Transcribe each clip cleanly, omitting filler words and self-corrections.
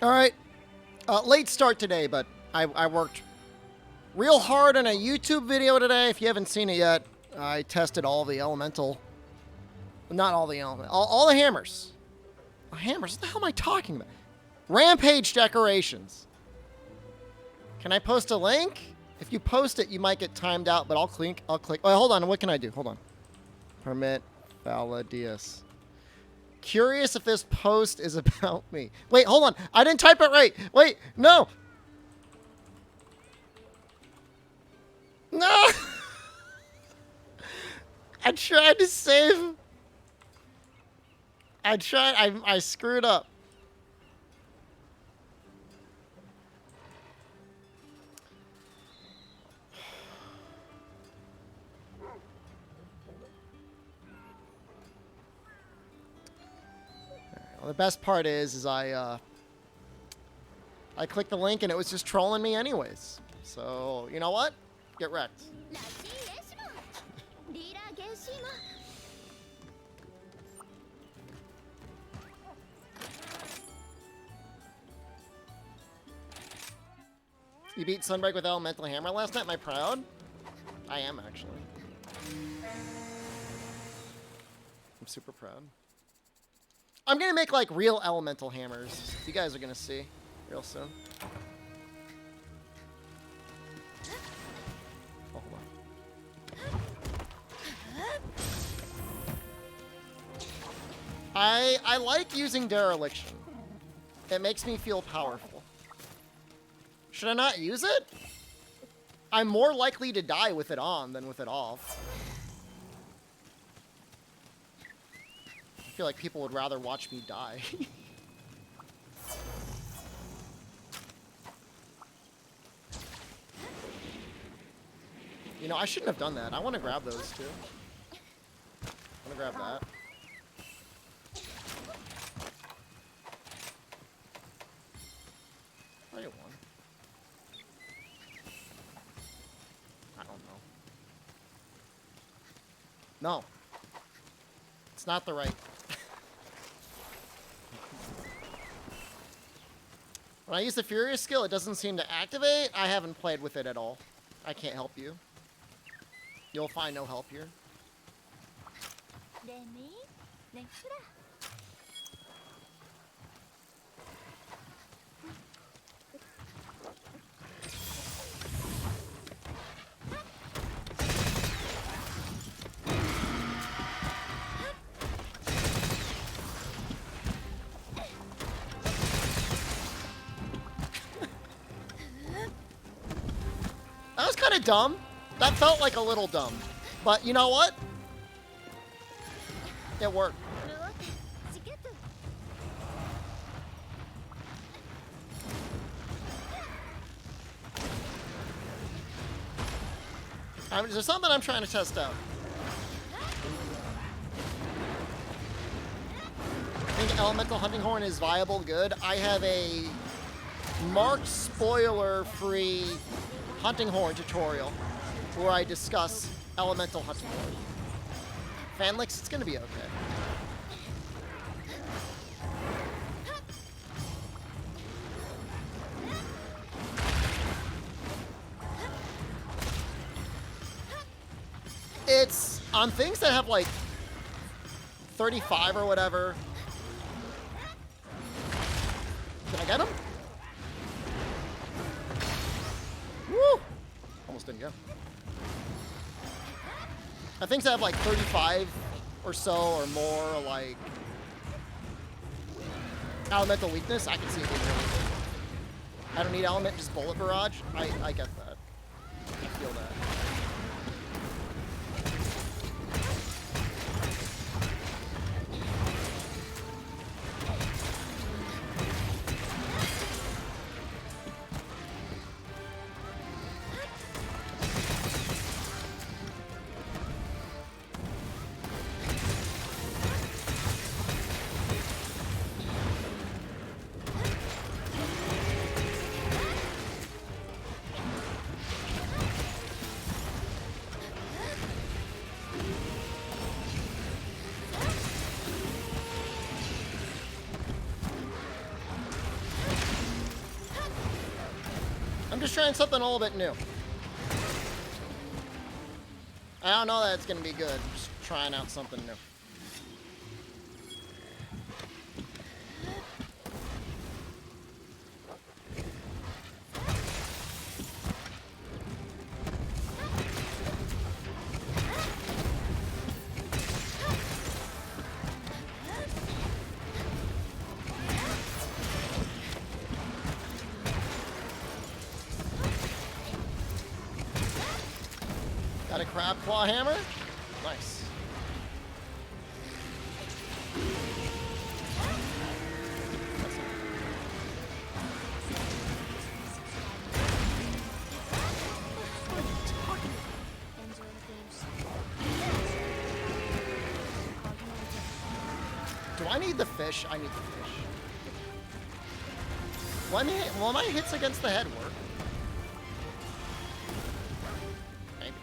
All right. Late start today, but I worked real hard on a YouTube video today. If you haven't seen it yet, I tested all the elemental... Not all the elemental... All the hammers. Hammers? What the hell am I talking about? Rampage decorations. Can I post a link? If you post it, you might get timed out, but I'll click. Oh, hold on. What can I do? Hold on. Permit Valadius. Curious if this post is about me. Wait, hold on. I didn't type it right. Wait, no. No. I tried to save. I screwed up. Well, the best part is I clicked the link and it was just trolling me anyways. So, you know what? Get wrecked. You beat Sunbreak with Elemental Hammer last night? Am I proud? I am, actually. I'm super proud. I'm gonna make, like, real Elemental Hammers. You guys are gonna see real soon. Oh, hold on. I like using Dereliction. It makes me feel powerful. Should I not use it? I'm more likely to die with it on than with it off. I feel like people would rather watch me die. You know, I shouldn't have done that. I want to grab those too. I want to grab that. I get one. I don't know. No. It's not the right. When I use the Furious skill, it doesn't seem to activate. I haven't played with it at all. I can't help you. You'll find no help here. That was kind of dumb. That felt like a little dumb. But you know what? It worked. There's something I'm trying to test out. I think Elemental Hunting Horn is viable, good. I have a marked spoiler-free Hunting Horn tutorial where I discuss Elemental Hunting Horn. Fanlix, it's gonna be okay. It's on things that have like 35 or whatever. Can I get him? Woo! Almost didn't go. I think that have like 35 or so or more, like elemental weakness. I can see it being really good. I don't need element, just bullet barrage. I get that. I feel that. I'm just trying something a little bit new. I don't know that it's gonna be good. I'm just trying out something new. Got a crab claw hammer? Nice. Do I need the fish? I need the fish. Will my hits against the head work? Maybe.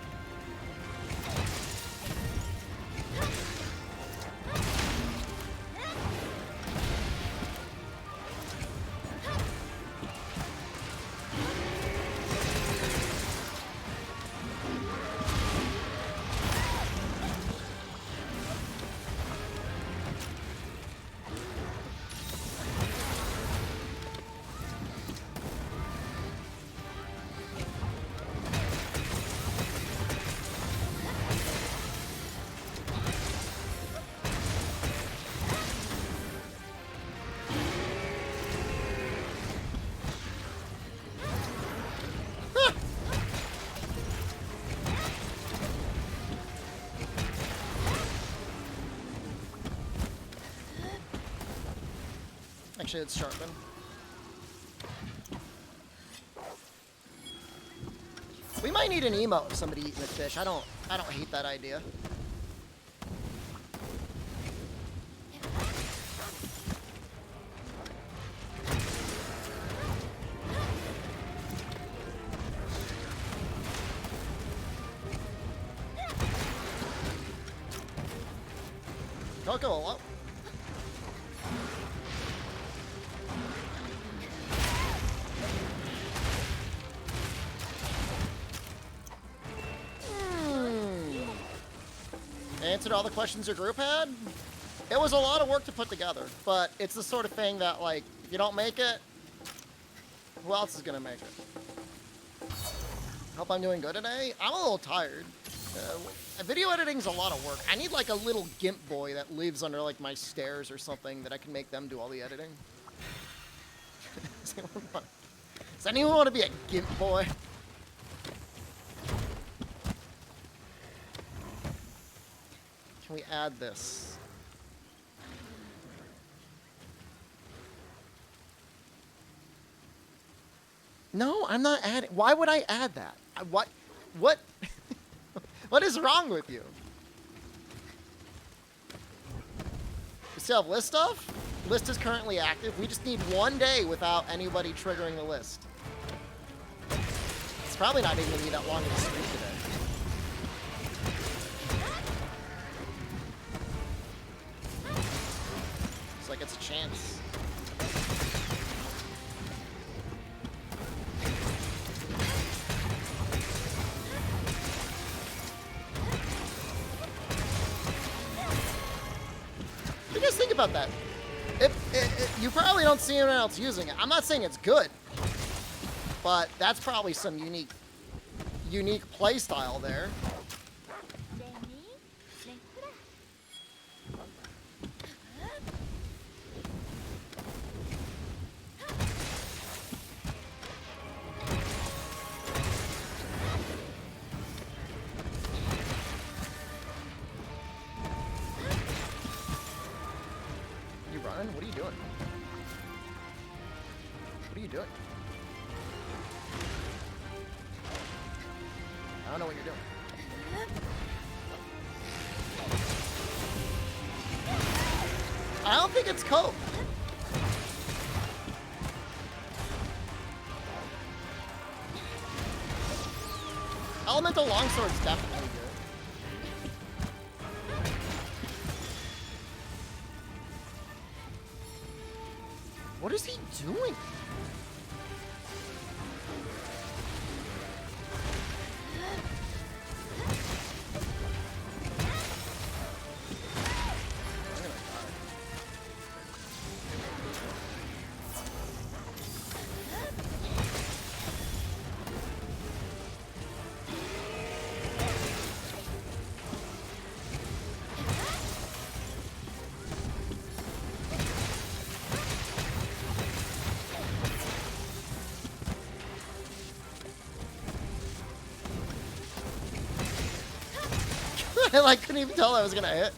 Actually, it's sharpen. We might need an emote of somebody eating a fish. I don't hate that idea. Don't go low. Answered all the questions your group had? It was a lot of work to put together, but it's the sort of thing that, like, if you don't make it, who else is gonna make it? Hope I'm doing good today. I'm a little tired. Video editing's a lot of work. I need, like, a little GIMP boy that lives under, like, my stairs or something that I can make them do all the editing. Does anyone want to be a GIMP boy? Can we add this? No, I'm not adding. Why would I add that? What? What is wrong with you? We still have list stuff? List is currently active. We just need 1 day without anybody triggering the list. It's probably not even gonna be that long of a stream today. It's like it's a chance. What do you guys think about that? You probably don't see anyone else using it. I'm not saying it's good, but that's probably some unique play style there. What are you doing? What are you doing? I don't know what you're doing. I don't think it's cope. Elemental Longsword's definitely good. What is he doing? I like couldn't even tell I was gonna hit.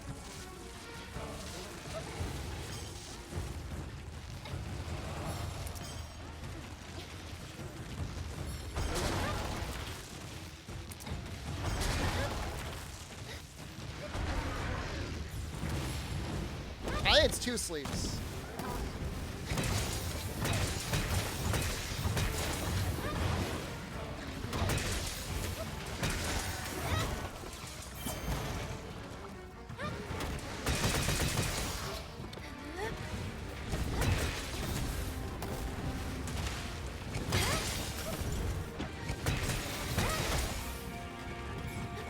I think it's 2 sleeps.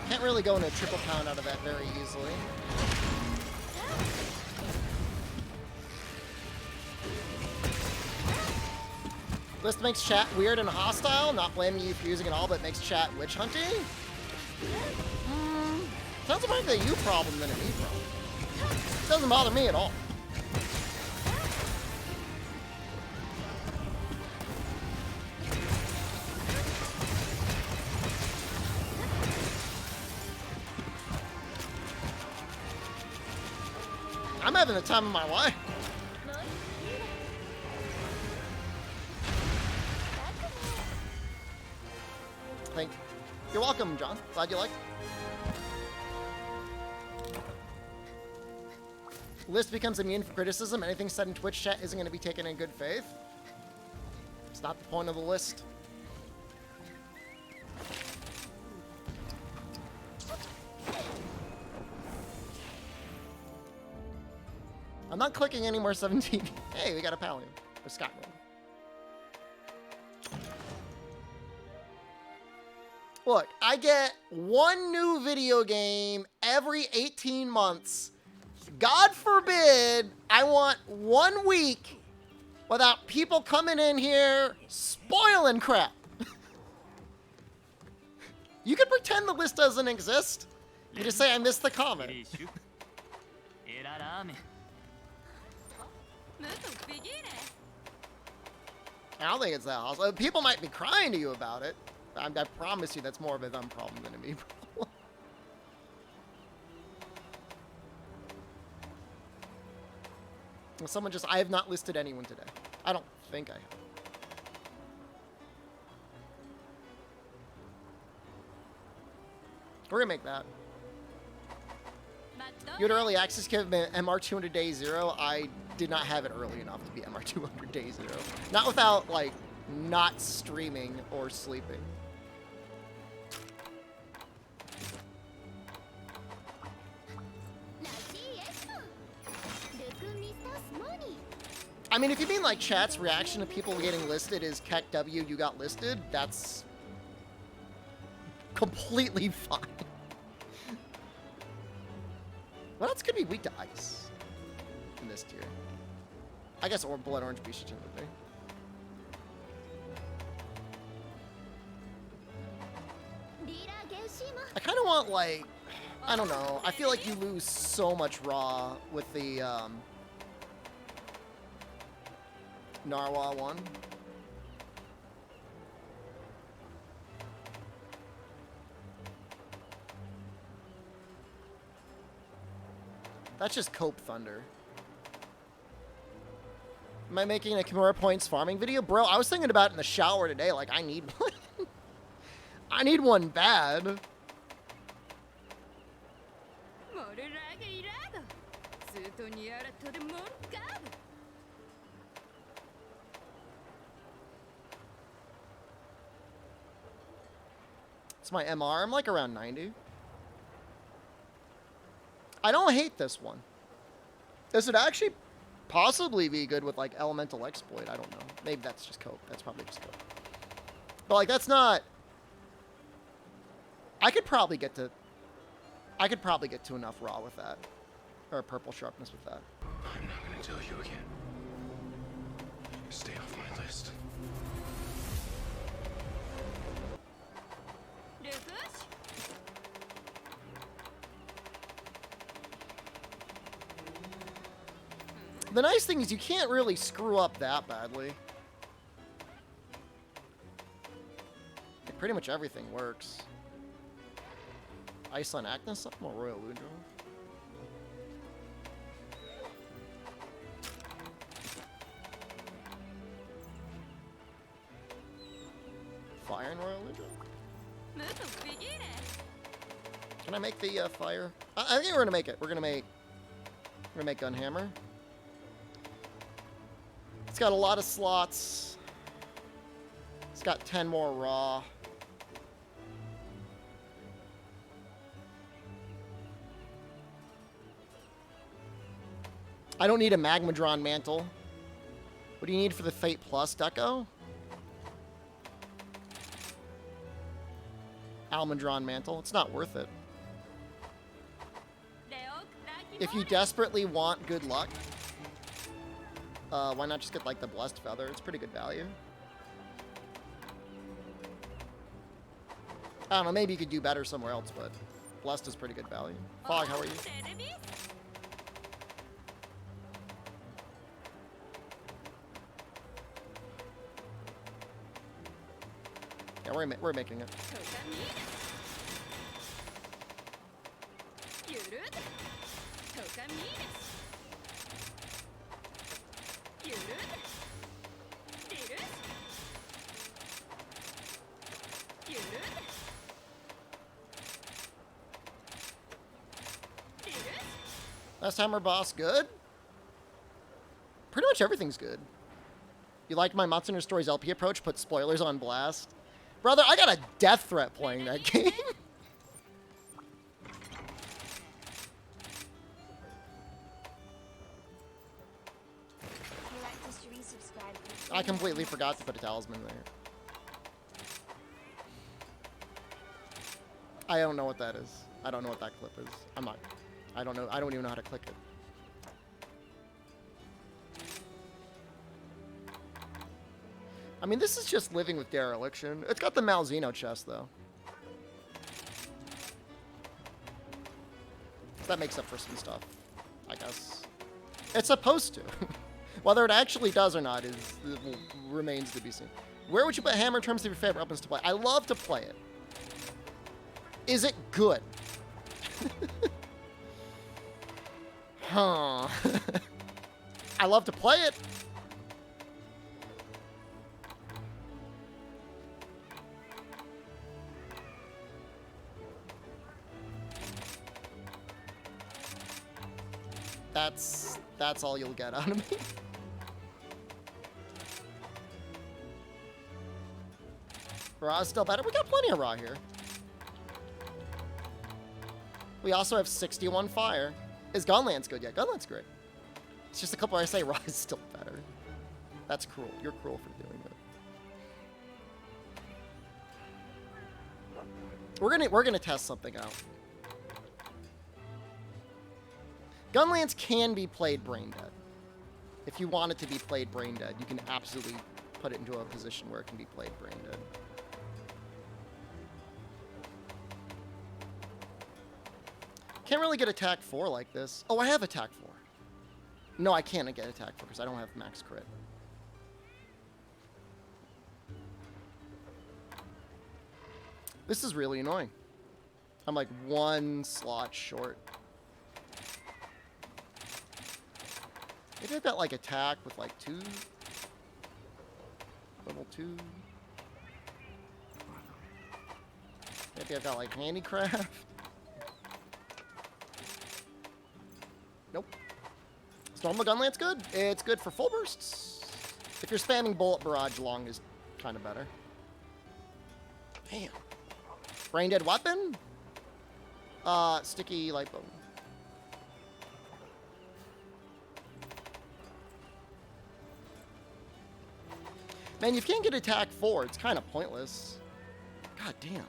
Can't really go into a triple pound out of that very easily. List makes chat weird and hostile. Not blaming you for using it all, but makes chat witch hunting. Sounds more like a you problem than a me problem. Doesn't bother me at all. I'm having the time of my life. You're welcome, John. Glad you liked it. List becomes immune for criticism. Anything said in Twitch chat isn't going to be taken in good faith. It's not the point of the list. I'm not clicking any more 17. Hey, we got a Pallium. Or Scotland. Look, I get one new video game every 18 months. God forbid I want 1 week without people coming in here spoiling crap. You can pretend the list doesn't exist. You just say I missed the comment. I don't think it's that awesome. People might be crying to you about it. I promise you that's more of a them problem than a me problem. Someone just, I have not listed anyone today. I don't think I have. We're gonna make that. You had early access give MR 200 day 0. I did not have it early enough to be MR 200 day 0. Not without, like, not streaming or sleeping. I mean, if you mean like chat's reaction to people getting listed is Keck W, you got listed, that's completely fine. What else could be weak to ice in this tier? I guess or blood orange Bishitin would be. I kind of want, like, I don't know. I feel like you lose so much raw with the Narwhal one. That's just Cope Thunder. Am I making a Kimura Points farming video? Bro, I was thinking about it in the shower today. Like, I need one. I need one bad. It's my MR. I'm like around 90. I don't hate this one. This would actually possibly be good with like Elemental Exploit. I don't know. Maybe that's just Cope. That's probably just Cope. But like that's not. I could probably get to enough raw with that. Or purple sharpness with that. I'm not gonna tell you again. Stay off my list. The nice thing is you can't really screw up that badly. Like, pretty much everything works. Ice on Agnes, something more Royal Ludro. Fire and Royal Ludro? Can I make the fire? I think we're gonna make it. We're gonna make Gunhammer. It's got a lot of slots. It's got 10 more raw. I don't need a Magmadron Mantle. What do you need for the Fate Plus Deco? Almondron Mantle. It's not worth it. If you desperately want good luck, why not just get like the Blessed Feather? It's pretty good value. I don't know, maybe you could do better somewhere else, but Blessed is pretty good value. Fog, how are you? Yeah, we're making it. Last Hammer Boss, good? Pretty much everything's good. You liked my Matsuno Stories LP approach? Put spoilers on blast? Brother, I got a death threat playing that game. I completely forgot to put a talisman there. I don't know what that is. I don't know what that clip is. I don't know. I don't even know how to click it. I mean, this is just living with dereliction. It's got the Malzeno chest, though. So that makes up for some stuff, I guess. It's supposed to. Whether it actually does or not remains to be seen. Where would you put Hammer in terms of your favorite weapons to play? I love to play it. Is it good? Huh. I love to play it. That's all you'll get out of me. Raw is still better. We got plenty of raw here. We also have 61 fire. Is Gunland's good? Yeah, Gunland's great. It's just a couple I say raw is still better. That's cruel. You're cruel for doing that. We're gonna test something out. Gunlance can be played brain dead. If you want it to be played brain dead, you can absolutely put it into a position where it can be played brain dead. Can't really get attack 4 like this. Oh, I have attack 4. No, I can't get attack 4 because I don't have max crit. This is really annoying. I'm like 1 slot short. Maybe I've got like attack with like 2. Level 2. Maybe I've got like handicraft. Nope. Normal Gunlance good. It's good for full bursts. If you're spamming Bullet Barrage, long is kind of better. Damn. Brain dead weapon? Sticky light bone. Man, you can't get attack 4. It's kind of pointless. God damn.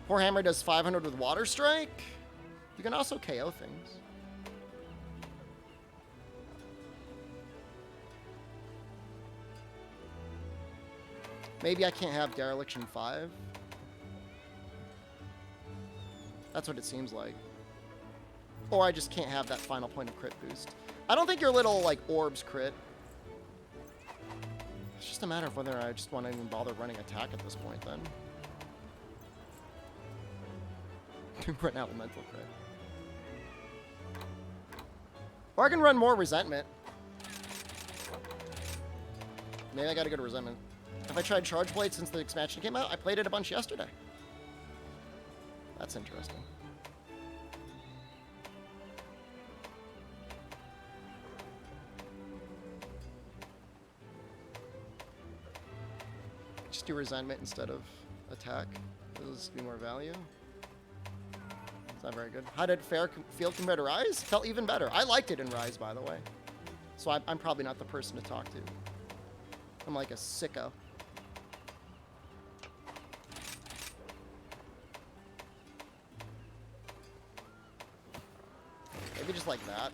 Poor Hammer does 500 with Water Strike. You can also KO things. Maybe I can't have Dereliction 5. That's what it seems like. Or I just can't have that final point of crit boost. I don't think your little, like, orbs crit. It's just a matter of whether I just want to even bother running attack at this point, then. Run elemental crit. Or I can run more resentment. Maybe I gotta go to resentment. Have I tried Charge Blade since the expansion came out? I played it a bunch yesterday. That's interesting. Just do resentment instead of attack. Does give me more value. It's not very good. How did Fair feel compared to Rise? Felt even better. I liked it in Rise, by the way. So I'm probably not the person to talk to. I'm like a sicko. Maybe just like that.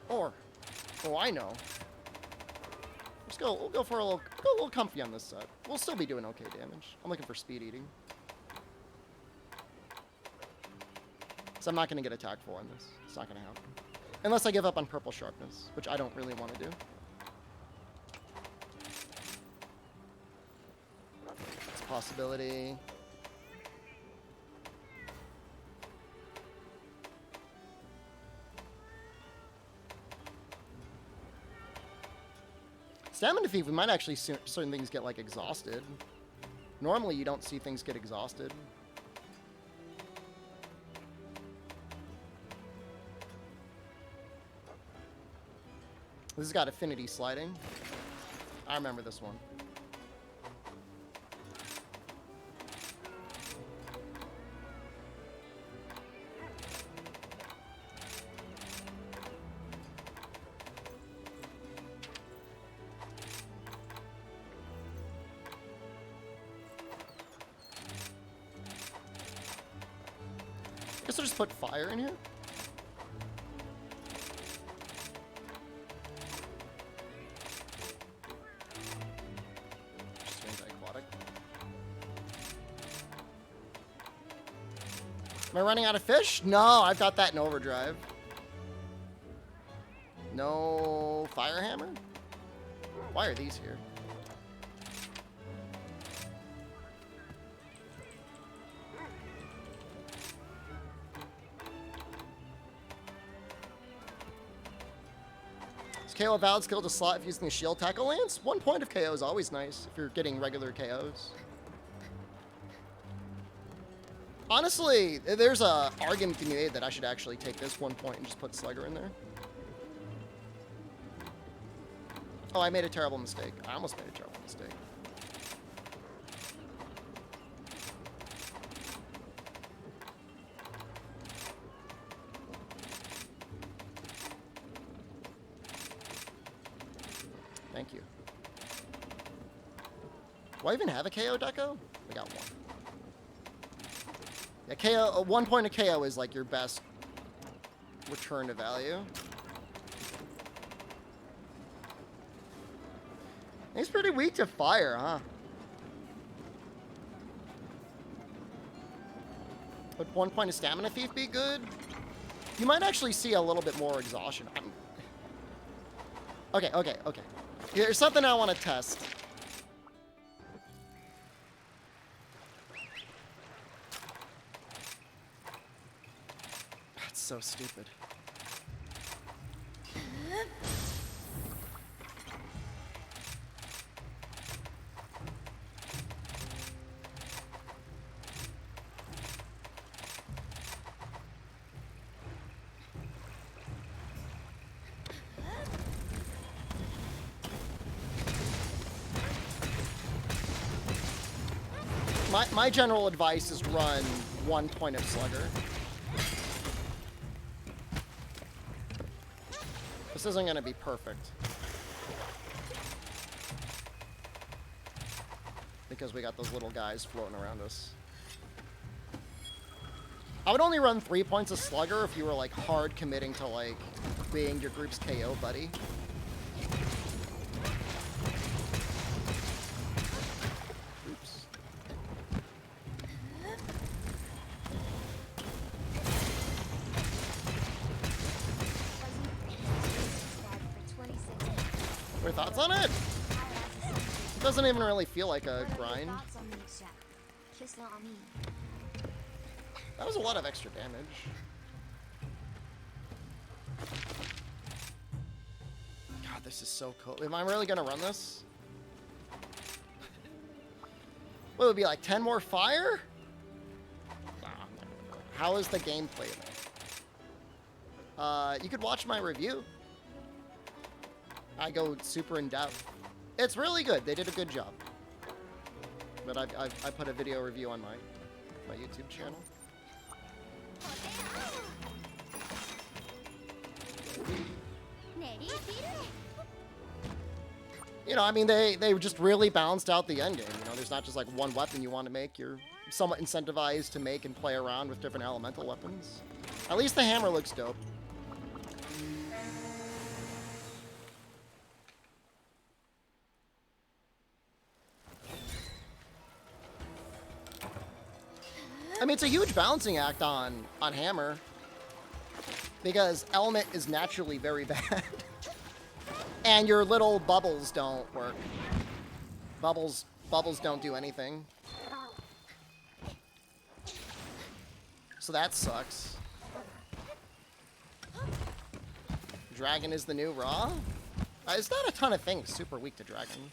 Or, oh, I know. We'll go for a little comfy on this set. We'll still be doing okay damage. I'm looking for speed eating. So I'm not going to get attacked full on this. It's not going to happen. Unless I give up on purple sharpness, which I don't really want to do. It's a possibility. Stamina Thief, we might actually see certain things get, like, exhausted. Normally, you don't see things get exhausted. This has got affinity sliding. I remember this one. I guess I'll just put fire in here. Just anti-aquatic. Am I running out of fish? No, I've got that in overdrive. No fire hammer? Why are these here? KO a valid skill to slot if using the shield tackle lance? 1 point of KO is always nice if you're getting regular KOs. Honestly, there's a argument to be made that I should actually take this 1 point and just put Slugger in there. Oh, I made a terrible mistake. I almost made a terrible mistake. Thank you. Do I even have a KO deco? I got one. Yeah, KO, 1 point of KO is like your best return to value. He's pretty weak to fire, huh? Would 1 point of Stamina Thief be good? You might actually see a little bit more exhaustion. Okay. There's something I want to test. That's so stupid. My general advice is run 1 point of Slugger. This isn't going to be perfect. Because we got those little guys floating around us. I would only run 3 points of Slugger if you were, like, hard committing to, like, being your group's KO buddy. your thoughts on it? It doesn't even really feel like a grind. That was a lot of extra damage. God, this is so cool. Am I really gonna run this? What would it be like 10 more fire? Nah, I'm not gonna do it. How is the gameplay though? You could watch my review. I go super in depth. It's really good. They did a good job. But I put a video review on my YouTube channel. You know, I mean, they just really balanced out the endgame. You know, there's not just like one weapon you want to make. You're somewhat incentivized to make and play around with different elemental weapons. At least the hammer looks dope. I mean, it's a huge balancing act on hammer because element is naturally very bad. And your little bubbles don't work. Bubbles don't do anything. So that sucks. Dragon is the new raw? It's not a ton of things super weak to dragon.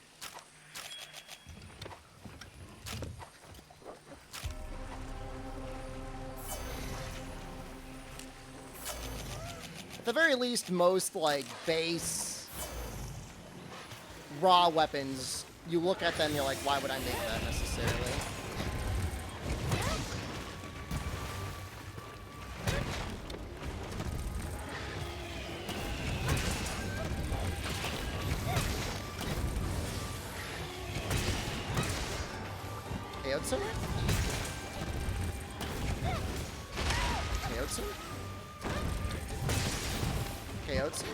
At the very least, most like base raw weapons, you look at them, you're like, why would I make that necessarily? Kayotsu? Kayotsu? Kayotsu?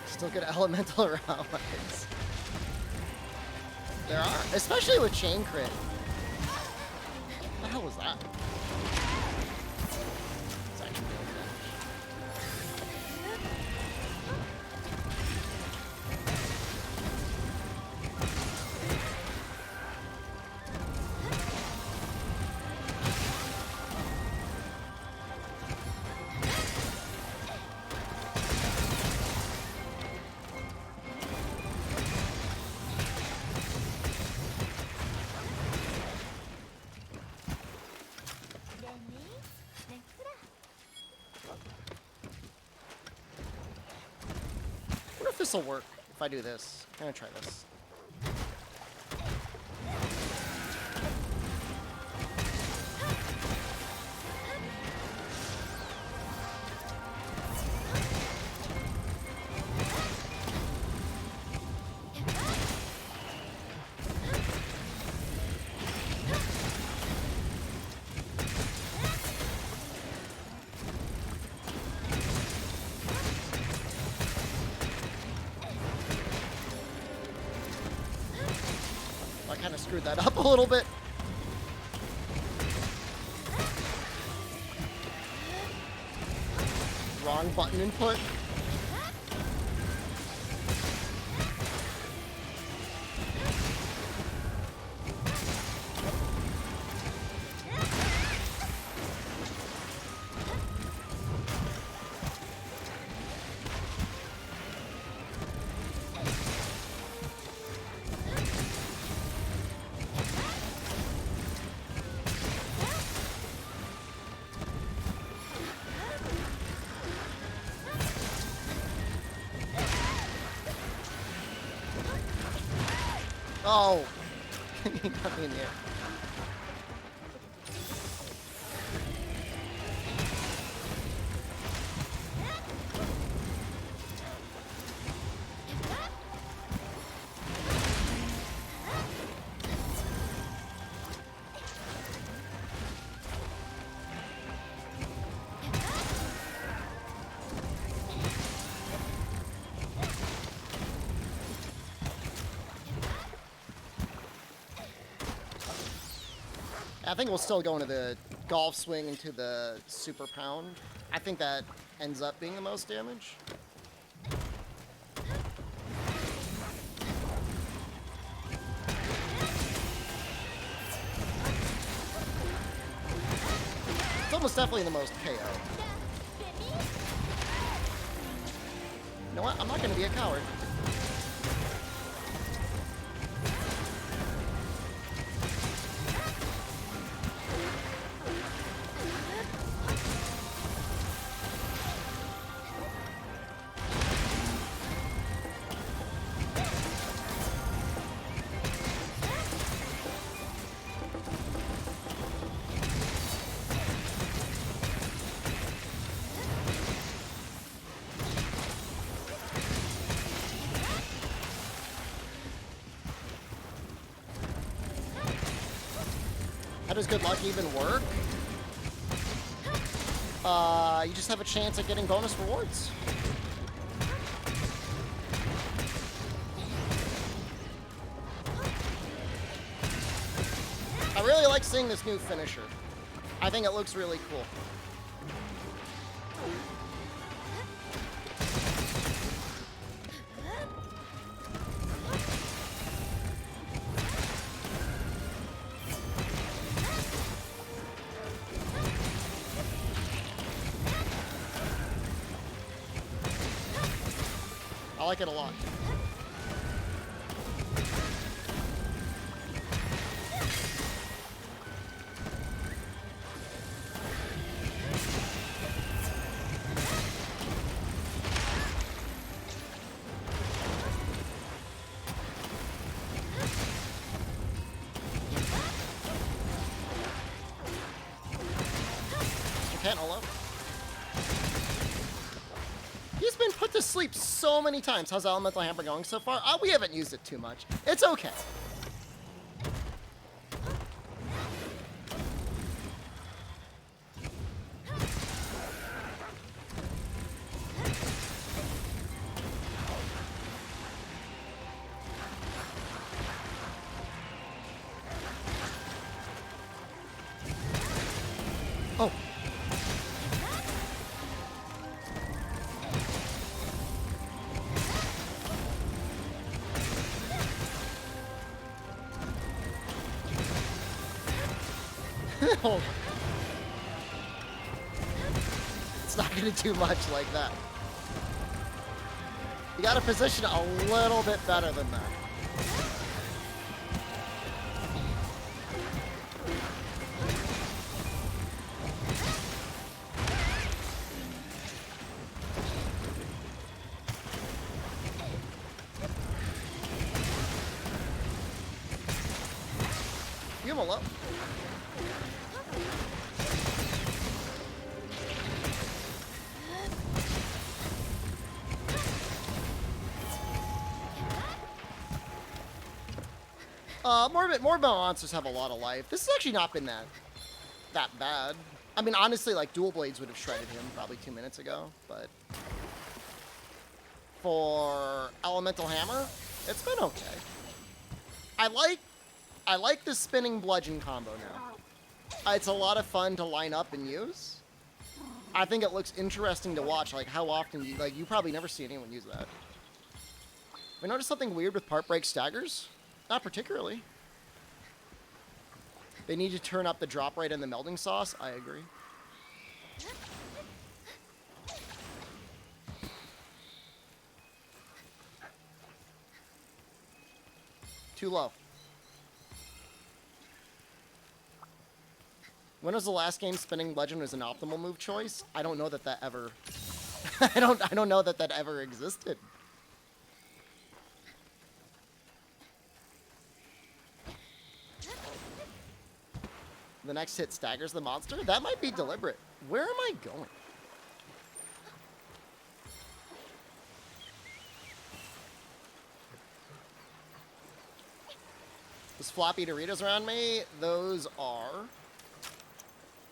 Still get elemental around weapons. There are, especially with chain crit. What the hell was that? It's actually really this will work if I do this. I'm gonna try this. Kind of screwed that up a little bit. Wrong button input. Oh, he got me in the air. I think we'll still go into the golf swing into the super pound. I think that ends up being the most damage. It's almost definitely the most KO. You know what? I'm not going to be a coward. How does good luck even work? You just have a chance at getting bonus rewards. I really like seeing this new finisher. I think it looks really cool. I like it a lot. Mr. Kent, hello. He's been put to sleep so many times. How's Elemental Hammer going so far? We haven't used it too much. It's okay. Oh. It's not going to do much like that. You got to position it a little bit better than that. You have a low. More monsters have a lot of life. This has actually not been that bad. I mean, honestly, like, Dual Blades would have shredded him probably 2 minutes ago, but for Elemental Hammer, it's been okay. I like the spinning bludgeon combo now. It's a lot of fun to line up and use. I think it looks interesting to watch, like, how often you probably never see anyone use that. We noticed something weird with part break staggers? Not particularly. They need to turn up the drop rate and the melding sauce. I agree. Too low. When was the last game spinning legend was an optimal move choice? I don't know that ever. I don't know that ever existed. The next hit staggers the monster? That might be deliberate. Where am I going? Those floppy Doritos around me, those are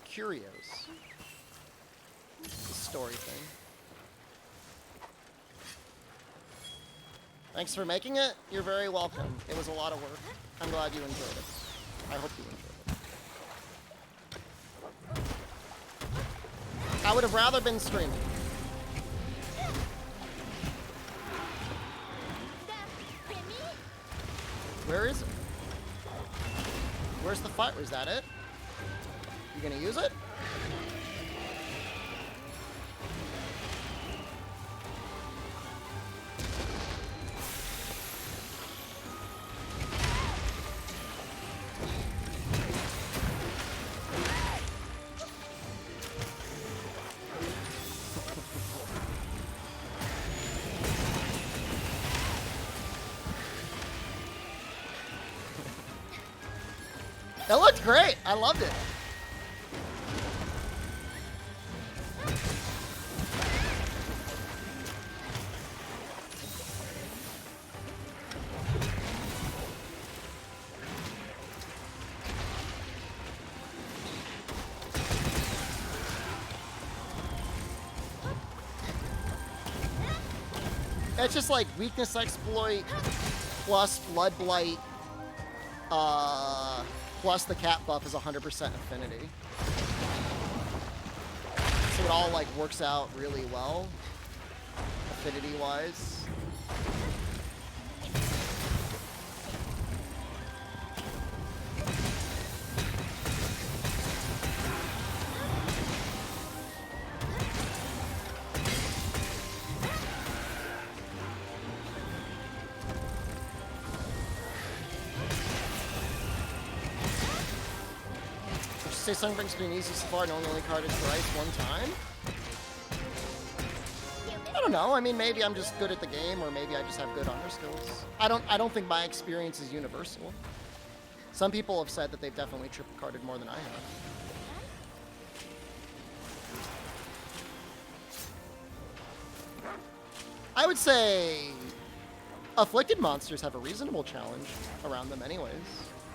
Curios. The story thing. Thanks for making it. You're very welcome. It was a lot of work. I'm glad you enjoyed it. I hope you enjoyed it. I would have rather been streaming. Where is it? Where's the fire? Is that it? You gonna use it? It looked great. I loved it. It's just like weakness exploit plus blood blight plus the cat buff is 100% affinity. So it all like works out really well affinity wise. Say Sunbreak's been easy so far, knowing only carded thrice one time? I don't know. I mean, maybe I'm just good at the game, or maybe I just have good honor skills. I don't think my experience is universal. Some people have said that they've definitely triple carded more than I have. I would say afflicted monsters have a reasonable challenge around them anyways,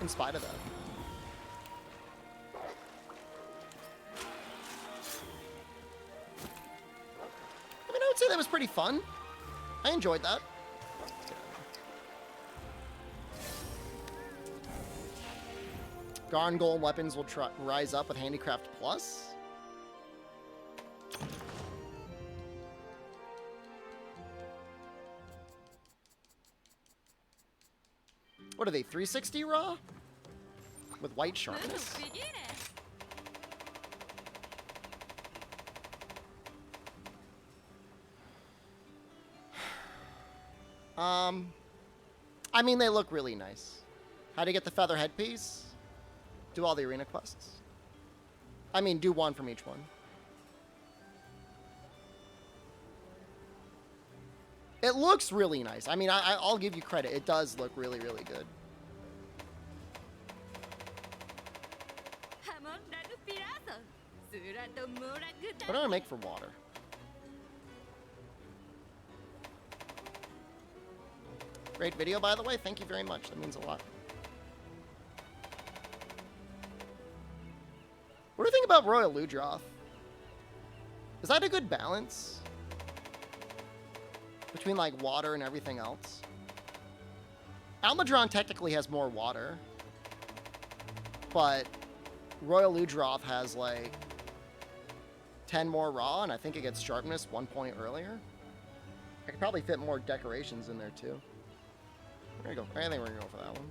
in spite of that. I would say that was pretty fun. I enjoyed that. Garn Golem weapons will rise up with Handicraft Plus. What are they, 360 raw? With white sharpness? I mean, they look really nice. How do you get the feather headpiece? Do all the arena quests. I mean, do one from each one. It looks really nice. I mean, I'll give you credit. It does look really, really good. What do I make for water? Great video, by the way. Thank you very much. That means a lot. What do you think about Royal Ludroth? Is that a good balance between like water and everything else? Almudron technically has more water, but Royal Ludroth has like 10 more raw, and I think it gets sharpness 1 point earlier. I could probably fit more decorations in there too. There you go. I think we're gonna go for that one.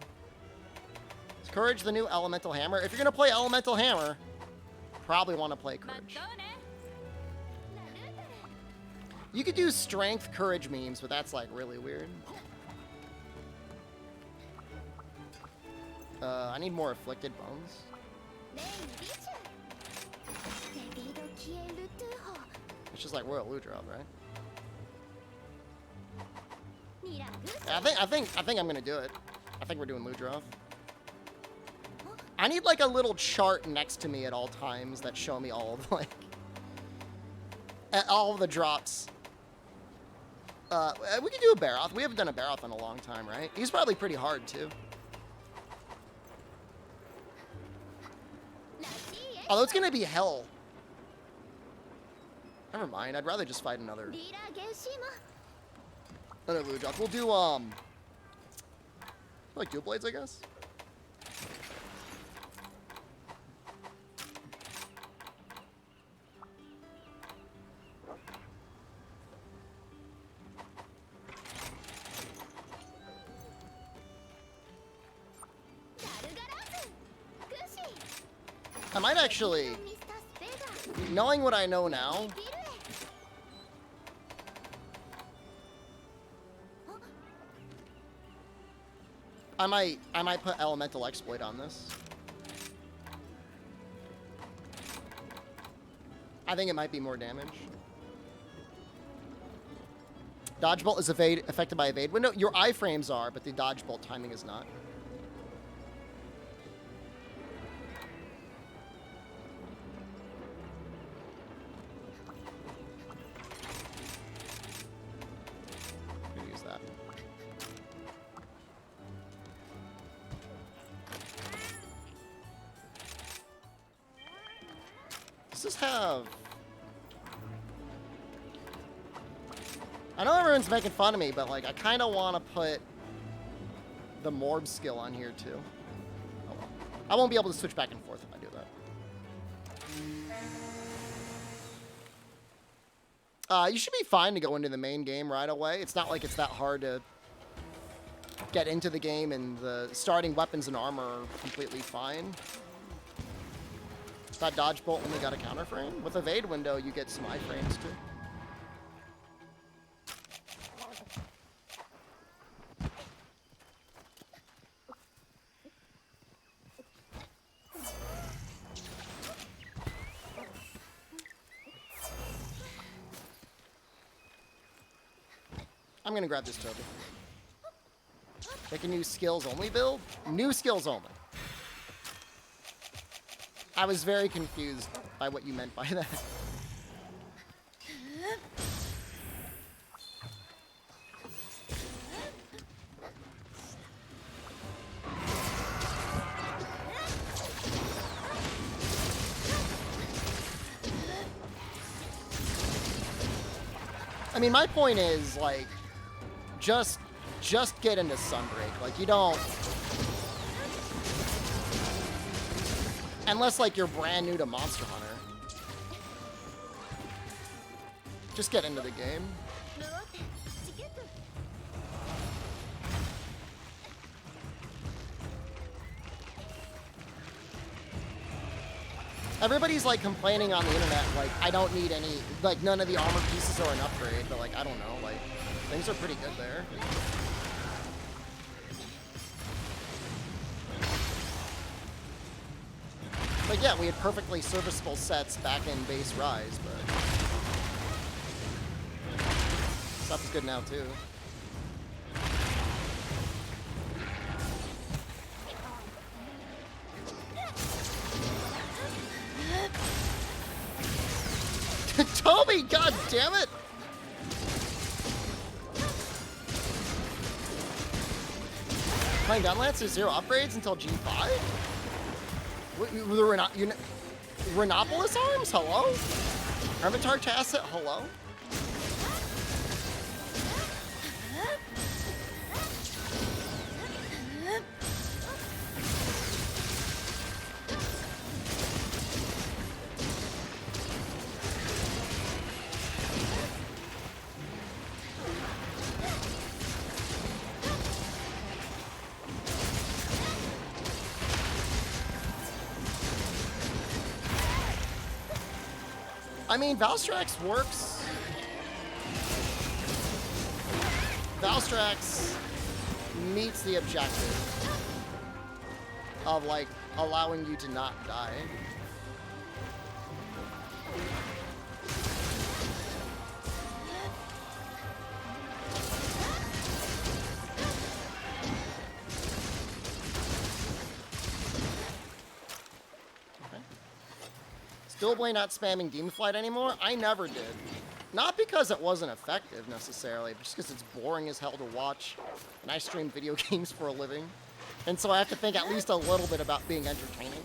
Is Courage the new Elemental Hammer? If you're gonna play Elemental Hammer, probably want to play Courage. You could do Strength Courage memes, but that's like really weird. I need more Afflicted Bones. It's just like Royal Ludroth, right? I think I'm gonna do it. I think we're doing Ludroth. I need like a little chart next to me at all times that show me all of like all of the drops. We could do a Baroth. We haven't done a Baroth in a long time, right? He's probably pretty hard too. Although it's gonna be hell. Never mind. I'd rather just fight another Ludroth. We'll do like dual blades, I guess. I might actually, knowing what I know now, I might put elemental exploit on this. I think it might be more damage. Dodge bolt is affected by evade window. Your iframes are, but the dodge bolt timing is not. I'm gonna use that. Does this have... I know everyone's making fun of me, but like I kind of want to put the Morb skill on here too. Oh well. I won't be able to switch back and forth if I do that. You should be fine to go into the main game right away. It's not like it's that hard to get into the game, and the starting weapons and armor are completely fine. That dodge bolt only got a counter frame. With evade window, you get some iframes too. I'm gonna grab this token. Make a new skills only build? New skills only. I was very confused by what you meant by that. I mean, my point is, like, just get into Sunbreak. Like, you don't... Unless, like, you're brand new to Monster Hunter. Just get into the game. Everybody's, like, complaining on the internet, like, I don't need any... Like, none of the armor pieces are an upgrade, but, like, I don't know, like, things are pretty good there. Like, yeah, we had perfectly serviceable sets back in base Rise, but... Stuff is good now, too. Toby, god damn it! Playing Gunlance, there's 0 upgrades until G5? The Renopolis arms? Hello? Hermitar Tacit? Hello? I mean, Valstrax works. Valstrax meets the objective of, like, allowing you to not die. Stillblade not spamming Demon Flight anymore? I never did. Not because it wasn't effective, necessarily, but just because it's boring as hell to watch. And I stream video games for a living. And so I have to think at least a little bit about being entertaining.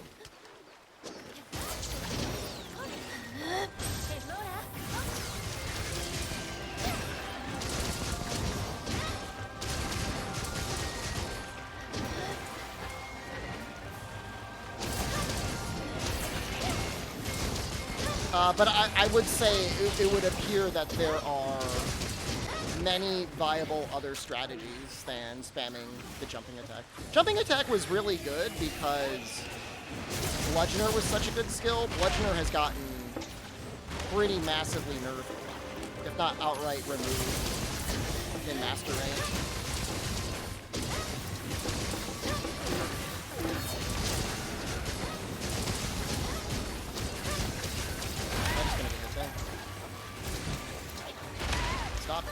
But I would say it would appear that there are many viable other strategies than spamming the jumping attack. Jumping attack was really good because Bludgeoner was such a good skill. Bludgeoner has gotten pretty massively nerfed, if not outright removed in Master Rank. I'm just gonna get hit there. Stop.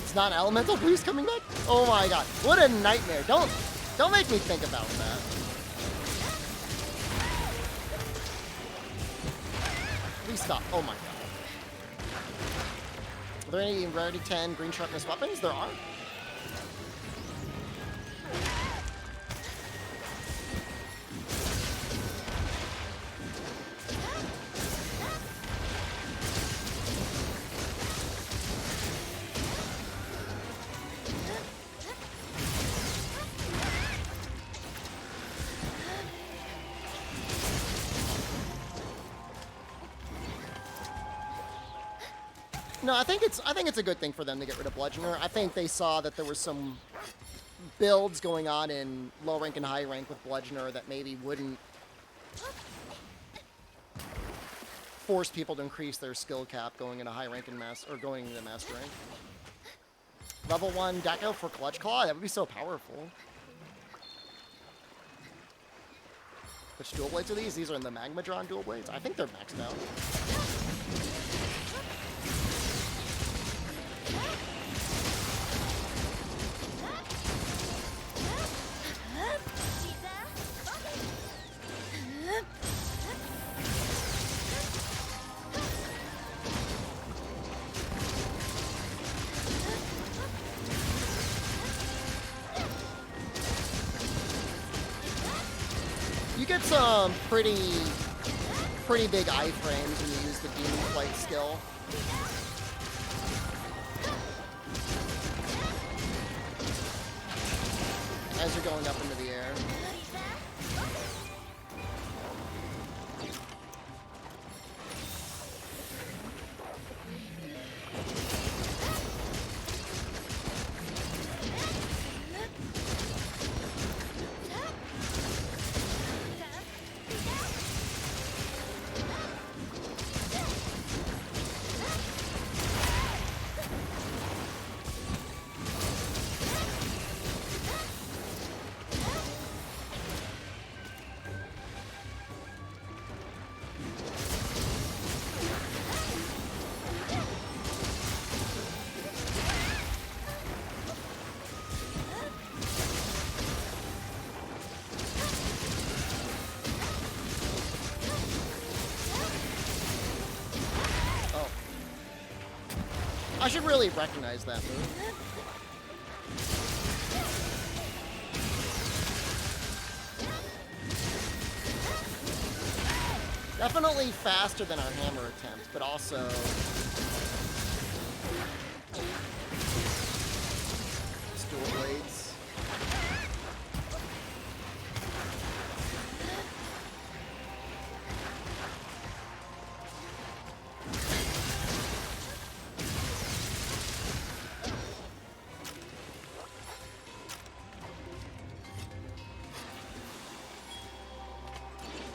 It's not elemental boost coming back? Oh my god. What a nightmare. Don't make me think about that. Please stop. Oh my god. Are there any rarity 10 green sharpness weapons? There are. No, I think it's a good thing for them to get rid of Bludgeoner. I think they saw that there was some builds going on in low rank and high rank with Bludgeoner that maybe wouldn't force people to increase their skill cap going into high rank and going into master rank. Level 1 Deco for Clutch Claw, that would be so powerful. Which dual blades are these? These are in the Magmadron dual blades. I think they're maxed out. You get some pretty big iframes when you use the Demon Flight skill. As you're going up into the air. I should really recognize that move. Definitely faster than our hammer attempt, but also dual blades.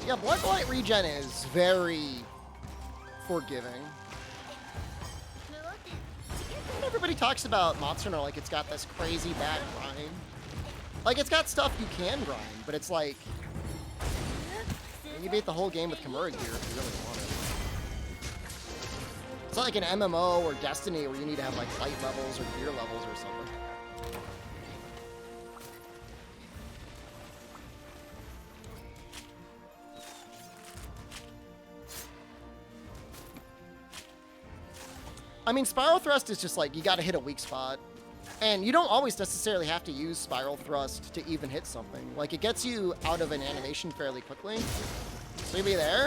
Yeah, Bloodlight regen is very forgiving. Everybody talks about Monster Hunter like it's got this crazy bad grind. Like, it's got stuff you can grind, but it's like, you beat the whole game with Kimura gear if you really want it. It's not like an MMO or Destiny where you need to have like light levels or gear levels or something. I mean, Spiral Thrust is just like, you gotta hit a weak spot. And you don't always necessarily have to use Spiral Thrust to even hit something. Like, it gets you out of an animation fairly quickly. So you'll be there,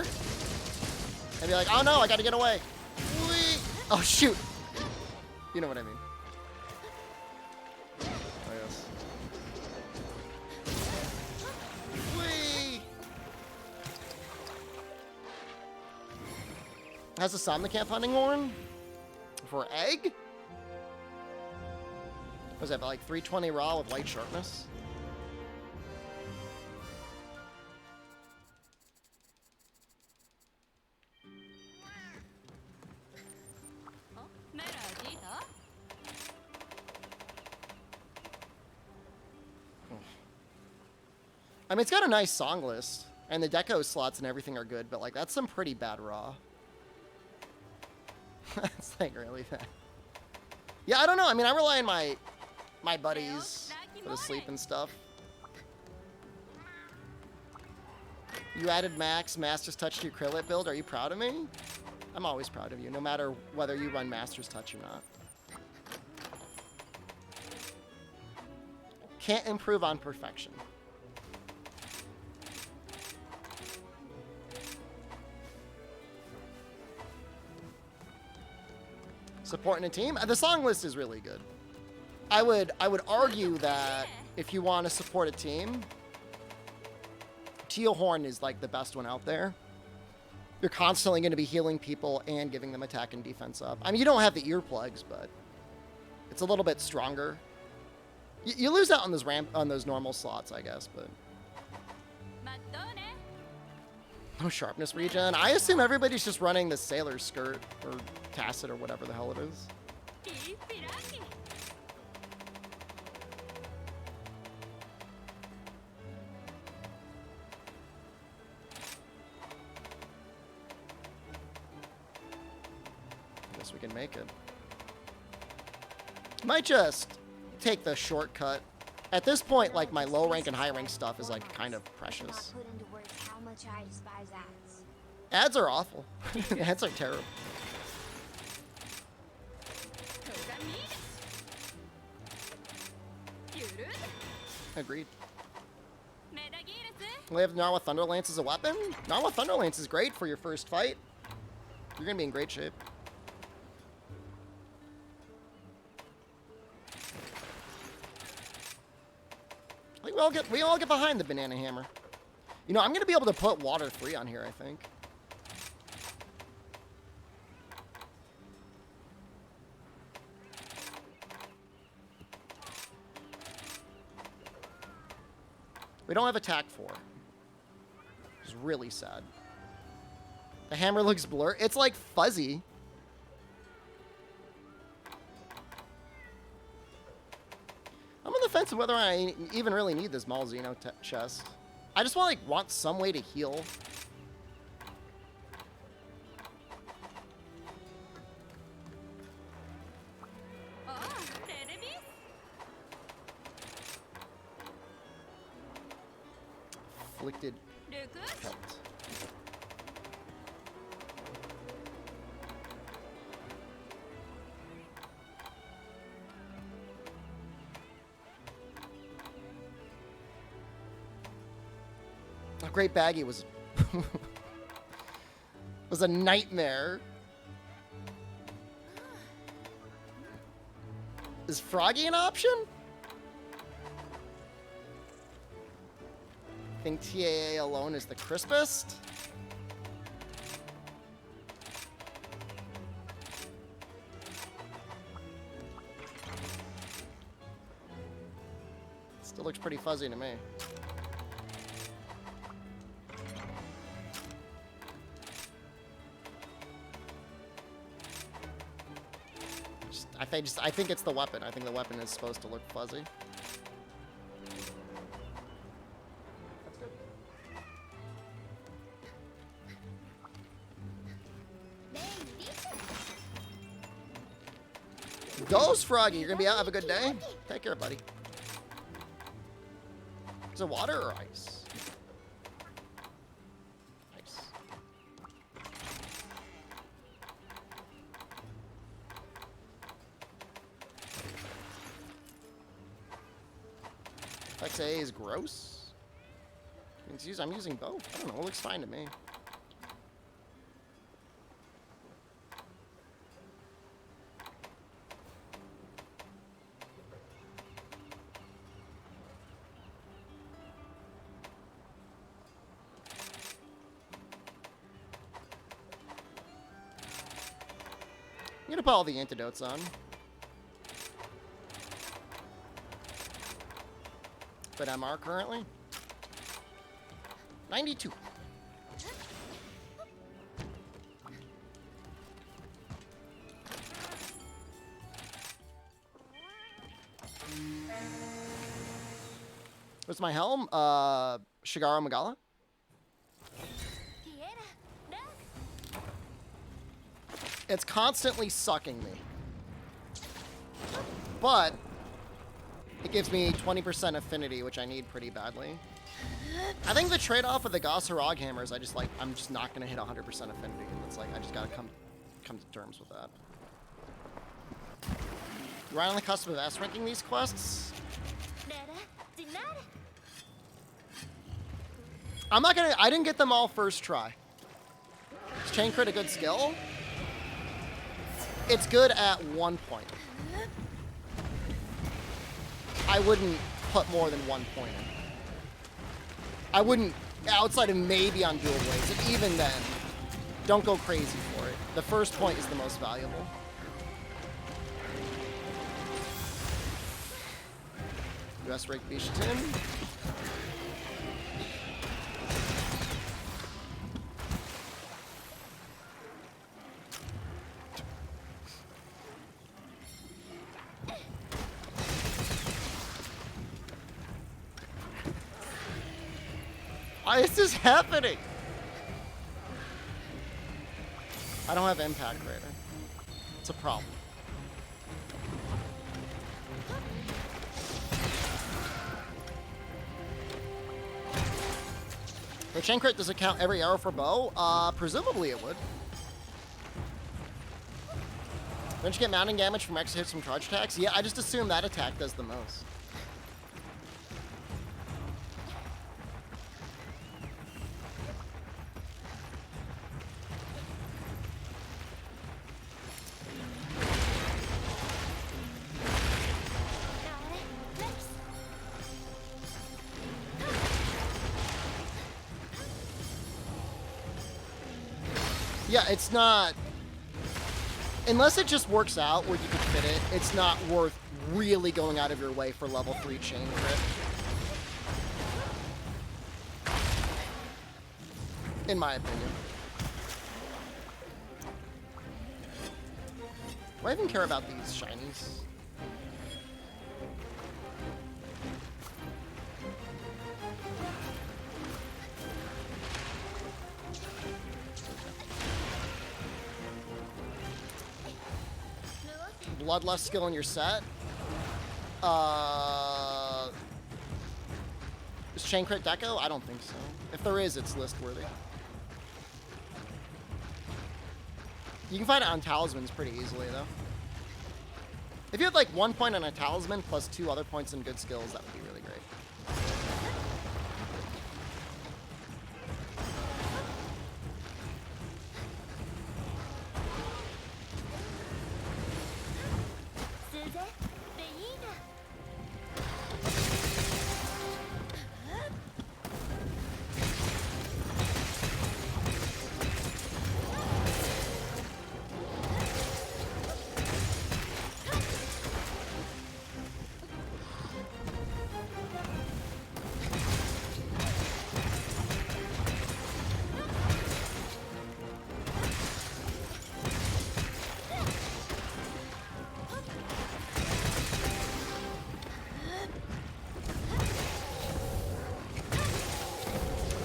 and be like, oh no, I gotta get away. Whee! Oh shoot. You know what I mean. Oh yes. Whee! Has a Somnicamp hunting horn for egg? Was that like 320 raw with light sharpness? I mean, it's got a nice song list, and the deco slots and everything are good, but like that's some pretty bad raw. That's like really bad. Yeah, I don't know. I mean, I rely on my buddies for the sleep and stuff. You added Max Master's Touch to your Krilllet build. Are you proud of me? I'm always proud of you, no matter whether you run Master's Touch or not. Can't improve on perfection. Supporting a team? The song list is really good. I would argue that if you want to support a team, Teal Horn is like the best one out there. You're constantly going to be healing people and giving them attack and defense up. I mean, you don't have the earplugs, but it's a little bit stronger. You lose out on those normal slots, I guess, but no sharpness regen. I assume everybody's just running the Sailor Skirt or Tacit or whatever the hell it is. Guess we can make it. Might just take the shortcut. At this point, like, my low rank and high rank stuff is like kind of precious. Ads are awful. Ads are terrible. Agreed. We have Narwa Thunderlance as a weapon. Narwa Thunderlance is great for your first fight. You're gonna be in great shape. Like we all get behind the banana hammer. You know, I'm gonna be able to put water 3 on here, I think. We don't have attack 4. Which is really sad. The hammer looks blurry. It's like fuzzy. I'm on the fence of whether I even really need this Malzeno chest. I just want some way to heal. Afflicted pelt. A Great Baggy was was a nightmare. Is Froggy an option? I think TAA alone is the crispest. Still looks pretty fuzzy to me. I think it's the weapon. I think the weapon is supposed to look fuzzy. Goes, Froggy. You're gonna be out. Have a good day. Take care, buddy. Is it water or ice? Ice. XA is gross. I'm using both. I don't know. It looks fine to me. gonna put all the antidotes on. But MR currently? 92. What's my helm? Shigaro Magala? It's constantly sucking me. But it gives me 20% affinity, which I need pretty badly. I think the trade-off with the Gosserog hammer is I'm just not gonna hit 100% affinity. And it's like I just gotta come to terms with that. Right on the cusp of S ranking these quests. I didn't get them all first try. Is Chain Crit a good skill? It's good at 1 point. I wouldn't put more than 1 point in. I wouldn't, outside of maybe on dual blades, and even then, don't go crazy for it. The first point is the most valuable. US Rake Bishatin. Why is this happening? I don't have impact radar. It's a problem. The chain crit, does it count every arrow for bow? Presumably it would. Don't you get mounting damage from extra hits from charge attacks? Yeah, I just assume that attack does the most. Yeah, it's not... Unless it just works out where you can fit it, it's not worth really going out of your way for level 3 chain crit. In my opinion. Why even care about these shinies? Bloodlust skill in your set. Is Chain Crit Deco? I don't think so. If there is, it's list worthy. You can find it on talismans pretty easily, though. If you had like 1 point on a talisman plus 2 other points in good skills, that would be really great.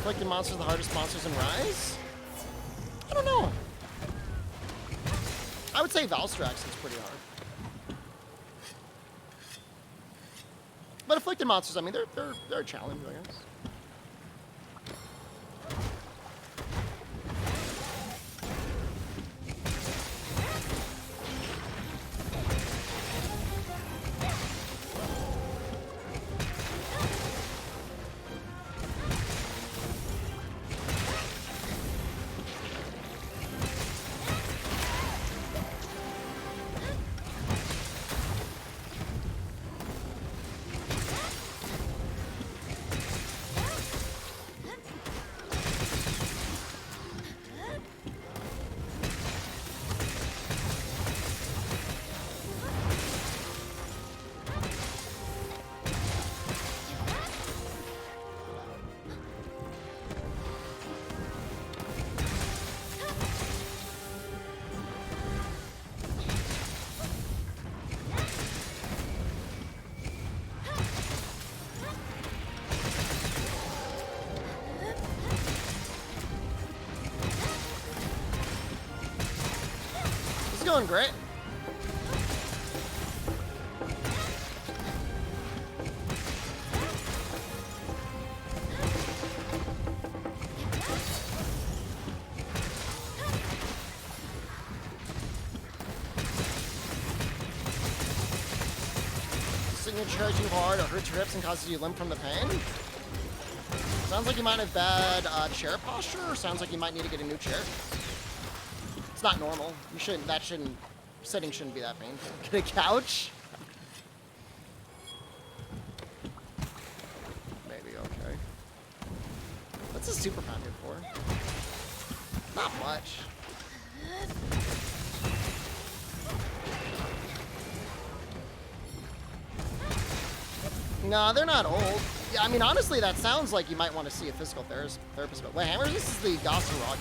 Afflicted monsters the hardest monsters in Rise? I don't know. I would say Valstrax is pretty hard. But afflicted monsters, I mean, they're a challenge, I guess. doing great. Signature too hard or hurts your hips and causes you limp from the pain. Sounds like you might have bad chair posture, or sounds like you might need to get a new chair. It's not normal. You shouldn't, sitting shouldn't be that painful. Get a couch? Maybe, okay. What's a super pound good for? Not much. No, they're not old. Yeah, I mean, honestly, that sounds like you might want to see a physical therapist. But wait, hammers? This is the Gossarod.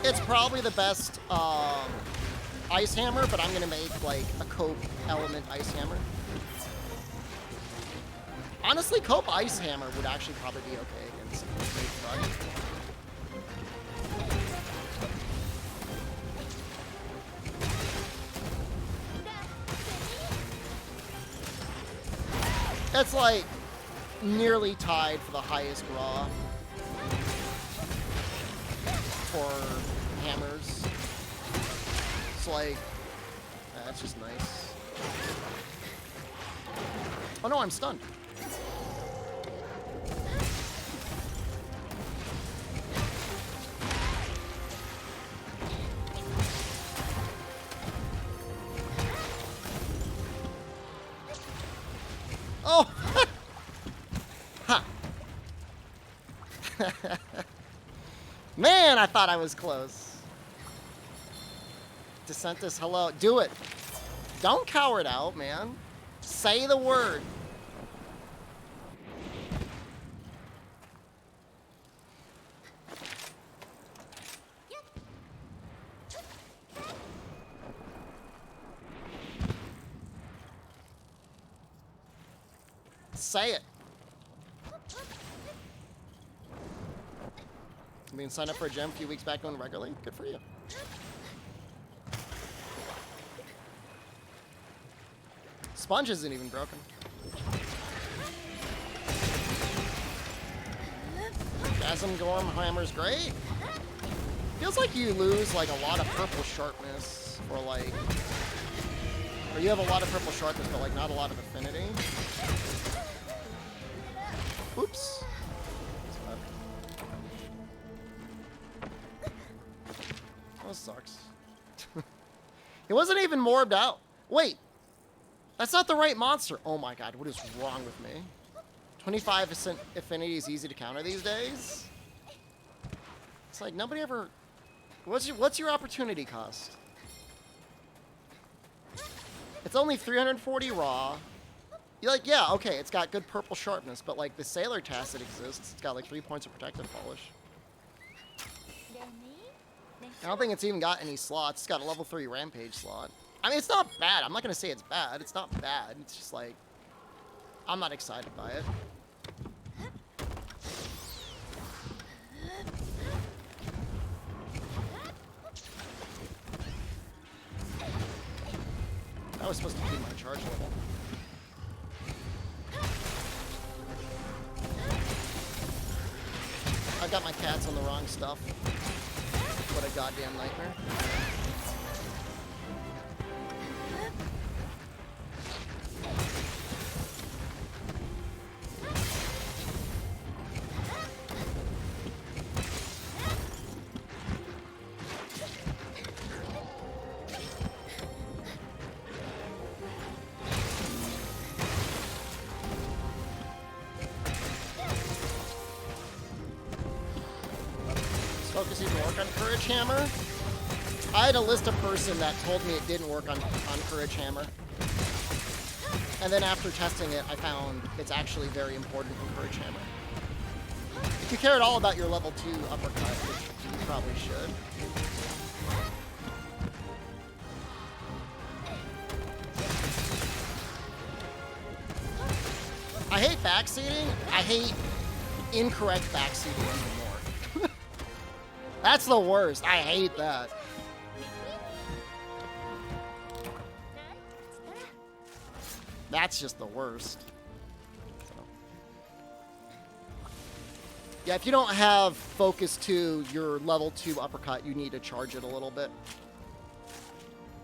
It's probably the best ice hammer, but I'm gonna make like a Cope element ice hammer. Honestly, Cope ice hammer would actually probably be okay against Great Frog. It's like nearly tied for the highest raw for hammers. It's like, that's just nice. Oh no, I'm stunned. Oh! Ha! Man, I thought I was close. DeSantis, hello. Do it. Don't cower it out, man. Say the word. Say it. I mean, sign up for a gym a few weeks back going regularly. Good for you. Sponge isn't even broken. Chasm Gorm Hammer's great. Feels like you lose like a lot of purple sharpness, or like, or you have a lot of purple sharpness, but like not a lot of affinity. Oops. That sucks. It wasn't even morbed out. Wait. That's not the right monster. Oh my god, what is wrong with me? 25% affinity is easy to counter these days? It's like nobody ever... What's your opportunity cost? It's only 340 raw. You're like, yeah, okay, it's got good purple sharpness, but like the Sailor Tacit exists. It's got like 3 points of protective polish. I don't think it's even got any slots. It's got a level 3 Rampage slot. I mean, it's not bad. I'm not going to say it's bad. It's not bad. It's just like, I'm not excited by it. That was supposed to be my charge level. I got my cats on the wrong stuff. What a goddamn nightmare. Focus even work on Courage Hammer? I had a list of person that told me it didn't work on Courage Hammer. And then after testing it, I found it's actually very important for Courage Hammer. If you care at all about your level 2 uppercut, which you probably should. I hate backseating. I hate incorrect backseating even more. That's the worst. I hate that. That's just the worst. So. Yeah, if you don't have focus 2, your level 2 uppercut, you need to charge it a little bit.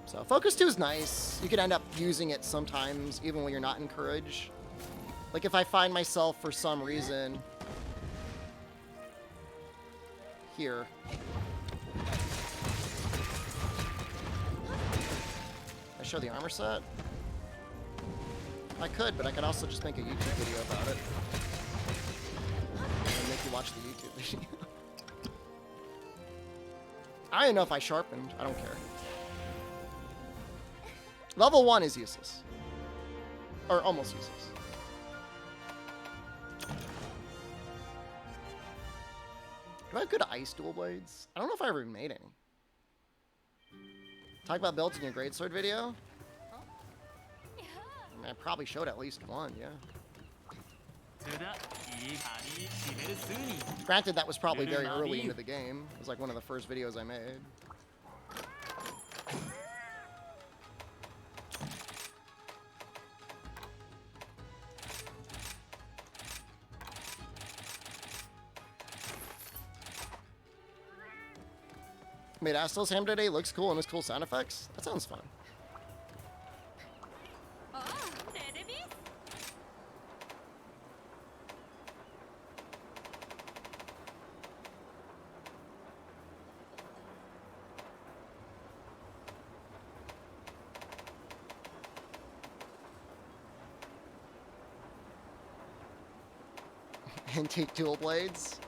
So focus 2 is nice. You could end up using it sometimes, even when you're not in courage. Like if I find myself for some reason here. I show the armor set? I could, but I could also just make a YouTube video about it. And make you watch the YouTube video. I don't even know if I sharpened. I don't care. Level 1 is useless. Or almost useless. Do I have good ice dual blades? I don't know if I ever made any. Talk about builds in your greatsword video? I mean, I probably showed at least one, yeah. Granted, that was probably very early into the game. It was like one of the first videos I made. Made Astel's ham today, looks cool and has cool sound effects. That sounds fun. Antique dual blades.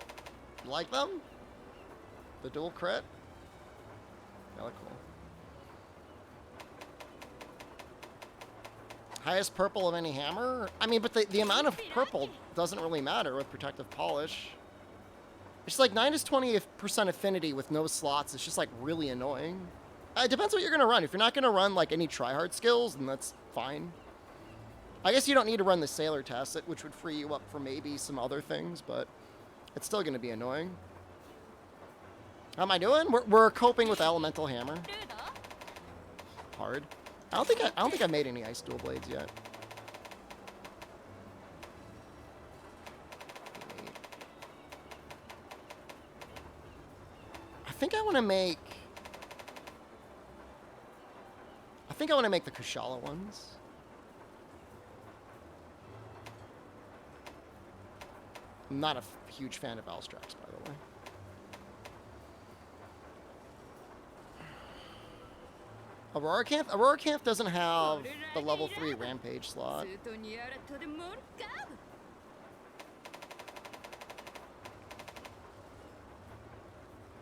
You like them? The dual crit? They look cool. Highest purple of any hammer? I mean, but the amount of purple doesn't really matter with protective polish. It's like 9 is 20% affinity with no slots. It's just like really annoying. It depends what you're going to run. If you're not going to run like any tryhard skills, then that's fine. I guess you don't need to run the sailor test, which would free you up for maybe some other things, but it's still going to be annoying. How am I doing? We're coping with elemental hammer. Hard. I don't think I made any ice dual blades yet. I think I want to make the Kushala ones. I'm not a huge fan of Alstrax, by the way. Aurora Camp doesn't have the level 3 rampage slot.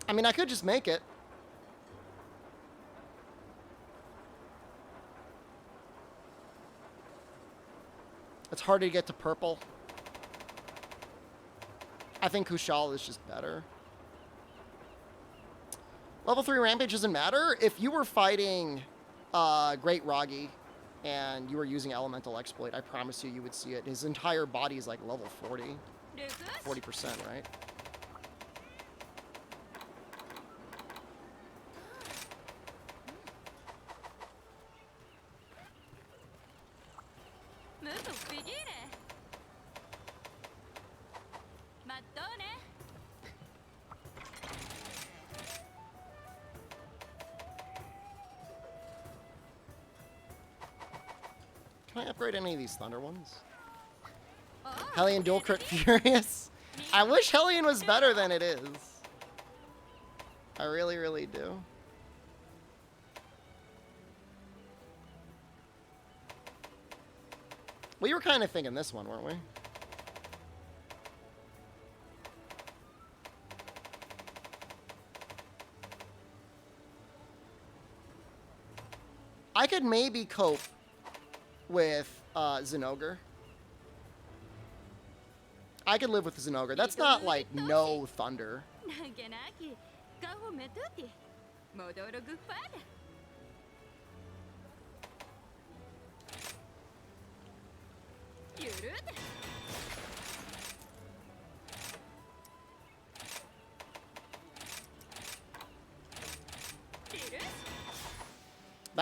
I mean, I could just make it. It's harder to get to purple. I think Kushal is just better. Level 3 Rampage doesn't matter. If you were fighting Great Ragi and you were using Elemental Exploit, I promise you would see it. His entire body is like level 40. 40%, right? Can I upgrade any of these Thunder ones? Hellion Dual Crit Furious. I wish Hellion was better than it is. I really, really do. We were kind of thinking this one, weren't we? I could maybe cope with Zenogre. I could live with Zenogre. That's not like no thunder.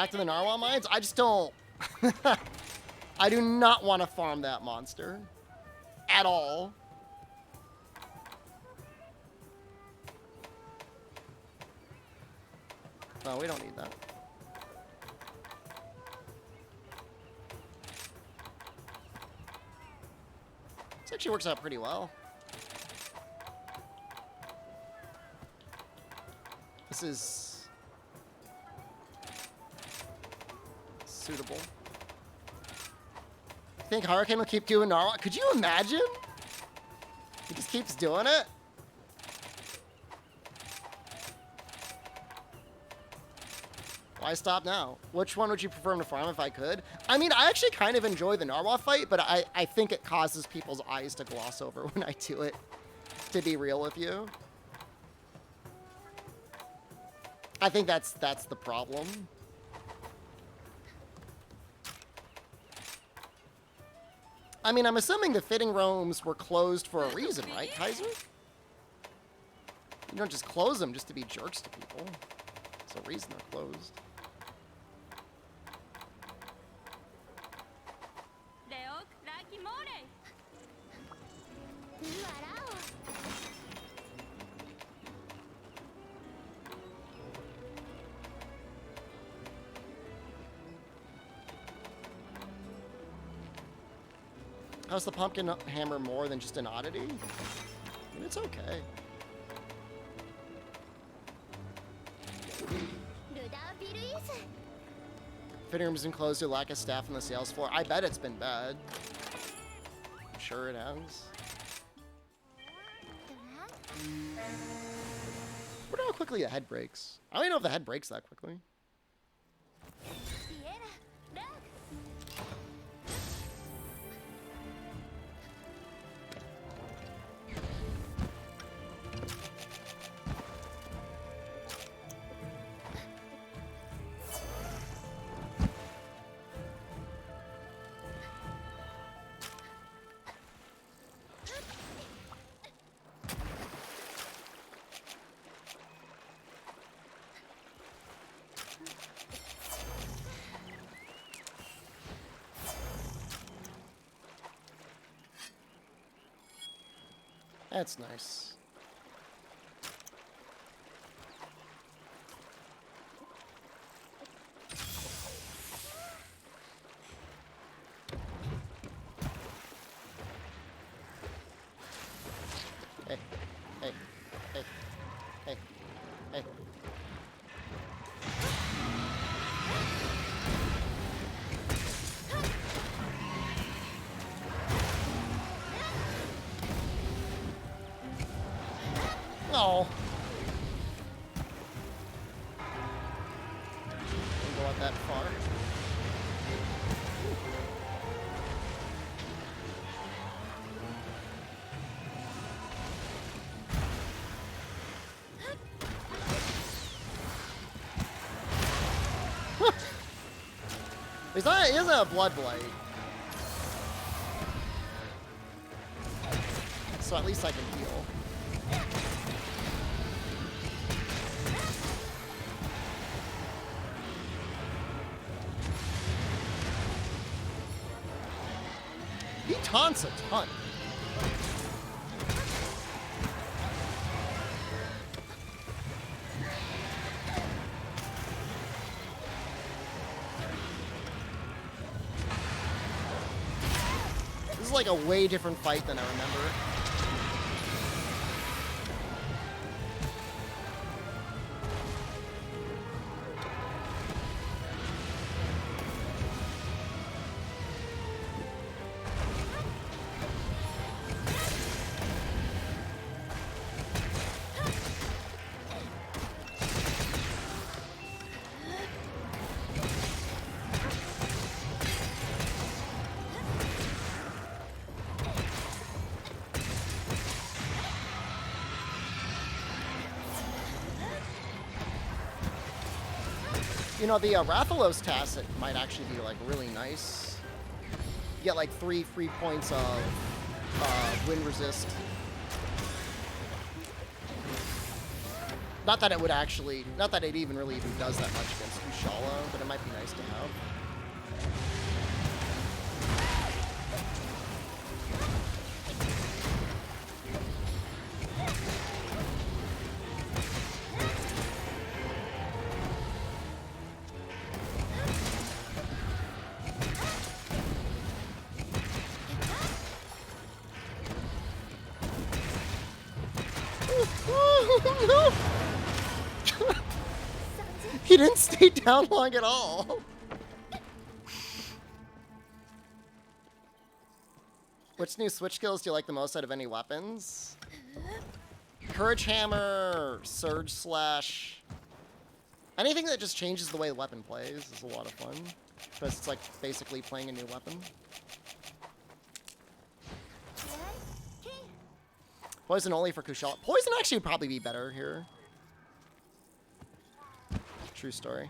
back to the narwhal mines. I just don't... I do not want to farm that monster. At all. No, we don't need that. This actually works out pretty well. This is suitable. I think Hurricane will keep doing narwhal. Could you imagine? He just keeps doing it. Why stop now? Which one would you prefer him to farm if I could? I mean, I actually kind of enjoy the narwhal fight, but I think it causes people's eyes to gloss over when I do it, to be real with you. I think that's the problem. I mean, I'm assuming the fitting rooms were closed for a reason, right, Kaiser? You don't just close them just to be jerks to people. There's a reason they're closed. How's the pumpkin hammer more than just an oddity? I mean, it's okay. Fitting room has been closed due to lack of staff on the sales floor. I bet it's been bad. I'm sure it has. I wonder how quickly a head breaks. I don't even know if the head breaks that quickly. That's nice. Hey, hey, hey, hey, hey. Oh. Didn't go out that far. He doesn't have blood blight. So at least I can heal. He taunts a ton. This is like a way different fight than I remember. You know, the Rathalos tacit might actually be, like, really nice. You get, like, 3 free points of wind resist. Not that it would actually, not that it even really even does that much against Kushala, but it might be nice to have. No! He didn't stay down long at all. Which new switch skills do you like the most out of any weapons? Courage Hammer, Surge Slash. Anything that just changes the way the weapon plays is a lot of fun. Because it's like basically playing a new weapon. Poison only for Kushala. Poison actually would probably be better here. True story.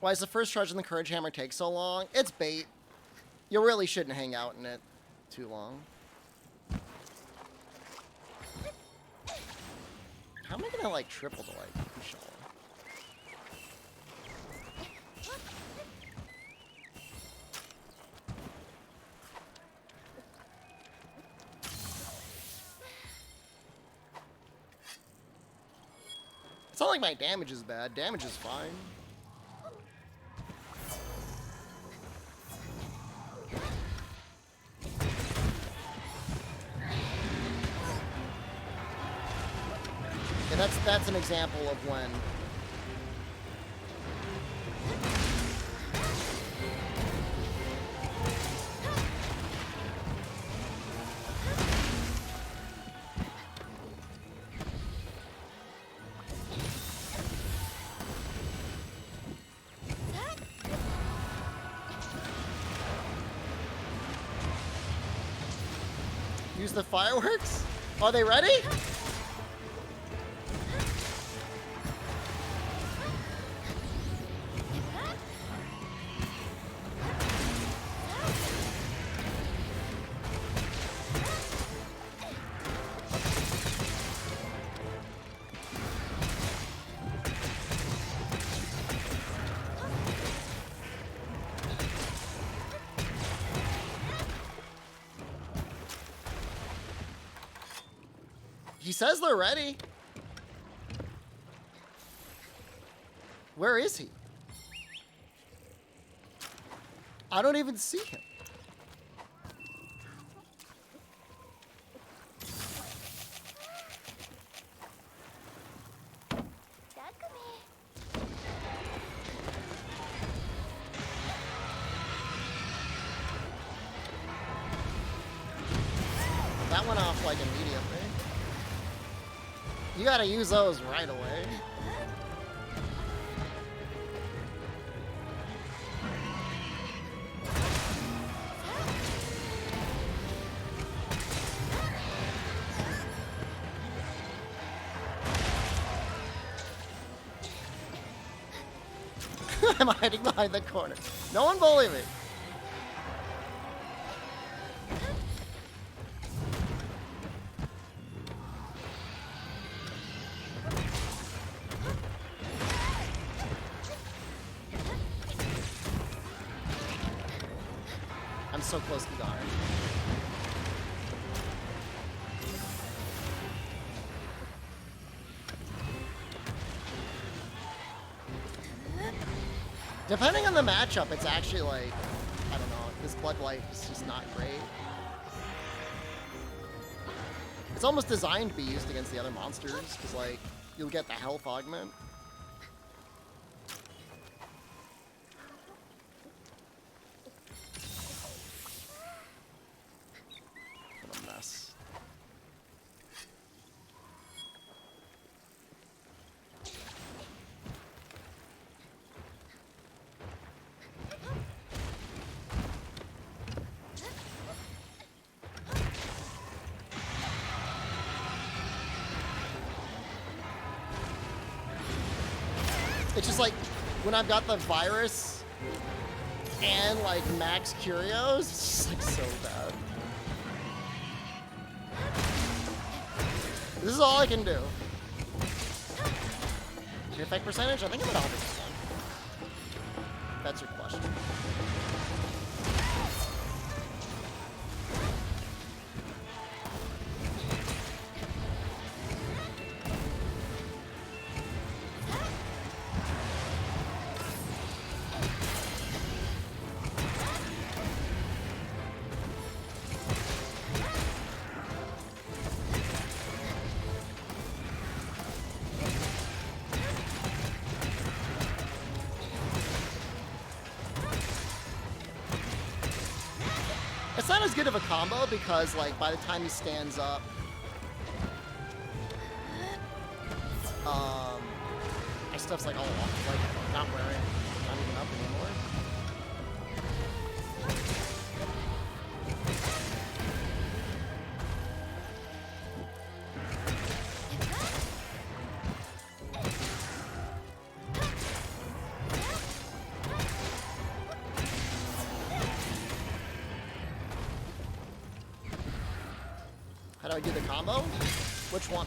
Why does the first charge in the Courage Hammer take so long? It's bait. You really shouldn't hang out in it too long. How am I gonna like triple the like Kushala? It's not like my damage is bad. Damage is fine. Yeah, that's an example of when use the fireworks? Are they ready? He says they're ready. Where is he? I don't even see him. That went off like immediately. You gotta use those right away. I'm hiding behind the corner. No one bully me. I'm so close to dying. Depending on the matchup, it's actually like, I don't know, this Blood Life is just not great. It's almost designed to be used against the other monsters, because like, you'll get the health augment. What a mess. It's just like when I've got the virus and like max curios, it's just like so bad. This is all I can do. Hit effect percentage? I think I'm at 100%. That's your question. It's not as good of a combo because, like, by the time he stands up, my stuff's like all off, like not wearing, not even up anymore. How do I do the combo? Which one?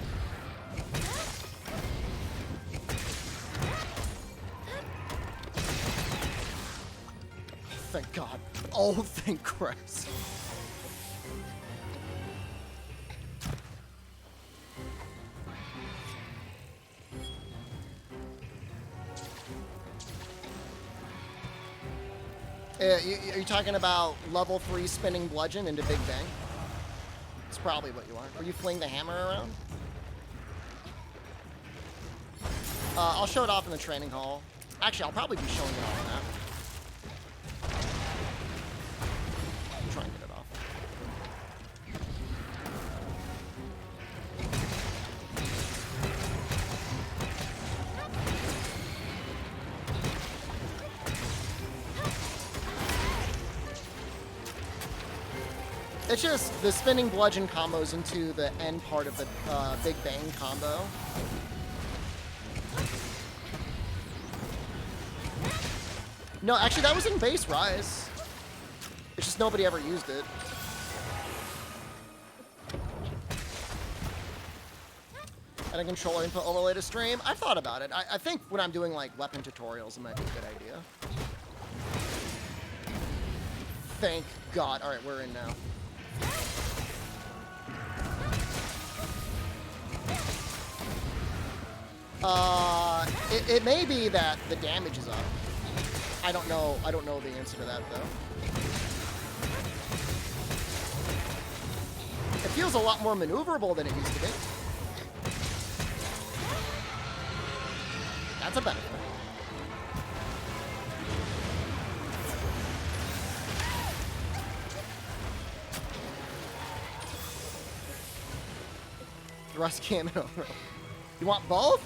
Thank God. Oh, thank Christ. Are you talking about level 3 spinning bludgeon into Big Bang? That's probably what you want. Or you fling the hammer around? I'll show it off in the training hall. Actually, I'll probably be showing it off in that. Try and get it off. It's just the spinning bludgeon combos into the end part of the Big Bang combo. No, actually that was in base Rise. It's just nobody ever used it. And a controller input overlay to stream. I've thought about it. I think when I'm doing like weapon tutorials, it might be a good idea. Thank God. All right, we're in now. It may be that the damage is up. I don't know the answer to that though. It feels a lot more maneuverable than it used to be. That's a benefit. Thrust cam and over. You want both?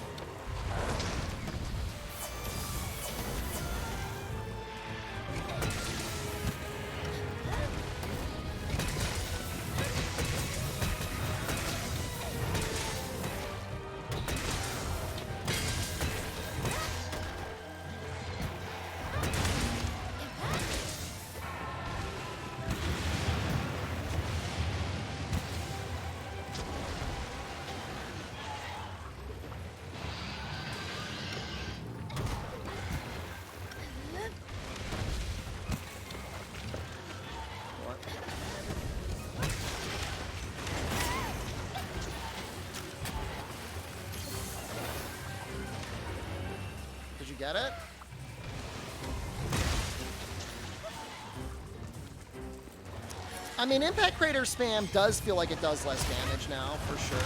Get it? I mean, Impact Crater spam does feel like it does less damage now, for sure.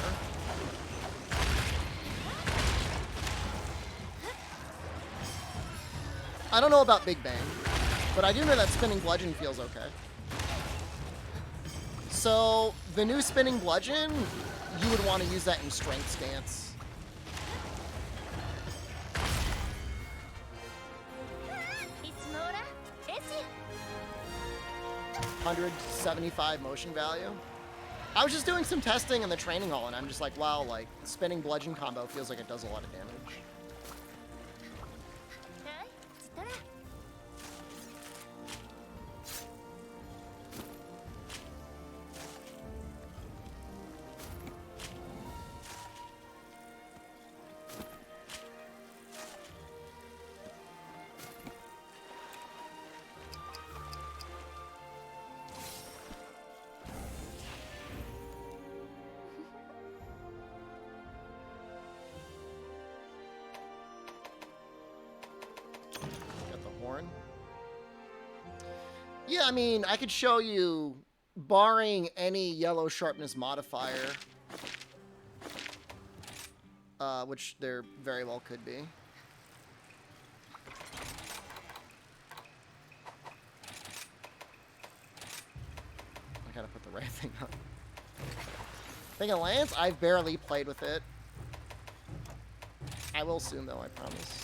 I don't know about Big Bang, but I do know that Spinning Bludgeon feels okay. So, the new Spinning Bludgeon, you would want to use that in Strength Stance. 175 motion value. I was just doing some testing in the training hall, and I'm just like, wow, like, spinning bludgeon combo feels like it does a lot of damage. I mean, I could show you, barring any yellow sharpness modifier, which there very well could be. I gotta put the right thing up. Thing of Lance, I've barely played with it. I will soon, though, I promise.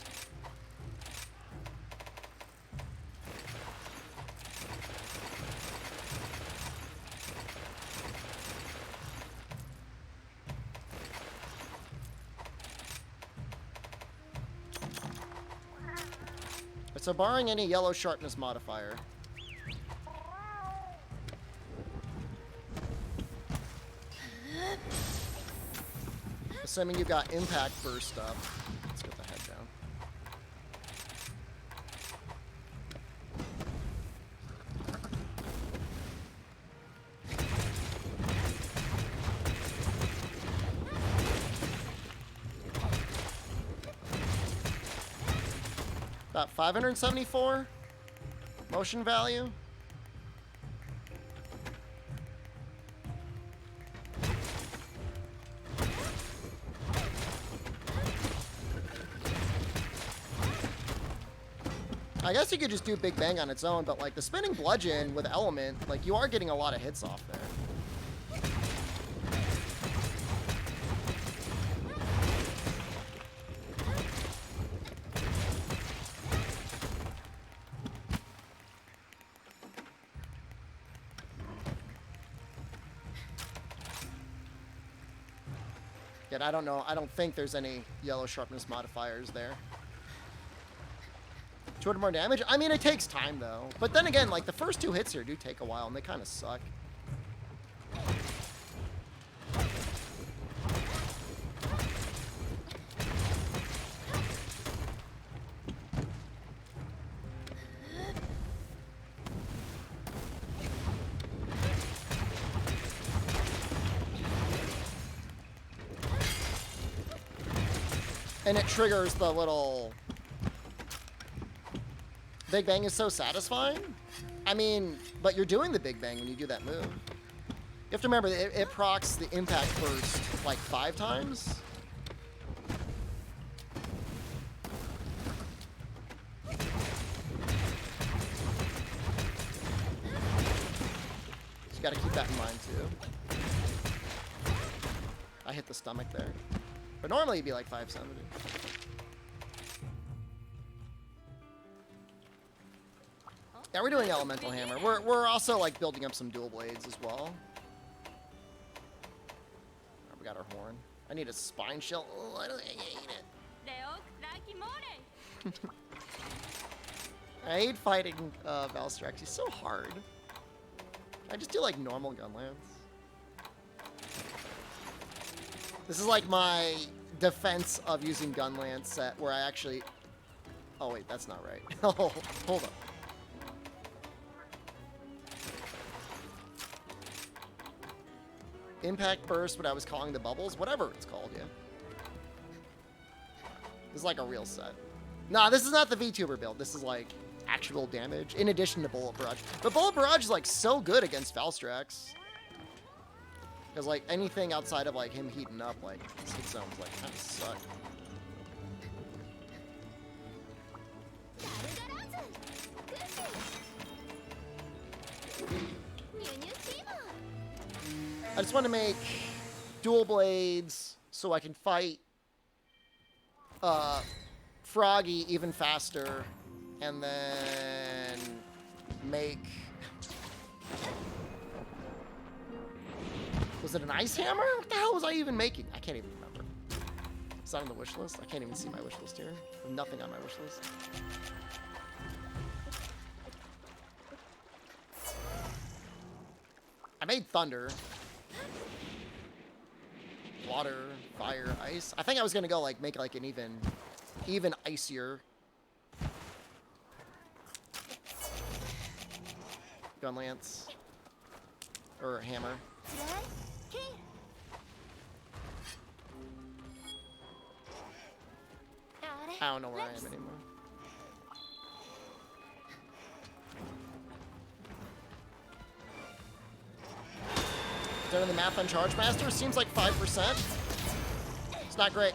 So barring any yellow sharpness modifier. Assuming you've got impact burst up. Let's get the head down. About 574 motion value. I guess you could just do Big Bang on its own, but like the spinning bludgeon with element, like you are getting a lot of hits off there. Yet I don't know, I don't think there's any yellow sharpness modifiers there. 200 more damage? I mean, it takes time, though. But then again, like, the first two hits here do take a while, and they kind of suck. And it triggers the little... Big Bang is so satisfying. I mean, but you're doing the Big Bang when you do that move. You have to remember, it procs the impact burst like 5 times. So you gotta keep that in mind too. I hit the stomach there. But normally it'd be like 570. Yeah, we're doing Elemental Hammer. We're also like building up some dual blades as well. Oh, we got our horn. I need a spine shell. Oh, I don't hate it. I hate fighting Valstrax. He's so hard. I just do like normal gun lance. This is like my defense of using gun lance set where I actually... Oh wait, that's not right. Oh, hold up. Impact burst, what I was calling the bubbles, whatever it's called, yeah. This is like a real set. Nah, this is not the VTuber build. This is like actual damage in addition to Bullet Barrage. But Bullet Barrage is like so good against Valstrax. Because like anything outside of like him heating up, like his hit zones like kind of suck. I just want to make dual blades so I can fight Froggy even faster, and then make... Was it an ice hammer? What the hell was I even making? I can't even remember. It's not on the wish list. I can't even see my wish list here. There's nothing on my wish list. I made thunder. Water, fire, ice. I think I was gonna go like make like an even icier gun lance or hammer. I don't know where I am anymore. Done the math on Charge Master. Seems like 5%. It's not great.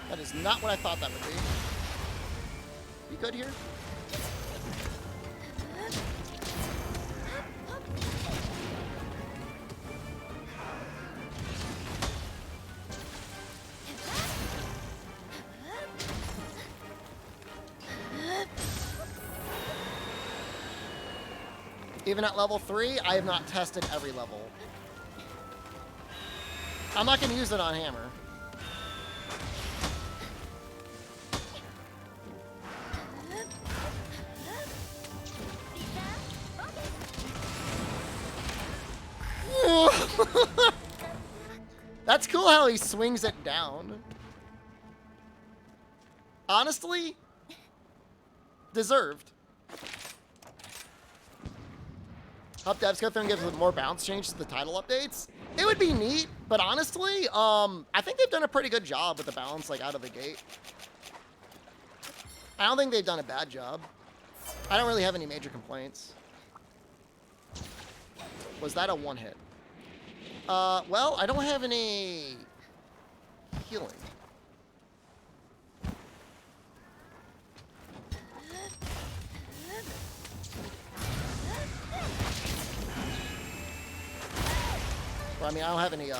That is not what I thought that would be. You good here? Even at level 3, I have not tested every level. I'm not going to use it on Hammer. That's cool how he swings it down. Honestly, deserved. Hope devs go through and give more balance changes to the title updates. It would be neat, but honestly, I think they've done a pretty good job with the balance like out of the gate. I don't think they've done a bad job. I don't really have any major complaints. Was that a one hit? Well, I don't have any healing. Or, I mean, I don't have any,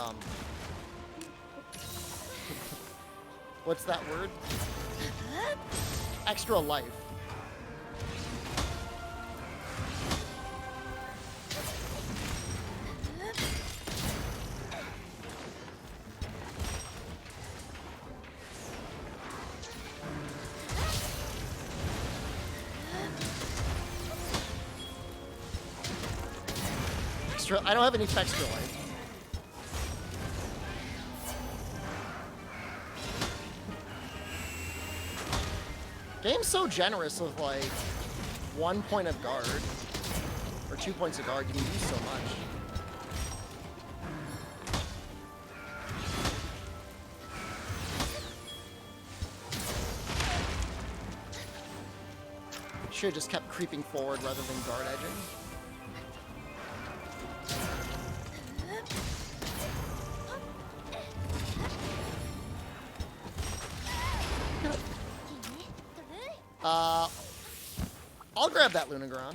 what's that word? Extra life. I don't have any extra life. Game's so generous with like 1 point of guard or 2 points of guard. You can use so much. Should have just kept creeping forward rather than guard edging. I'll grab that Lunagron.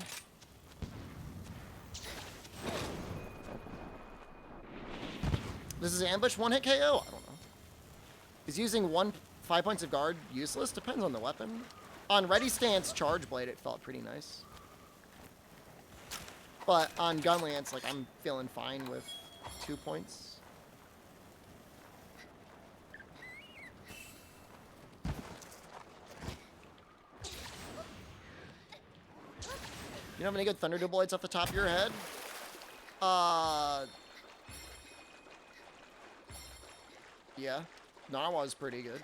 This is ambush, 1-hit KO? I don't know. Is using 5 points of guard useless? Depends on the weapon. On ready stance charge blade, it felt pretty nice. But on gun lance, like I'm feeling fine with 2 points. You don't have any good Thunder Duel Blades off the top of your head? Yeah. Narwhal's pretty good.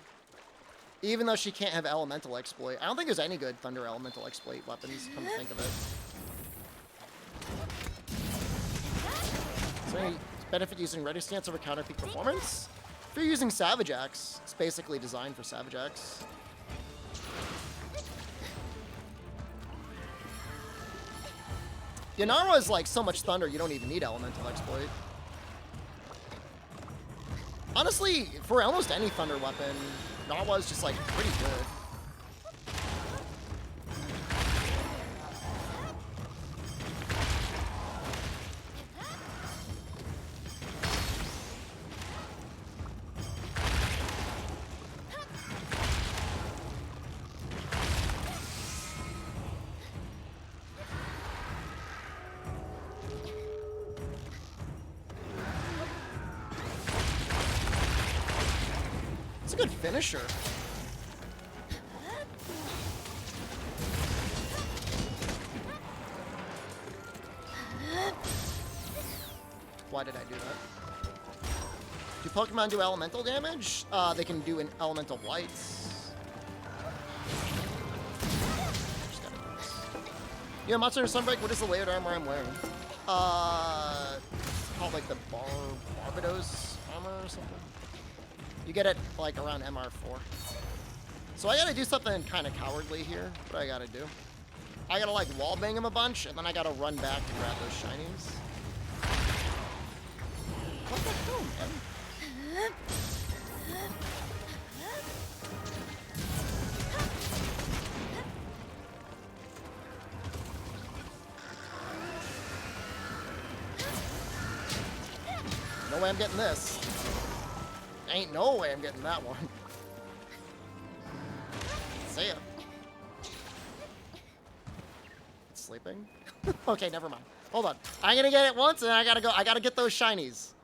Even though she can't have Elemental Exploit. I don't think there's any good Thunder Elemental Exploit weapons, come to think of it. Is there any benefit using Ready Stance over Counter Peak Performance? If you're using Savage Axe, it's basically designed for Savage Axe. Yanara is like so much thunder, you don't even need Elemental Exploit. Honestly, for almost any thunder weapon, Narwa is just like pretty good. Good finisher. Why did I do that? Do Pokemon do elemental damage? They can do an elemental blights. Yeah, Monster Sunbreak, what is the layered armor I'm wearing? It's called like the Barbados armor or something. You get it like around MR4. So I gotta do something kind of cowardly here. What do I gotta do? I gotta like wallbang him a bunch, and then I gotta run back to grab those shinies. What the hell, man? No way I'm getting this. Ain't no way I'm getting that one. See ya. It's sleeping? Okay, never mind. Hold on. I'm gonna get it once and I gotta go. I gotta get those shinies.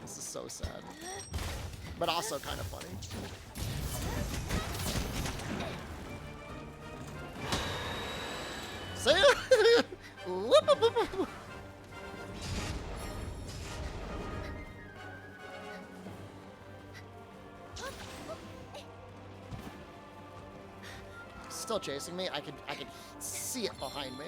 This is so sad. But also kind of funny. See ya? Whoop, whoop, whoop, whoop. Still chasing me. I could see it behind me.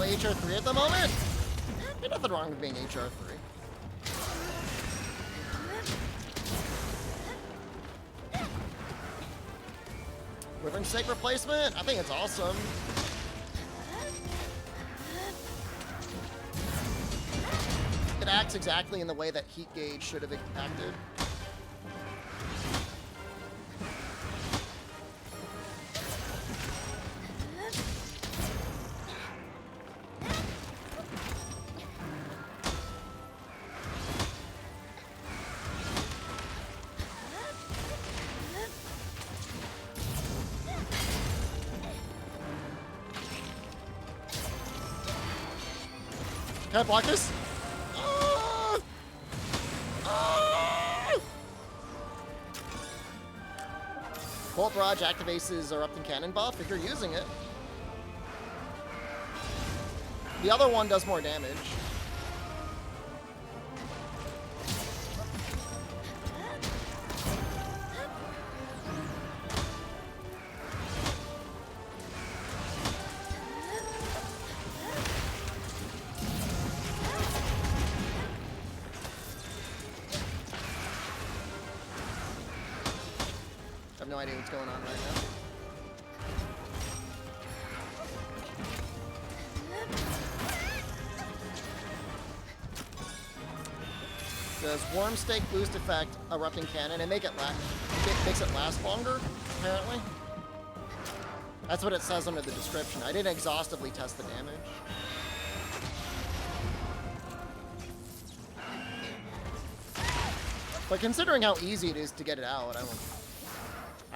HR3 at the moment? There's nothing wrong with being HR3. Withering Stake replacement? I think it's awesome. It acts exactly in the way that Heat Gauge should have acted. Can I block this? Bolt Barrage activates his Erupting Cannon buff if you're using it. The other one does more damage. I have no idea what's going on right now. Does Worm Stake boost effect Erupting Cannon and makes it last longer, apparently? That's what it says under the description. I didn't exhaustively test the damage. But considering how easy it is to get it out, I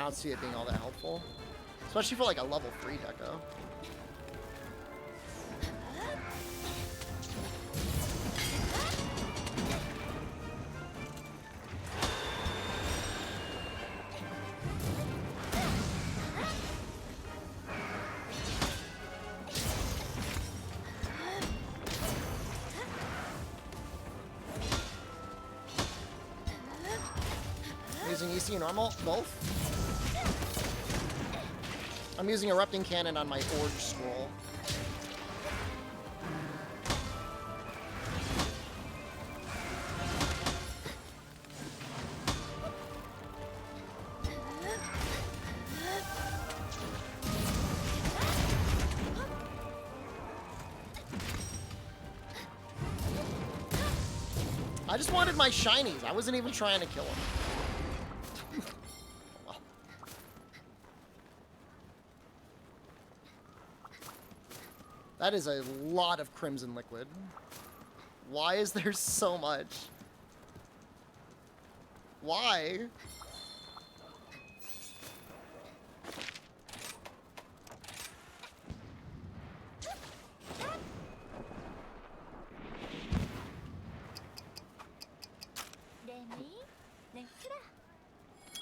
don't see it being all that helpful. Especially for like a level 3 deco. Using EC normal, both. I'm using Erupting Cannon on my Forge Scroll. I just wanted my shinies. I wasn't even trying to kill him. Well. That is a lot of crimson liquid. Why is there so much? Why?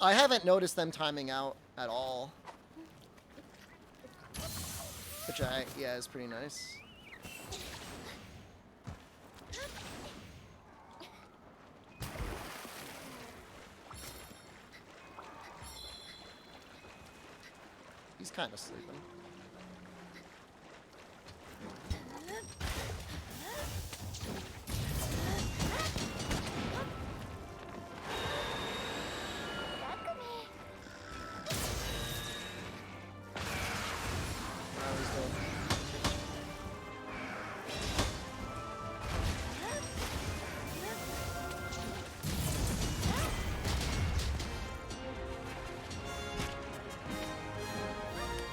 I haven't noticed them timing out at all. Which yeah, is pretty nice. He's kind of sleeping.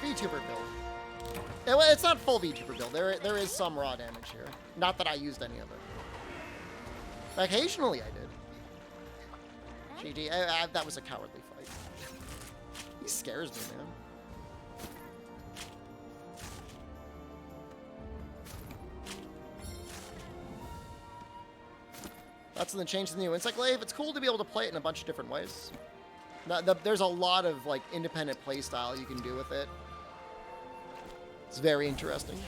VTuber build. It's not full VTuber build. There is some raw damage here. Not that I used any of it. Occasionally I did. GG. That was a cowardly fight. He scares me, man. That's the change to the new Insect Glaive. It's cool to be able to play it in a bunch of different ways. There's a lot of like independent play style you can do with it. It's very interesting.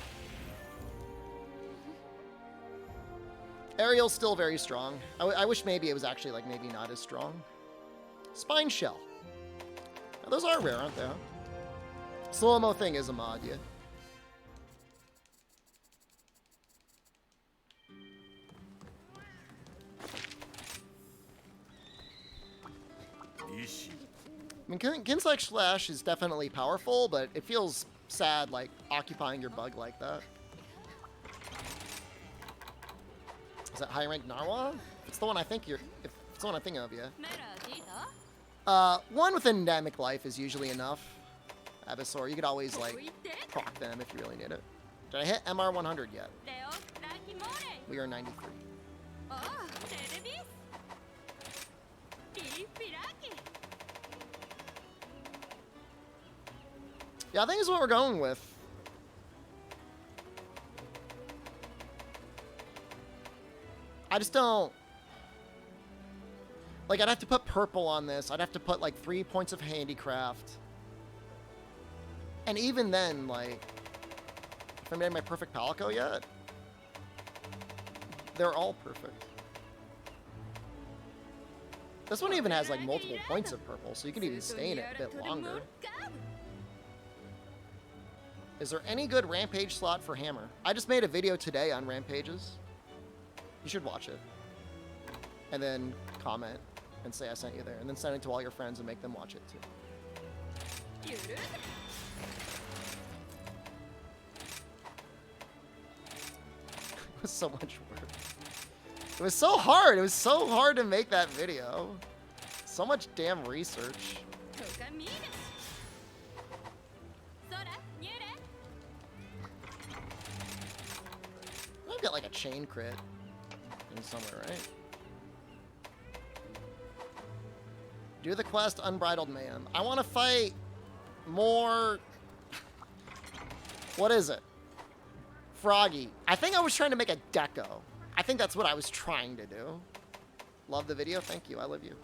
Aerial's still very strong. I wish maybe it was actually like maybe not as strong. Spine Shell. Now, those are rare, aren't they? Huh? Slow-mo thing is a mod, yeah. I mean, Kinsect Slash is definitely powerful, but it feels sad, like, occupying your bug like that. Is that high-ranked Narwhal? It's the one I think you're... If it's the one I'm thinking of, yeah. One with endemic life is usually enough. Abyssor, you could always, like, proc them if you really need it. Did I hit MR 100 yet? We are 93. Yeah, I think this is what we're going with. I just don't... Like, I'd have to put purple on this. I'd have to put, like, 3 points of handicraft. And even then, like... If I made my perfect Palico yet? They're all perfect. This one even has, like, multiple points of purple, so you can even stay in it a bit longer. Is there any good Rampage slot for Hammer? I just made a video today on Rampages. You should watch it. And then comment and say I sent you there. And then send it to all your friends and make them watch it too. It was so much work. It was so hard. It was so hard to make that video. So much damn research. I've got like a chain crit in somewhere, right? Do the quest Unbridled Mayhem. I want to fight more... What is it? Froggy. I think I was trying to make a Deco. I think that's what I was trying to do. Love the video. Thank you. I love you.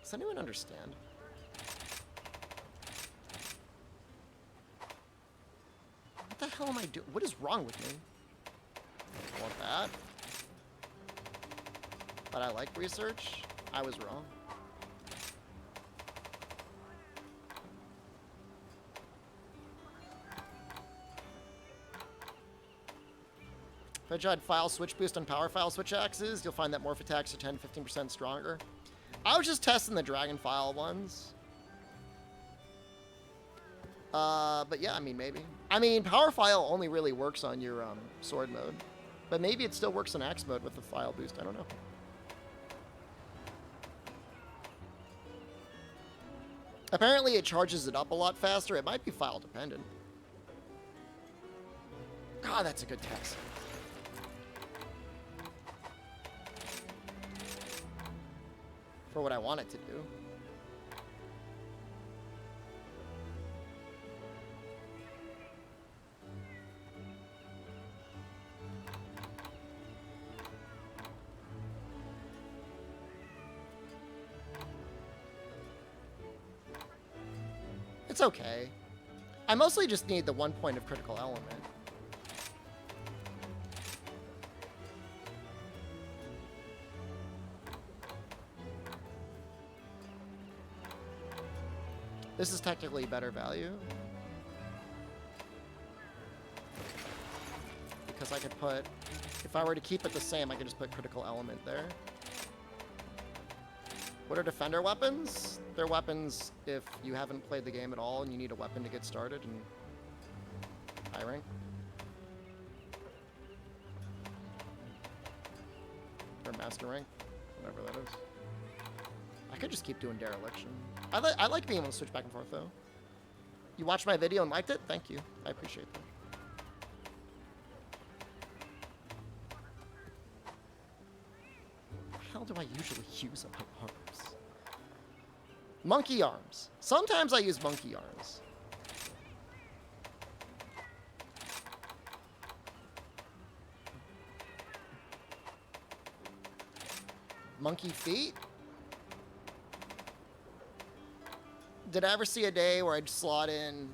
Does anyone understand? What the hell am I doing? What is wrong with me? I want that. But I like research. I was wrong. If I tried file switch boost on power file switch axes, you'll find that morph attacks are 10-15% stronger. I was just testing the dragon file ones. But yeah, I mean, maybe. I mean, power file only really works on your sword mode. But maybe it still works in axe mode with the file boost. I don't know. Apparently it charges it up a lot faster. It might be file dependent. God, that's a good text. For what I want it to do. It's okay. I mostly just need the 1 point of critical element. This is technically better value. Because I could put, if I were to keep it the same, I could just put critical element there. What are defender weapons? They're weapons if you haven't played the game at all and you need a weapon to get started in high rank. Or master rank, whatever that is. I could just keep doing dereliction. I like being able to switch back and forth though. You watched my video and liked it? Thank you. I appreciate that. How do I usually use my arms? Monkey arms. Sometimes I use monkey arms. Monkey feet? Did I ever see a day where I'd slot in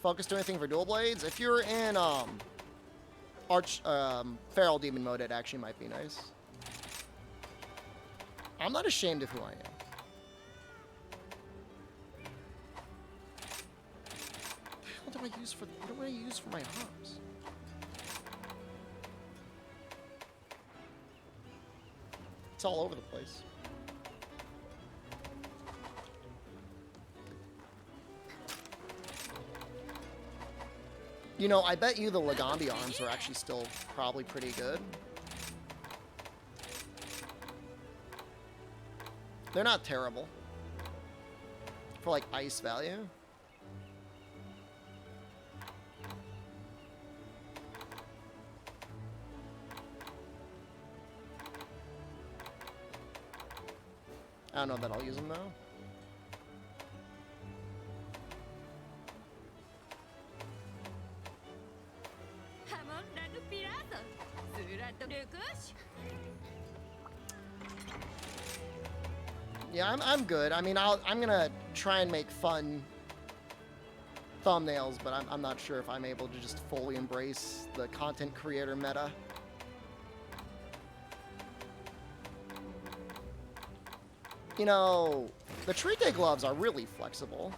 focus do anything for dual blades? If you're in feral demon mode, it actually might be nice. I'm not ashamed of who I am. What do I use for my arms? It's all over the place. You know, I bet you the Lagambi arms are actually still probably pretty good. They're not terrible. For like ice value. I don't know that I'll use them though. Yeah, I'm good. I mean, I'm gonna try and make fun thumbnails, but I'm not sure if I'm able to just fully embrace the content creator meta. You know, the Trite gloves are really flexible.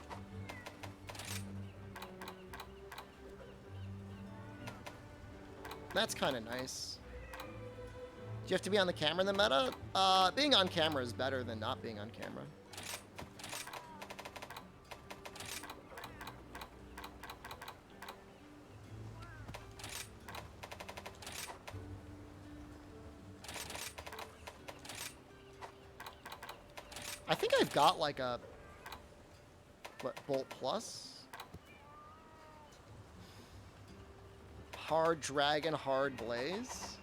That's kind of nice. Do you have to be on the camera in the meta? Being on camera is better than not being on camera. I think I've got like a, what, Bolt Plus? Hard Dragon, Hard Blaze.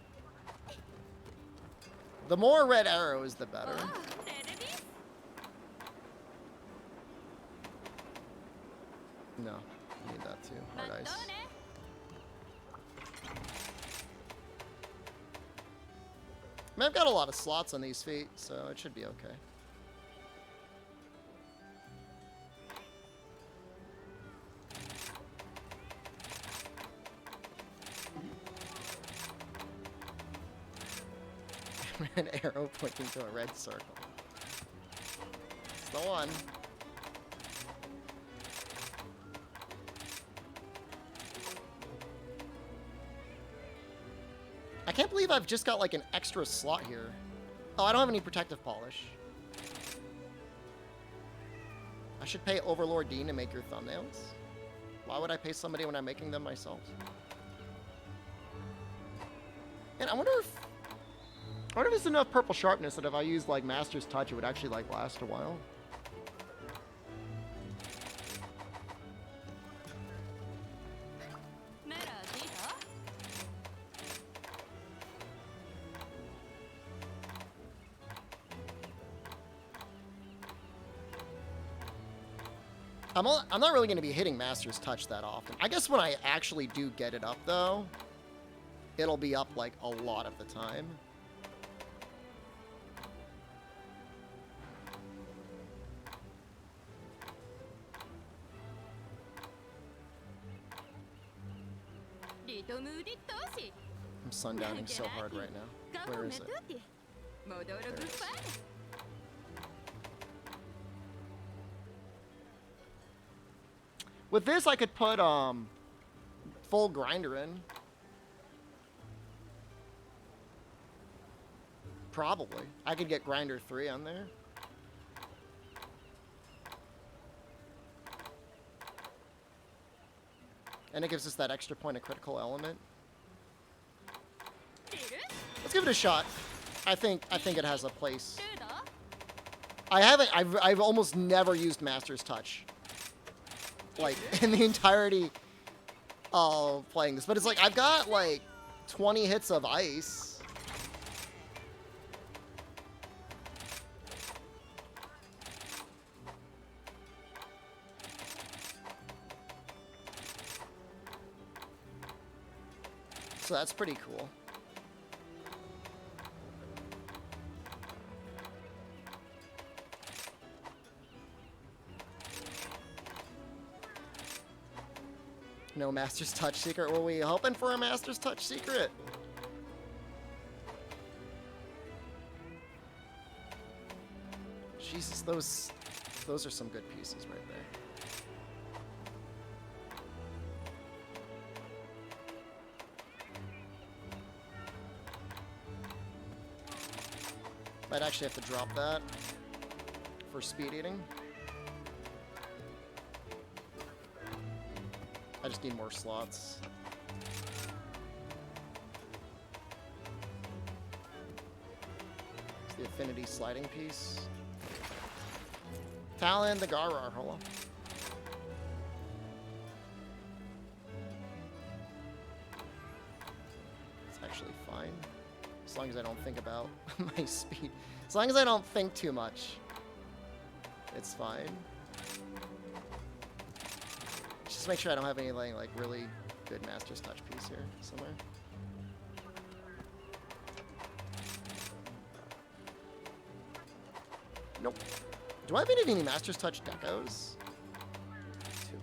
The more red arrows, the better. No, I need that too. Hard ice. I mean, I've got a lot of slots on these feet, so it should be okay. An arrow pointing to a red circle. It's the one. I can't believe I've just got like an extra slot here. Oh, I don't have any protective polish. I should pay Overlord Dean to make your thumbnails. Why would I pay somebody when I'm making them myself? And I wonder if there's enough purple sharpness that if I use like Master's Touch, it would actually like last a while. I'm not really going to be hitting Master's Touch that often. I guess when I actually do get it up, though, it'll be up, like, a lot of the time. I'm sundowning so hard right now. Where is it? There it is. With this, I could put full grinder in. Probably. I could get grinder 3 on there. And it gives us that extra point of critical element. Let's give it a shot. I think it has a place. I've almost never used Master's Touch. Like, in the entirety of playing this. But it's like, I've got, like, 20 hits of ice. So that's pretty cool. No Master's Touch secret. Were we hoping for a Master's Touch secret? Jesus, those are some good pieces right there. Might actually have to drop that for speed eating. I just need more slots. It's the affinity sliding piece. Talon, the Garar, hold on. It's actually fine. As long as I don't think about my speed. As long as I don't think too much. It's fine. Just make sure I don't have any like really good Master's Touch piece here somewhere. Nope. Do I have any Master's Touch decos? 2.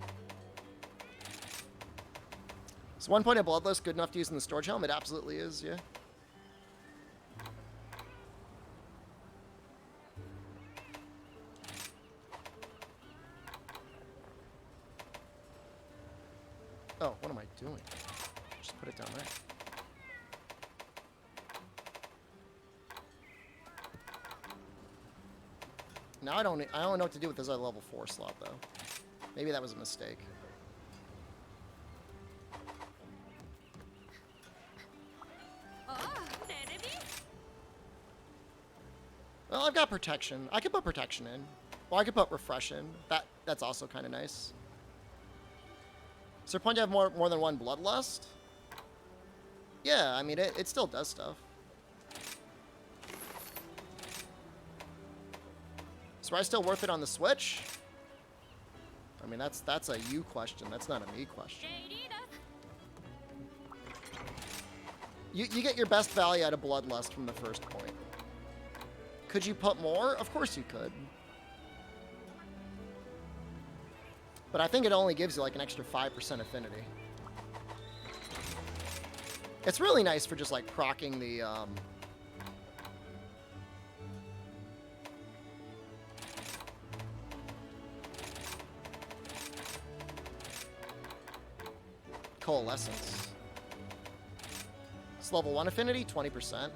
Is 1 point of Bloodlust good enough to use in the storage helm? It absolutely is, yeah. Oh, what am I doing? Just put it down there. Now I don't know what to do with this other level 4 slot though. Maybe that was a mistake. Well, I've got protection. I could put protection in. Well, I could put refresh in. That's also kind of nice. Is there a point to have more than one Bloodlust? Yeah, I mean, it still does stuff. So are I still worth it on the Switch? I mean, that's a you question. That's not a me question. You get your best value out of Bloodlust from the first point. Could you put more? Of course you could. But I think it only gives you like an extra 5% affinity. It's really nice for just like proccing the Coalescence. It's level 1 affinity, 20%.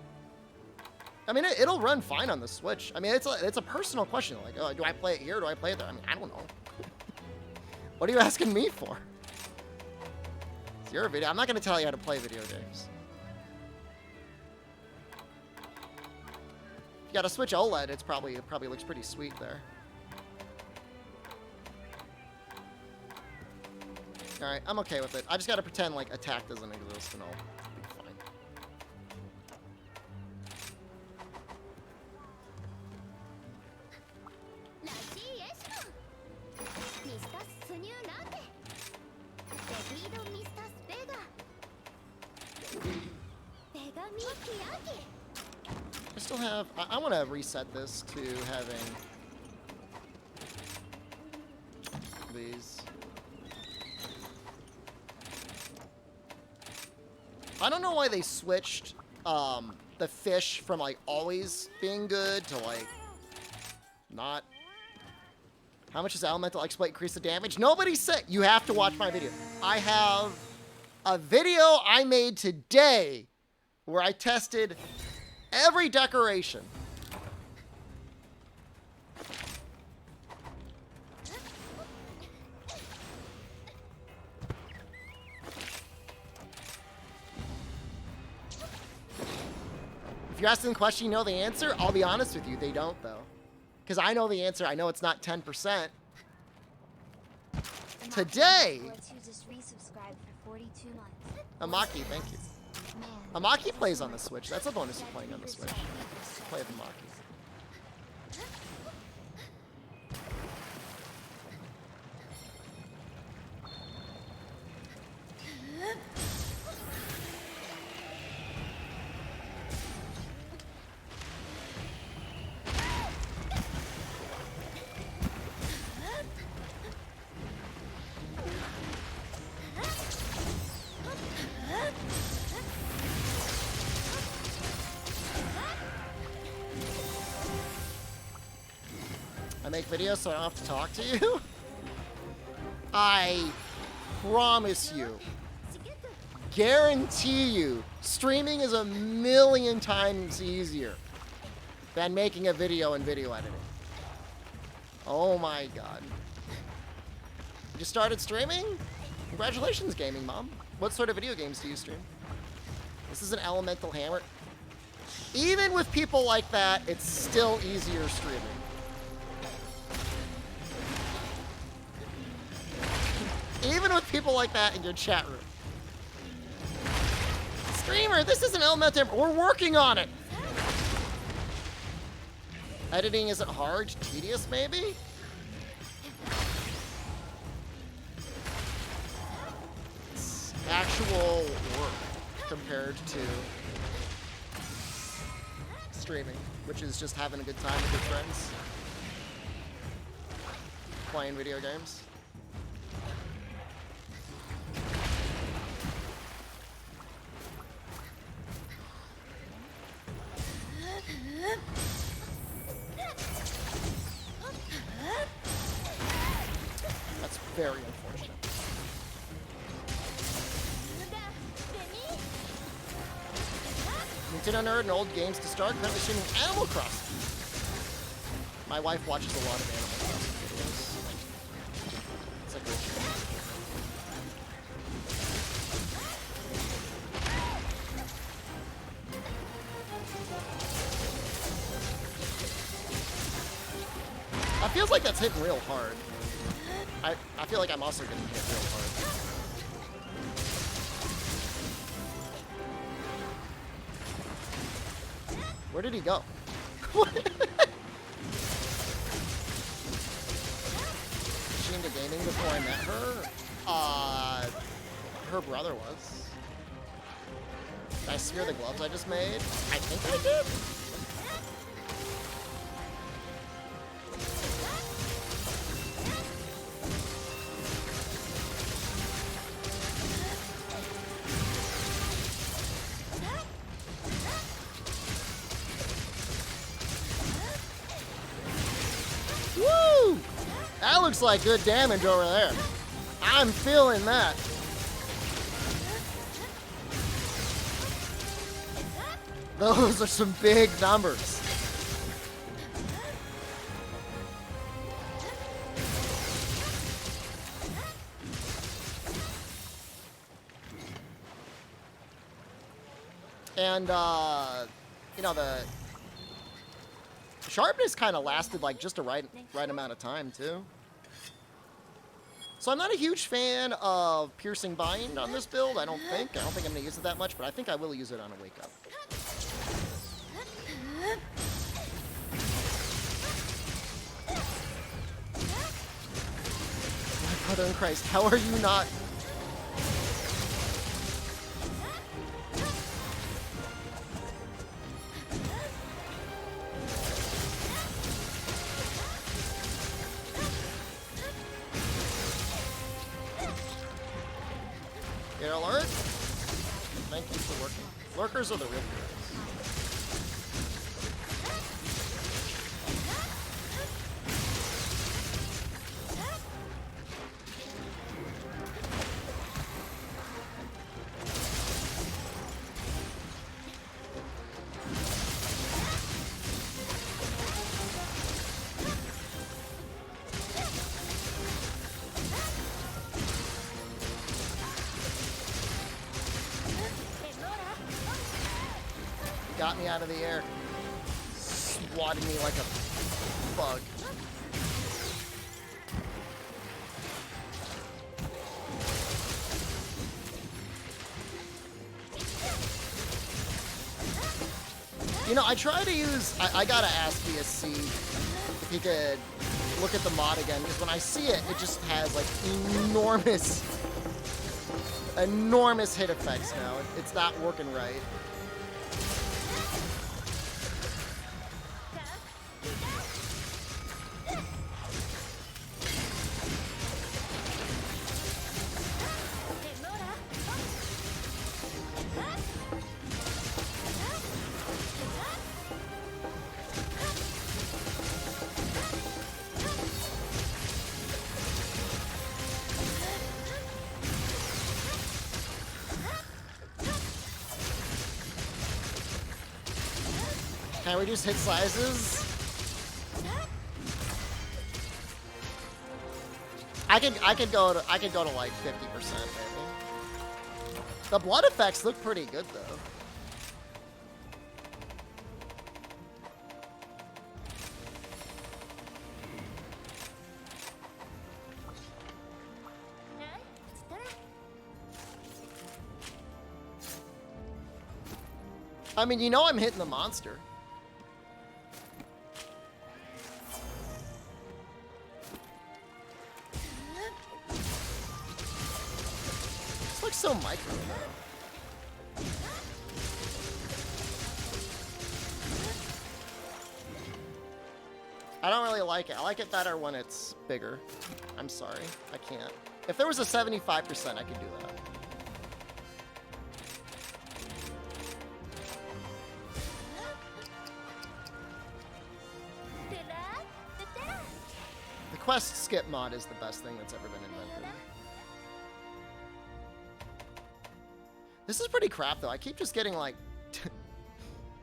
I mean, it'll run fine on the Switch. I mean, it's a personal question. Like, oh, do I play it here? Or do I play it there? I mean, I don't know. What are you asking me for? You're a video. I'm not going to tell you how to play video games. If you got a Switch OLED, it probably looks pretty sweet there. All right, I'm okay with it. I just got to pretend like attack doesn't exist and I'll be fine. I still have... I want to reset this to having these. I don't know why they switched the fish from, like, always being good to, like, not. How much does elemental exploit increase the damage? Nobody said. You have to watch my video. I have a video I made today where I tested every decoration. If you're asking the question, you know the answer? I'll be honest with you, they don't, though. Because I know the answer. I know it's not 10%. Today... Amaki, thank you. Amaki plays on the Switch. That's a bonus of playing on the Switch. Play with Amaki. I make videos so I don't have to talk to you? I promise you, guarantee you, streaming is a million times easier than making a video and video editing. Oh my god. You just started streaming? Congratulations, gaming mom. What sort of video games do you stream? This is an elemental hammer. Even with people like that, it's still easier streaming. Even with people like that in your chat room. Streamer, this is an elemental hammer. We're working on it. Editing isn't hard, tedious maybe? It's actual work compared to streaming, which is just having a good time with your friends. Playing video games. That's very unfortunate. Nintendo nerd and old games to start. Currently streaming Animal Crossing. My wife watches a lot of Animal Crossing videos. It's a good show. It feels like that's hitting real hard. I feel like I'm also getting hit real hard. Where did he go? Is she into gaming before I met her? Her brother was. Did I smear the gloves I just made? I think I did. Woo! That looks like good damage over there. I'm feeling that. Those are some big numbers. And, you know, the sharpness kind of lasted like just a right amount of time, too. So I'm not a huge fan of piercing bind on this build, I don't think. I don't think I'm going to use it that much, but I think I will use it on a wake up. My brother in Christ, how are you not... Get alert. Thank you for working. Lurkers are the real heroes. Got me out of the air. Swatted me like a bug. You know, I try to use... I gotta ask BSC if he could look at the mod again, because when I see it, it just has, like, enormous hit effects now. It's not working right. Can I reduce hit sizes? I could go to like 50% maybe. The blood effects look pretty good though. I mean, you know I'm hitting the monster. This looks so micro. I don't really like it. I like it better when it's bigger. I'm sorry. I can't. If there was a 75%, I could do that. The quest skip mod is the best thing that's ever been invented. This is pretty crap, though. I keep just getting, like,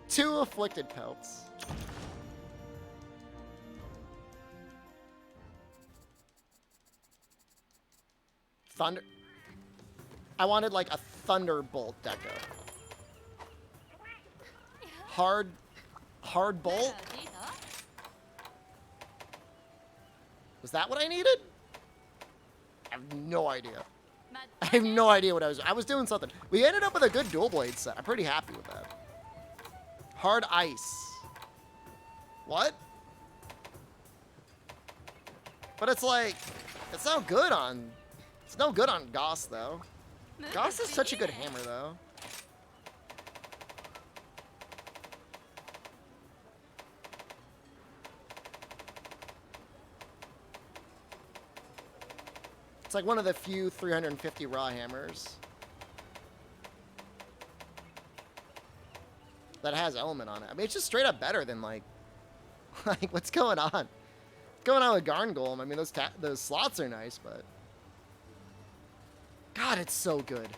2 afflicted pelts. Thunder... I wanted, like, a Thunderbolt deco. Hard bolt? Was that what I needed? I have no idea. I have no idea what I was doing something. We ended up with a good dual blade set. I'm pretty happy with that. Hard ice. What? But it's like, it's no good on Goss though. Goss is such a good hammer though. It's like one of the few 350 raw hammers that has element on it. I mean, it's just straight up better than like what's going on? What's going on with Garn Golem? I mean, those slots are nice, but God, it's so good.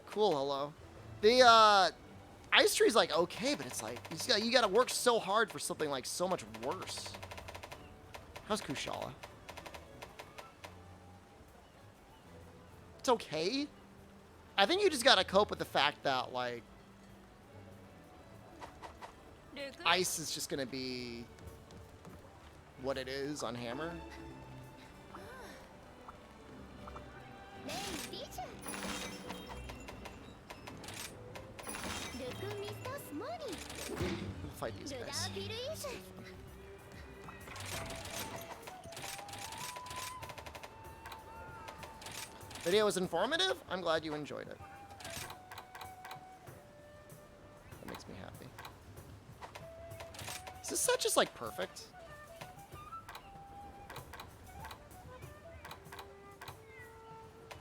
Cool, hello. The Ice Tree's like okay, but it's like you gotta work so hard for something like so much worse. How's Kushala? It's okay. I think you just gotta cope with the fact that, like, ice is just gonna be what it is on hammer. We'll fight these guys. Video was informative. I'm glad you enjoyed it. That makes me happy. Is this set just like perfect?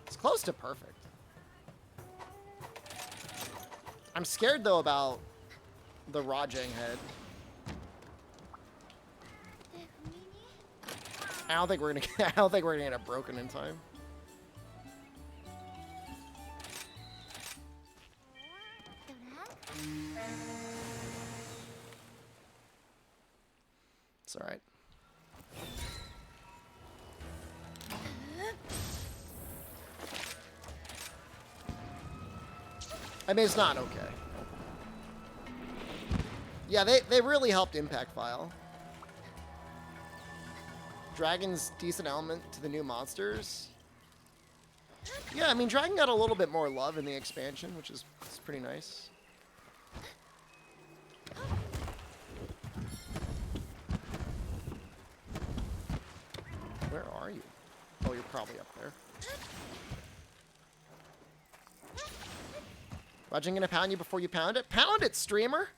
It's close to perfect. I'm scared though about the Rajang head. I don't think we're gonna get it broken in time. It's all right. I mean, it's not okay. Yeah, they really helped Impact File. Dragon's decent element to the new monsters. Yeah, I mean, Dragon got a little bit more love in the expansion, which is pretty nice. Where are you? Oh, you're probably up there. Rajang gonna pound you before you pound it? Pound it, streamer!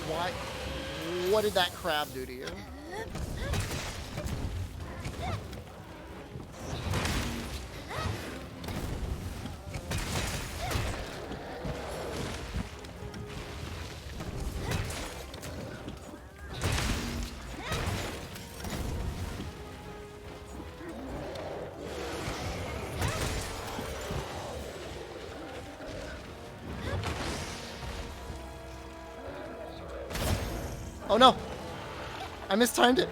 Why? What did that crab do to you? Oh no! I mistimed it.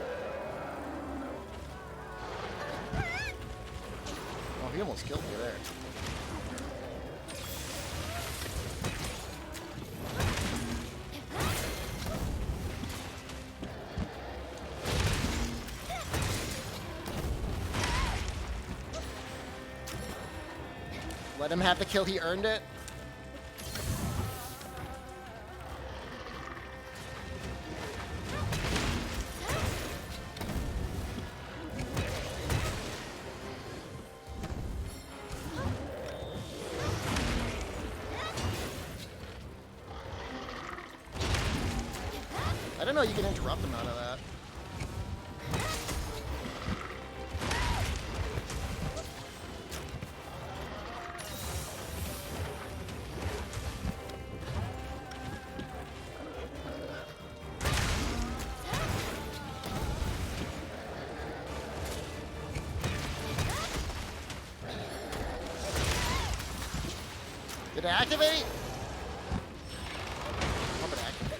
Oh, he almost killed me there. Let him have the kill, he earned it. I don't know, you can interrupt him out of that. Did it activate? Hope it activated.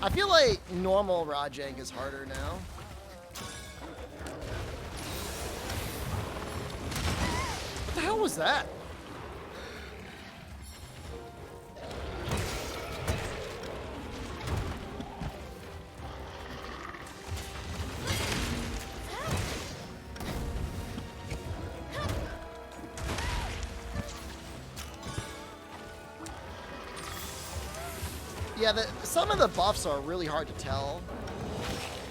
I feel like normal Rajang is harder now. What the hell was that? Yeah, some of the buffs are really hard to tell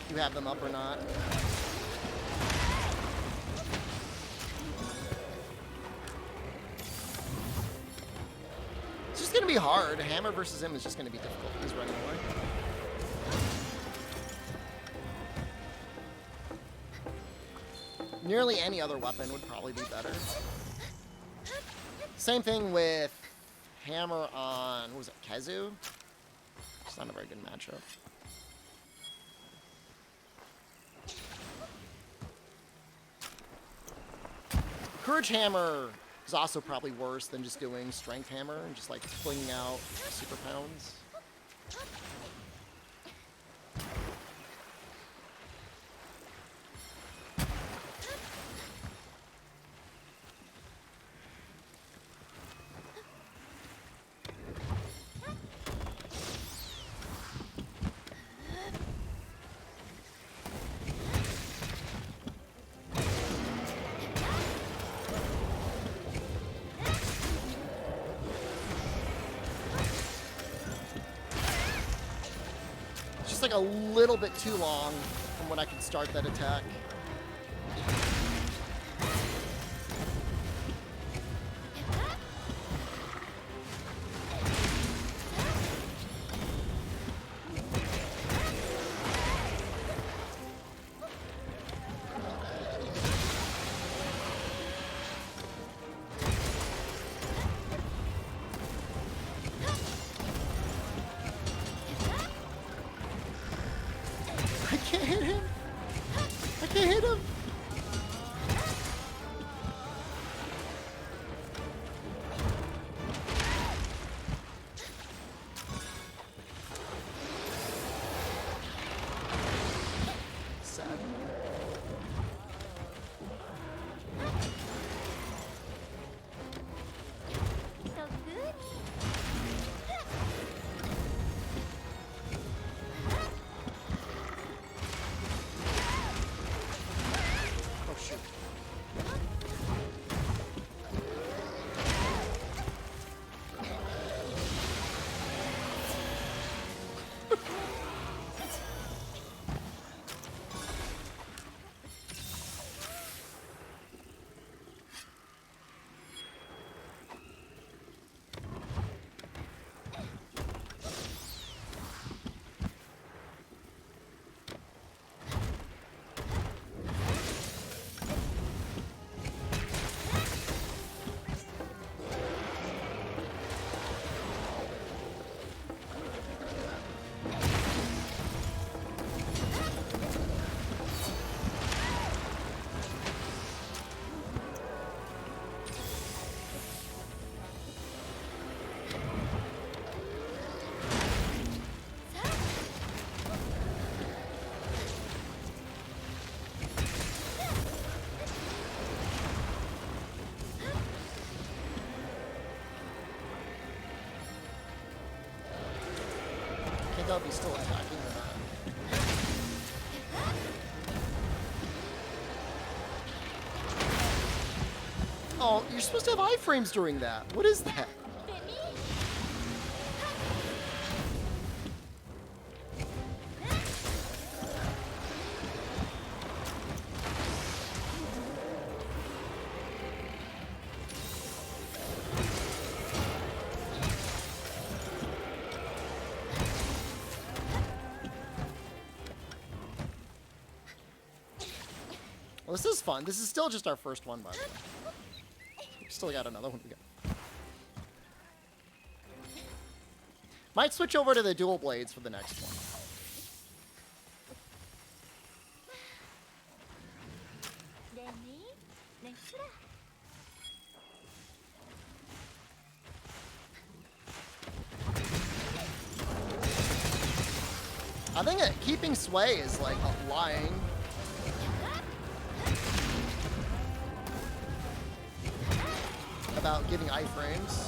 if you have them up or not. It's just going to be hard. Hammer versus him is just going to be difficult. He's running away. Nearly any other weapon would probably be better. Same thing with hammer on, what was it, Kazu? It's not a very good matchup. Courage hammer is also probably worse than just doing strength hammer and just like flinging out super pounds. Like a little bit too long from when I can start that attack. I can't hit him. I can't hit him. Sad. So good. Oh shoot. Can't tell if he's still attacking or not. Oh, you're supposed to have iframes during that. What is that? Well, this is fun. This is still just our first one, by the way. We still got another one to go. Might switch over to the dual blades for the next one. I think keeping sway is like lying. About giving iframes.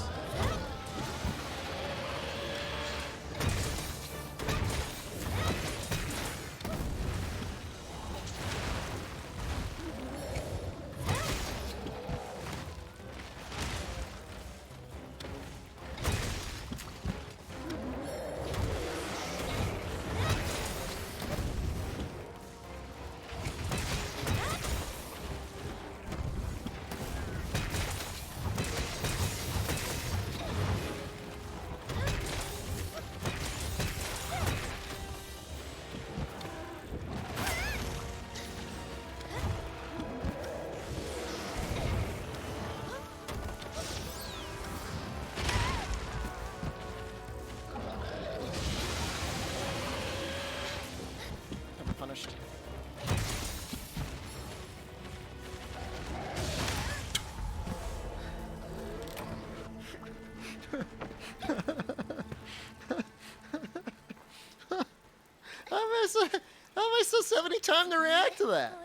have any time to react to that.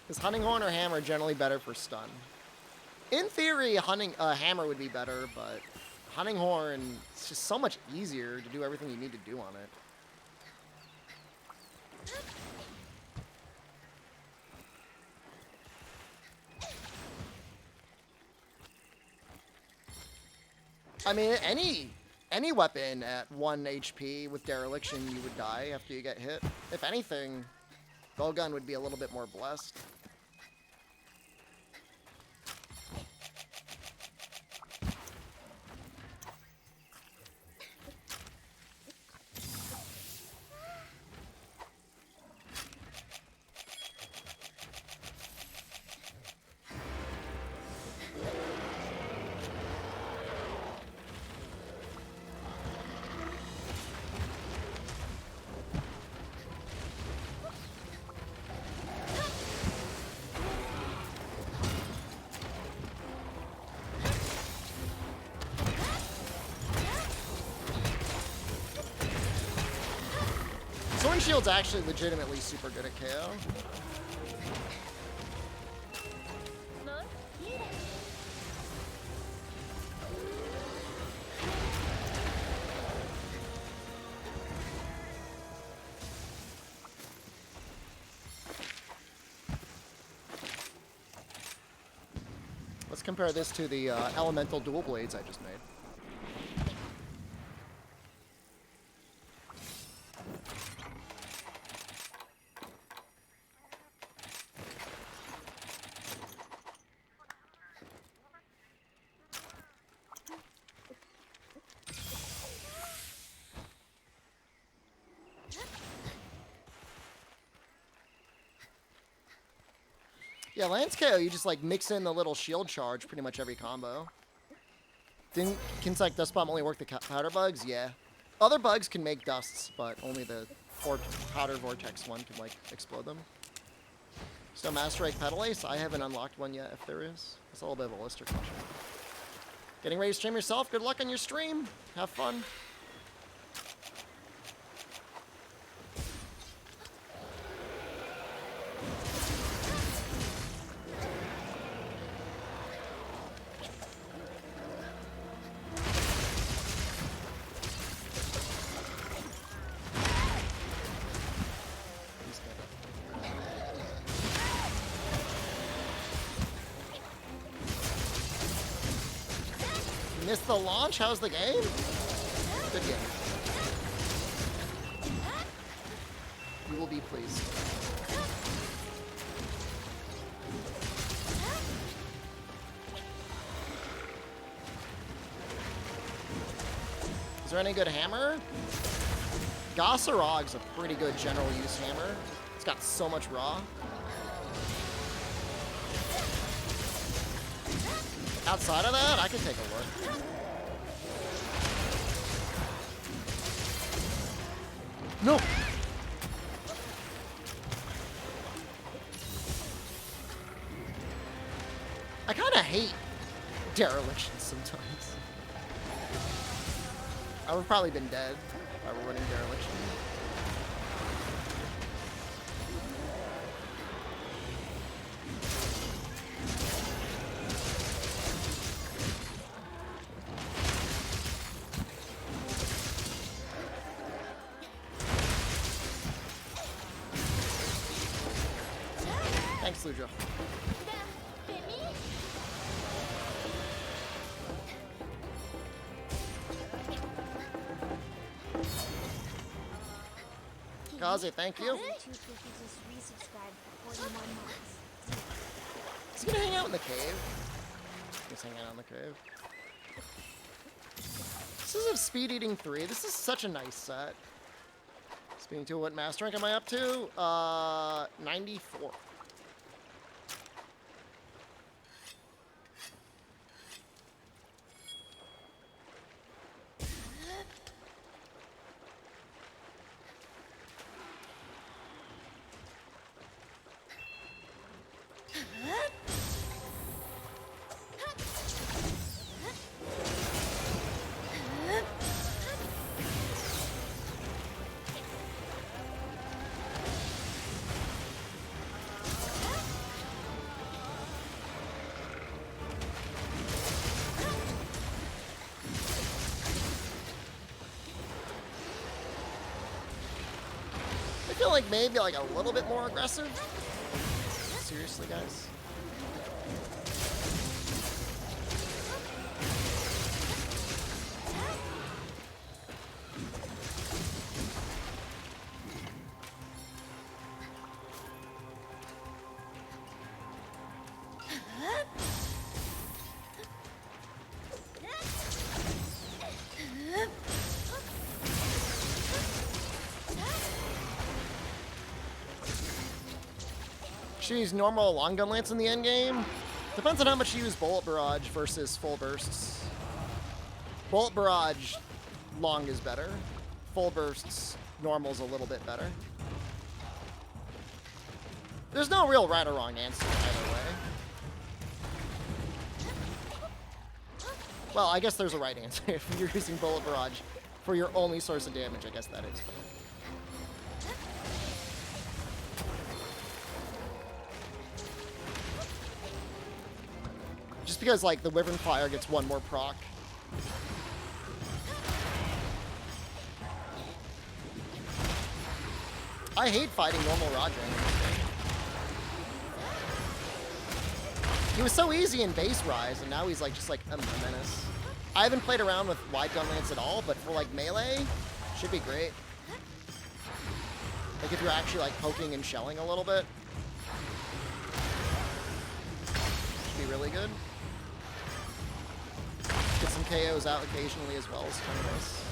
Is hunting horn or hammer generally better for stun? In theory, hammer would be better, but hunting horn, it's just so much easier to do everything you need to do on it. I mean, any weapon at 1 HP with dereliction, you would die after you get hit. If anything, bowgun would be a little bit more blessed. Sword Shield's actually legitimately super good at KO. Let's compare this to the elemental dual blades I just made. Yeah, Lance KO, you just like mix in the little shield charge pretty much every combo. Didn't Kinsight Dust Bomb only work the powder bugs? Yeah. Other bugs can make dusts, but only the powder vortex one can like explode them. So Master Rake Pedal Ace, I haven't unlocked one yet if there is. It's a little bit of a lister question. Getting ready to stream yourself? Good luck on your stream. Have fun. Missed the launch? How's the game? Good game. You will be pleased. Is there any good hammer? Gossarog's a pretty good general use hammer. It's got so much raw. Outside of that, I could take a look. No! I kind of hate dereliction sometimes. I would have probably been dead if I were running dereliction. Thanks, Lujo. Kaze, thank you. Is he gonna hang out in the cave? He's hanging out in the cave. This is a Speed Eating 3. This is such a nice set. Speaking to what master rank am I up to? 94. like maybe like a little bit more aggressive. Seriously, guys. Should use normal long gun lance in the end game? Depends on how much you use bullet barrage versus full bursts. Bullet barrage, long is better. Full bursts, normal's a little bit better. There's no real right or wrong answer either way. Well, I guess there's a right answer. If you're using bullet barrage for your only source of damage, I guess that is better. Just because, like, the Wyvern Fire gets one more proc. I hate fighting normal Roger. He was so easy in base Rise, and now he's, like, just, like, a menace. I haven't played around with wide gun lance at all, but for, like, melee, should be great. Like, if you're actually, like, poking and shelling a little bit. Should be really good. Get some KOs out occasionally as well as kind of nice.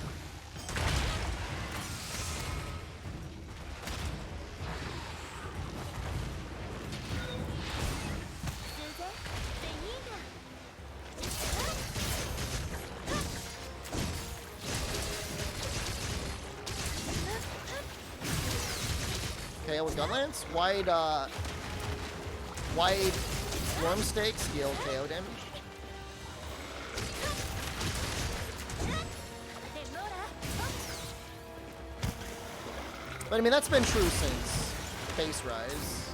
KO with gun lance. Wide worm stakes deal KO damage. But I mean, that's been true since base Rise.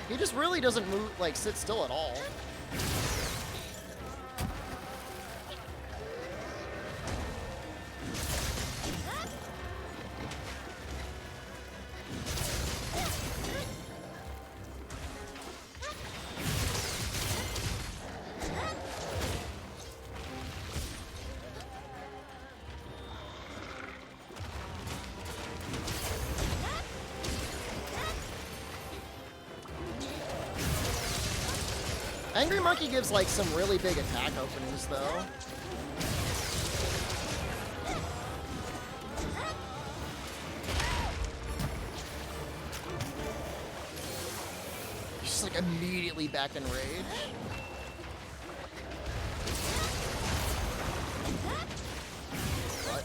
He just really doesn't move, like, sit still at all. Angry Monkey gives, like, some really big attack openings, though. He's just, like, immediately back in rage. What?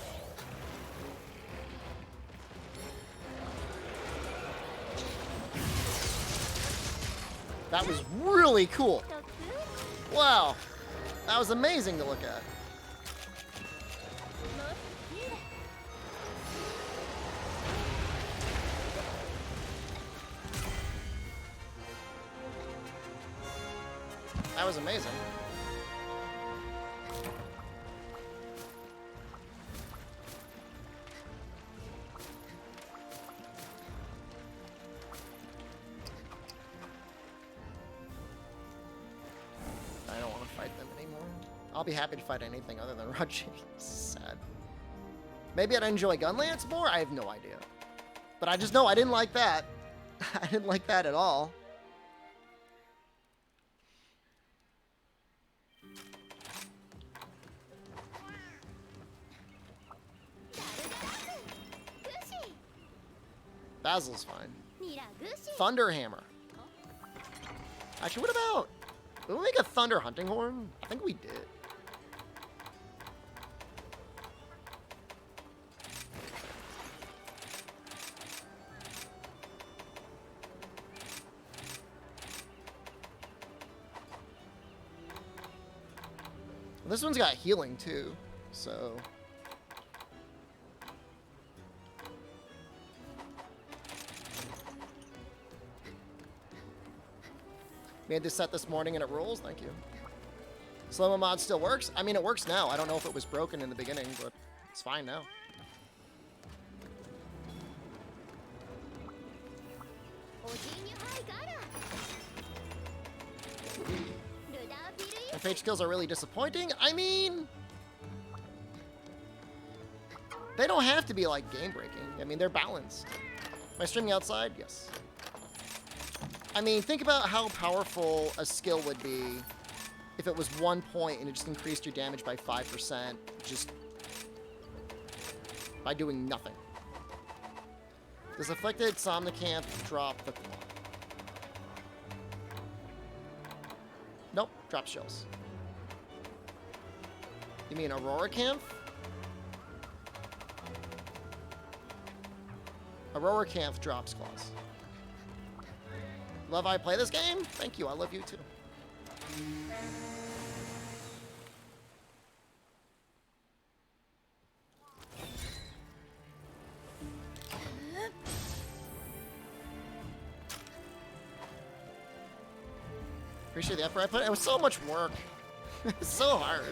That was really cool. Wow, that was amazing to look at. That was amazing. I'll be happy to fight anything other than Raji. Sad. Maybe I'd enjoy Gunlance more? I have no idea. But I just know I didn't like that. I didn't like that at all. Basil's fine. Thunderhammer. Actually, what about... Did we make a Thunder Hunting Horn? I think we did. This one's got healing too, so... Made this set this morning and it rules. Thank you. Slow-mo mod still works? I mean, it works now. I don't know if it was broken in the beginning, but it's fine now. And page skills are really disappointing. I mean, they don't have to be like game-breaking. I mean, they're balanced. Am I streaming outside? Yes. I mean, think about how powerful a skill would be if it was 1 point and it just increased your damage by 5% just by doing nothing. Does afflicted Somnicamp drop the claw? Nope, drop shells. You mean Aurora Camp? Aurora Camp drops claws. Love I play this game? Thank you, I love you too. Appreciate the effort I put. It was so much work. It's so hard.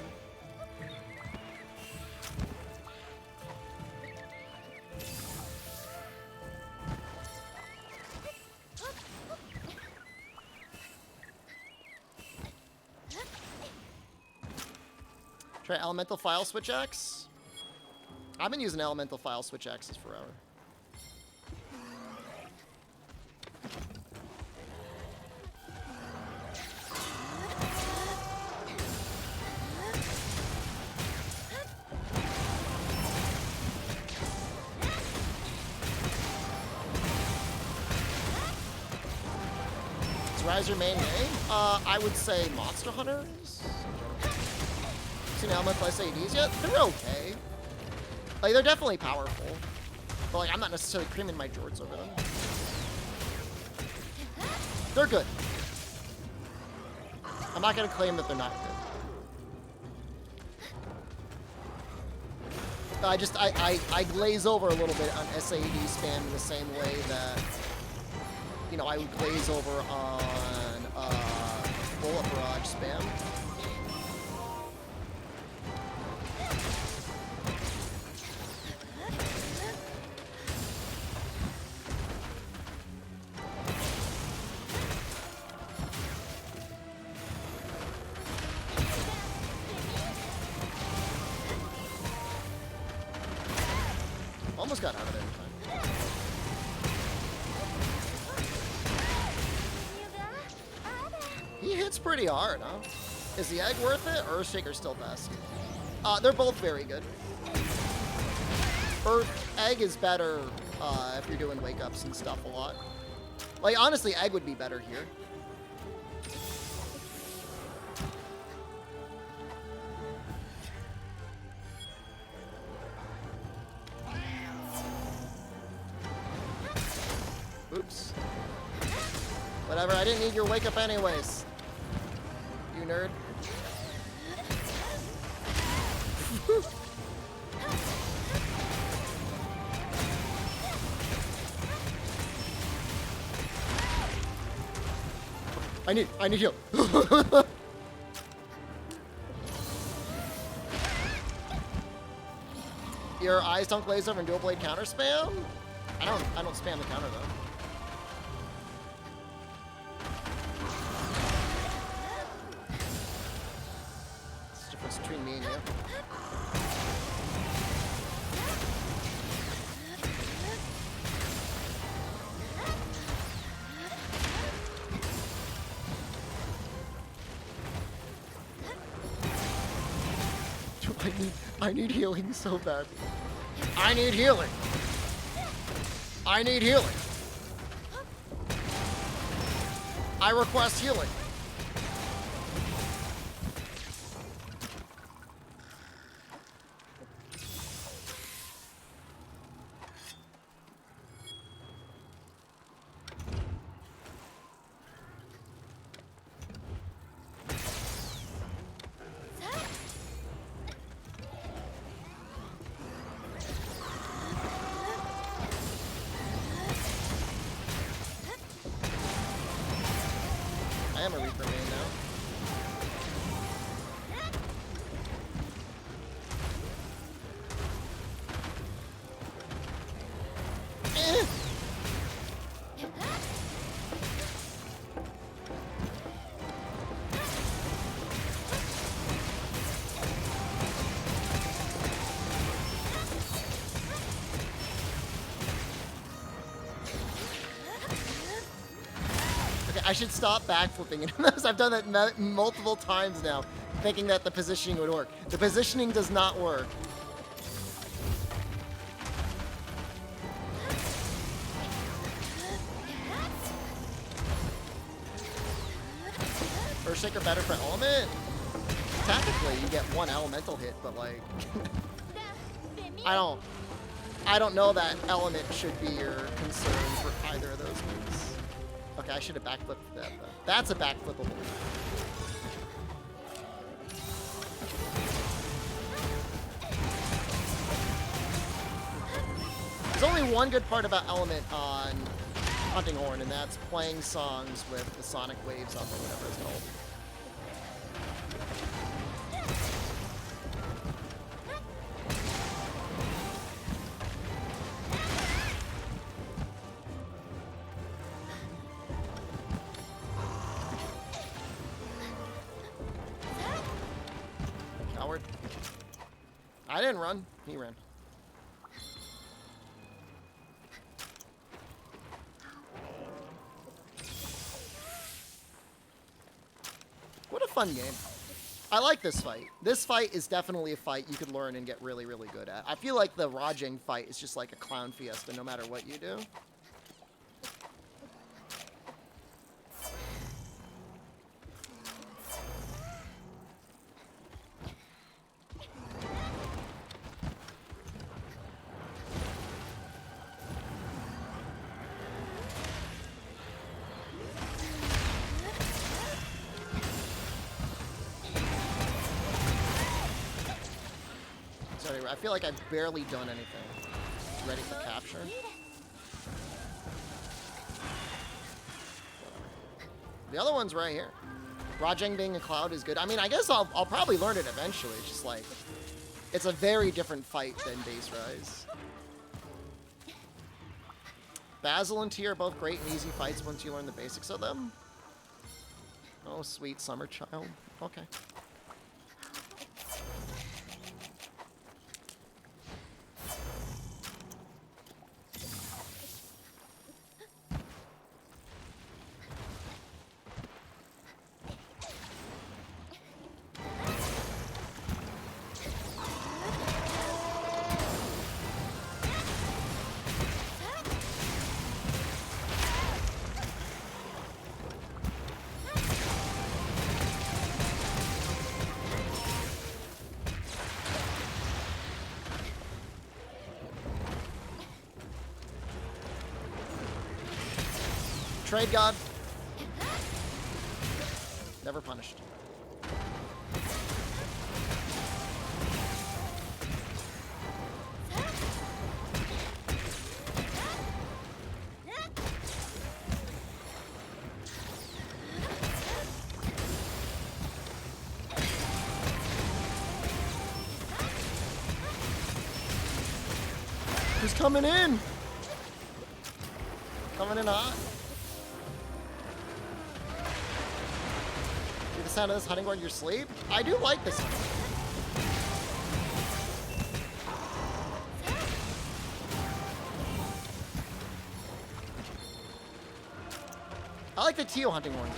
Try elemental file switch axe. I've been using elemental file switch axes forever. Is Riser main game? I would say Monster Hunters. Seen elemental SADs yet? They're okay. Like, they're definitely powerful. But, like, I'm not necessarily creaming my jorts over them. They're good. I'm not going to claim that they're not good. I glaze over a little bit on SAD spam in the same way that, you know, I would glaze over on bullet barrage spam. Almost got out of there in time. He hits pretty hard, huh? Is the egg worth it, or Earthshaker's still best? They're both very good. Egg is better if you're doing wake-ups and stuff a lot. Like, honestly, egg would be better here. Oops. Whatever, I didn't need your wake up anyways. You nerd. I need heal. Your eyes don't glaze over and dual blade counter spam? I don't spam the counter though. Between me and you. I need healing so bad. I need healing. I need healing. I request healing. am a Reaper main now. Eh. I should stop backflipping into those. I've done that multiple times now, thinking that the positioning would work. The positioning does not work. Earthshaker better for element? Technically, you get one elemental hit, but like, I don't know that element should be your concern for either of those moves. Okay, I should have backflipped that, though. That's a backflippable. There's only one good part about Element on Hunting Horn, and that's playing songs with the sonic waves up or whatever it's called. I didn't run. He ran. What a fun game. I like this fight. This fight is definitely a fight you could learn and get really, really good at. I feel like the Rajang fight is just like a clown fiesta no matter what you do. I feel like I've barely done anything. Ready for capture. The other one's right here. Rajang being a cloud is good. I mean, I guess I'll probably learn it eventually. It's just like, it's a very different fight than Base Rise. Basil and T are both great and easy fights once you learn the basics of them. Oh, sweet summer child. Okay. Trade God. Never punished. Who's coming in? Coming in hot. The sound of this hunting while you're asleep? I do like this one. I like the Tio hunting one too.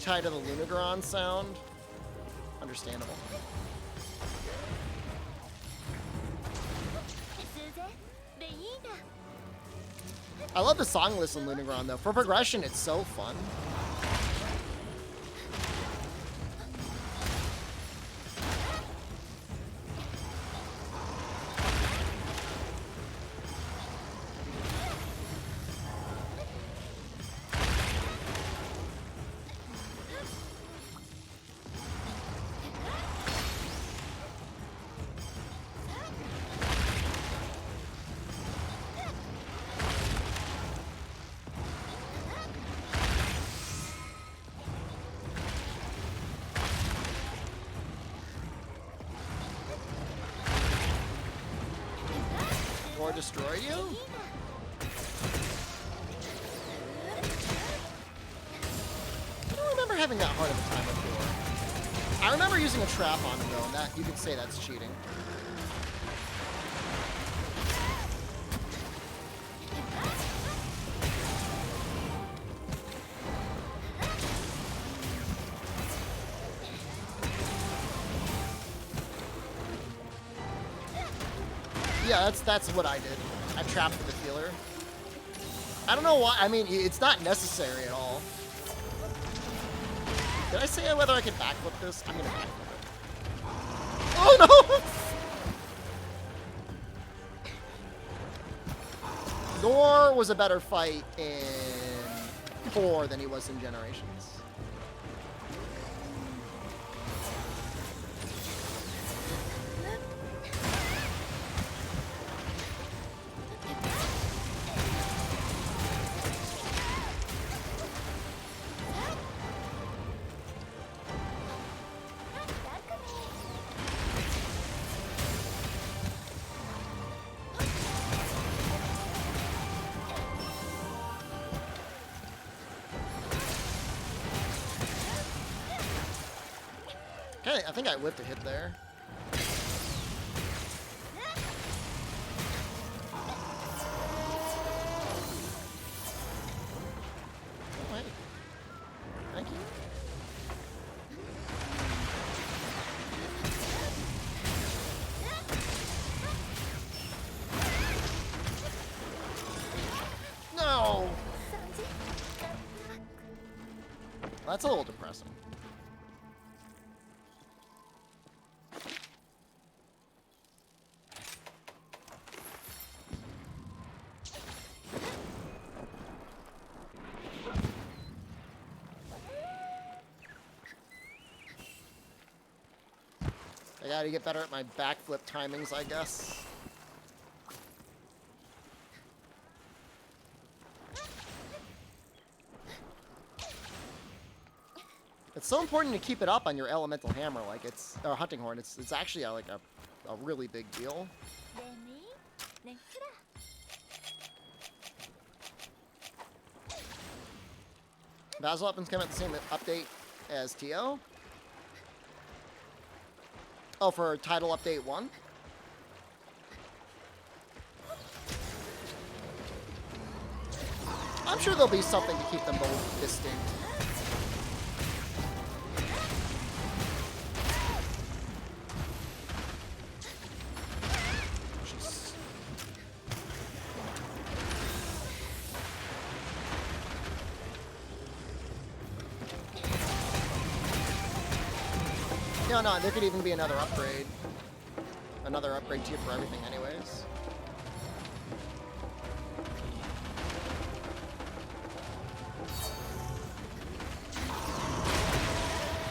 Tied to the Lunagron sound. Understandable. I love the song list in Lunagron though. For progression, it's so fun. destroyed you? I don't remember having that hard of a time before. I remember using a trap on him though, and that you could say that's cheating. Yeah, that's what I did. I trapped with the healer. I don't know why. I mean, it's not necessary at all. Did I say whether I could backflip this? I'm gonna backflip it. Oh no! Nor was a better fight in 4 than he was in Generations. Okay, I think I whipped a hit there. Oh, hey. Thank you. No! That's a little depressing. I gotta get better at my backflip timings, I guess. It's so important to keep it up on your elemental hammer, like it's or hunting horn. It's actually like a really big deal. Basil weapons come out the same update as TO. Oh, for title update 1? I'm sure there'll be something to keep them both distinct. Jeez. No, there could even be another upgrade. Another upgrade tier for everything anyways.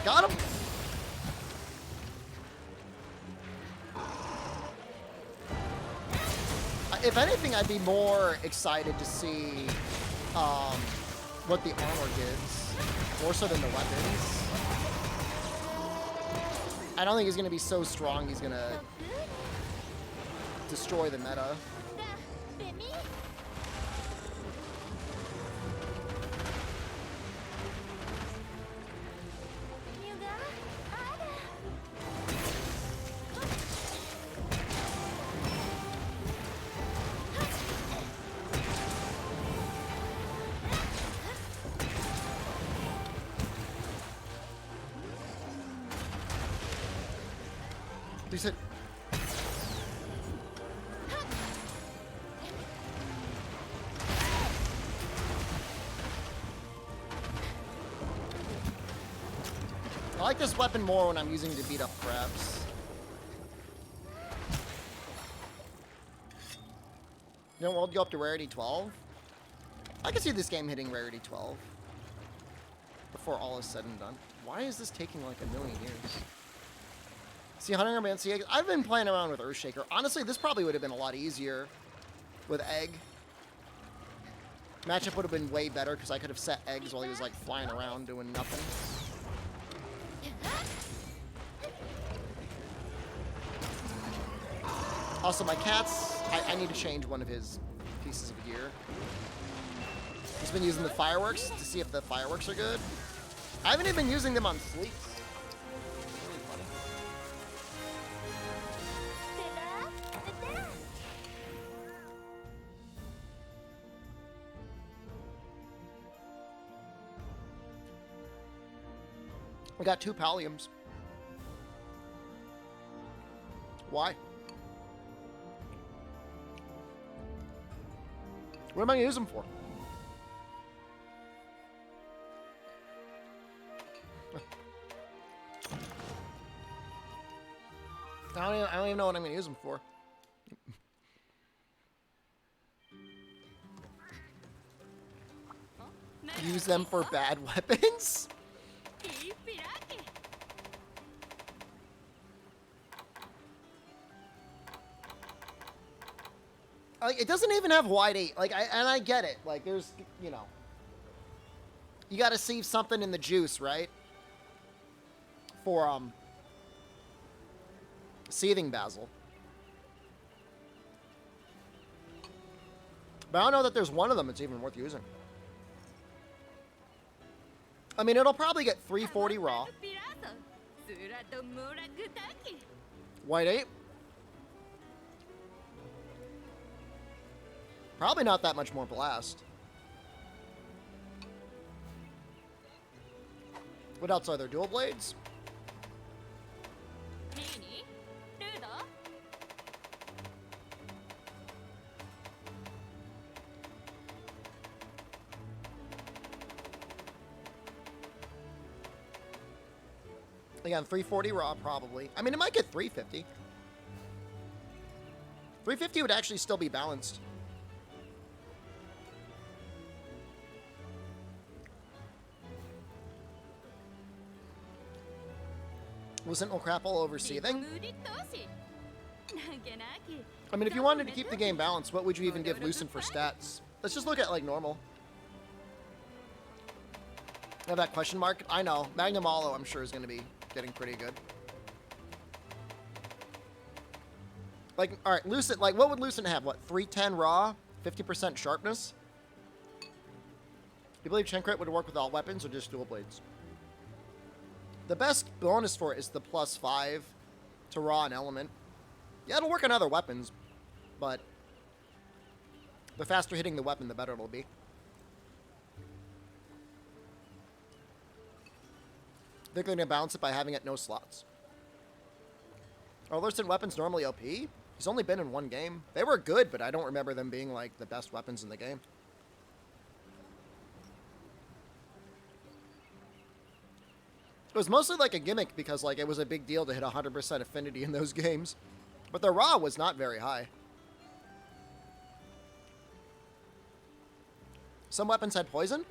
Got him! If anything, I'd be more excited to see what the armor gives, more so than the weapons. I don't think he's going to be so strong he's going to destroy the meta. Please hit. I like this weapon more when I'm using it to beat up crabs. You know, world go up to rarity 12? I can see this game hitting rarity 12 before all is said and done. Why is this taking like a million years? See, Hunter Man, see, I've been playing around with Earthshaker. Honestly, this probably would have been a lot easier with Egg. Matchup would have been way better because I could have set eggs while he was like flying around doing nothing. Also, my cats I need to change one of his pieces of gear. He's been using the fireworks to see if the fireworks are good. I haven't even been using them on sleeps. Really funny. I got 2 palliums. Why? What am I going to use them for? I don't even know what I'm going to use them for. Use them for bad weapons? Like, it doesn't even have wide 8. Like, and I get it. Like, there's, you know, you got to save something in the juice, right? For seething basil. But I don't know that there's one of them that's even worth using. I mean, it'll probably get 340 raw. White 8. Probably not that much more blast. What else are there? Dual blades? Again, 340 raw, probably. I mean, it might get 350. 350 would actually still be balanced. Lucent will crap all over seething. I mean, if you wanted to keep the game balanced, what would you even give Lucent for stats? Let's just look at, like, normal. Have that question mark? I know. Magnum Alo, I'm sure, is going to be getting pretty good. Like, alright, Lucent, like, what would Lucent have? What, 310 raw? 50% sharpness? Do you believe Chenkrit would work with all weapons or just dual blades? The best bonus for it is the +5 to raw and element. Yeah, it'll work on other weapons, but the faster hitting the weapon, the better it'll be. They're going to balance it by having it no slots. Are Lucent weapons normally OP? He's only been in 1 game. They were good, but I don't remember them being, like, the best weapons in the game. It was mostly like a gimmick because, like, it was a big deal to hit 100% affinity in those games. But the raw was not very high. Some weapons had poison.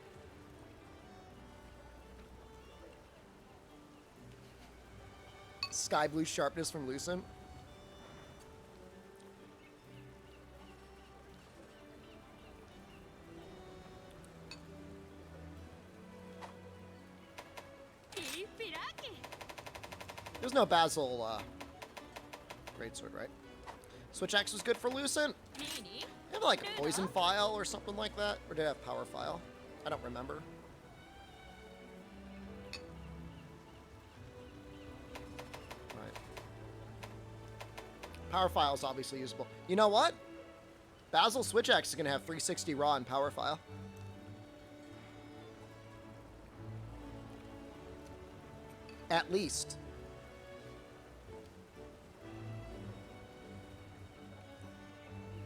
Sky blue sharpness from Lucent. There's no Basil greatsword, right? Switch axe was good for Lucent. They have like a poison file or something like that, or did it have power file? I don't remember. Right. Power file is obviously usable. You know what? Basil switch axe is gonna have 360 raw and power file. At least.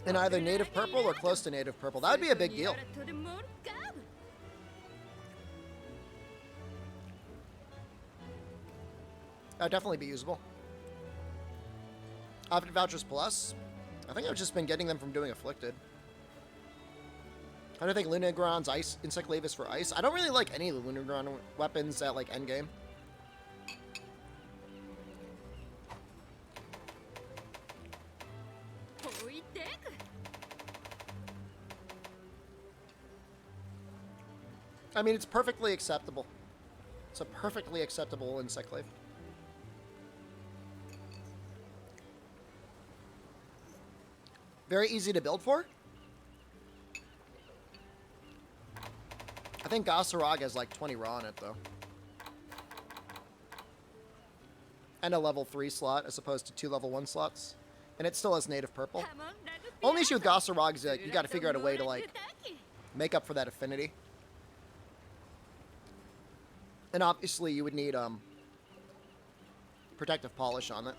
In either native purple or close to native purple. That would be a big deal. That would definitely be usable. Outfit vouchers plus. I think I've just been getting them from doing Afflicted. I don't think Lunagron's ice, Insect Glaive is for ice. I don't really like any of the Lunagron weapons at like endgame. I mean, it's perfectly acceptable. It's a perfectly acceptable Insect Glaive. Very easy to build for. I think Gasarag has like 20 raw in it, though. And a level 3 slot as opposed to 2 level 1 slots. And it still has native purple. Only issue with Gasarag is that you got to figure out a way to, like, make up for that affinity. And obviously you would need protective polish on it.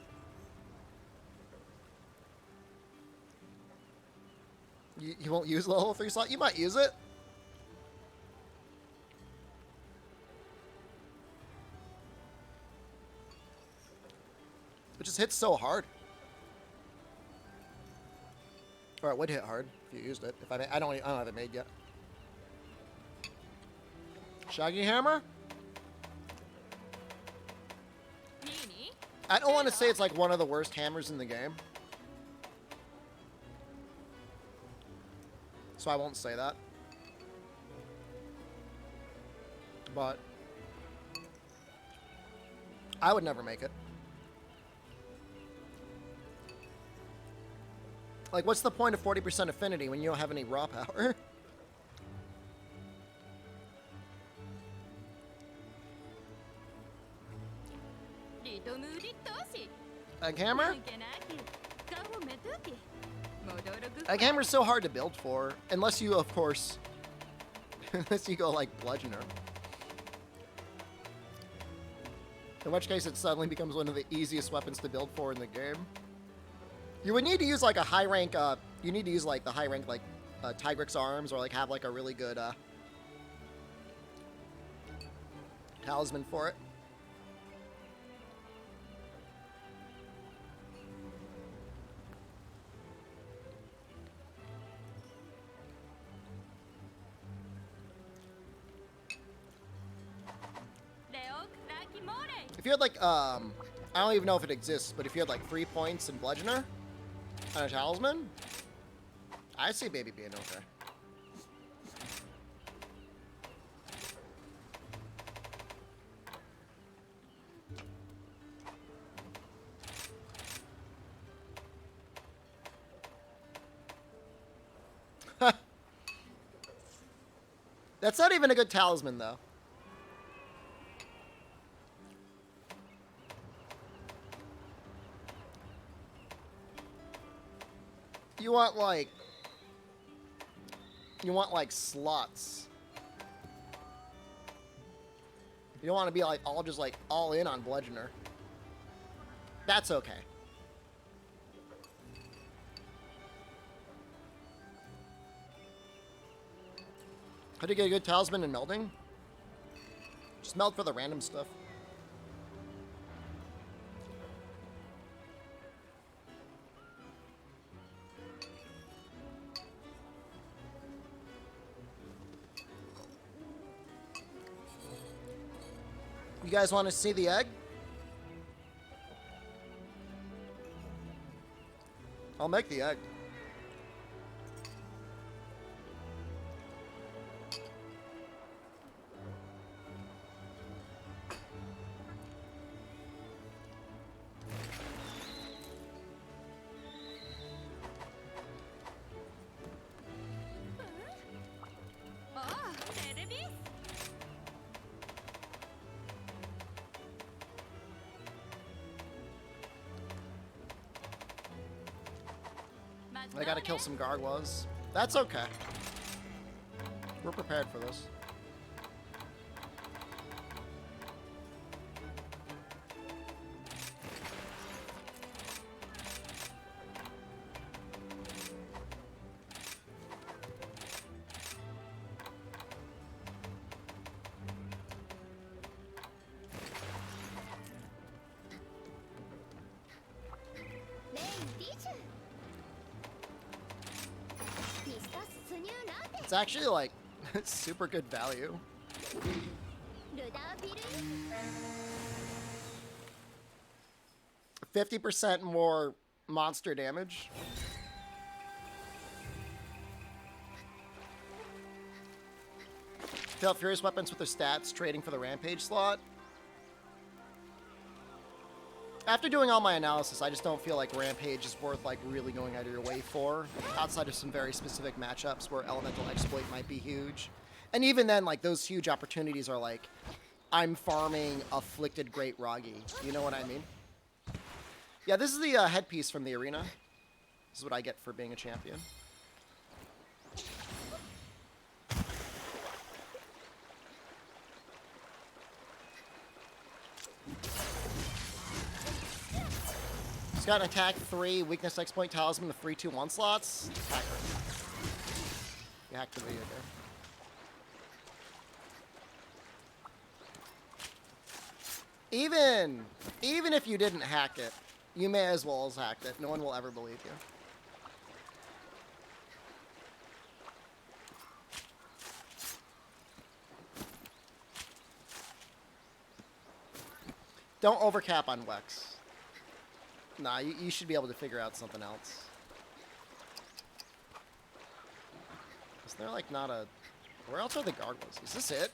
You won't use the level 3 slot? You might use it. It just hits so hard. Or it would hit hard if you used it. If I don't have it made yet. Shaggy Hammer? I don't want to say it's like one of the worst hammers in the game. So I won't say that. But I would never make it. Like, what's the point of 40% affinity when you don't have any raw power? Egg Hammer? Egg Hammer's so hard to build for, unless you, of course, unless you go like Bludgeoner. In which case it suddenly becomes one of the easiest weapons to build for in the game. You would need to use like a high rank, you need to use like the high rank like Tigrex arms or like have like a really good talisman for it. If you had like, I don't even know if it exists, but if you had like 3 points in Bludgeoner and a Talisman, I see Baby being okay. That's not even a good Talisman, though. You want like slots. You don't want to be like all in on Bludgeoner. That's okay. How do you get a good talisman in melding? Just meld for the random stuff. You guys want to see the egg? I'll make the egg. I gotta kill some Gargoyles. That's okay. We're prepared for this. It's actually like super good value. 50% more monster damage. Fill out furious weapons with their stats, trading for the rampage slot. After doing all my analysis, I just don't feel like Rampage is worth like really going out of your way for, outside of some very specific matchups where Elemental Exploit might be huge. And even then, like, those huge opportunities are like, I'm farming Afflicted Great Ragi. You know what I mean? Yeah, this is the headpiece from the arena. This is what I get for being a champion. He's got an attack 3, weakness exploit talisman, the 3/2 slots. Hacker. You hacked the video there. Even if you didn't hack it, you may as well have hacked it. No one will ever believe you. Don't overcap on Wex. Nah, you should be able to figure out something else. Is there like not a... Where else are the gargoyles? Is this it?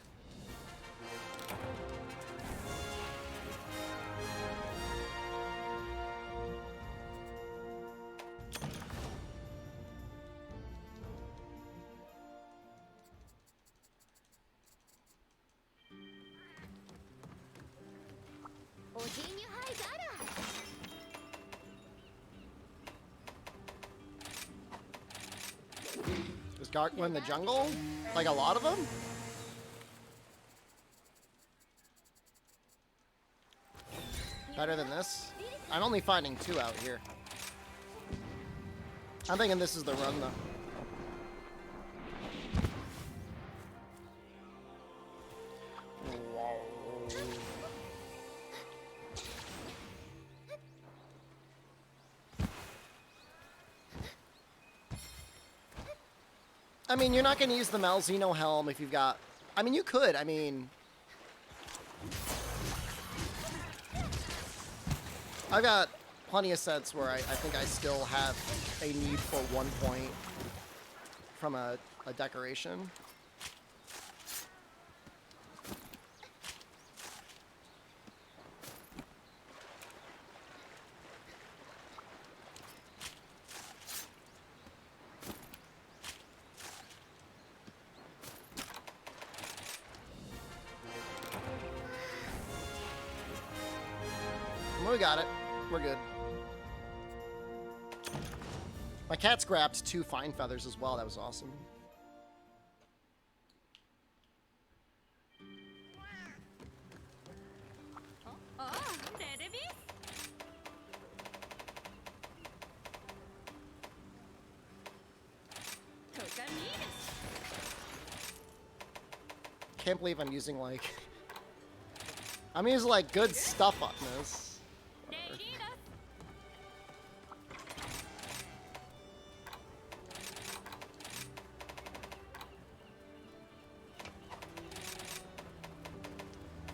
Is Gargoyle in the jungle? Like a lot of them? Better than this? I'm only finding 2 out here. I'm thinking this is the run, though. I mean, you're not going to use the Malzeno Helm if you've got... I mean, you could. I mean... I've got plenty of sets where I think I still have a need for 1 point from a decoration. We got it. We're good. My cat's grabbed 2 fine feathers as well. That was awesome. Can't believe I'm using like... I'm using like good stuff on this.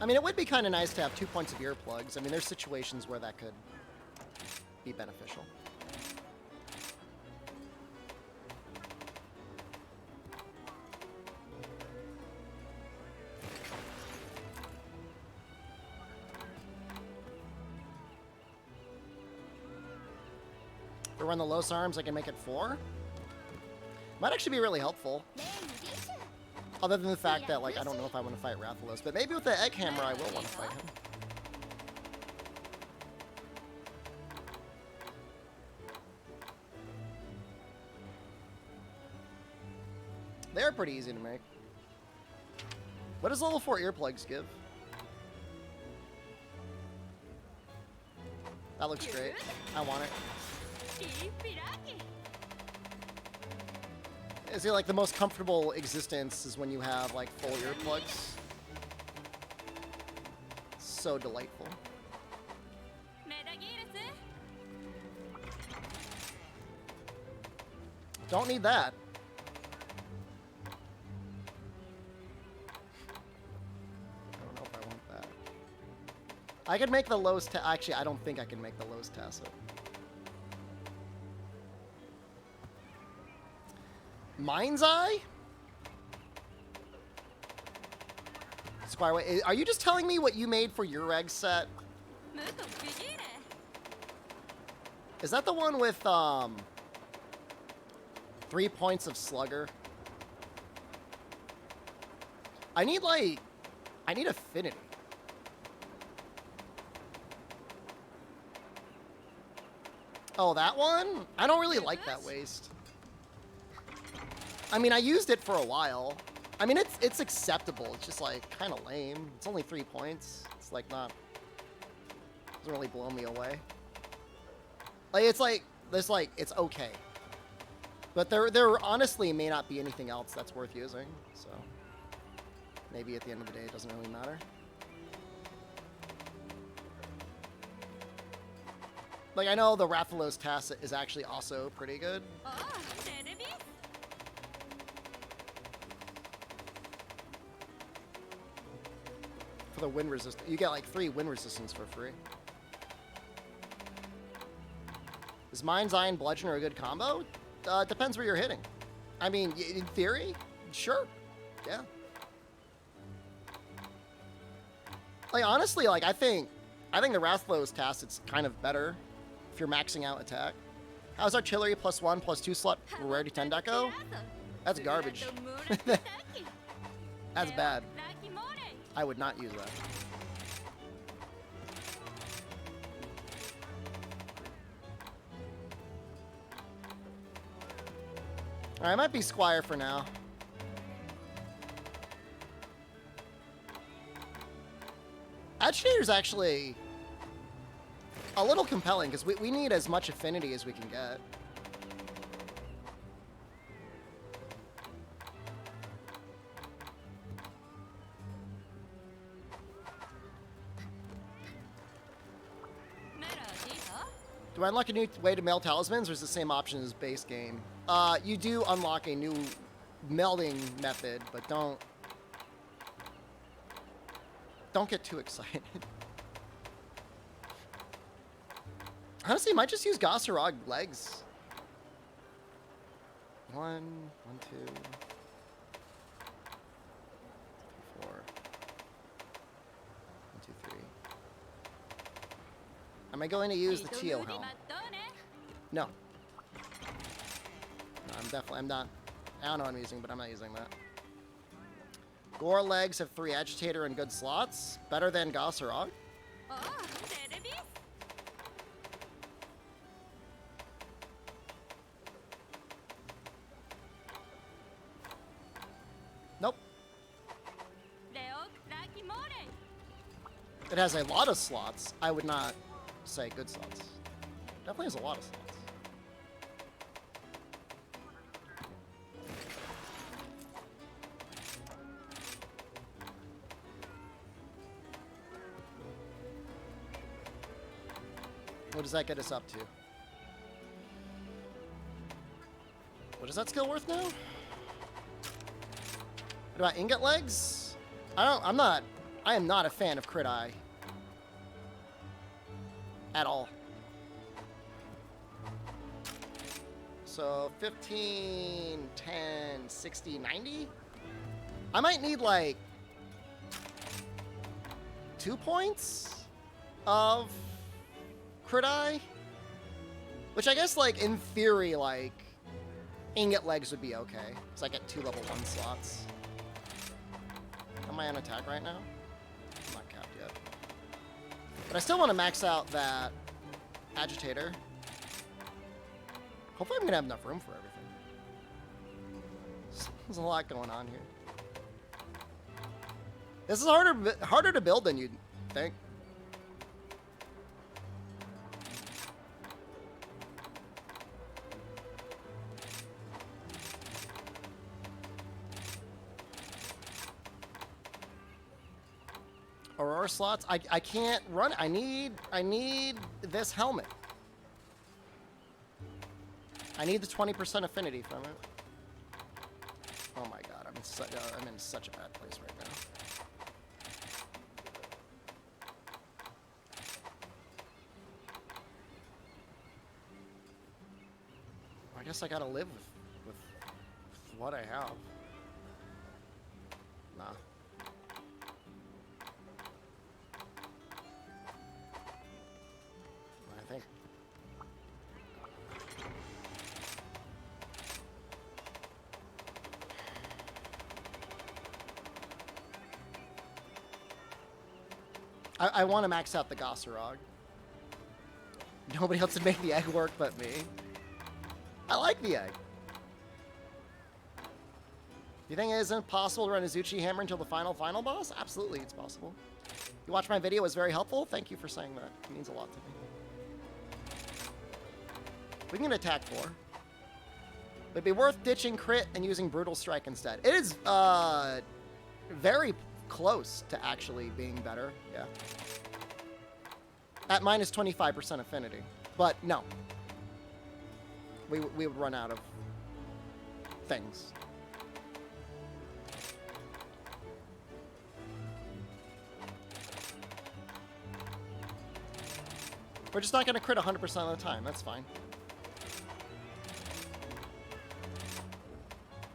I mean, it would be kind of nice to have 2 points of earplugs. I mean, there's situations where that could be beneficial. If we run the Los Arms, I can make it 4. Might actually be really helpful. Other than the fact that, like, I don't know if I want to fight Rathalos, but maybe with the Egg Hammer I will want to fight him. They're pretty easy to make. What does level 4 earplugs give? That looks great. I want it. Is it like the most comfortable existence is when you have like full earplugs? So delightful. Don't need that. I don't know if I want that. I could make the Lowe's actually, I don't think I can make the Lowe's Tacit. Mind's Eye? Squire, are you just telling me what you made for your egg set? Is that the one with 3 points of slugger? I need affinity. Oh, that one? I don't really like that waste. I mean, I used it for a while. I mean, it's acceptable. It's just like kind of lame. It's only 3 points. It's like not, doesn't really blow me away. It's okay. But there honestly may not be anything else that's worth using. So maybe at the end of the day, it doesn't really matter. Like, I know the Rathalos Tacit is actually also pretty good. For the wind resistance. You get like 3 wind resistance for free. Is Mind's Eye and Bludgeoner a good combo? Depends where you're hitting. I mean, in theory, sure. Yeah. Like, honestly, like, I think the Rathalos Tacit's kind of better if you're maxing out attack. How's Artillery +1/+2 slot Rarity 10 deco? That's garbage. That's bad. I would not use that. Alright, I might be Squire for now. Agitator's actually a little compelling, because we need as much affinity as we can get. Do I unlock a new way to mail talismans, or is it the same option as base game? You do unlock a new melding method, but don't get too excited. Honestly, I might just use Gossarog legs. 1, 2, 4. 1, 2, 3. Am I going to use the teal helm? No. I'm not. I don't know what I'm using, but I'm not using that. Gore legs have 3 agitator and good slots. Better than Gossarog. Nope. It has a lot of slots. I would not say good slots. Definitely has a lot of slots. What does that get us up to? What is that skill worth now? What about ingot legs? I am not a fan of Crit Eye. At all. So 15, 10, 60, 90? I might need like 2 points of Crit Eye? Which I guess, like, in theory, like, ingot legs would be okay. Because I get 2 level 1 slots. Am I on attack right now? I'm not capped yet. But I still want to max out that agitator. Hopefully I'm going to have enough room for everything. There's a lot going on here. This is harder to build than you'd think. Aurora slots? I can't run it. I need this helmet. I need the 20% affinity from it. Oh my god, I'm in such a bad place right now. I guess I gotta live with what I have. Nah. I think I want to max out the Gossarog. Nobody else would make the egg work but me. I like the egg. You think it isn't possible to run a Zuchi hammer until the final boss? Absolutely, it's possible. You watched my video, it was very helpful. Thank you for saying that. It means a lot to me. We can attack 4. It'd be worth ditching crit and using Brutal Strike instead. It is very close to actually being better, yeah. At minus 25% affinity. But no. We would run out of things. We're just not going to crit 100% of the time. That's fine.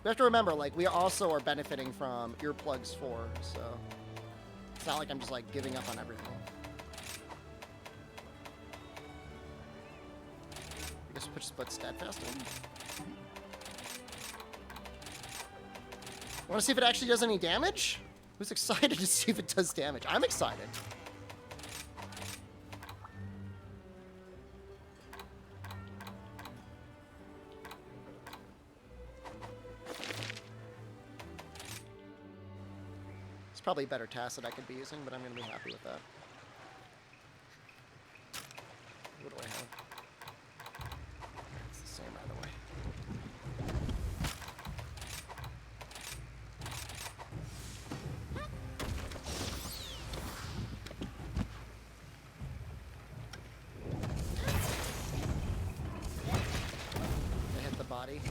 We have to remember, like, we also are benefiting from Earplugs 4, so it's not like I'm just, like, giving up on everything. I guess we'll just put Steadfast in. Want to see if it actually does any damage? Who's excited to see if it does damage? I'm excited. It's probably a better Tacit I could be using, but I'm going to be happy with that. What do I have? It's the same either way. I hit the body.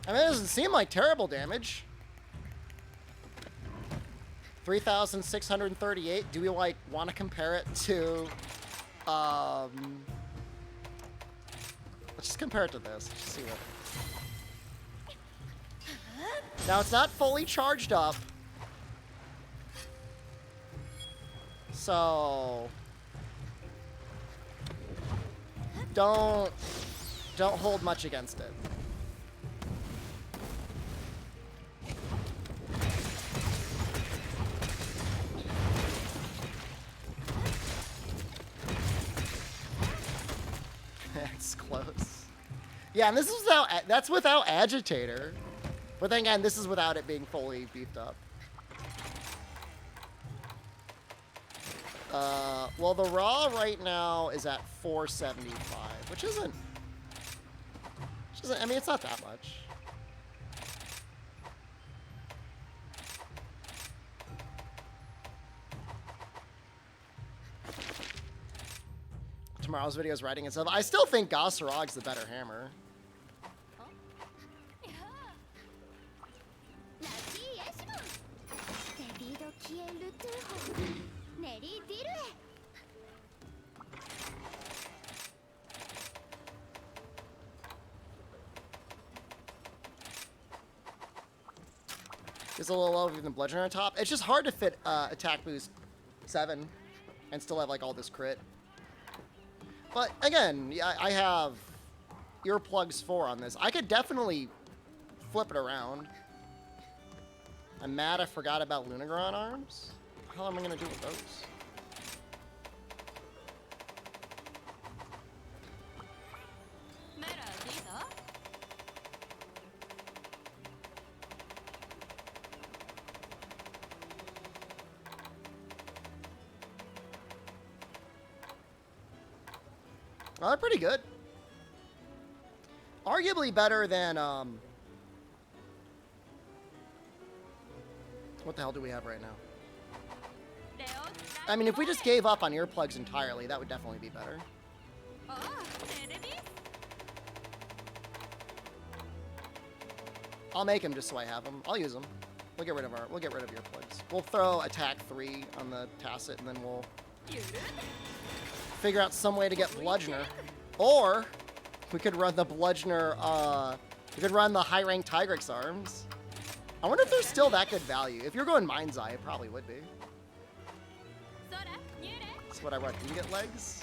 I mean, it doesn't seem like terrible damage. 3,638. Do we, like, want to compare it to, let's just compare it to this. Let's just see what. Now, it's not fully charged up. So, don't hold much against it. It's close. Yeah, and this is that's without Agitator. But then again, this is without it being fully beefed up. Well, the raw right now is at 475, which isn't, I mean, it's not that much. Tomorrow's video is writing itself. I still think Gossarog's the better hammer. It's a little low even bludgeon on top. It's just hard to fit attack boost 7 and still have like all this crit. But again, I have Earplugs 4 on this. I could definitely flip it around. I'm mad I forgot about Lunagron arms. What the hell am I gonna do with those? Well, they're pretty good. Arguably better than, what the hell do we have right now? I mean, if we just gave up on Earplugs entirely, that would definitely be better. I'll make them just so I have them. I'll use them. We'll get rid of Earplugs. We'll throw attack 3 on the Tacit, and then we'll figure out some way to get Bludgeoner. Or we could run the Bludgeoner, we could run the high-rank Tigrex arms I wonder if there's still that good value. If you're going Mind's Eye, it probably would be. That's what I want. Do you get legs?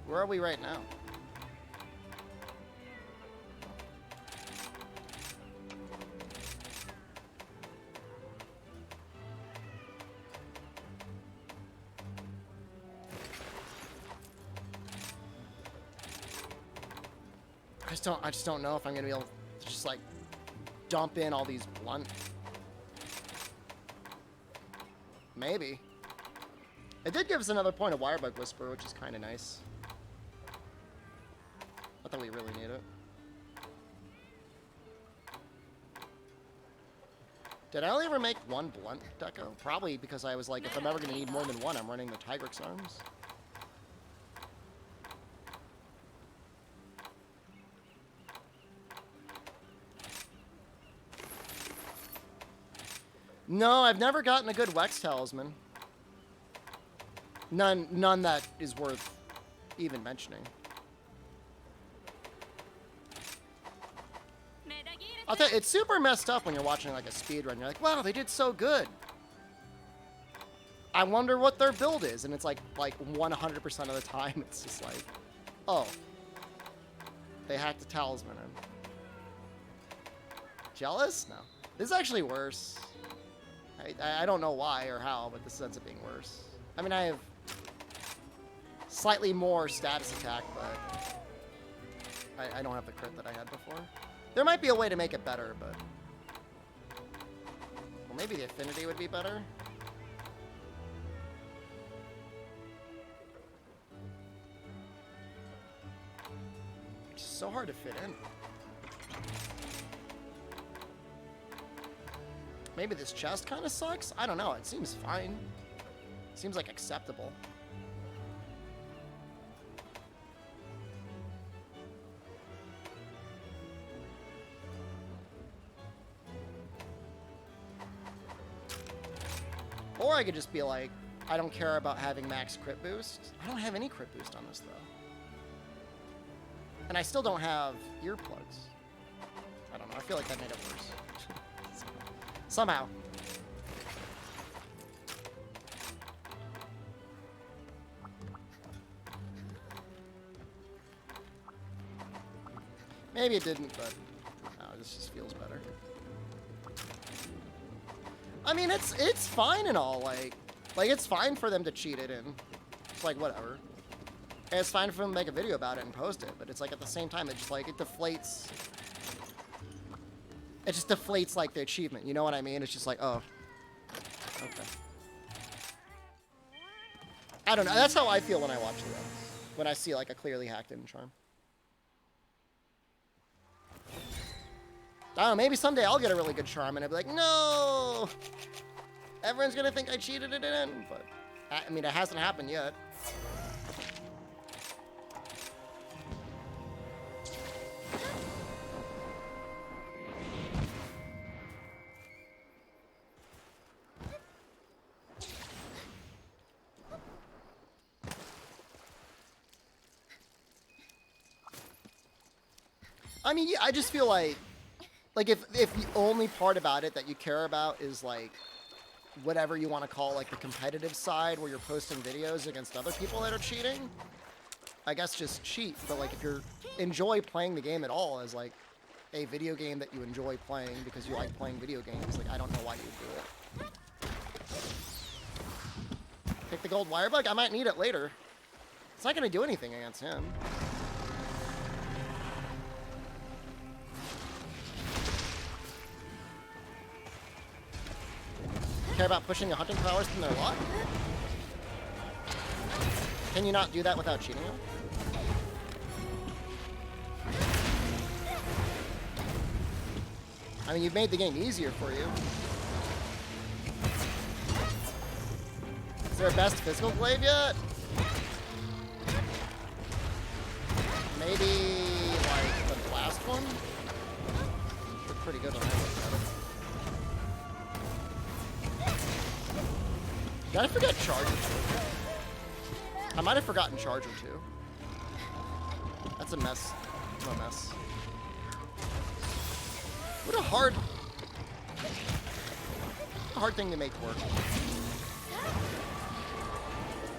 Where are we right now? I just don't know if I'm gonna be able to just like dump in all these blunt. Maybe. It did give us another point of Wirebug Whisper, which is kind of nice. Not that we really need it. Did I only ever make one blunt deco? Probably because I was like, if I'm ever gonna need more than one, I'm running the Tigrex arms. No, I've never gotten a good Wex Talisman. None that is worth even mentioning. I'll tell you, it's super messed up when you're watching like a speedrun. You're like, wow, they did so good. I wonder what their build is, and it's like 100% of the time, it's just like, oh, they hacked a talisman in. Jealous? No. This is actually worse. I don't know why or how, but this ends up being worse. I mean, I have slightly more status attack, but I don't have the crit that I had before. There might be a way to make it better, but... Well, maybe the affinity would be better. It's so hard to fit in. Maybe this chest kind of sucks? I don't know. It seems fine. It seems like acceptable. Or I could just be like, I don't care about having max crit boost. I don't have any crit boost on this, though. And I still don't have earplugs. I don't know. I feel like that made it worse. Somehow. Maybe it didn't, but this just feels better. I mean, it's fine and all. Like it's fine for them to cheat it in. It's like whatever. And it's fine for them to make a video about it and post it. But it's like at the same time, it just like it deflates. It just deflates, like, the achievement. You know what I mean? It's just like, oh. Okay. I don't know. That's how I feel when I watch the runs. When I see, like, a clearly hacked-in charm. I don't know. Maybe someday I'll get a really good charm, and I'll be like, no! Everyone's gonna think I cheated it in. But, I mean, it hasn't happened yet. I mean, yeah, I just feel like if the only part about it that you care about is like whatever you want to call like the competitive side where you're posting videos against other people that are cheating, I guess just cheat. But like if you enjoy playing the game at all as like a video game that you enjoy playing because you like playing video games, like I don't know why you would do it. Take the gold wire bug? I might need it later. It's not going to do anything against him. Care about pushing the hunting powers from their lot? Can you not do that without cheating them? I mean, you've made the game easier for you. Is there a best physical glaive yet? Maybe, like, the last one? Looked pretty good when I looked at it. Did I forget Charger too? I might have forgotten Charger too. That's a mess. What a mess. What a hard thing to make work.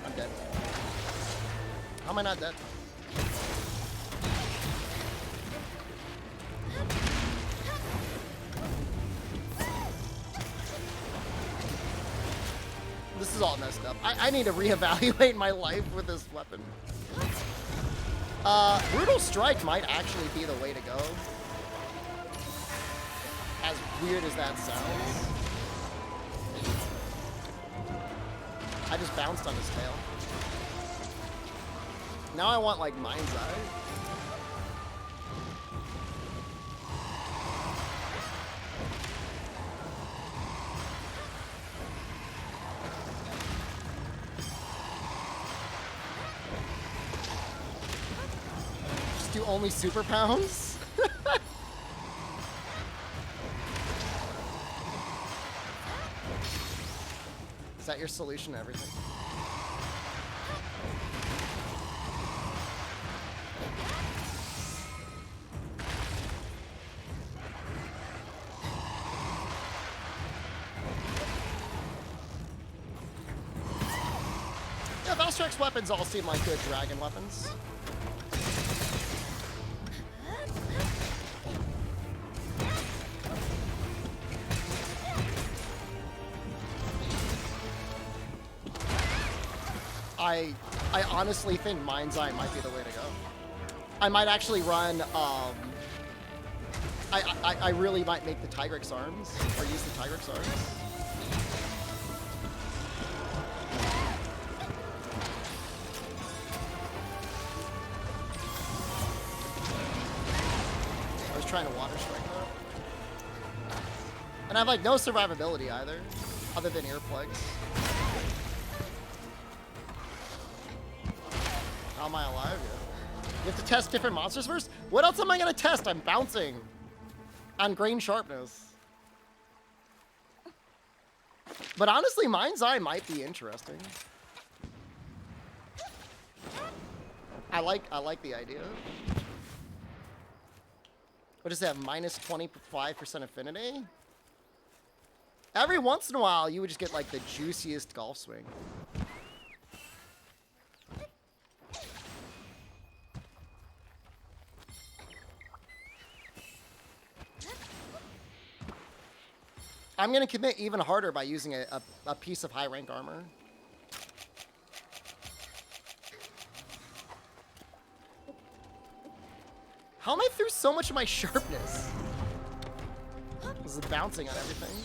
I'm dead. How am I not dead? This is all messed up. I need to reevaluate my life with this weapon. Brutal Strike might actually be the way to go. As weird as that sounds. I just bounced on his tail. Now I want, like, Mind's Eye. Just do only super pounds? Is that your solution to everything? Yeah, Valstrek's weapons all seem like good dragon weapons. I honestly think Mind's Eye might be the way to go. I might actually run, I really might make the Tigrex arms, or use the Tigrex arms. I was trying to water strike though. And I have like no survivability either, other than earplugs. How am I alive yet? You have to test different monsters first? What else am I gonna test? I'm bouncing on grain sharpness. But honestly, Mind's Eye might be interesting. I like the idea. What does that have? Minus 25% affinity? Every once in a while, you would just get like the juiciest golf swing. I'm going to commit even harder by using a piece of high rank armor. How am I through so much of my sharpness? This is bouncing on everything.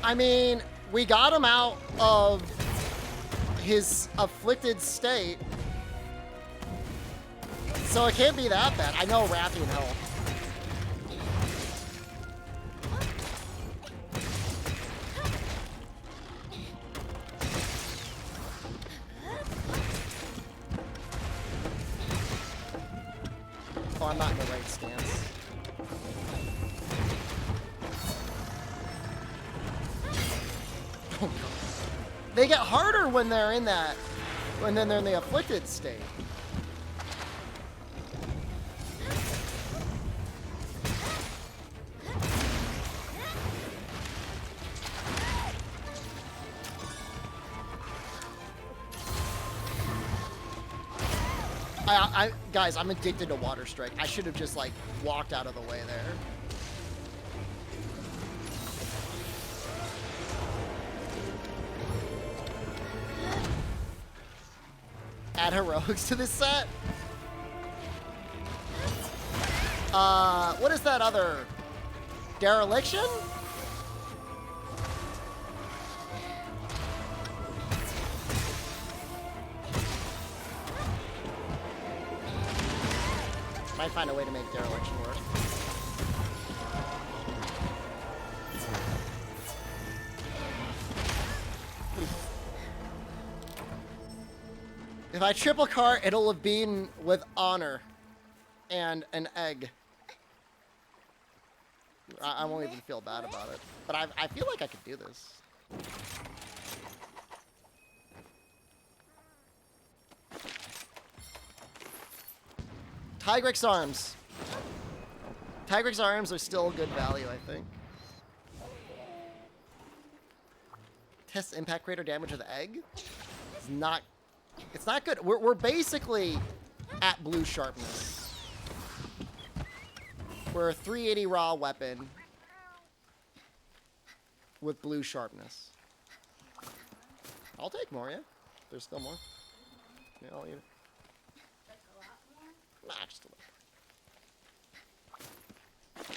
I mean, we got him out of his afflicted state, so it can't be that bad. I know Rathian helped. Oh, I'm not in the right stance. They get harder when they're in that, when then they're in the afflicted state. Guys, I'm addicted to water strike. I should have just like walked out of the way there. add heroics to this set. What is that other? Dereliction? Might find a way to make dereliction work. If I triple cart, it'll have been with honor and an egg. I won't even feel bad about it. But I feel like I could do this. Tigrex arms. Tigrex arms are still good value, I think. Test impact greater damage with egg. It's not good. We're basically at blue sharpness. We're a 380 raw weapon with blue sharpness. I'll take more, yeah. There's still more. Yeah, I'll eat it. Nah, just a little.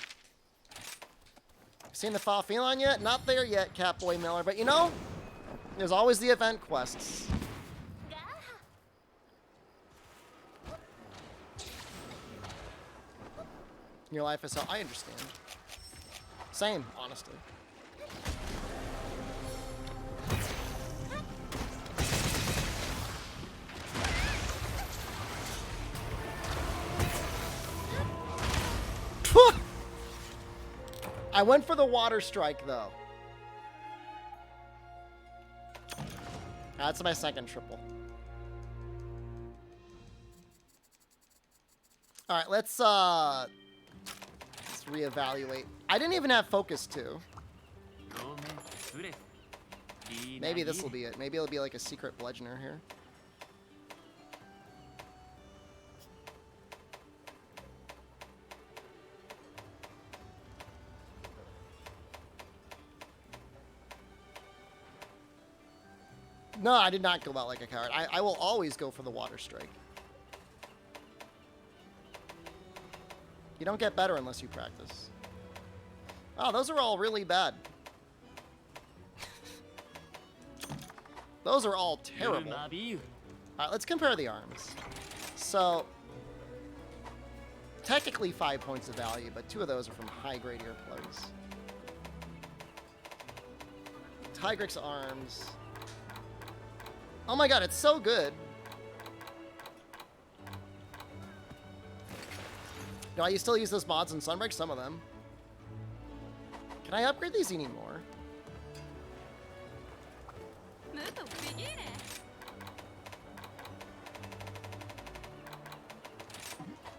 Seen the Fall Feline yet? Not there yet, Catboy Miller. But you know, there's always the event quests. Your life is hell. I understand. Same, honestly. I went for the water strike, though. That's my second triple. All right, let's reevaluate. I didn't even have focus 2. Maybe this will be it. Maybe it'll be like a secret bludgeoner here. No, I did not go out like a coward. I will always go for the water strike. You don't get better unless you practice. Oh, those are all really bad. Those are all terrible. All right, let's compare the arms. So, technically 5 points of value, but 2 of those are from high-grade earplugs. Tigrex arms. Oh my god, it's so good. Do I still use those mods in Sunbreak? Some of them. Can I upgrade these anymore?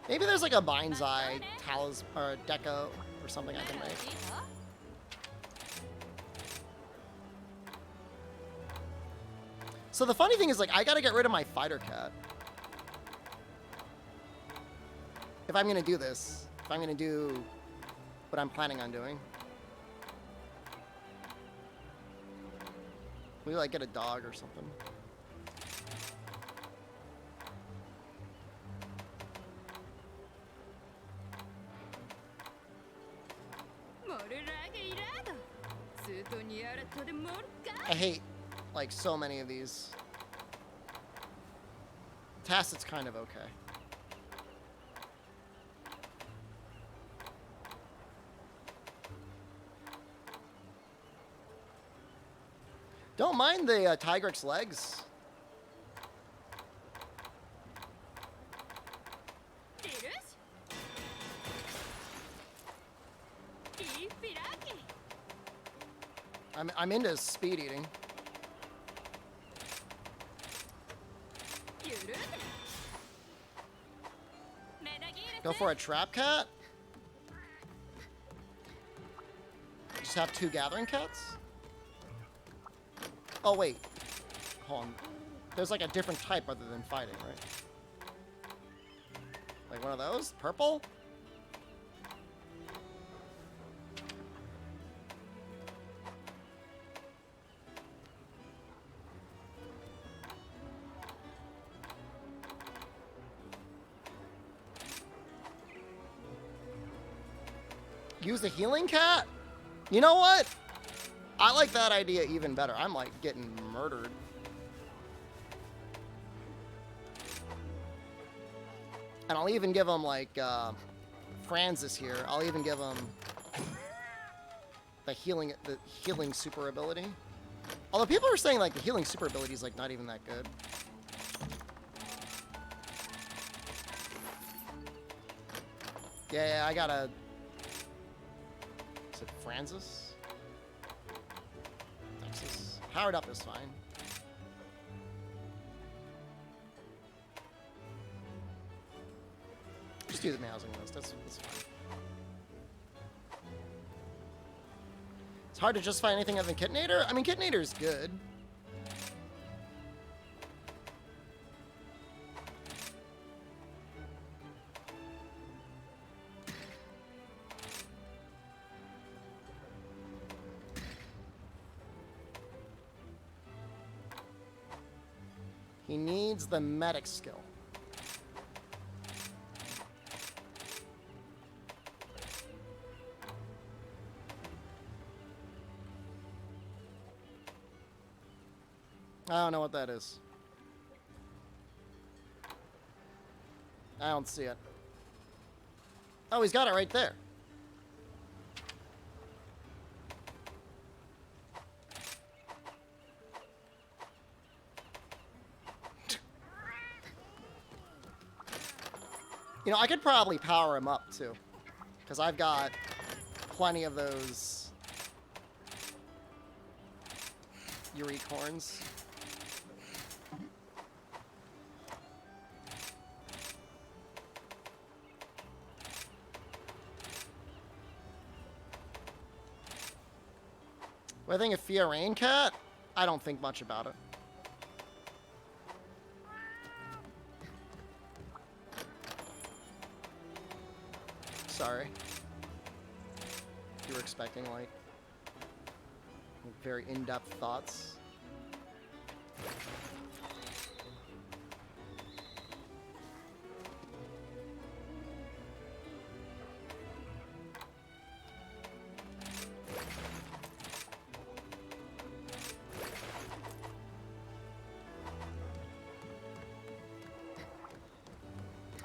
Maybe there's like a Mind's Eye, Talis, or a Deco, or something I can make. So the funny thing is, like, I gotta get rid of my fighter cat. If I'm gonna do this. If I'm gonna do what I'm planning on doing. We like get a dog or something. I hate, like, so many of these. Tacit's kind of okay. Don't mind the Tigrex legs. I'm into speed eating. Go for a trap cat? Just have 2 gathering cats? Oh, wait. Hold on. There's like a different type other than fighting, right? Like one of those? Purple? Use the healing cat? You know what? I like that idea even better. I'm like getting murdered. And I'll even give him like Francis here. I'll even give him the healing super ability. Although people are saying like the healing super ability is like not even that good. Yeah, I gotta. Is it Francis? Texas. Powered up is fine. Just do the housing list. That's fine. It's hard to justify anything other than Kitnator. I mean, Kitnator's good. He needs the medic skill. I don't know what that is. I don't see it. Oh, he's got it right there. You know, I could probably power him up, too. Because I've got plenty of those Eureka horns. What do I think of Fia Rain Cat? I don't think much about it. Sorry. You were expecting, like, very in-depth thoughts.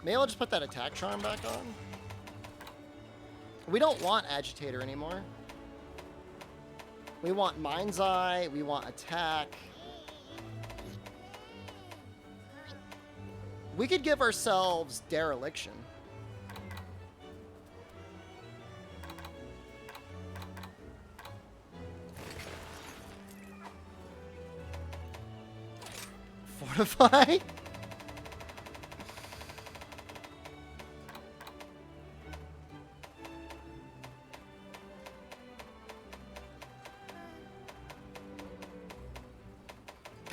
Maybe I'll just put that attack charm back on. We don't want Agitator anymore. We want Mind's Eye. We want Attack. We could give ourselves Dereliction. Fortify?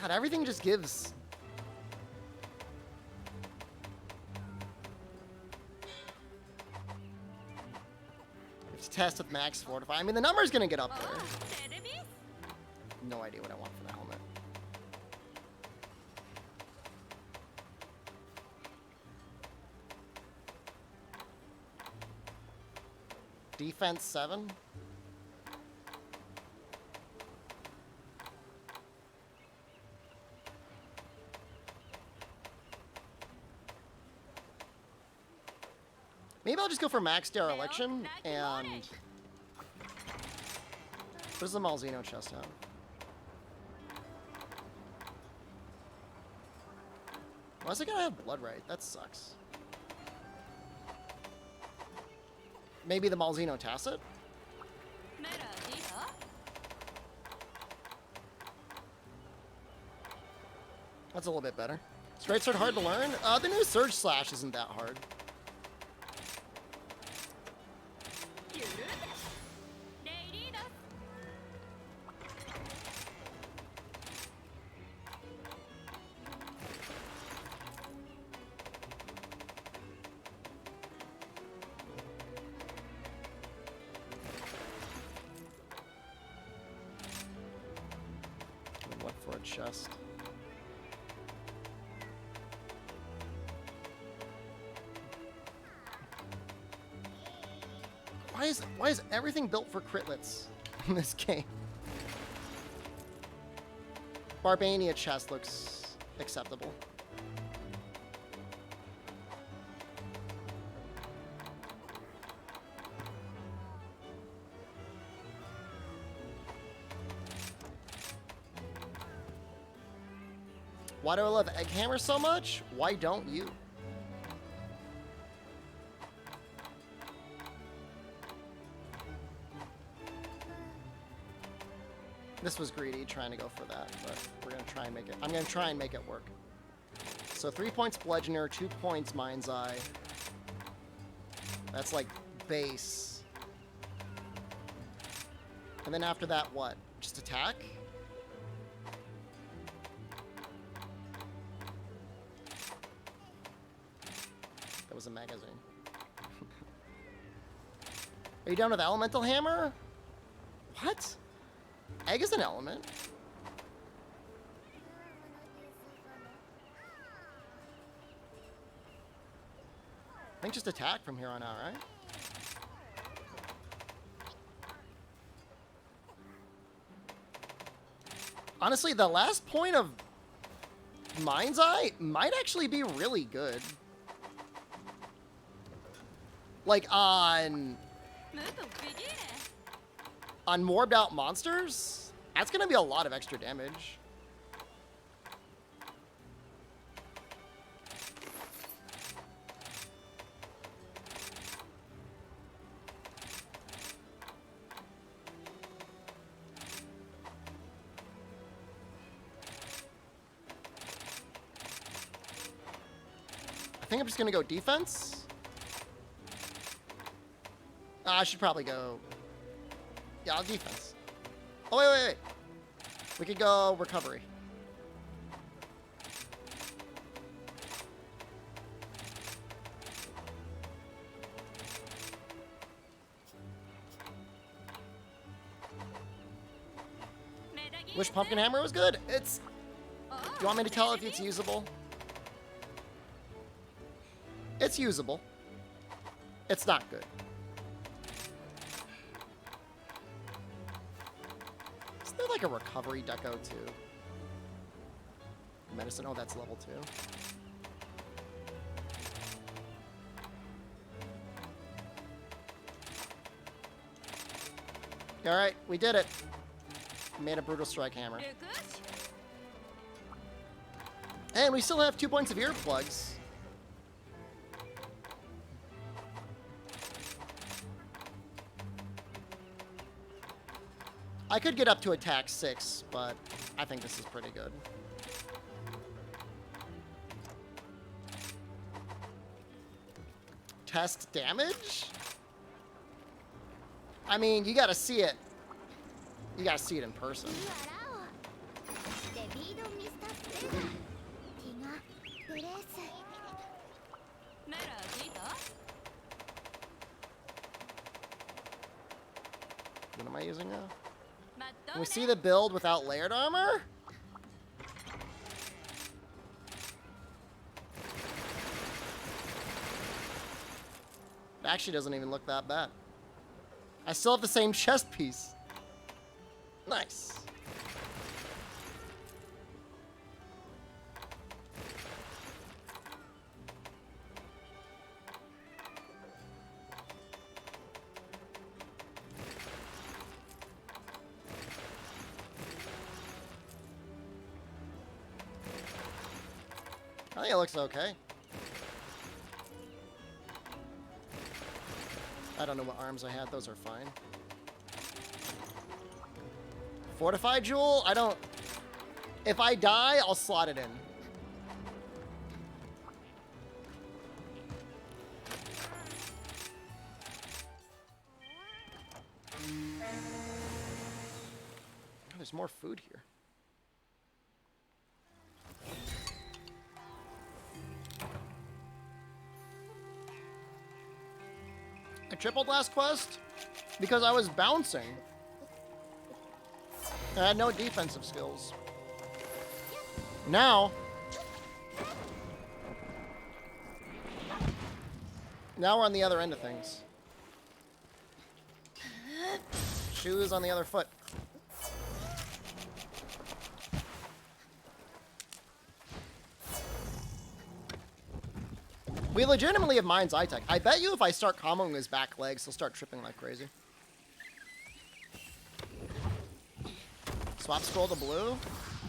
God, everything just gives. It's test with max fortify. I mean, the number's gonna get up there. No idea what I want for the helmet. Defense 7. Maybe I'll just go for max dereliction and. What does the Malzeno chest have? Why is it gonna have blood right? That sucks. Maybe the Malzeno Tacit? That's a little bit better. Is Great Sword hard to learn? The new Surge Slash isn't that hard. What for a chest? Why is everything built for critlets in this game? Barbania chest looks acceptable. Why do I love Egg Hammer so much? Why don't you? This was greedy trying to go for that, but we're gonna try and make it. I'm gonna try and make it work. So 3 points Bludgeoner, 2 points Mind's Eye. That's like base. And then after that, what? Just attack? That was a magazine. Are you done with Elemental Hammer? What? Egg is an element. I think just attack from here on out, right? Honestly, the last point of Mind's Eye might actually be really good. Like on morbed out monsters, that's gonna be a lot of extra damage. I think I'm just gonna go defense. I should probably go... Yeah, I'll defense. Oh, wait. We could go recovery. Wish Pumpkin Hammer was good? It's... You want me to tell if it's usable? It's usable. It's not good. Isn't there like a recovery deco too? Medicine, oh, that's level 2. Alright, we did it. Made a Brutal Strike Hammer. And we still have 2 points of earplugs. I could get up to attack 6, but I think this is pretty good. Test damage? I mean, you gotta see it. You gotta see it in person. What am I using now? Can we see the build without layered armor? It actually doesn't even look that bad. I still have the same chest piece. Nice. I think it looks okay. I don't know what arms I had. Those are fine. Fortified Jewel? I don't... If I die, I'll slot it in. Oh, there's more food here. I tripled last quest because I was bouncing. I had no defensive skills. Now we're on the other end of things. Shoes on the other foot. We legitimately have Mind's Eye Tech. I bet you if I start comboing his back legs, he'll start tripping like crazy. Swap scroll to blue?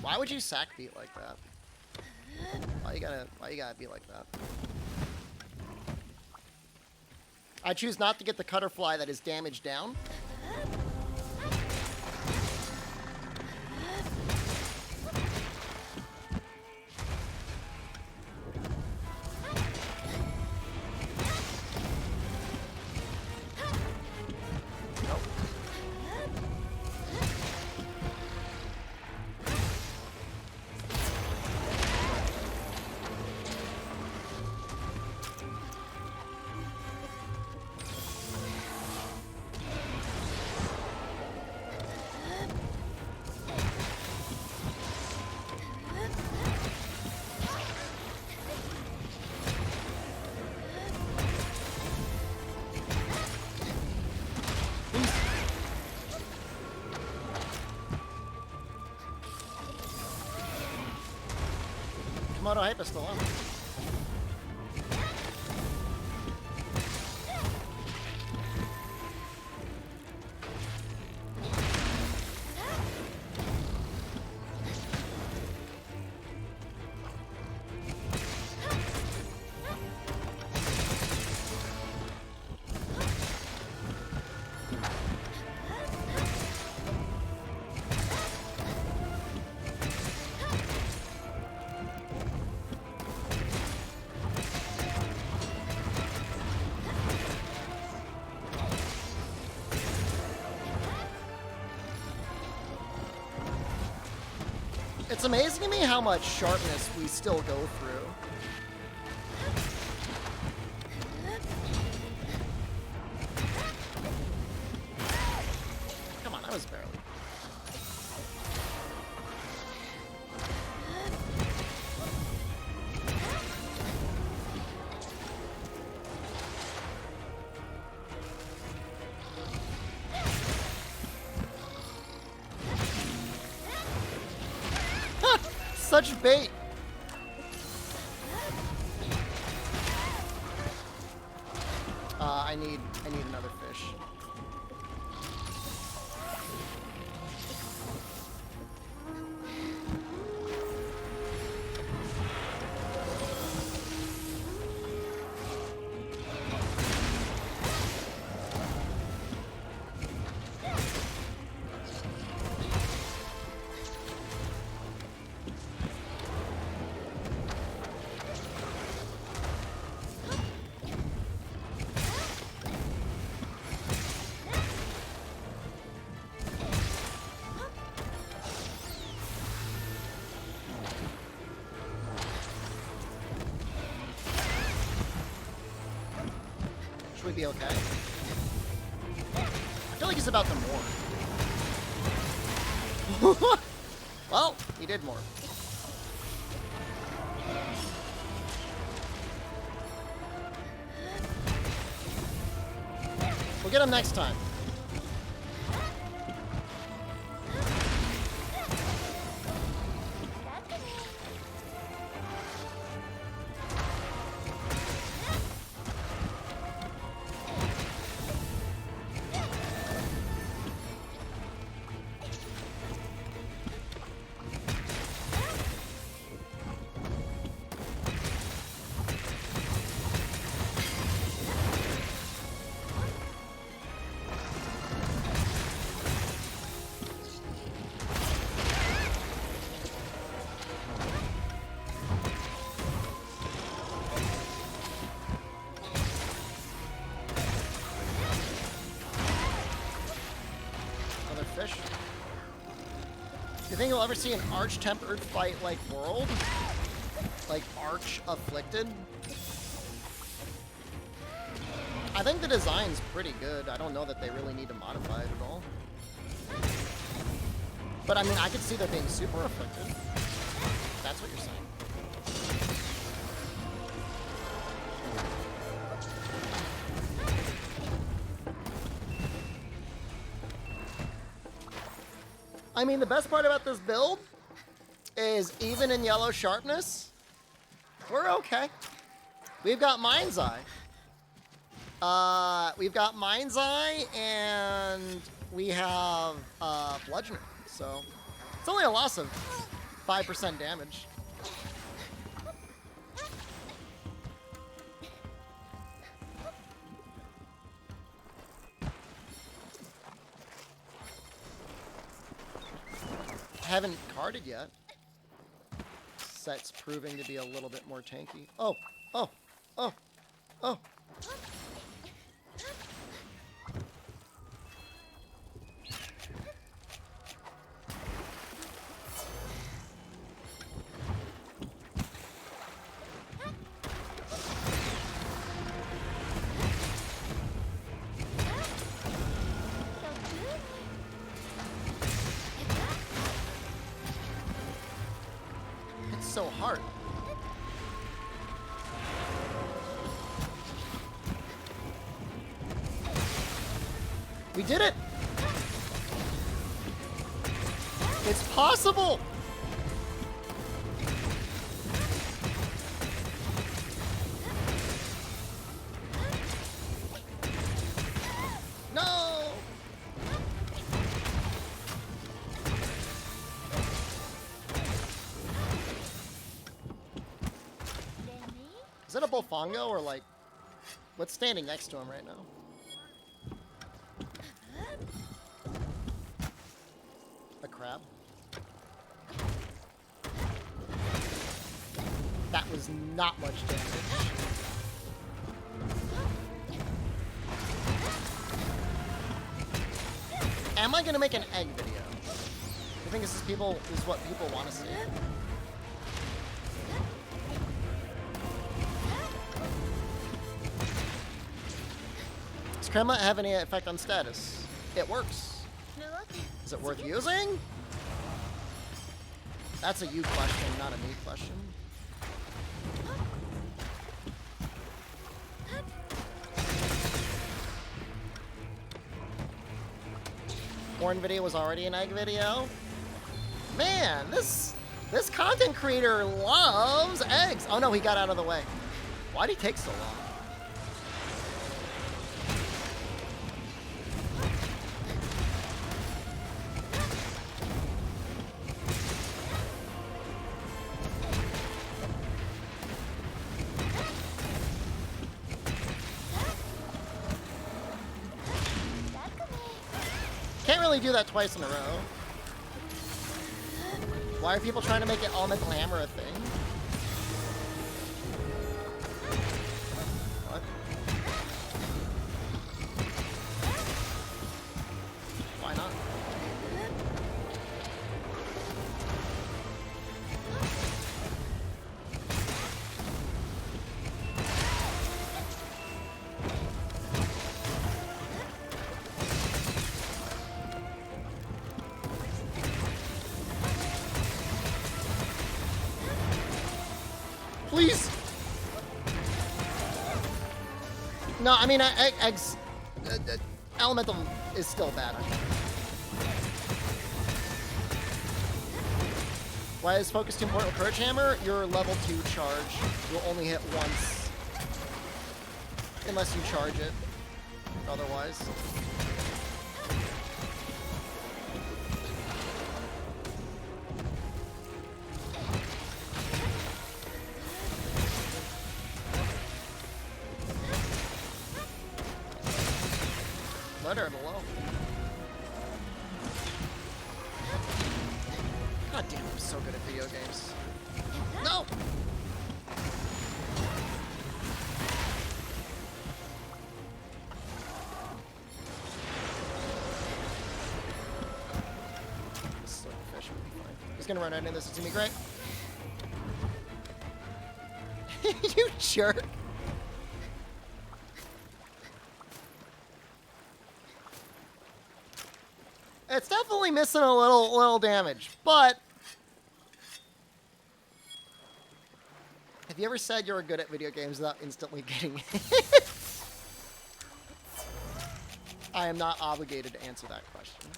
Why would you sack beat like that? Why you gotta be like that? I choose not to get the Cutterfly that is damaged down. Komodo Hype is still on. It's amazing to me how much sharpness we still go through. Come on, that was barely. Such bait. I need another fish. Should we be okay? I feel like he's about to morph. Well, he did morph. We'll get him next time. Fish. Do you think you'll ever see an arch-tempered fight like World? Like Arch-afflicted? I think the design's pretty good. I don't know that they really need to modify it at all. But I mean, I could see there being super afflicted. That's what you're saying. I mean, the best part about this build is even in yellow sharpness, we're okay. We've got Mind's Eye. We've got Mind's Eye, and we have Bludgeoning. So it's only a loss of 5% damage. Haven't carded yet. Set's proving to be a little bit more tanky. Oh, oh, oh, oh. So hard. We did it! It's possible! No! Is that a Bofongo or like, what's standing next to him right now? A crab? That was not much damage. Am I gonna make an egg video? I think this is what people want to see. Does Crema have any effect on status? It works. Is it worth using? That's a you question, not a me question. Horn video was already an egg video. Man, this content creator loves eggs. Oh no, he got out of the way. Why'd he take so long? Can't really do that twice in a row. Why are people trying to make it elemental hammer a thing? What? Why not? Please. No, I mean, eggs. Elemental is still bad. I think. Why is focus too important with Courage Hammer? Your level 2 charge will only hit once. Unless you charge it. Otherwise. Letter below. God damn, I'm so good at video games. No! Slurp fish would be fine. He's gonna run right into this. It's gonna be great. You jerk. It's definitely missing a little damage, but have you ever said you were good at video games without instantly getting it? I am not obligated to answer that question.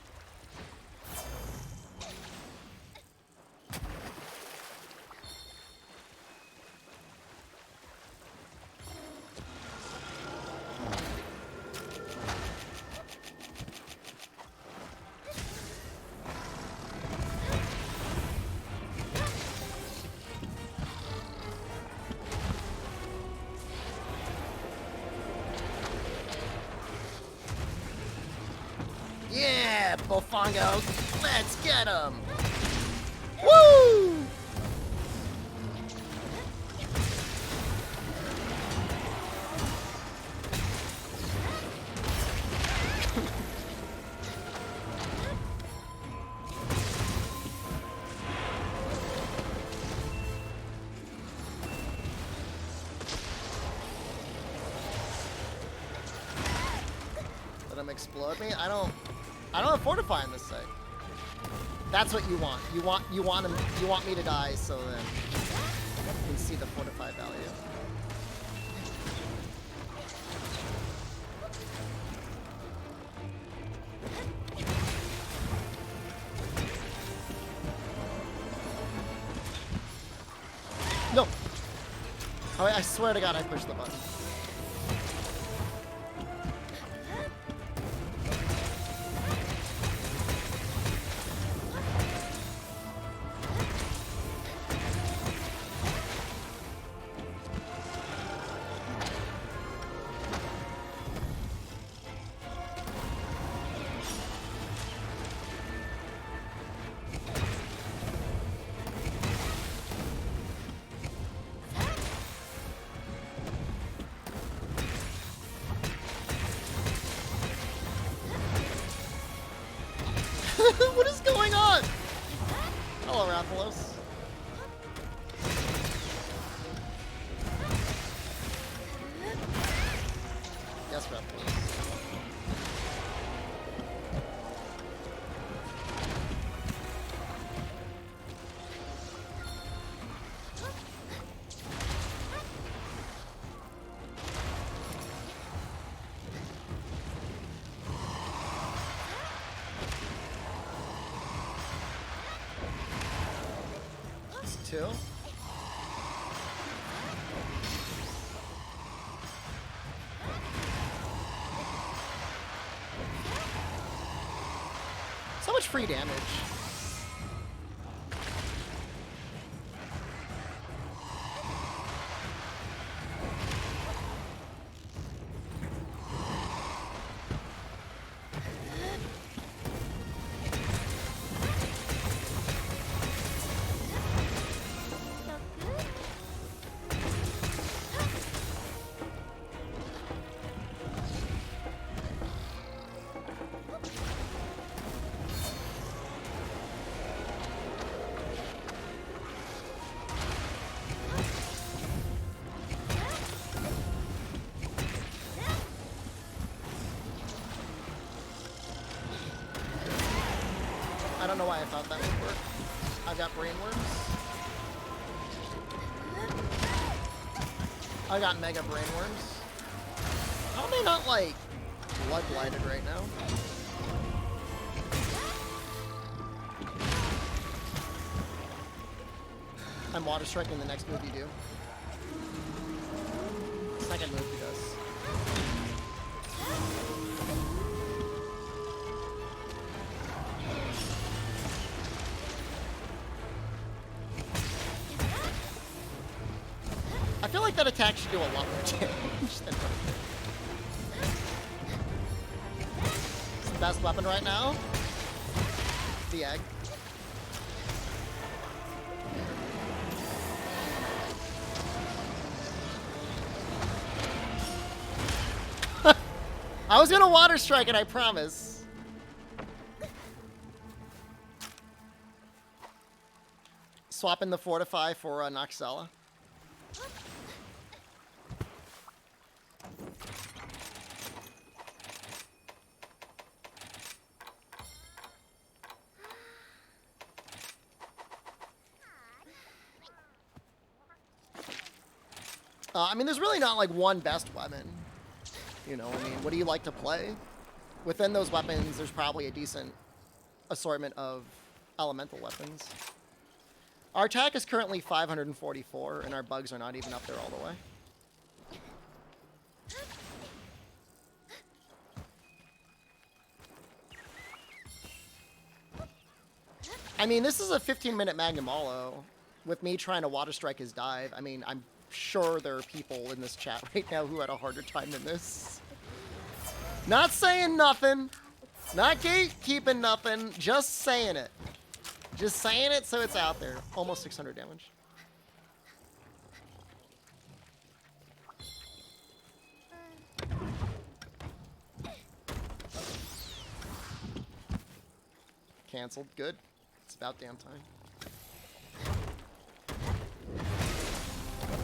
Mofongo. Let's get him. Woo! Let him explode me? I don't have fortify in this site. That's what you want. You want me to die so then you can see the fortify value. No. Oh, I swear to God, I pushed the button. What is going on? Hello, Rathalos. Yes, Rathalos. Two. So much free damage. I don't know why I thought that would work. I've got brain worms. I got mega brain worms. How am I not like blood blinded right now? I'm water striking the next move you do. Second move he does. I feel like that attack should do a lot more damage than what it did. It's the best weapon right now. The egg. I was gonna water strike it, I promise. Swapping the fortify for Noxella. I mean, there's really not like one best weapon. You know, I mean, what do you like to play? Within those weapons, there's probably a decent assortment of elemental weapons. Our attack is currently 544, and our bugs are not even up there all the way. I mean, this is a 15-minute Magnum Olo with me trying to water strike his dive. I mean, I'm sure there are people in this chat right now who had a harder time than this. Not saying nothing. Not keeping nothing, just saying it. Just saying it so it's out there. Almost 600 damage. Cancelled. Good. It's about damn time.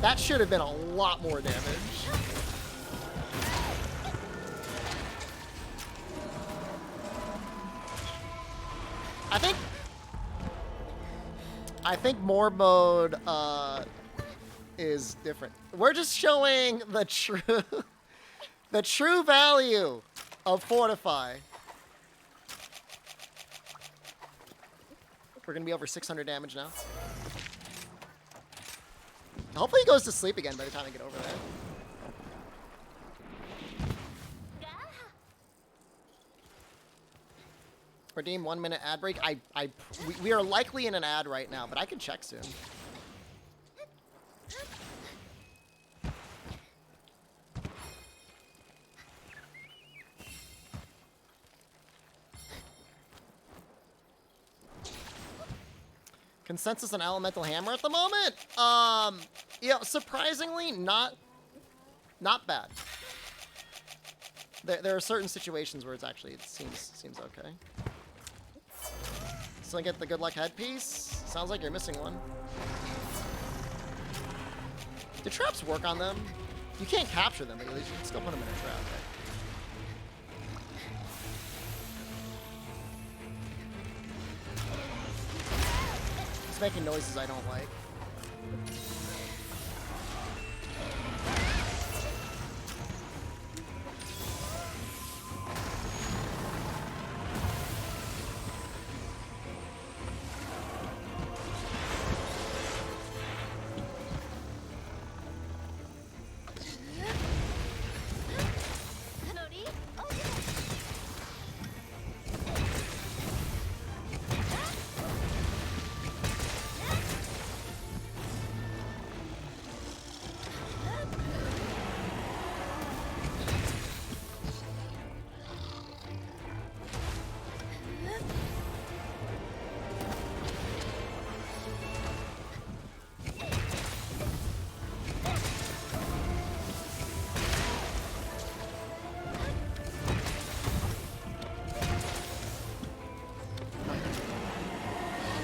That should have been a lot more damage. I think more mode is different. We're just showing the true value of Fortify. We're gonna be over 600 damage now. Hopefully he goes to sleep again by the time I get over there. Redeem 1 minute ad break. We are likely in an ad right now, but I can check soon. Consensus on Elemental Hammer at the moment? Yeah, surprisingly not bad. There are certain situations where it seems okay. So I get the good luck headpiece. Sounds like you're missing one. Do traps work on them? You can't capture them, but at least you can still put them in a trap. It's making noises I don't like.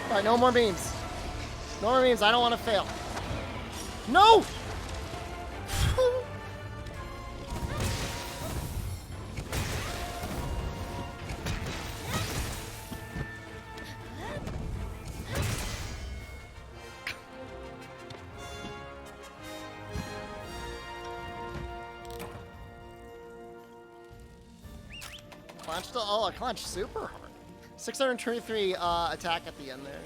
All right, no more beams. No more beams. I don't want to fail. No! Clench still. Oh, a clench super hard. 623 attack at the end there.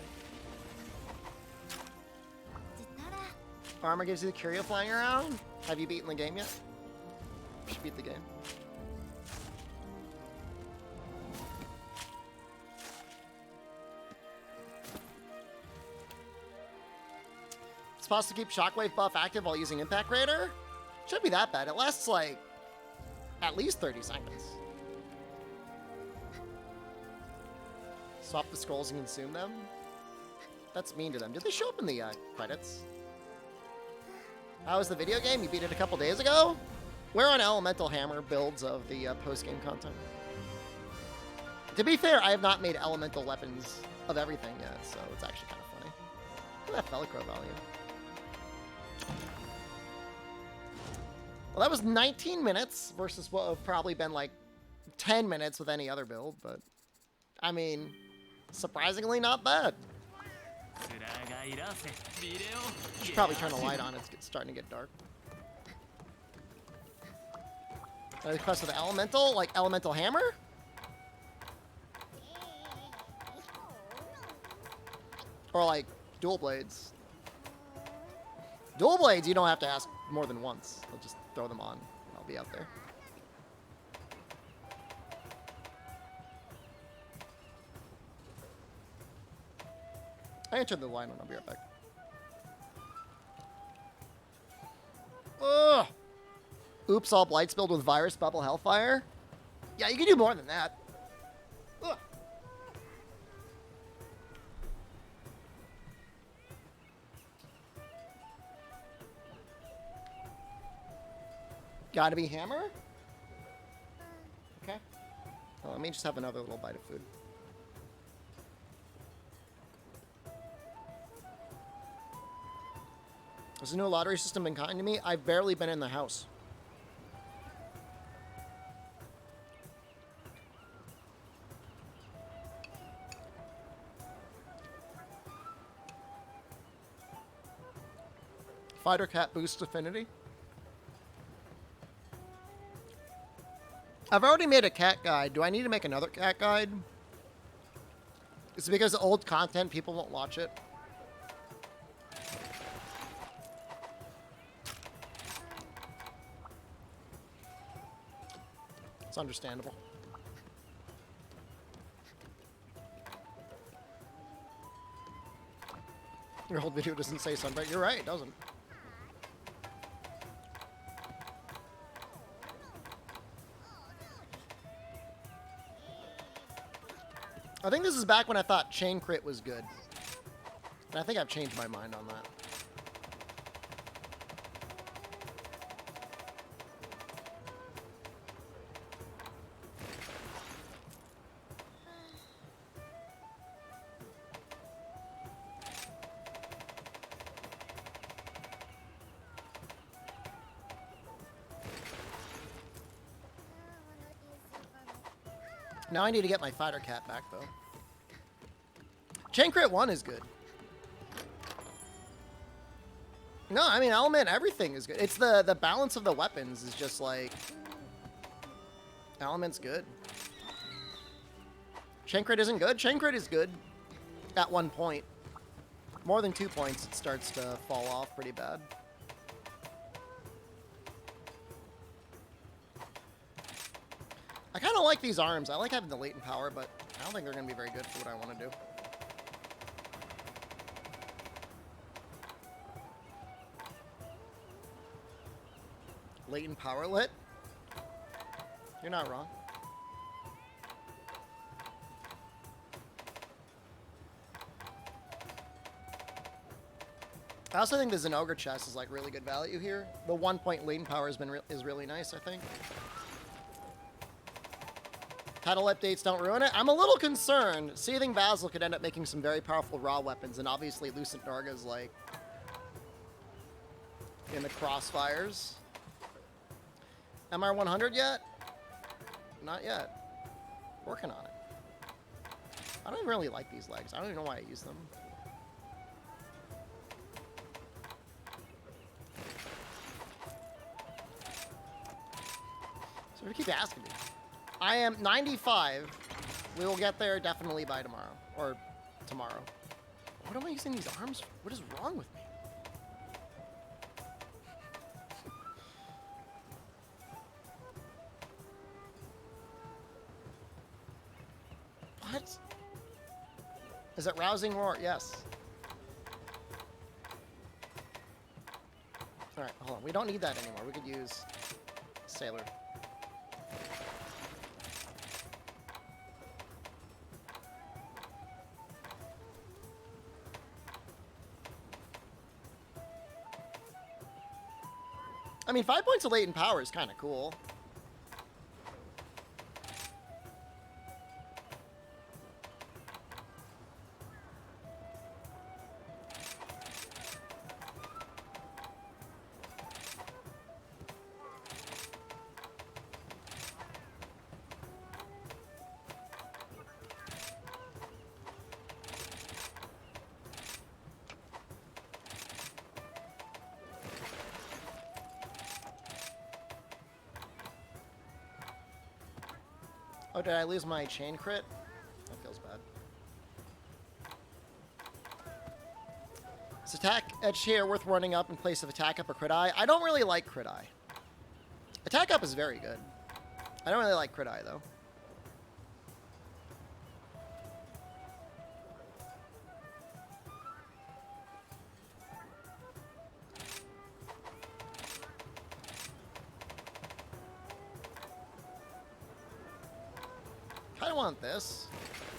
Armor gives you the curio flying around. Have you beaten the game yet? You should beat the game. It's supposed to keep shockwave buff active while using impact raider. Shouldn't be that bad. It lasts like at least 30 seconds. Swap the scrolls and consume them? That's mean to them. Did they show up in the credits? How was the video game? You beat it a couple days ago? We're on Elemental Hammer builds of the post-game content. To be fair, I have not made elemental weapons of everything yet, so it's actually kind of funny. Look at that Velcro value. Well, that was 19 minutes versus what would have probably been like 10 minutes with any other build, but I mean, surprisingly not bad. Should probably turn the light on. It's starting to get dark. A request for the elemental, like Elemental Hammer? Or like dual blades. Dual blades, you don't have to ask more than once. I'll just throw them on. I'll be out there. I entered the line when I'll be right back. Ugh! Oops, all blights build with virus, bubble, hellfire. Yeah, you can do more than that. Gotta be hammer? Okay. Well, let me just have another little bite of food. Has the new lottery system been kind to me? I've barely been in the house. Fighter cat boosts affinity. I've already made a cat guide. Do I need to make another cat guide? Is it because old content, people won't watch it? It's understandable. Your old video doesn't say Sunbreak. You're right, it doesn't. I think this is back when I thought chain crit was good. And I think I've changed my mind on that. Now I need to get my fighter cat back, though. Chain crit 1 is good. No, I mean, element, everything is good. It's the balance of the weapons is just like... Element's good. Chain crit isn't good. Chain crit is good at 1 point. More than 2 points, it starts to fall off pretty bad. I kind of like these arms. I like having the latent power, but I don't think they're going to be very good for what I want to do. Latent power lit? You're not wrong. I also think the Zenogre chest is like really good value here. The 1 point latent power has been is really nice, I think. Title updates don't ruin it. I'm a little concerned. Seething Basil could end up making some very powerful raw weapons, and obviously Lucent Narga's like in the crossfires. MR 100 yet? Not yet. Working on it. I don't even really like these legs. I don't even know why I use them. So we keep asking me. I am 95. We will get there definitely by tomorrow. Or tomorrow. What am I using these arms for? What is wrong with me? What? Is it rousing roar? Yes. Alright, hold on. We don't need that anymore. We could use Sailor. I mean, 5 points of latent power is kind of cool. Oh, did I lose my chain crit? That feels bad. Is attack edge here worth running up in place of attack up or crit eye? I don't really like crit eye. Attack up is very good. I don't really like crit eye, though. I want this.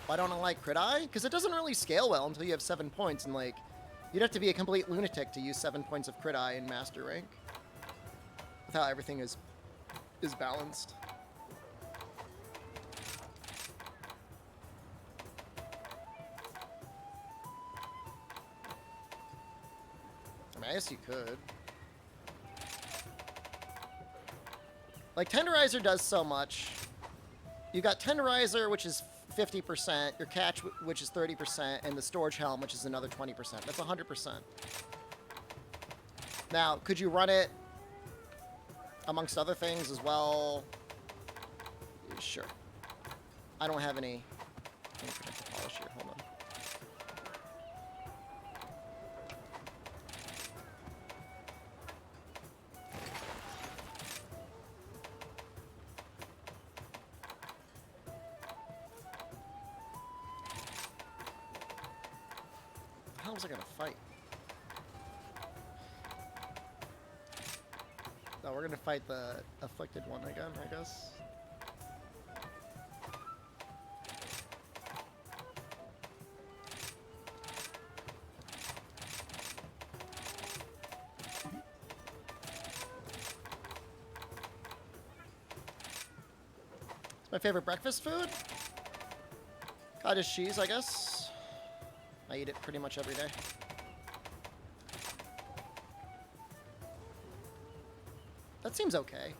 Why don't I like crit eye? Because it doesn't really scale well until you have 7 points, and like, you'd have to be a complete lunatic to use 7 points of crit eye in master rank. With how everything is is balanced. I mean, I guess you could. Like, Tenderizer does so much. You got Tenderizer, which is 50%, your catch, which is 30%, and the storage helm, which is another 20%. That's 100%. Now, could you run it amongst other things as well? Sure. I don't have any. Let me protect the polish here. Hold on. How was I gonna fight? No, we're gonna fight the afflicted one again, I guess. It's my favorite breakfast food. Cottage cheese, I guess. I eat it pretty much every day. That seems okay.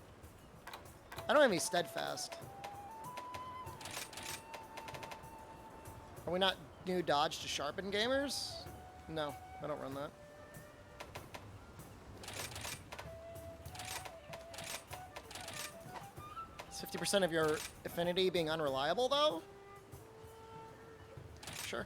I don't have any steadfast. Are we not new dodge to sharpen gamers? No, I don't run that. Is 50% of your affinity being unreliable, though? Sure.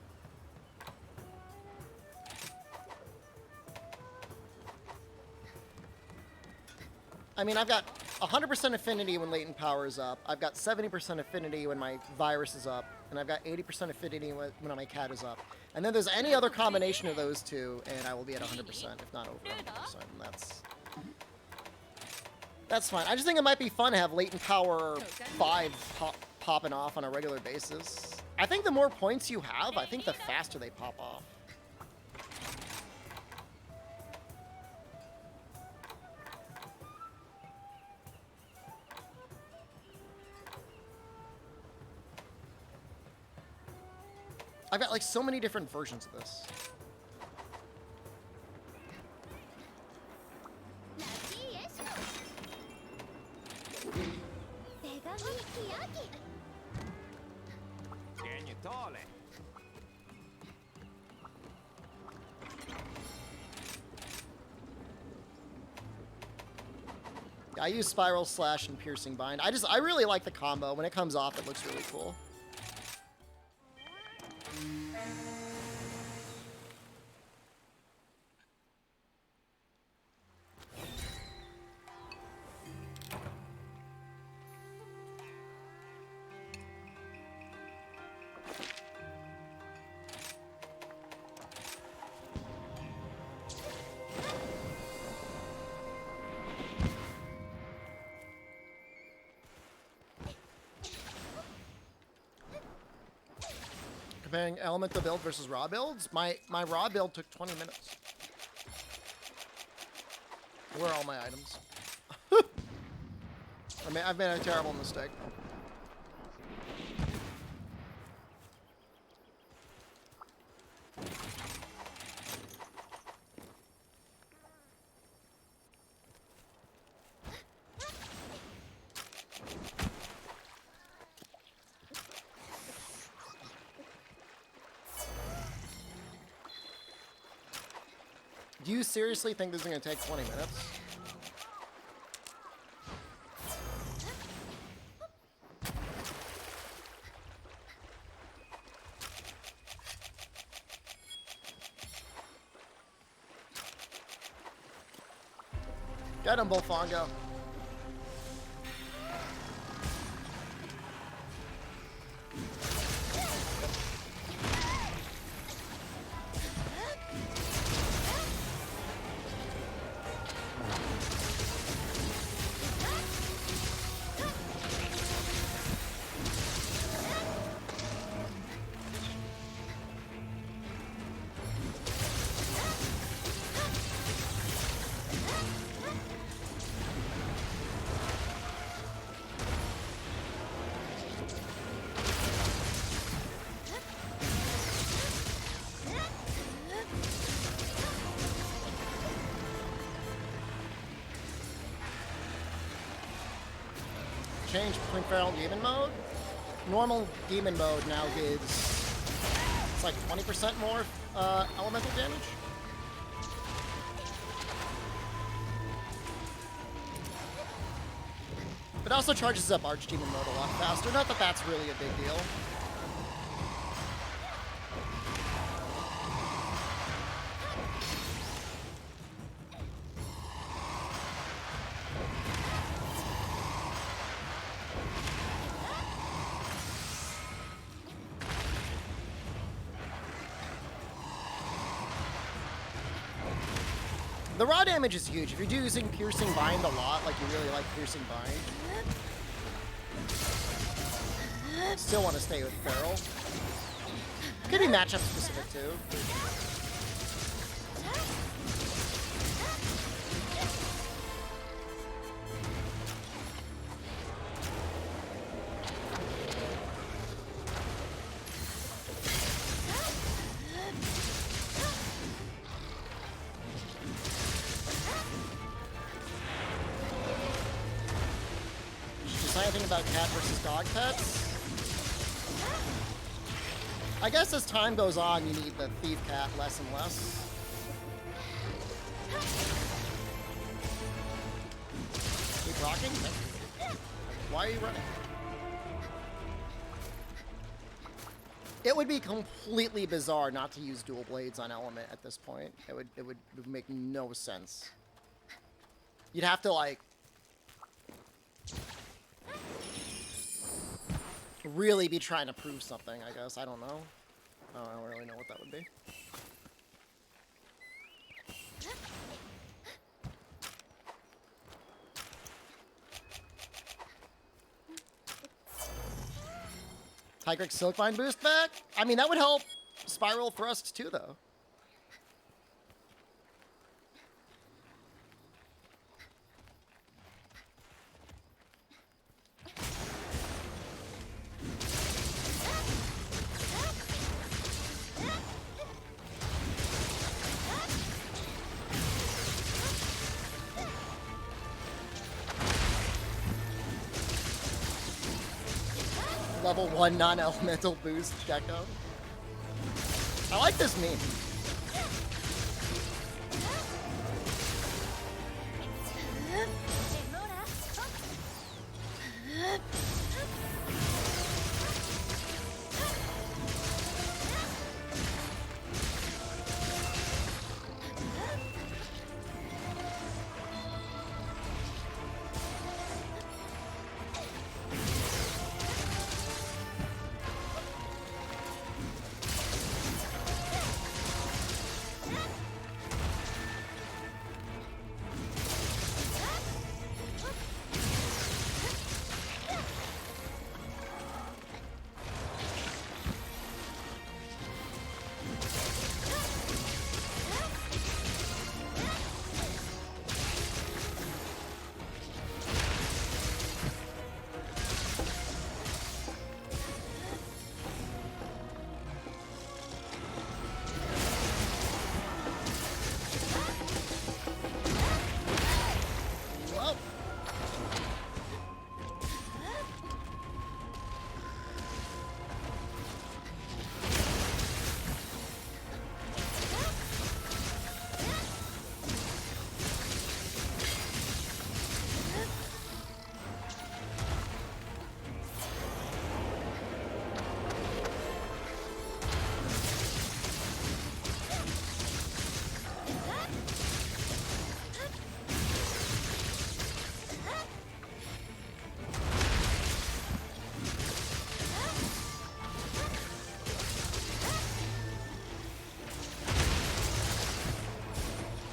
I mean, I've got 100% affinity when latent power is up. I've got 70% affinity when my virus is up. And I've got 80% affinity when my cat is up. And then there's any other combination of those two, and I will be at 100%, if not over 100%. And that's fine. I just think it might be fun to have latent power 5 popping off on a regular basis. I think the more points you have, I think the faster they pop off. I've got like so many different versions of this. I use Spiral Slash and Piercing Bind. I really like the combo. When it comes off, it looks really cool. Comparing elemental build versus raw builds, my raw build took 20 minutes. Where are all my items? I've made a terrible mistake. Do you seriously think this is going to take 20 minutes? Get him, Bullfongo. change between Feral and Demon mode. Normal Demon mode now gives, it's like 20% more elemental damage. But it also charges up Archdemon mode a lot faster. Not that that's really a big deal. The raw damage is huge. If you're using Piercing Bind a lot, like you really like Piercing Bind, still want to stay with Feral. Could be matchup specific too. Anything about cat versus dog pets? I guess as time goes on, you need the thief cat less and less. Keep rocking? Why are you running? It would be completely bizarre not to use dual blades on Element at this point. It would make no sense. You'd have to like really be trying to prove something, I guess. I don't know. I don't really know what that would be. Tigrex Silkvine boost back? I mean, that would help Spiral Thrust too, though. Level 1 non-elemental boost Gecko. I like this meme.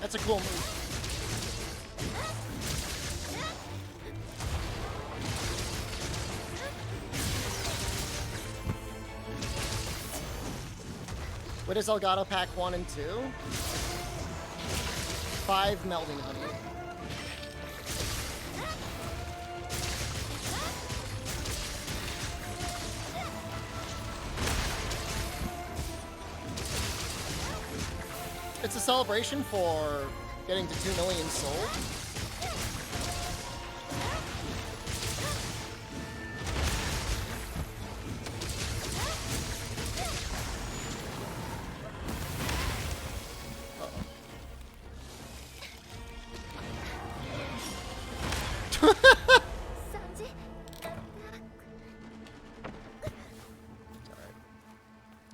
That's a cool move. What is Elgato Pack 1 and 2? 5 Melding Honey. It's a celebration for getting to 2 million sold.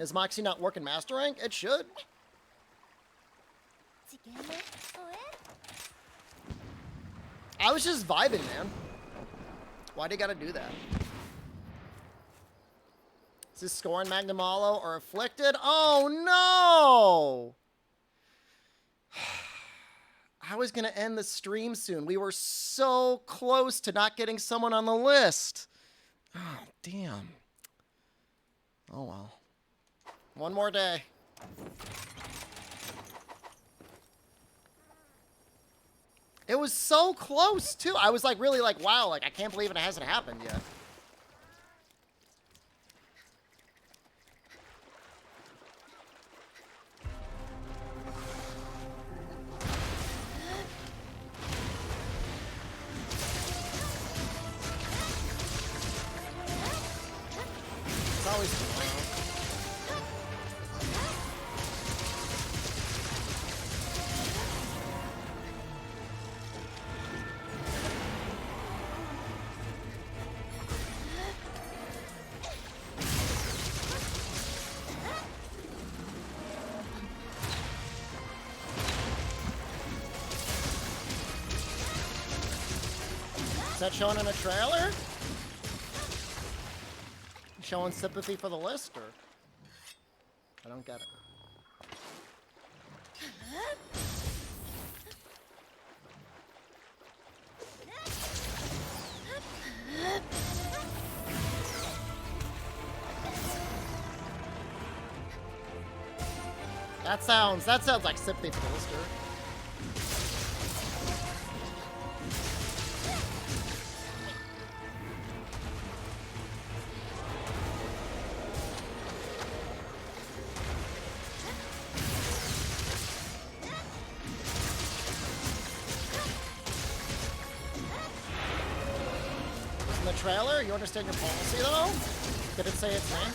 Does Moxie not work in Master Rank? It should. I was just vibing, man. Why do you gotta do that? Is this scoring Magnum Hollow or Afflicted? Oh, no! I was gonna end the stream soon. We were so close to not getting someone on the list. Oh, damn. Oh, well. One more day. It was so close, too. I was, like, really like, wow, like, I can't believe it hasn't happened yet. It's always tomorrow. Is that showing in a trailer? Showing sympathy for the list, or? I don't get it. That sounds like sympathy for the lister. In the trailer, you understand your policy though? Did it say its name?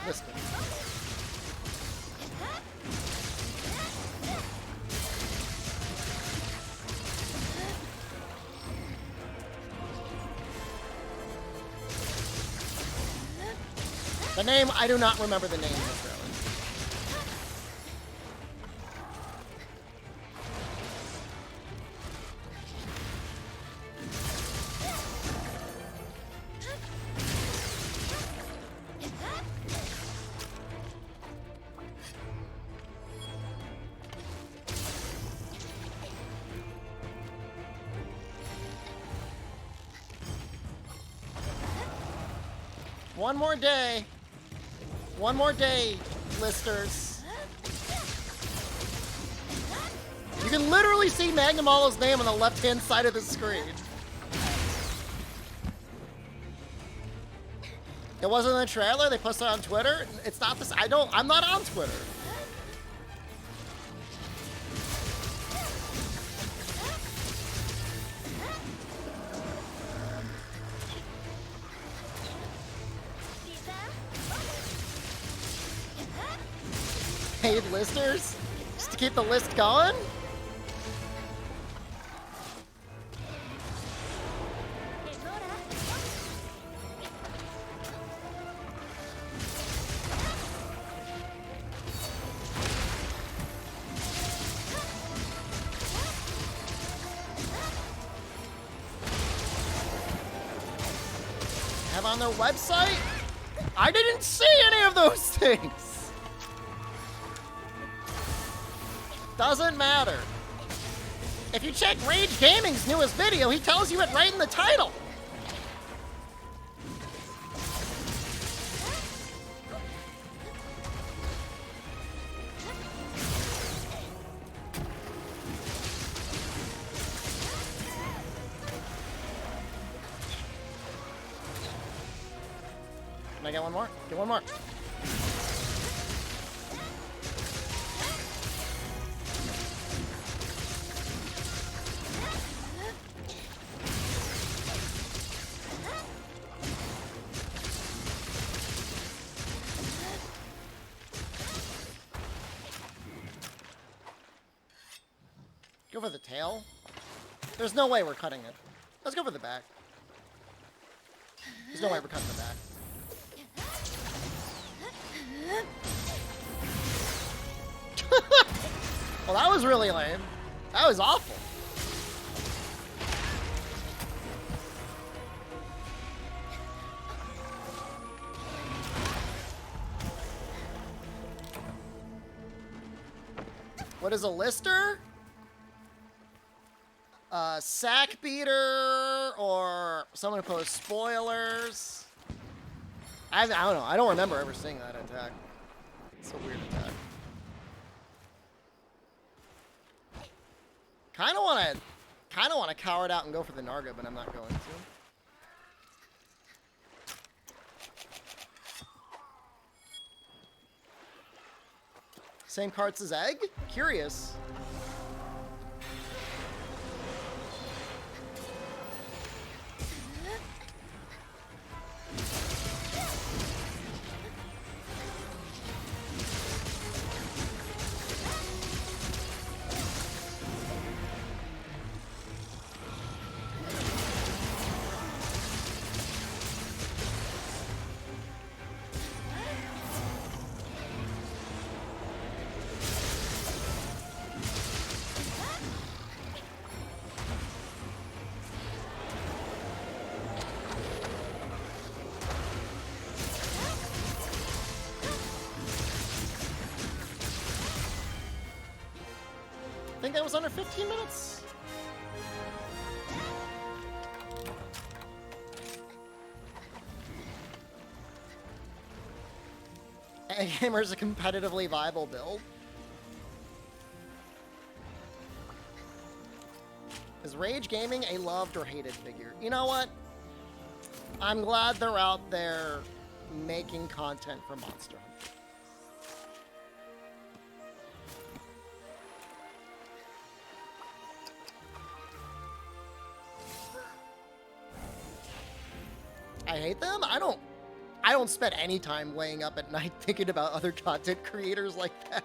Listen. The name, I do not remember the name of the trailer. One more day. One more day, listers. You can literally see Magnum Hollow's name on the left-hand side of the screen. It wasn't in the trailer. They posted it on Twitter. It's not this. I'm not on Twitter. Paid listers? Just to keep the list going? Have on their website? I didn't see any of those things! Doesn't matter. If you check Rage Gaming's newest video, he tells you it right in the title. Can I get one more? Get one more. for the tail? There's no way we're cutting it. Let's go for the back. There's no way we're cutting the back. Well, that was really lame. That was awful. What is a lister? Sack beater or someone who posts spoilers. I don't know. I don't remember ever seeing that attack. It's a weird attack. Kind of want to cower it out and go for the Narga, but I'm not going to. Same cards as Egg? Curious. I think that was under 15 minutes. Gamer is a competitively viable build. Is Rage Gaming a loved or hated figure? You know what? I'm glad they're out there making content for Monster Hunter. I hate them? I don't spend any time laying up at night thinking about other content creators like that.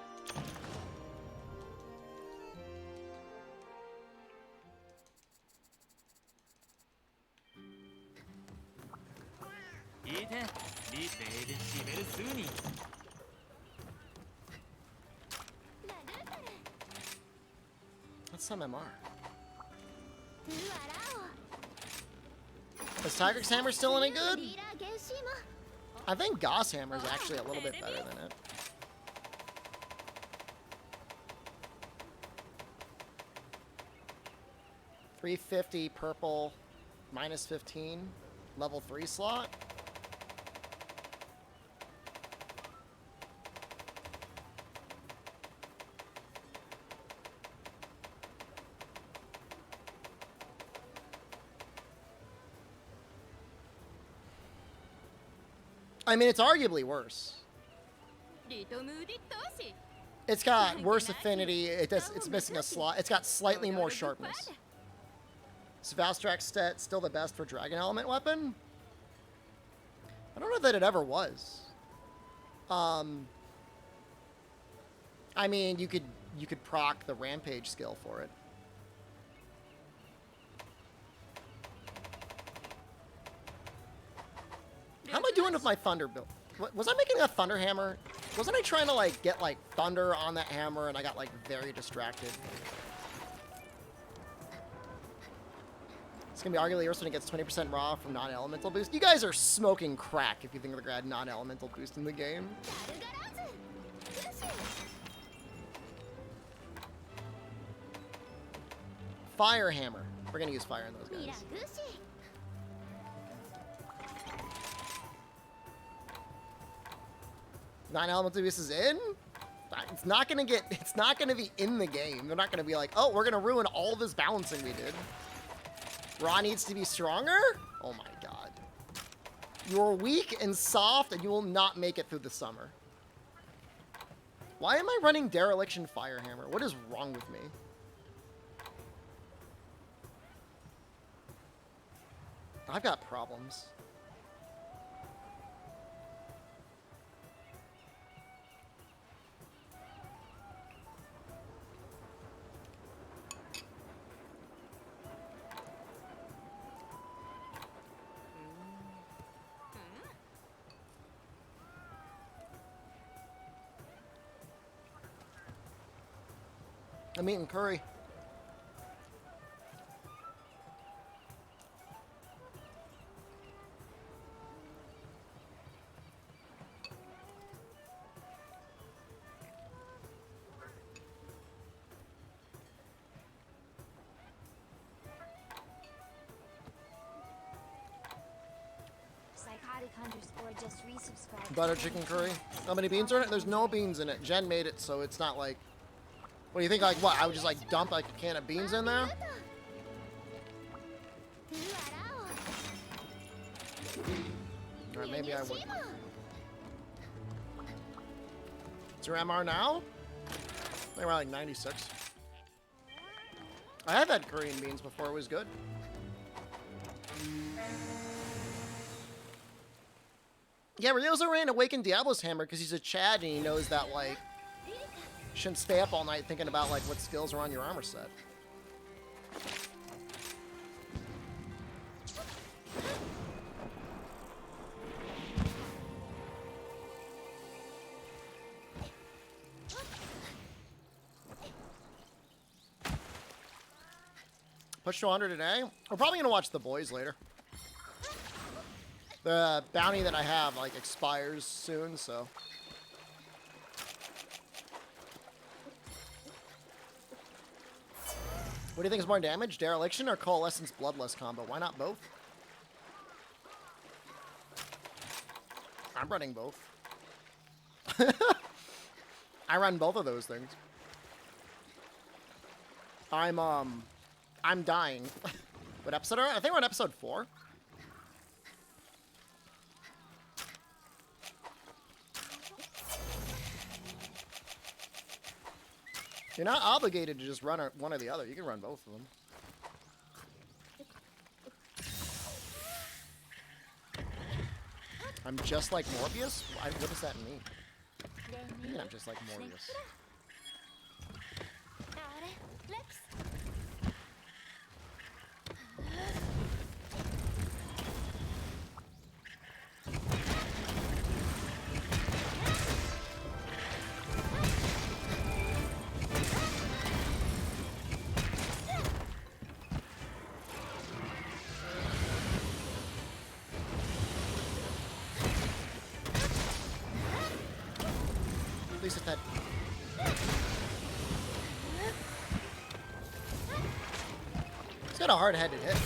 That's some MR. Is Tigrex Hammer still any good? I think Goss Hammer is actually a little bit better than it. $350 purple, minus 15, level 3 slot. I mean, it's arguably worse. It's got worse affinity. It's missing a slot. It's got slightly more sharpness. Is Valstrak's stat still the best for Dragon Element weapon? I don't know that it ever was. I mean, you could proc the Rampage skill for it. How am I doing with my Thunder build? Was I making a Thunder Hammer? Wasn't I trying to, like, get, like, Thunder on that hammer and I got, like, very distracted? It's gonna be arguably worse when it gets 20% raw from non-elemental boost. You guys are smoking crack if you think they're gonna add non-elemental boost in the game. Fire Hammer. We're gonna use fire in those guys. Non-elemental boost is in? It's not gonna be in the game. They're not gonna be like, oh, we're gonna ruin all this balancing we did. Raw needs to be stronger? Oh my god. You're weak and soft and you will not make it through the summer. Why am I running Dereliction Firehammer? What is wrong with me? I've got problems. I'm eating curry. Psychotic _ just resubscribed. Butter chicken curry. How many beans are in it? There's no beans in it. Jen made it, so it's not like... What do you think? Like, what? I would just, like, dump, like, a can of beans in there? Alright, maybe I would. Is your MR now? They're around, like, 96. I have had curry and beans before. It was good. Yeah, Ryozo ran Awakened Diablo's Hammer because he's a Chad and he knows that, like, you shouldn't stay up all night thinking about, like, what skills are on your armor set. Push to 100 today. We're probably going to watch The Boys later. The bounty that I have, like, expires soon, so... What do you think is more damage? Dereliction or Coalescence Bloodlust combo? Why not both? I'm running both. I run both of those things. I'm dying. What episode are I think we're on episode 4. You're not obligated to just run one or the other. You can run both of them. I'm just like Morbius? What does that mean? I mean I'm just like Morbius. At least it's that. It's got a hard-headed hit.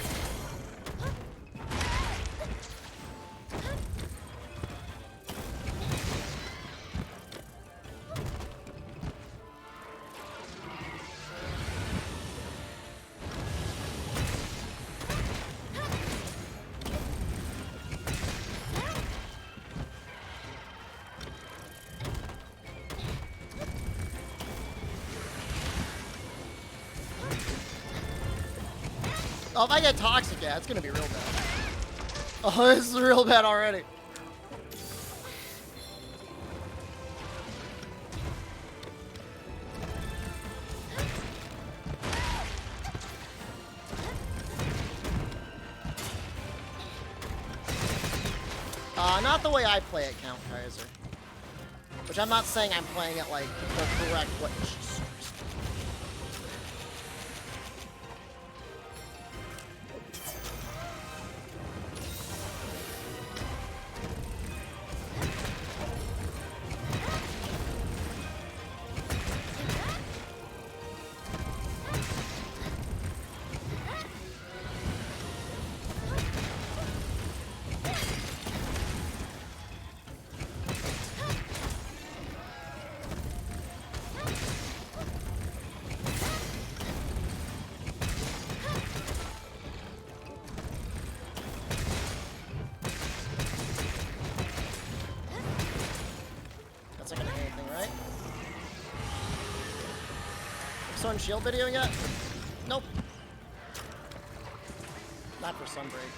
Oh, if I get toxic, yeah, it's gonna be real bad. Oh, this is real bad already. Not the way I play it, Count Kaiser. Which I'm not saying I'm playing it like the correct way. On shield video yet? Nope. Not for Sunbreak.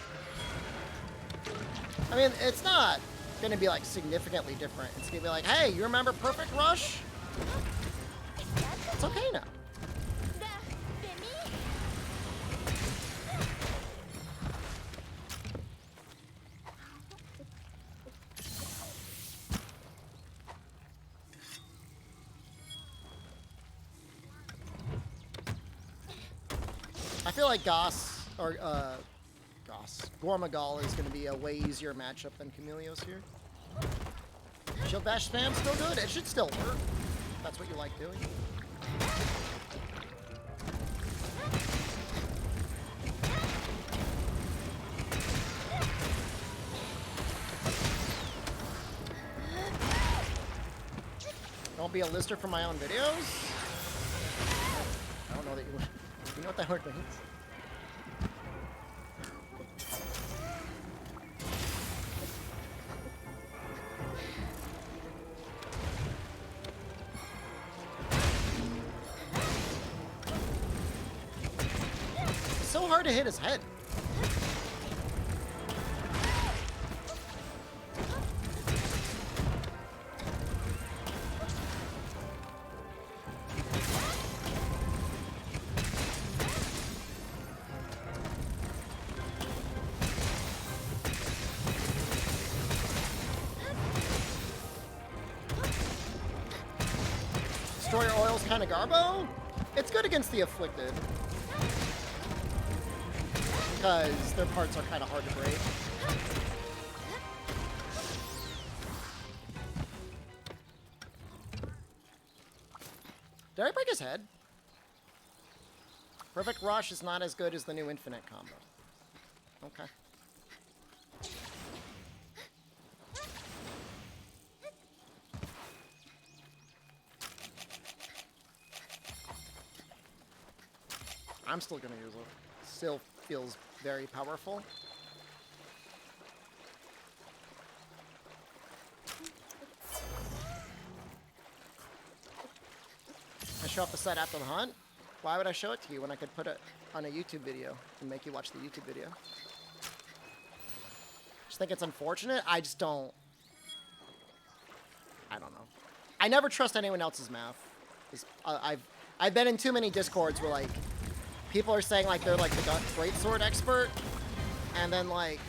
I mean, it's not gonna be like significantly different. It's gonna be like, hey, you remember Perfect Rush? It's okay now. I feel like Gormagal is going to be a way easier matchup than Camelios here. Shield bash spam still good. It should still work. If that's what you like doing. Don't be a lister for my own videos. I don't know that you would. You know what that word means? It's so hard to hit his head. Destroyer Oil's kind of garbo. It's good against the Afflicted. Because their parts are kind of hard to break. Did I break his head? Perfect Rush is not as good as the new Infinite combo. Okay. I'm still gonna use it. Still feels very powerful. I show up the set after the hunt? Why would I show it to you when I could put it on a YouTube video and make you watch the YouTube video? Just think it's unfortunate. I just don't. I don't know. I never trust anyone else's math. I've been in too many discords where like people are saying like they're like the greatsword expert, and then like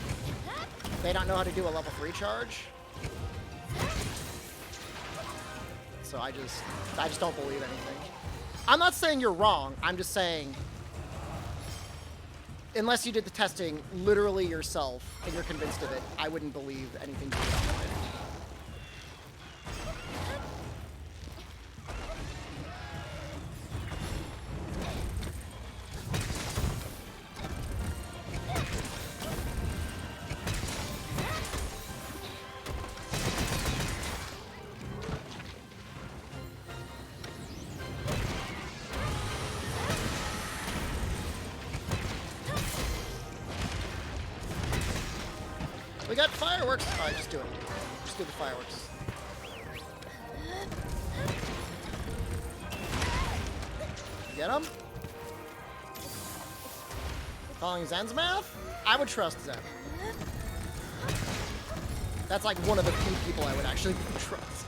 they don't know how to do a level 3 charge. So I just don't believe anything. I'm not saying you're wrong. I'm just saying, unless you did the testing literally yourself and you're convinced of it, I wouldn't believe anything you did online. We got fireworks. Alright, just do it. Just do the fireworks. Get him? Calling Zen's math? I would trust Zen. That's like one of the few people I would actually trust.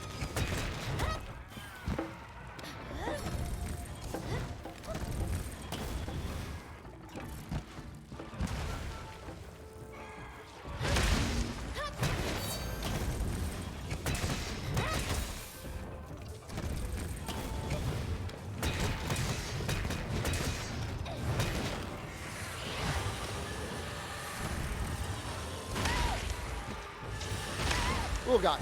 Oh god.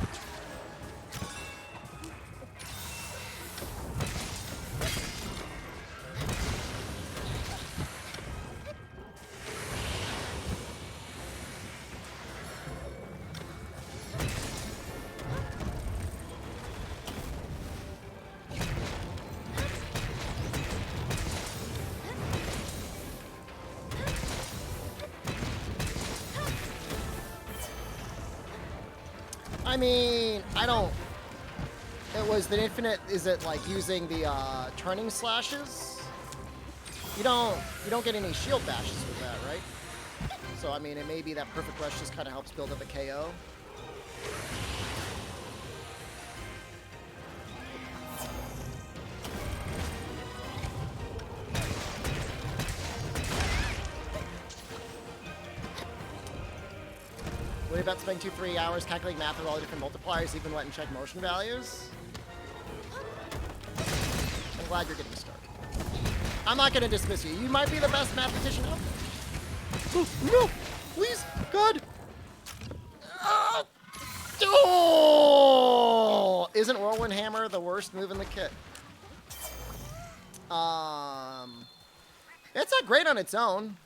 I mean, I don't. It was the infinite. Is it like using the turning slashes? You don't get any shield bashes with that, right? So I mean, it may be that perfect rush just kind of helps build up a KO. What about spending 2-3 hours calculating math with all the different multipliers, even let and check motion values? I'm glad you're getting started. I'm not going to dismiss you. You might be the best mathematician out there. No! Please! God! Oh! Isn't Whirlwind Hammer the worst move in the kit? It's not great on its own.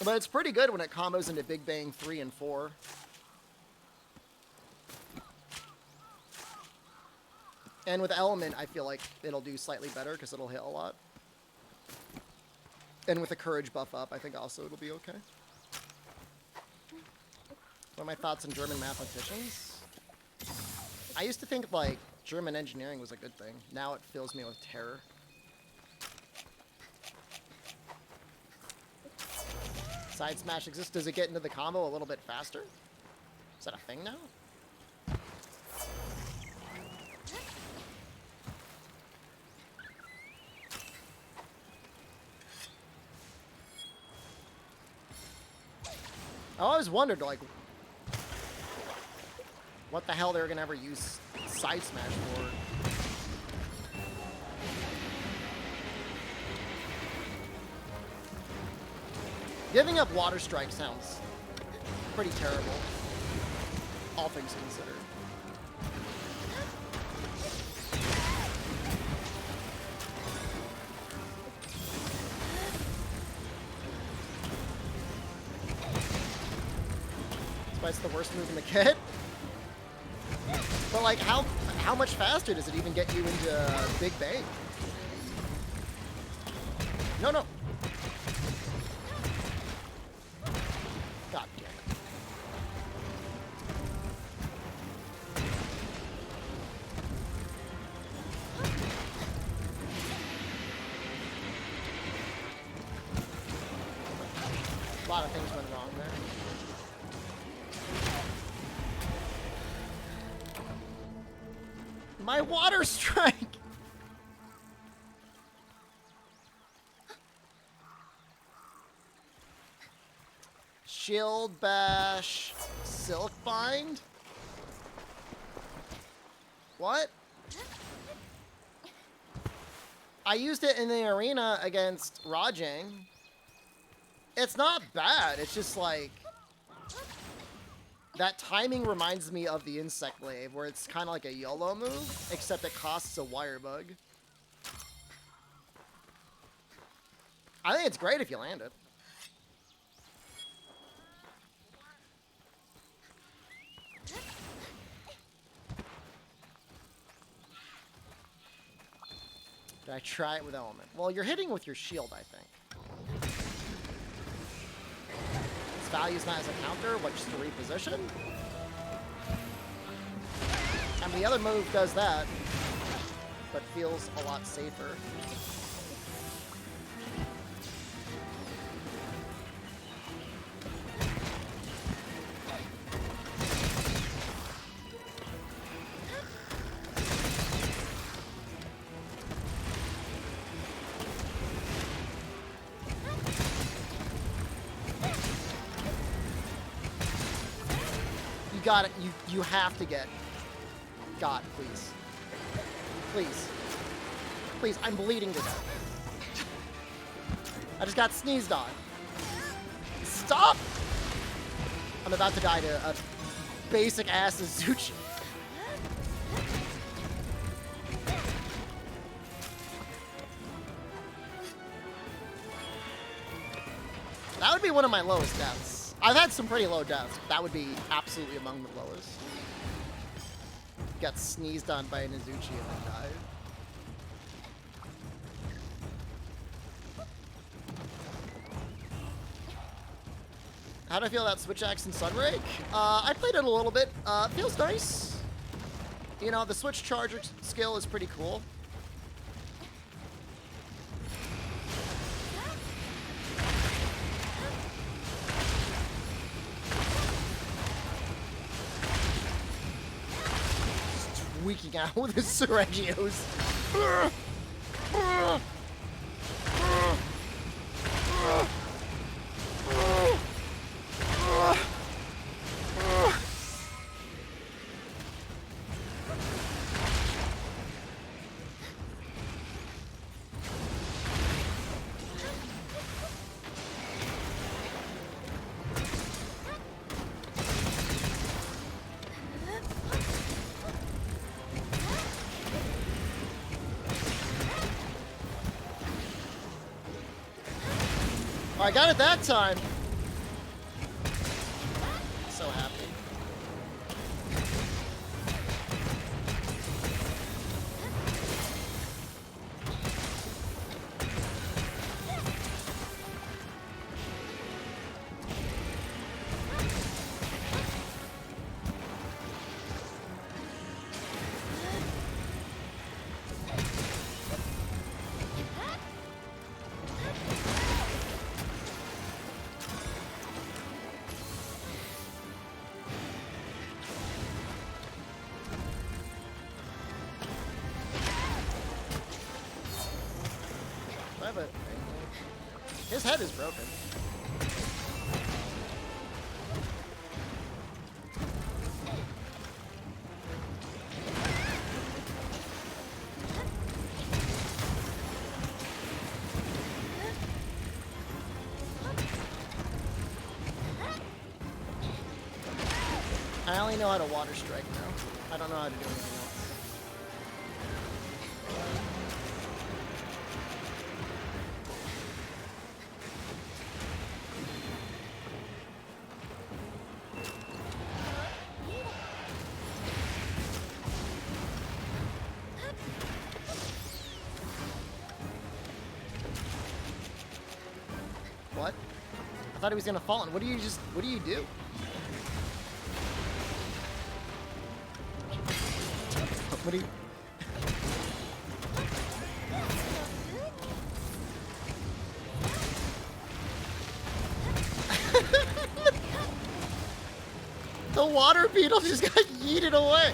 But it's pretty good when it combos into Big Bang 3 and 4. And with Element, I feel like it'll do slightly better because it'll hit a lot. And with the Courage buff up, I think also it'll be okay. What are my thoughts on German mathematicians? I used to think, like, German engineering was a good thing. Now it fills me with terror. Side smash exists. Does it get into the combo a little bit faster? Is that a thing now? I always wondered, like, what the hell they were gonna ever use side smash for. Giving up Water Strike sounds pretty terrible, all things considered. It's the worst move in the kit. But like, how much faster does it even get you into Big Bang? No. God damn it. A lot of things went wrong there. My Water Strike! Shield Bash, Silk Bind? What? I used it in the arena against Rajang. It's not bad, it's just like... That timing reminds me of the Insect Wave, where it's kind of like a YOLO move, except it costs a wire bug. I think it's great if you land it. Did I try it with Element? Well, you're hitting with your shield, I think. Value's not as a counter, but just to reposition. And the other move does that, but feels a lot safer. You got it. You have to get. God, please. Please. Please, I'm bleeding to death. I just got sneezed on. Stop! I'm about to die to a basic ass Azuchi. That would be one of my lowest deaths. I've had some pretty low deaths. That would be absolutely among the lowest. Got sneezed on by an Azuchi and then died. How do I feel about Switch Axe and Sunbreak? I played it a little bit. It feels nice. You know, the Switch Charger skill is pretty cool. Tweaking out with his Sergios. I got it that time. So happy. But his head is broken. I only know how to water strike now. I don't know how to do anything else. What? I thought he was gonna fall in. What do you do? What do you... The water beetle just got yeeted away.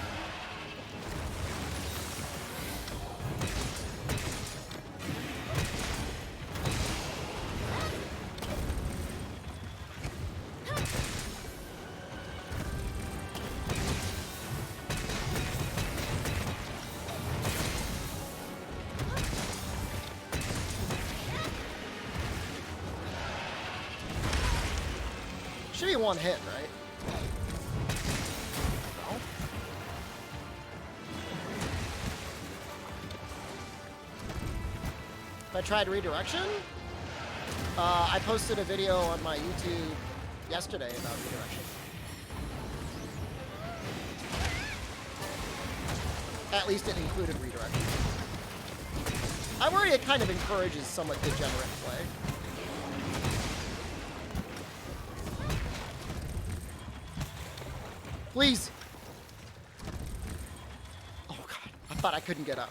Should be one hit, right? No. If I tried redirection, I posted a video on my YouTube yesterday about redirection. At least it included redirection. I worry it kind of encourages somewhat degenerate play. Please. Oh god, I thought I couldn't get up.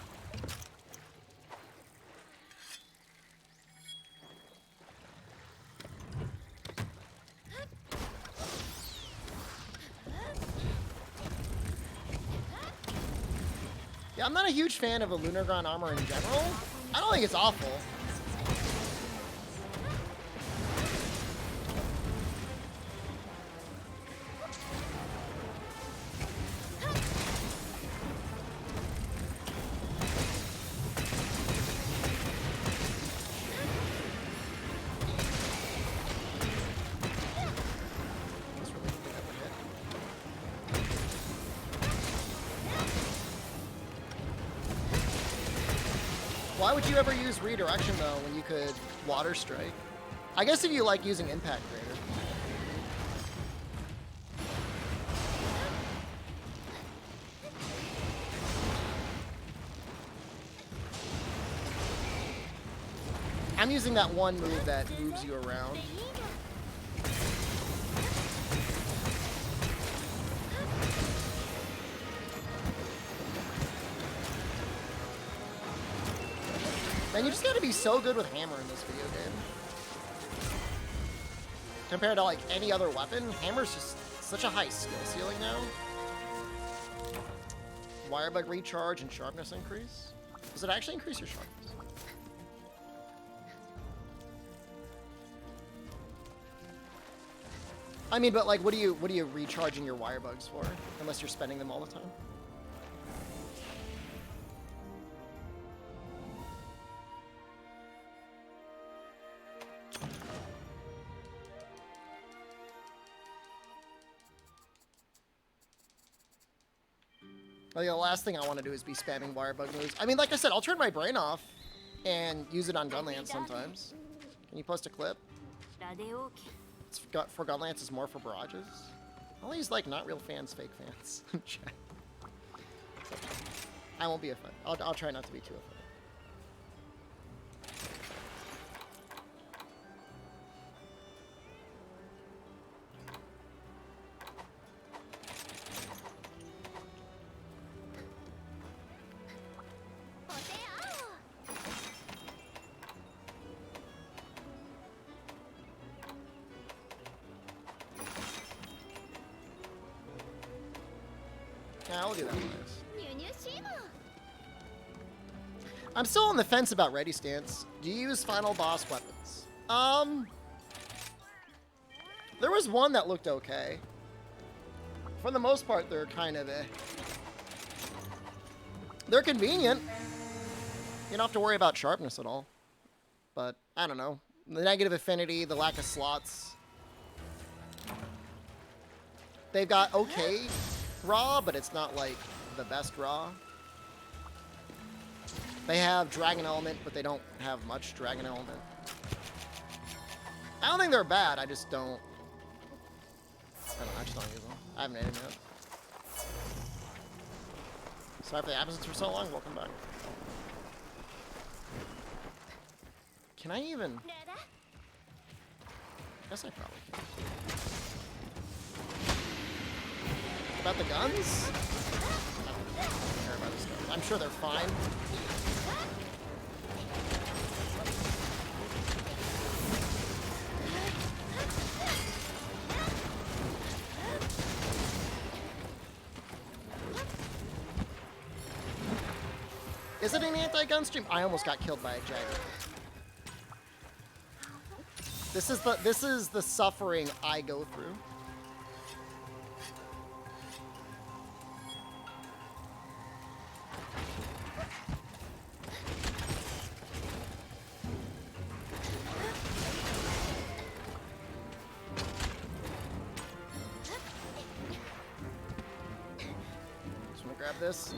Yeah, I'm not a huge fan of a lunar ground armor in general. I don't think it's awful. Why would you ever use redirection, though, when you could water strike? I guess if you like using impact greater. I'm using that one move that moves you around. Man, you just gotta be so good with hammer in this video game. Compared to like any other weapon, hammer's just such a high skill ceiling now. Wire bug recharge and sharpness increase. Does it actually increase your sharpness? I mean, but like, what are you recharging your wire bugs for? Unless you're spending them all the time. Like, the last thing I want to do is be spamming wire bug moves. I mean, like I said, I'll turn my brain off and use it on Gunland sometimes. Can you post a clip? For Godlance is more for barrages. All these like not real fans, fake fans. Chat. I won't be offended. I'll try not to be too offended. Yeah, I'll do that one. I'm still on the fence about ready stance. Do you use final boss weapons? There was one that looked okay. For the most part, they're kind of they're convenient. You don't have to worry about sharpness at all. But, I don't know. The negative affinity, the lack of slots. They've got okay raw, but it's not like the best raw. They have dragon element, but they don't have much dragon element. I don't think they're bad, I just don't use them. I haven't had any yet. Sorry for the absence for so long, welcome back. Can I even? I guess I probably can. About the guns? I don't care about this stuff. I'm sure they're fine. Is it an anti-gun stream? I almost got killed by a Jagger. This is the suffering I go through. Just wanna grab this.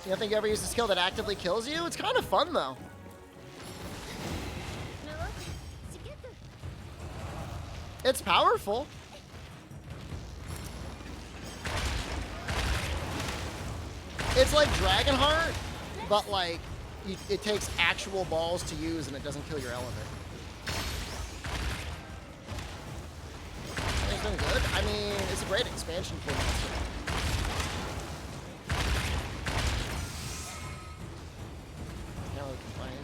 You don't think you ever use a skill that actively kills you? It's kind of fun, though. It's powerful. It's like Dragonheart, but like, it takes actual balls to use and it doesn't kill your element. It's been good. I mean, it's a great expansion for Monster. Can't really complain.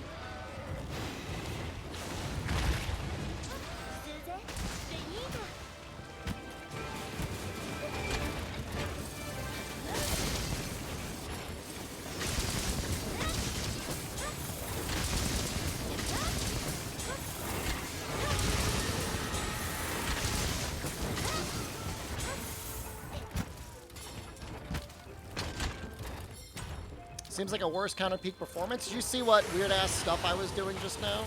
Seems like a worse counter peak performance. Did you see what weird ass stuff I was doing just now?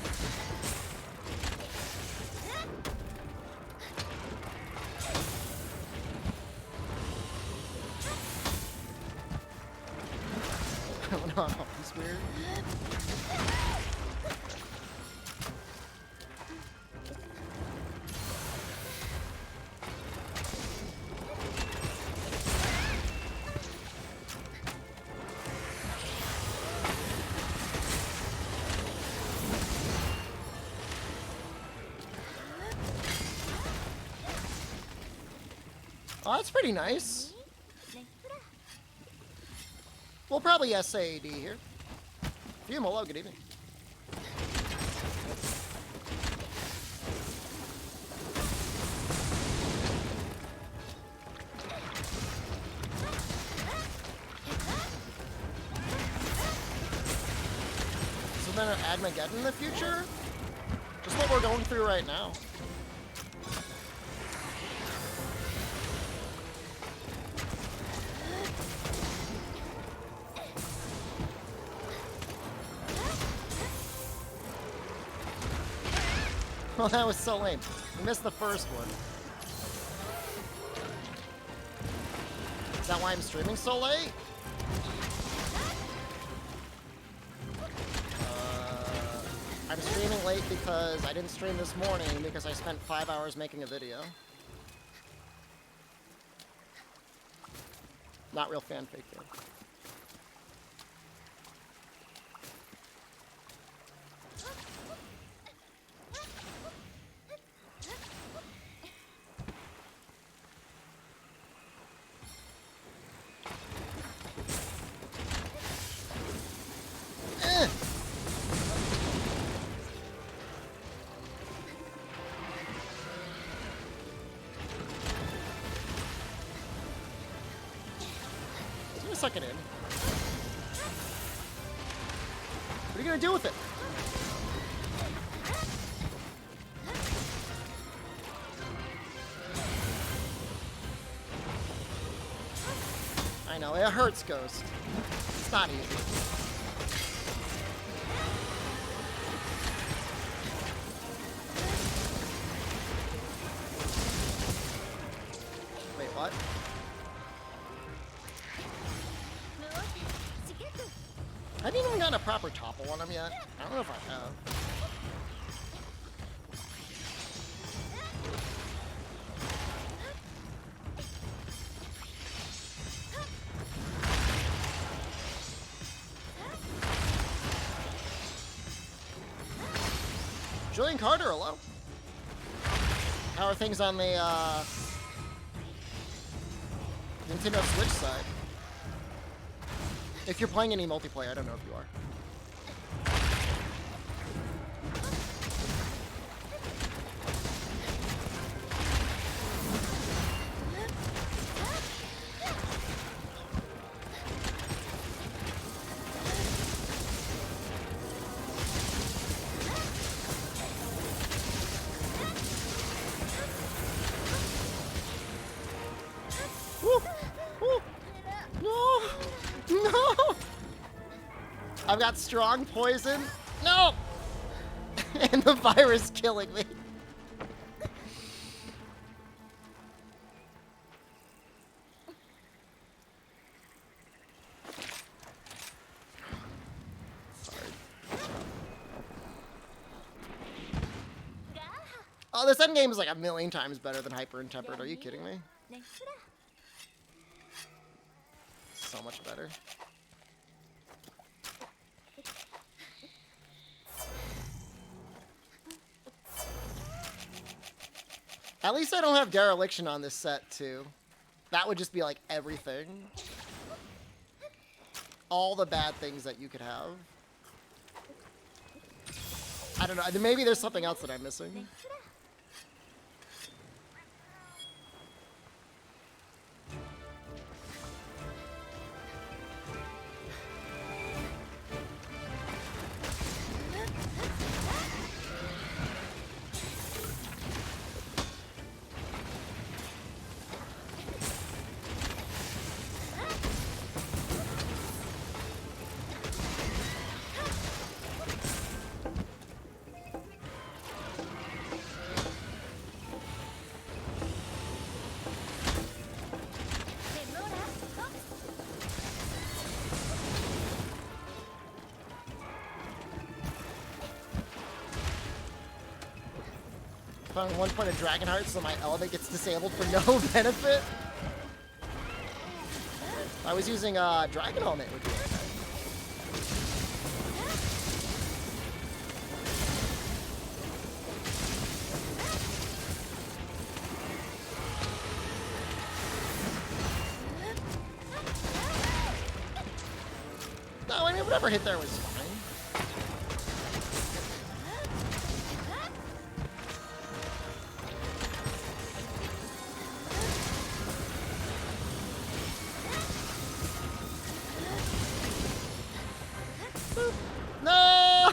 I don't know how it's weird. Oh, that's pretty nice. We'll probably SAD here. Fume, hello, good evening. So then an Admageddon in the future? Just what we're going through right now. Oh, that was so lame. We missed the first one. Is that why I'm streaming so late? I'm streaming late because I didn't stream this morning because I spent 5 hours making a video. Not real fanfic here. Suck it in. What are you gonna do with it? I know, it hurts, Ghost. It's not easy. Wait, what? I haven't even gotten a proper topple on him yet. I don't know if I have. Julian Carter, hello. How are things on the Nintendo Switch side? If you're playing any multiplayer, I don't know if you are. Woo! Woo! No! No! I've got strong poison. No! And the virus killing me. Sorry. Oh, this endgame is like a million times better than Hyper and Tempered. Are you kidding me? So much better. At least I don't have Dereliction on this set, too. That would just be like everything. All the bad things that you could have. I don't know. Maybe there's something else that I'm missing. Found 1 point of Dragonheart, so my element gets disabled for no benefit. If I was using Dragon Element, it would be okay. No, I mean, whatever hit there was fine. No!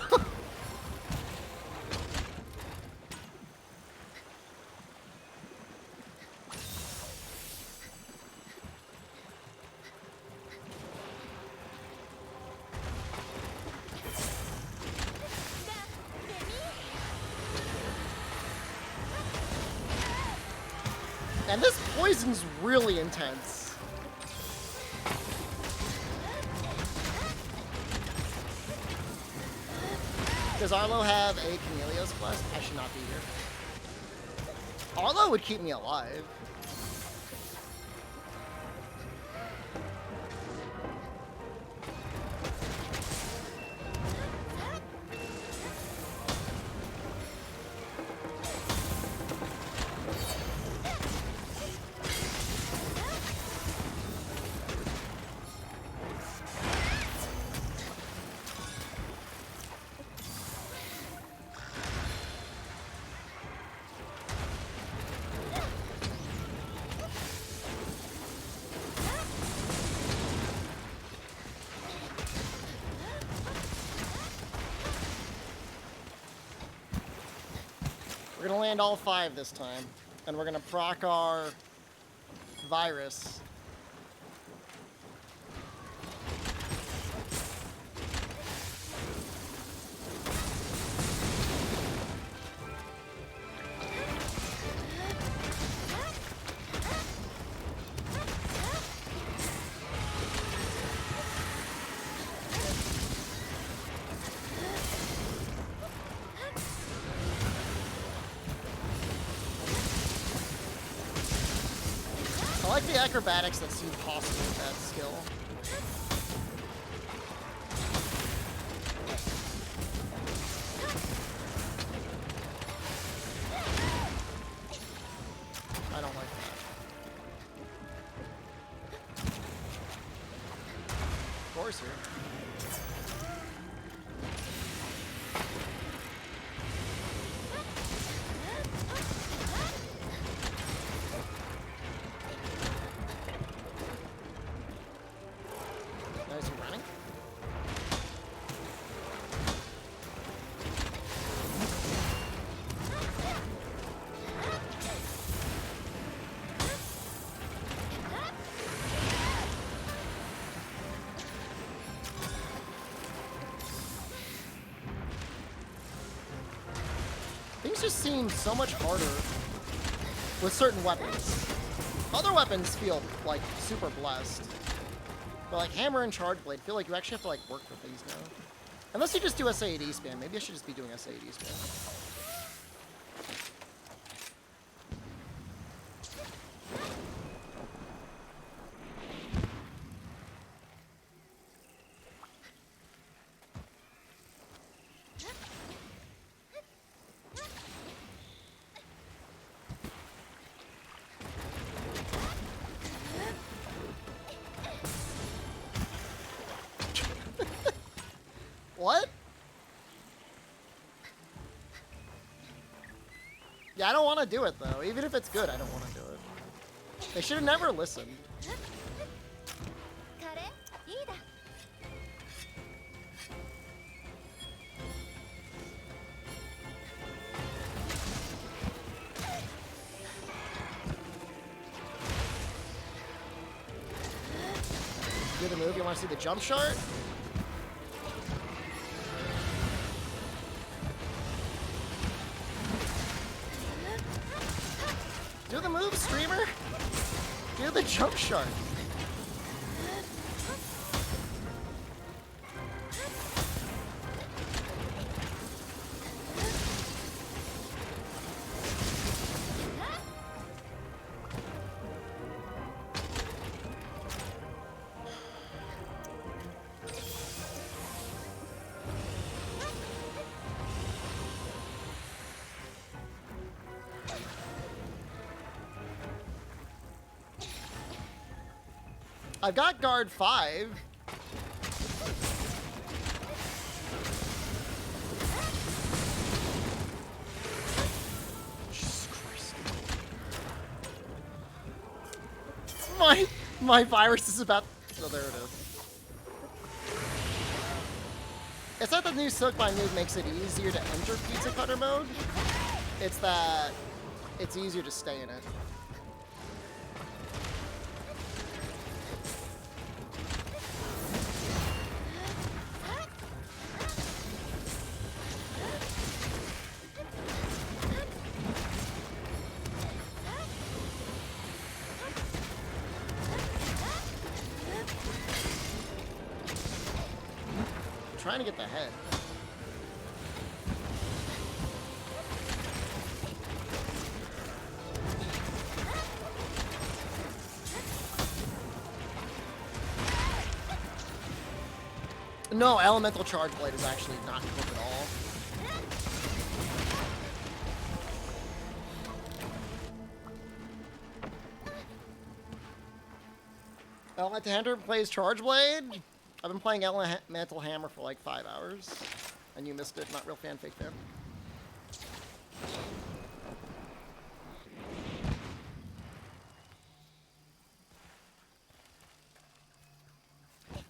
And this poison's really intense. Does Arlo have a Cornelius quest? I should not be here. Arlo would keep me alive. We're gonna land all 5 this time, and we're gonna proc our virus. I like the acrobatics that seem possible with that skill. I don't like that. Of course, here. Nice and running. Things just seem so much harder with certain weapons. Other weapons feel like super blessed. But like hammer and charge blade, feel like you actually have to like work with these now. Unless you just do SAAD spam. Maybe I should just be doing SAAD spam. What? Yeah, I don't want to do it though. Even if it's good, I don't want to do it. They should have never listened. Do the move. You want to see the jump shot? Do the move, streamer! Do the jump shark! I've got guard 5. Jesus Christ. My virus is about... Oh, there it is. It's not that the new Silkbind move makes it easier to enter Pizza Cutter mode. It's that it's easier to stay in it. Trying to get the head. No, Elemental Charge Blade is actually not cooked at all. Elemental Hunter plays Charge Blade? I've been playing Elemental Hammer for like 5 hours. And you missed it. Not real fanfic there.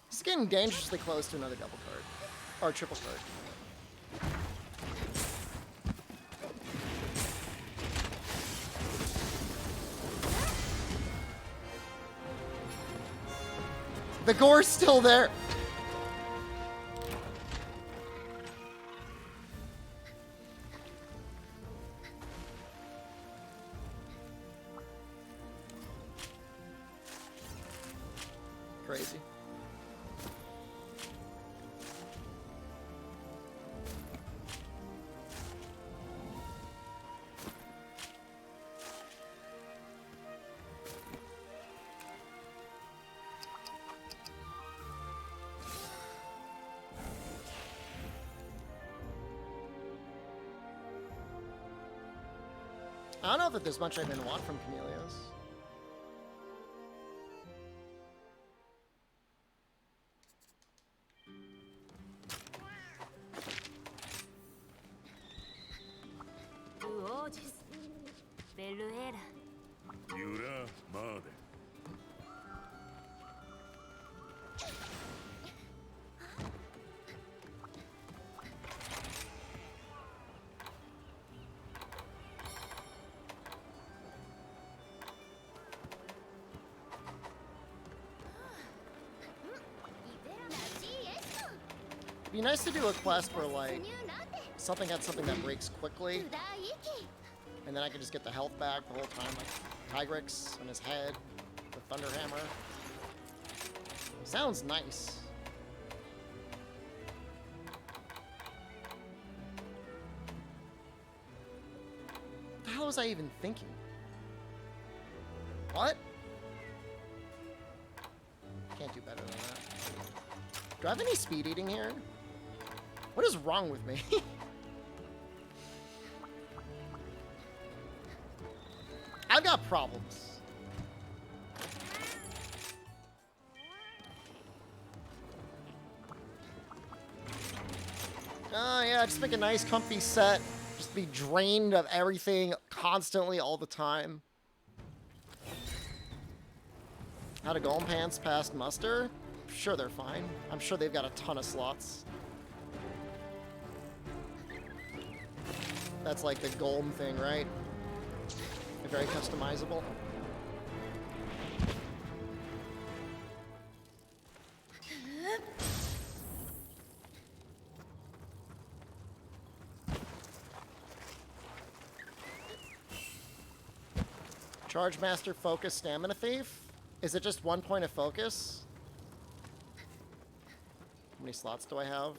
This is getting dangerously close to another double card. Or triple card. The gore's still there. Crazy. I don't know if there's much I didn't want from Camellios. Yura Made. It'd be nice to do a quest where, like, something that breaks quickly, and then I can just get the health back the whole time, like Tigrix on his head, the Thunder Hammer. Sounds nice. What the hell was I even thinking? What? Can't do better than that. Do I have any speed eating here? What is wrong with me? I've got problems. Oh yeah, just make a nice comfy set. Just be drained of everything constantly all the time. How to Golem Pants past muster? Sure, they're fine. I'm sure they've got a ton of slots. That's like the Golem thing, right? They're very customizable. Charge Master, Focus, Stamina Thief? Is it just 1 point of focus? How many slots do I have?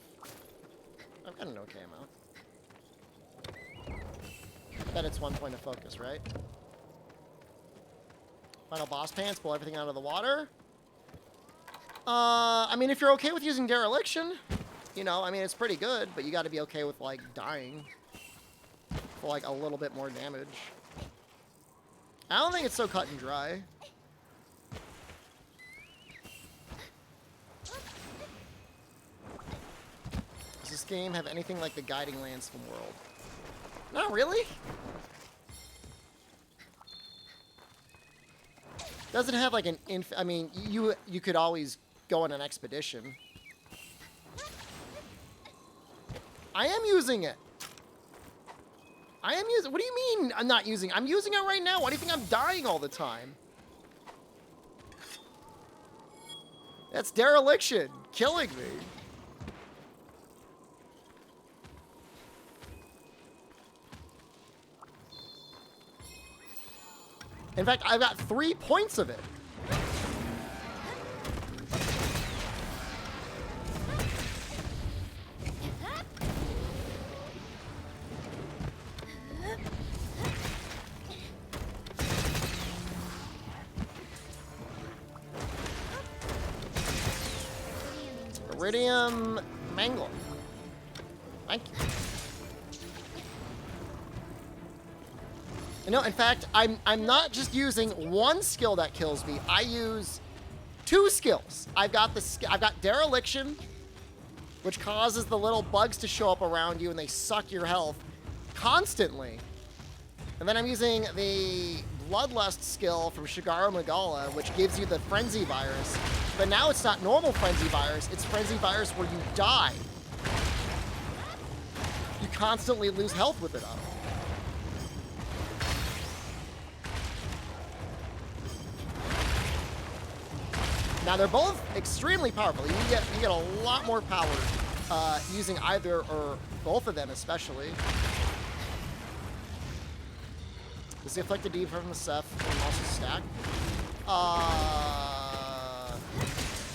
I've got an okay amount. Bet it's 1 point of focus, right? Final boss pants, pull everything out of the water. I mean, if you're okay with using Dereliction, you know, I mean, it's pretty good, but you gotta be okay with, like, dying for, like, a little bit more damage. I don't think it's so cut and dry. Does this game have anything like the Guiding Lands from World? Not really. Doesn't have like an I mean, you could always go on an expedition. I am using it. I am using. What do you mean I'm not using? I'm using it right now. Why do you think I'm dying all the time? That's Dereliction killing me. In fact, I've got 3 points of it. Iridium Mangler. Thank you. You know, in fact, I'm not just using one skill that kills me. I use 2 skills. I've got Dereliction, which causes the little bugs to show up around you and they suck your health constantly. And then I'm using the Bloodlust skill from Shigaru Magala, which gives you the Frenzy Virus. But now it's not normal Frenzy Virus, it's Frenzy Virus where you die. You constantly lose health with it up. Now they're both extremely powerful. You get a lot more power using either or both of them, especially. Does the afflicted D from the Seth and also stack?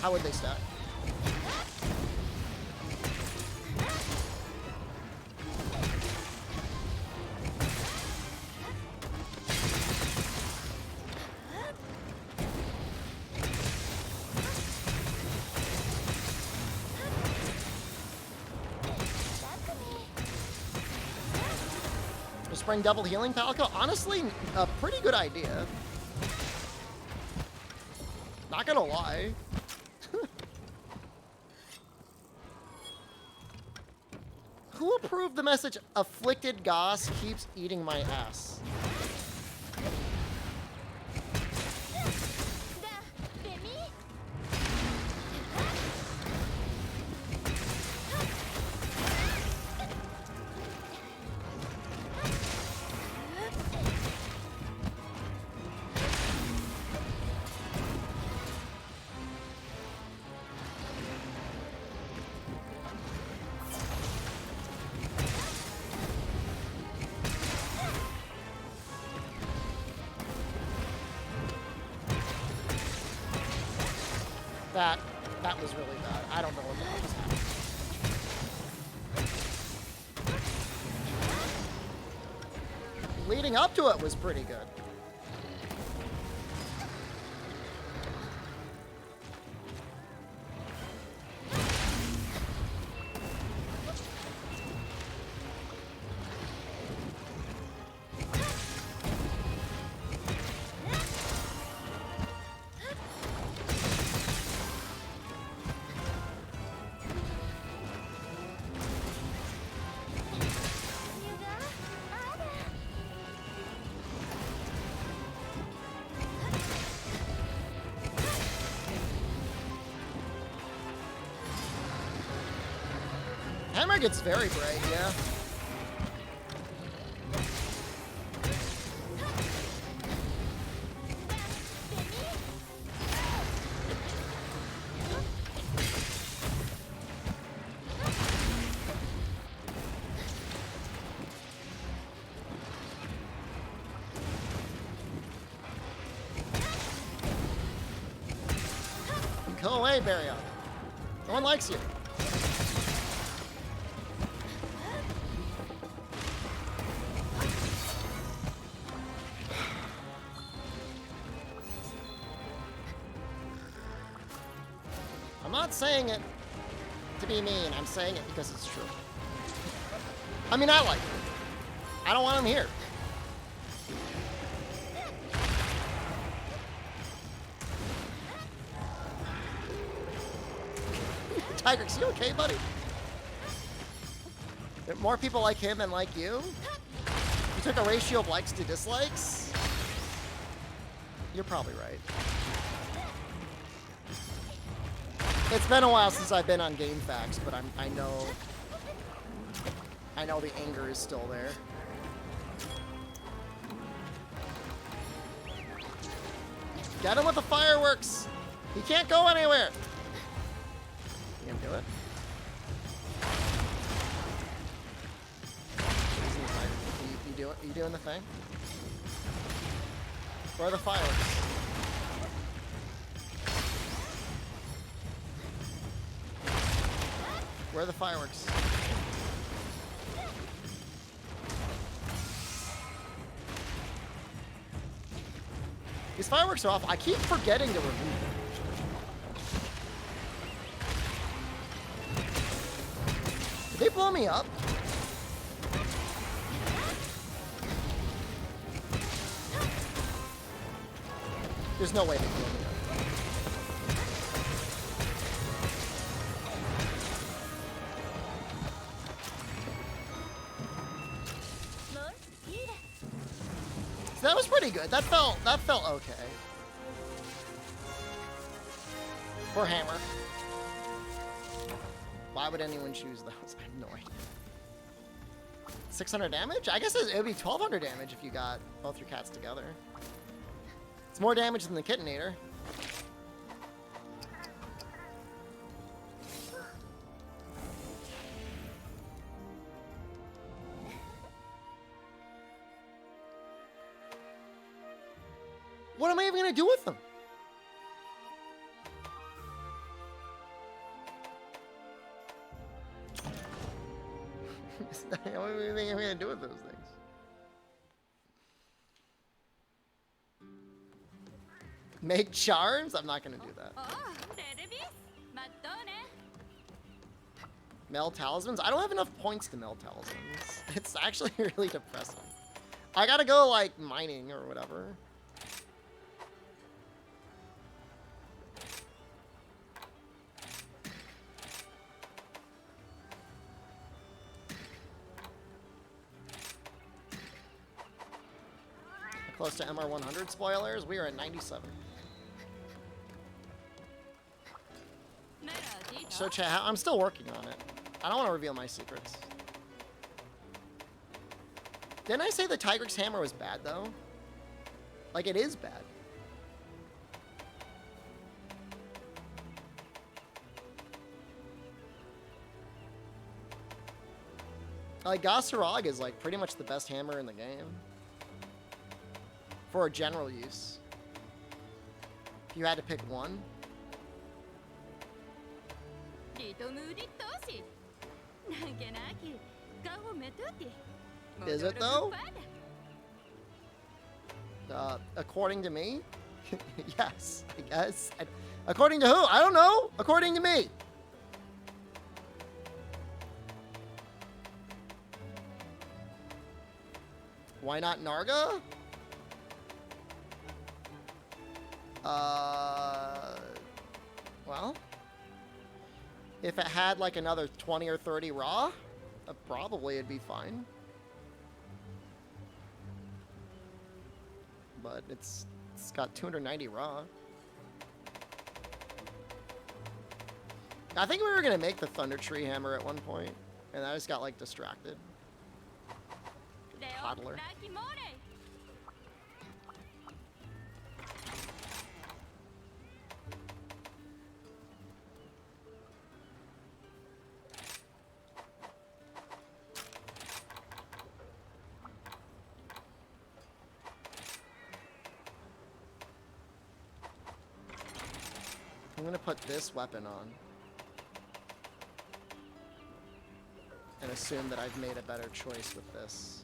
How would they stack? Bring double healing Palico? Honestly, a pretty good idea. Not gonna lie. Who approved the message, afflicted Goss keeps eating my ass? That was really bad. I don't know what that was happening. Leading up to it was pretty good. Hammer gets very bright, yeah. Go away, Barrion. No one likes you. I'm not saying it to be mean. I'm saying it because it's true. I mean, I like it. I don't want him here. Tigrex, you okay, buddy? There are more people like him than like you? You took a ratio of likes to dislikes? You're probably right. It's been a while since I've been on GameFAQs, but I know the anger is still there. Get him with the fireworks! He can't go anywhere! You can do it. You doing the thing? Where are the fireworks? Where are the fireworks? These fireworks are off. I keep forgetting to remove them. blow me up? There's no way they blow me up. So that was pretty good. That felt okay. For hammer. Why would anyone choose those? I have no idea. 600 damage? I guess it would be 1200 damage if you got both your cats together. It's more damage than the Kittinator. What am I even going to do with them? What do you think I'm going to do with those things? Make charms? I'm not going to do that. Meld talismans? I don't have enough points to meld talismans. It's actually really depressing. I gotta go, like, mining or whatever. Close to MR 100 spoilers. We are at 97. So chat, I'm still working on it. I don't want to reveal my secrets. Didn't I say the Tigrex hammer was bad though? Like, it is bad. Like, Gasarag is like pretty much the best hammer in the game. For general use. If you had to pick one. Is it though? According to me? Yes, I guess. According to who? I don't know. According to me. Why not Narga? Well, if it had like another 20 or 30 raw, probably it'd be fine. But it's got 290 raw. I think we were gonna make the Thunder Tree Hammer at one point, and I just got like distracted. Toddler. I'm gonna put this weapon on and assume that I've made a better choice with this.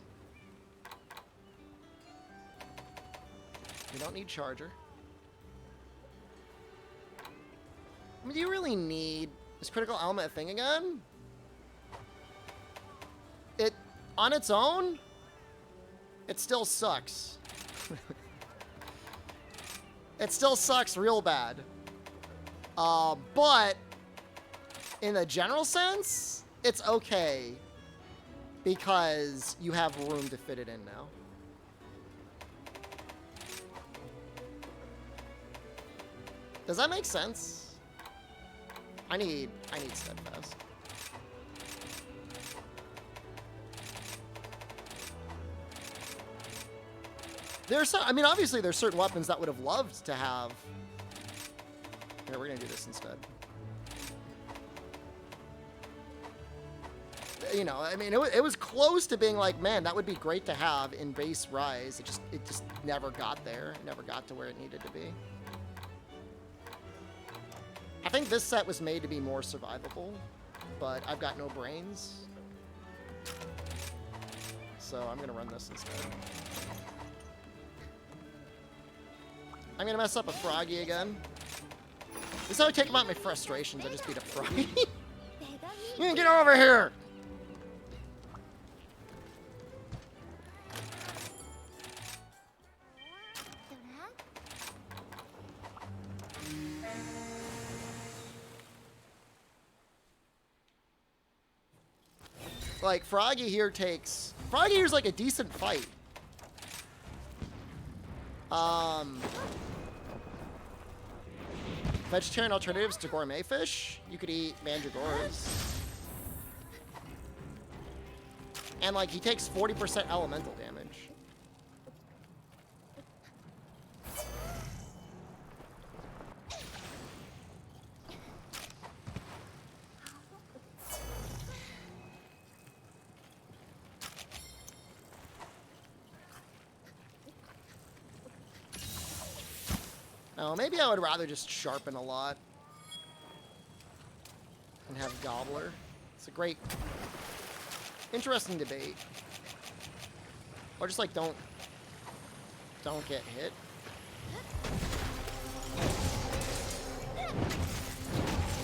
We don't need charger. I mean, do you really need this critical element thing again? It, on its own, it still sucks. It still sucks real bad. But in the general sense, it's okay because you have room to fit it in now. Does that make sense? I need steadfast. There's some, I mean, obviously there's certain weapons that would have loved to have. Here, we're gonna do this instead. You know, I mean, it was close to being like, man, that would be great to have in base Rise. It just never got there. It never got to where it needed to be. I think this set was made to be more survivable, but I've got no brains. So I'm gonna run this instead. I'm gonna mess up a Froggy again. This is how I take out my frustrations. I just beat a Froggy. You can get over here! like, Froggy here takes... Froggy here's, like, a decent fight. Vegetarian alternatives to gourmet fish. You could eat mandragoras. And, like, he takes 40% elemental damage. Oh, maybe I would rather just sharpen a lot and have Gobbler. It's a great, interesting debate. Or just like don't get hit.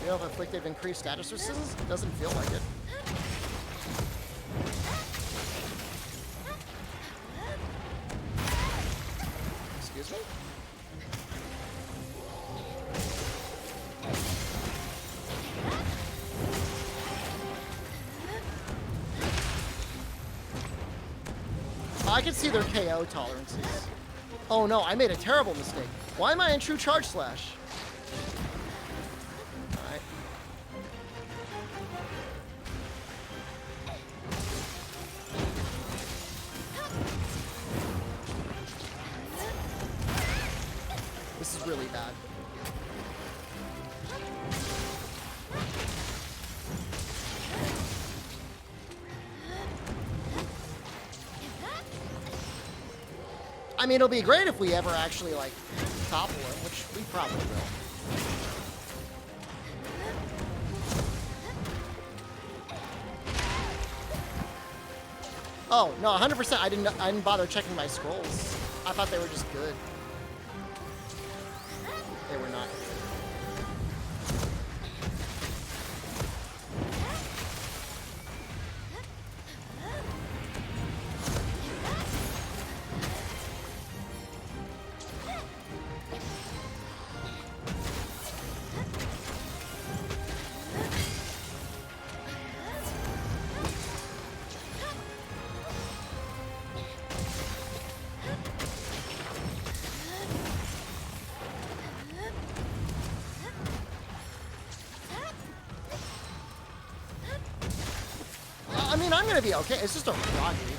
You know, if inflicted increased status resistance, it doesn't feel like it. Excuse me? I can see their KO tolerances. Oh no, I made a terrible mistake. Why am I in true charge slash? Alright. This is really bad. I mean, it'll be great if we ever actually, like, topple him, which we probably will. Oh, no, 100%. I didn't bother checking my scrolls. I thought they were just good. They were not good. I mean, I'm gonna be okay. It's just a Froggy.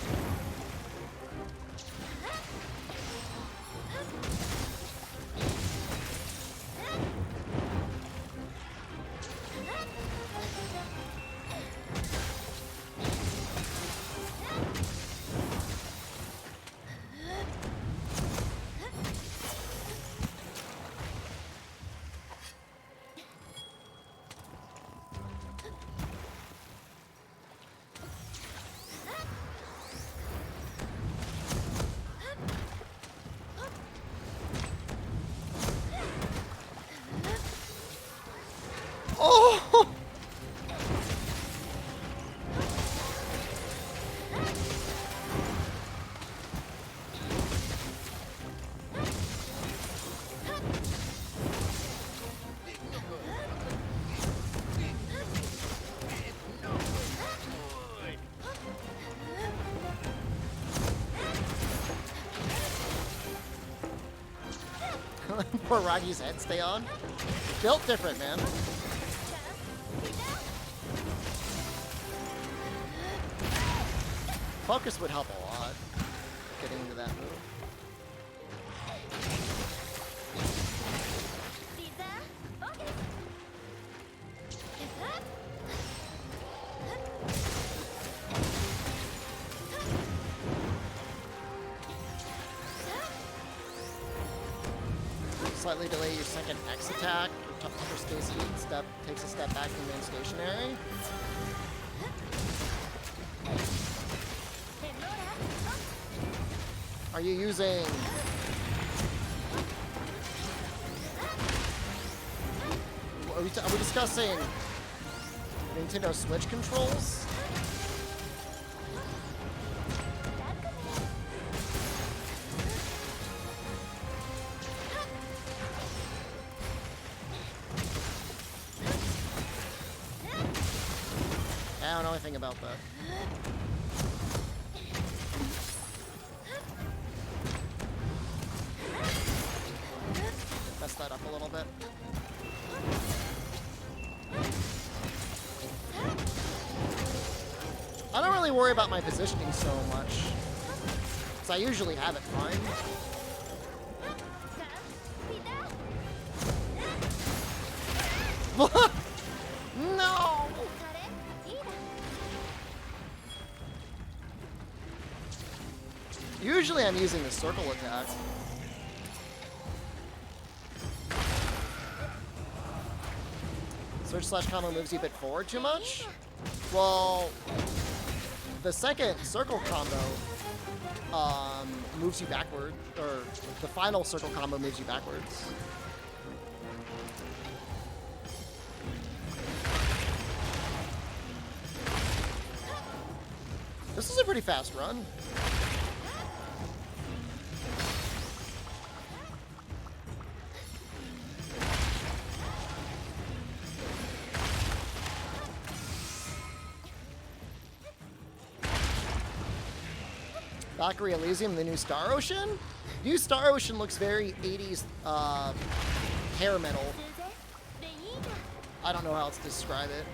Oh! Poor Roggy's head stay on. Built different, man. Focus would help a lot, getting into that move. Slightly delay your second X attack. Your upper space heat step takes a step back and remains stationary. Are you using... Are we discussing Nintendo Switch controls? I don't know anything nothing about that. Mess that up a little bit. I don't really worry about my positioning so much, because I usually have it fine. What? No! Usually I'm using the circle attack. Search / combo moves you a bit forward too much? Well, the second circle combo moves you backward, or the final circle combo moves you backwards. This is a pretty fast run. Valkyrie Elysium, the new Star Ocean? New Star Ocean looks very 80s hair metal. I don't know how else to describe it.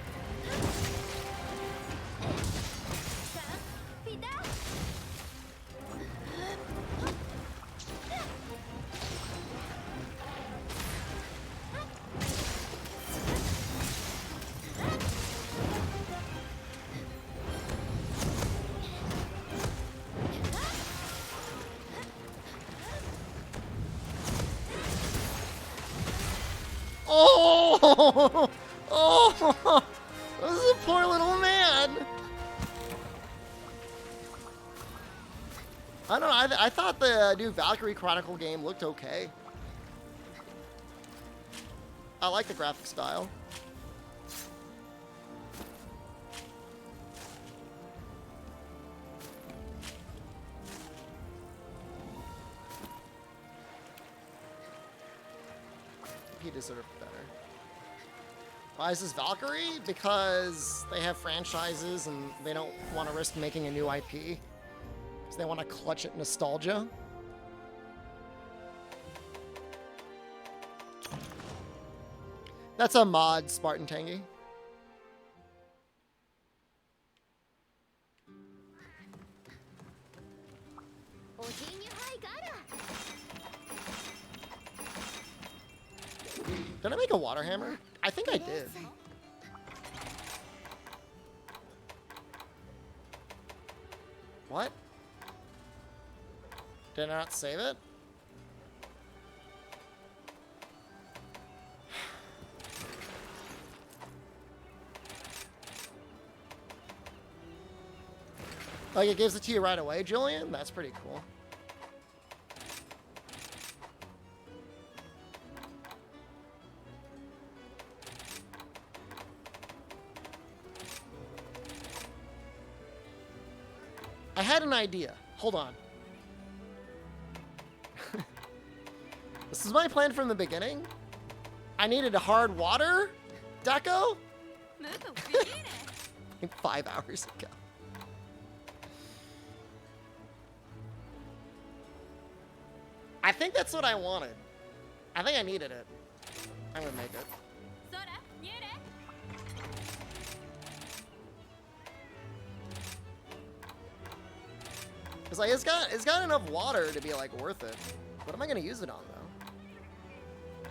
Oh! Oh! This is a poor little man. I don't know. I thought the new Valkyrie Chronicle game looked okay. I like the graphic style. He deserved better. Why is this Valkyrie? Because they have franchises and they don't want to risk making a new IP. Because they want to clutch at nostalgia. That's a mod, Spartan Tangy. Did I make a water hammer? I think I did. What? Did I not save it? Like, it gives it to you right away, Julian? That's pretty cool. I had an idea. Hold on. This is my plan from the beginning. I needed a hard water deco 5 hours ago. I think that's what I wanted. I think I needed it. I'm gonna make it. Cause like it's got enough water to be like worth it. What am I gonna use it on though?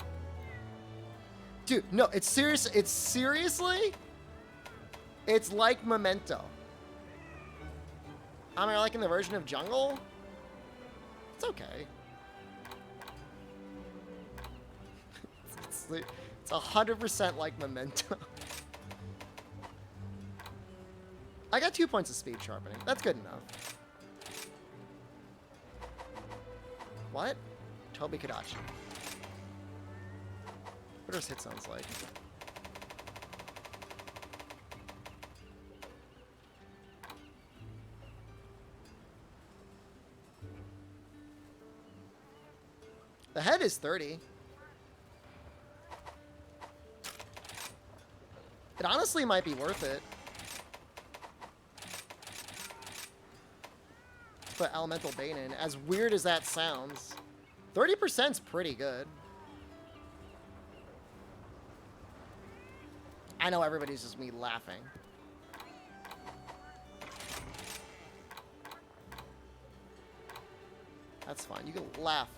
Dude, no, it's serious. It's seriously. It's like Memento. I mean, like in the version of Jungle. It's okay. It's 100% like Memento. I got 2 points of speed sharpening. That's good enough. What? Toby Kadachi. What does hit sounds like? The head is 30. It honestly might be worth it. put Elemental Bane in. As weird as that sounds. 30%'s pretty good. I know everybody's just me laughing. That's fine. You can laugh.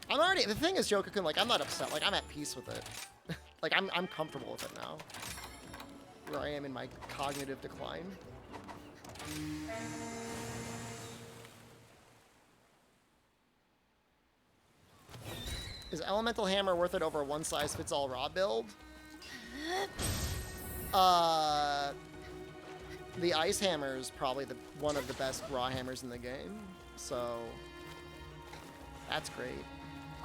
I'm already, the thing is, Joker-kun, like, I'm not upset. Like, I'm at peace with it. Like, I'm comfortable with it now. Where I am in my cognitive decline. Is Elemental Hammer worth it over a one-size-fits-all raw build? The Ice Hammer is probably one of the best raw hammers in the game. So, that's great.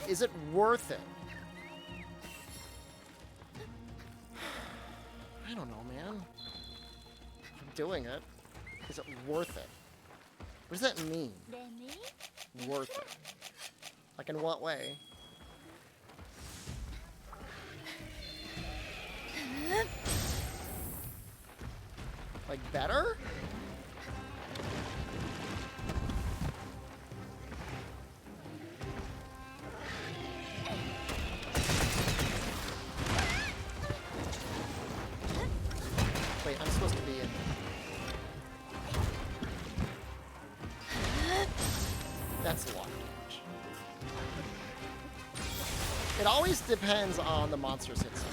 Is it worth it? I don't know, man. I'm doing it. Is it worth it? What does that mean? Worth it. Like, in what way? Like, better? Wait, I'm supposed to be in. That's a lot of damage. It always depends on the monster's hit zone.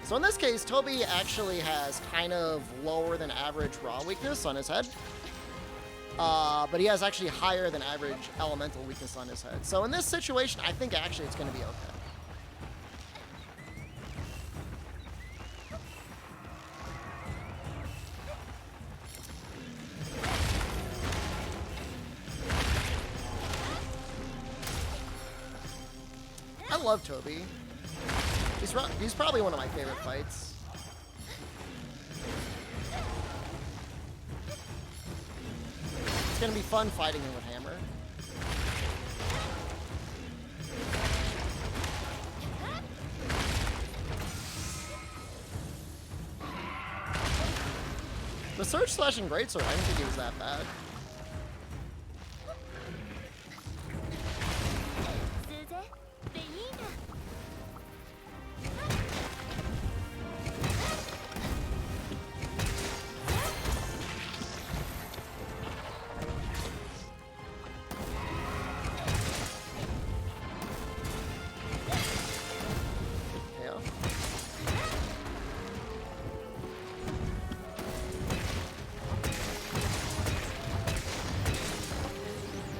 So in this case, Toby actually has kind of lower than average raw weakness on his head. But he has actually higher than average elemental weakness on his head. So in this situation, I think actually it's going to be okay. I love Toby. He's probably one of my favorite fights. It's gonna be fun fighting him with Hammer. The Surge Slash and Greatsword, I didn't think it was that bad.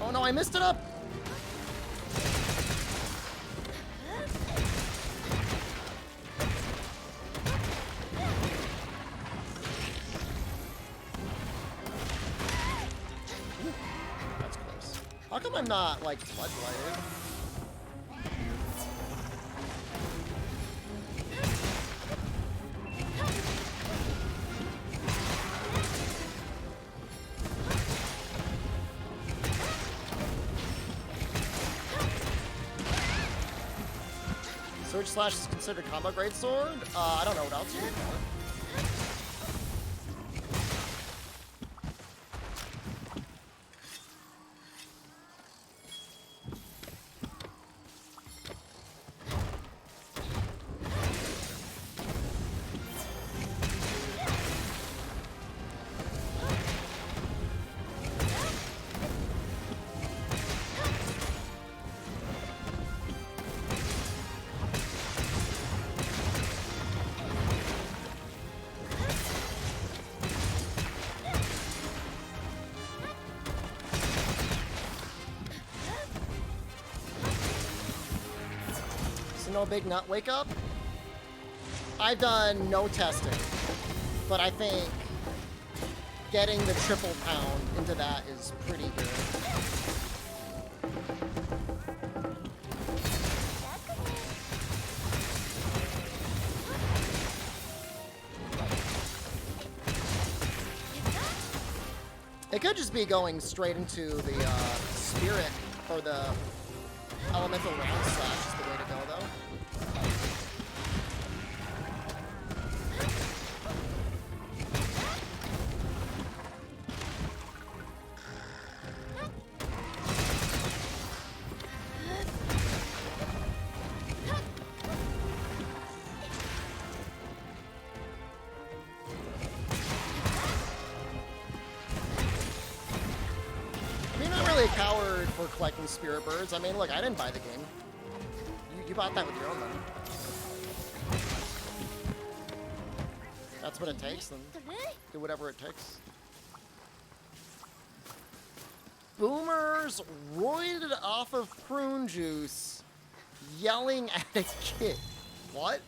Oh no, I messed it up! That's close. How come I'm not, like, floodlighted? Surge Slash is considered combo greatsword? I don't know what else you would call it. No big nut wake up. I've done no testing, but I think getting the triple pound into that is pretty good. It could just be going straight into the spirit or the elemental round slash is the way to go, though. A coward for collecting spirit birds. I mean, look, I didn't buy the game. You bought that with your own money. That's what it takes, then do whatever it takes. Boomers roided off of prune juice, yelling at a kid. What?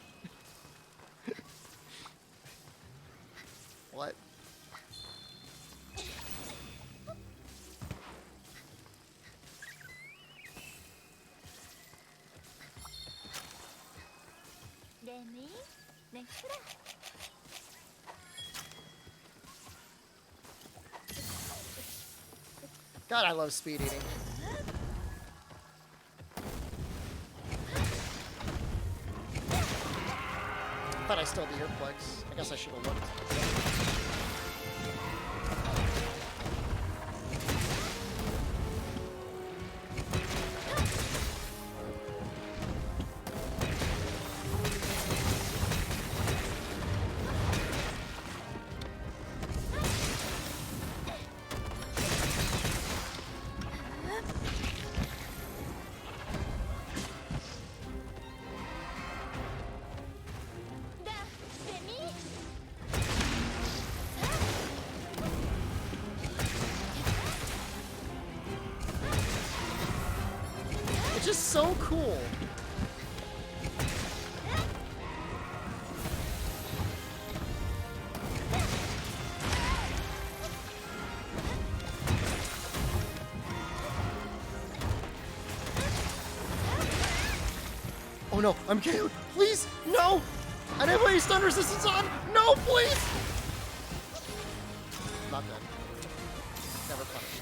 What? God, I love speed eating. Thought I still had the earplugs. I guess I should have looked. Just so cool. Oh no, I'm KO'd. Please, no! I didn't put any stun resistance on! No, please! Not dead. Never punished.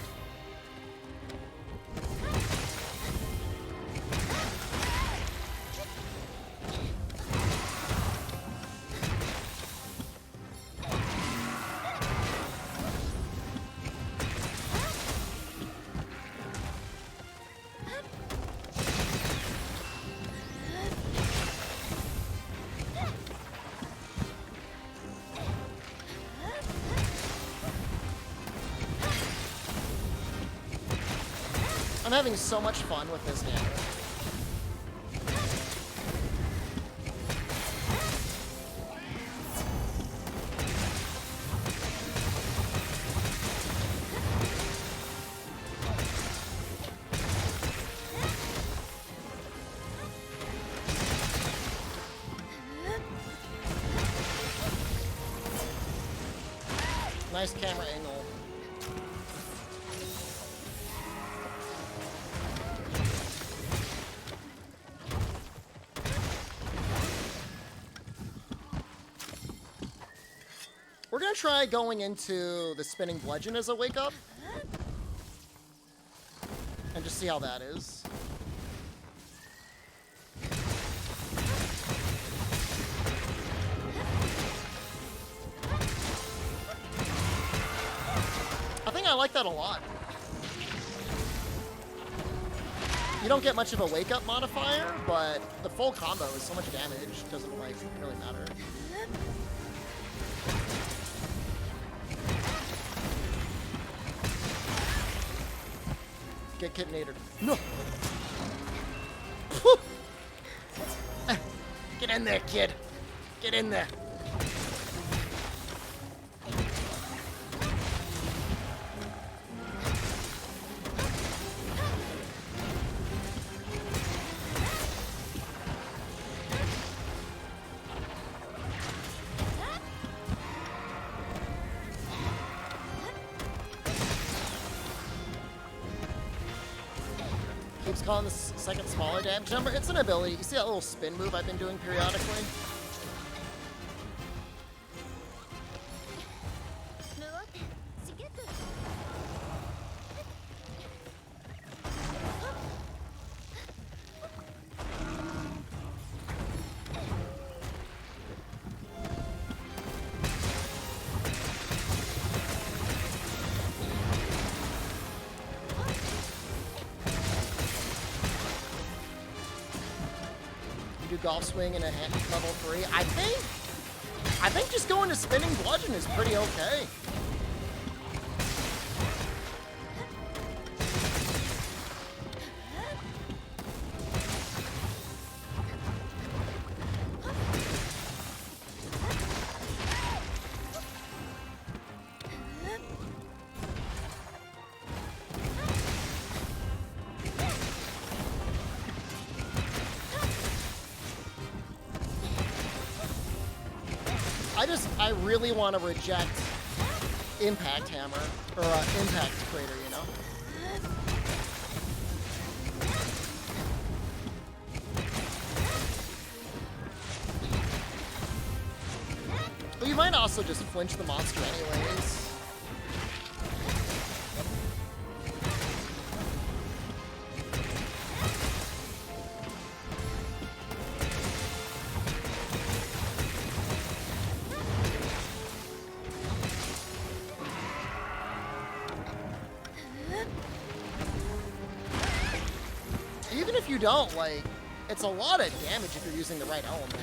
I'm having so much fun with this game. Nice camera angle. We're gonna try going into the spinning bludgeon as a wake up. And just see how that is. I think I like that a lot. You don't get much of a wake up modifier, but the full combo is so much damage, doesn't like really matter. Get kitnated. No! Get in there, kid! Get in there! calling the second smaller damage number. It's an ability. You see that little spin move I've been doing periodically? Golf swing in a level 3. I think just going to spinning bludgeon is pretty okay. I really want to reject Impact Hammer, or Impact Crater, you know? Well, you might also just flinch the monster anyways. If you don't, like, it's a lot of damage if you're using the right element.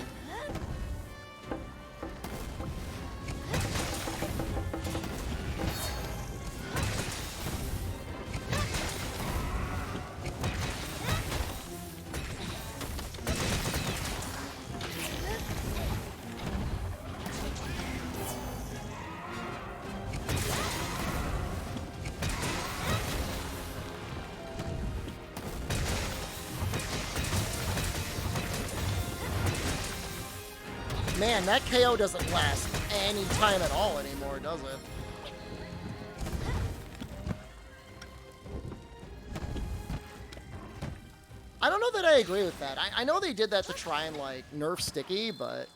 Man, that KO doesn't last any time at all anymore, does it? I don't know that I agree with that. I know they did that to try and, like, nerf Sticky, but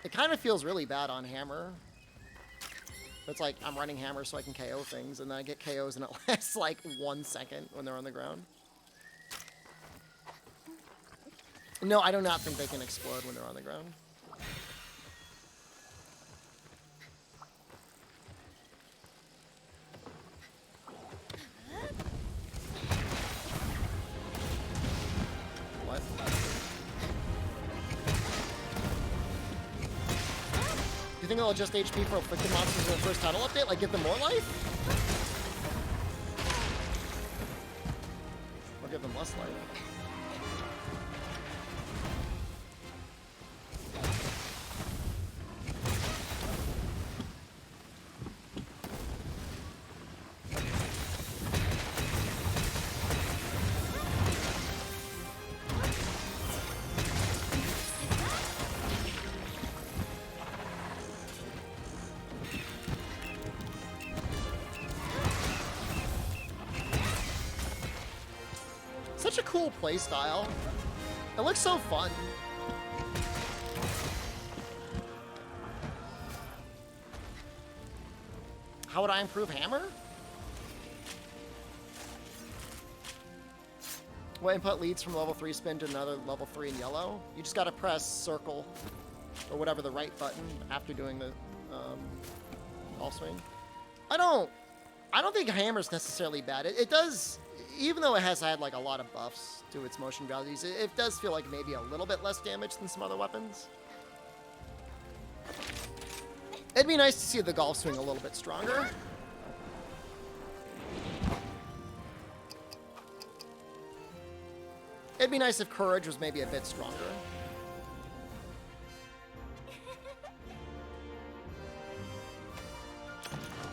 it kind of feels really bad on Hammer. It's like, I'm running Hammer so I can KO things, and then I get KOs and it lasts, like, 1 second when they're on the ground. No, I do not think they can explode when they're on the ground. What? You think they'll adjust HP for afflicted monsters in the first title update? Like, give them more life? Or give them less life? Such a cool playstyle. It looks so fun. How would I improve Hammer? What input leads from level 3 spin to another level 3 in yellow? You just gotta press circle or whatever the right button after doing the ball swing. I don't think Hammer's necessarily bad. It does, even though it has had like a lot of buffs to its motion values, it does feel like maybe a little bit less damage than some other weapons. It'd be nice to see the golf swing a little bit stronger. It'd be nice if courage was maybe a bit stronger.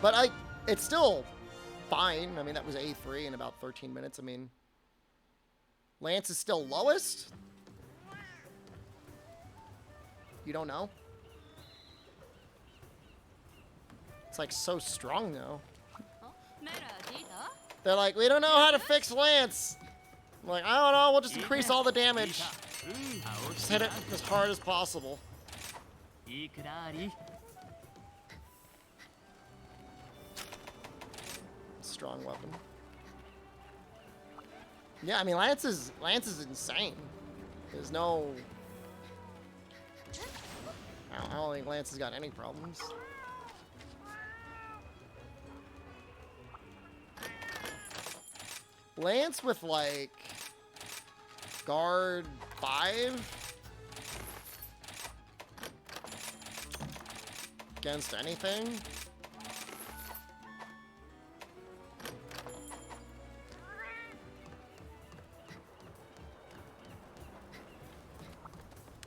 But it's still fine. I mean, that was A3 in about 13 minutes. I mean, Lance is still lowest? You don't know? It's like so strong though. They're like, we don't know how to fix Lance. I'm like, I don't know, we'll just increase all the damage. Just hit it as hard as possible. Strong weapon. Yeah, I mean, Lance is insane. There's no... I don't think Lance has got any problems. Lance with, like, guard 5 against anything.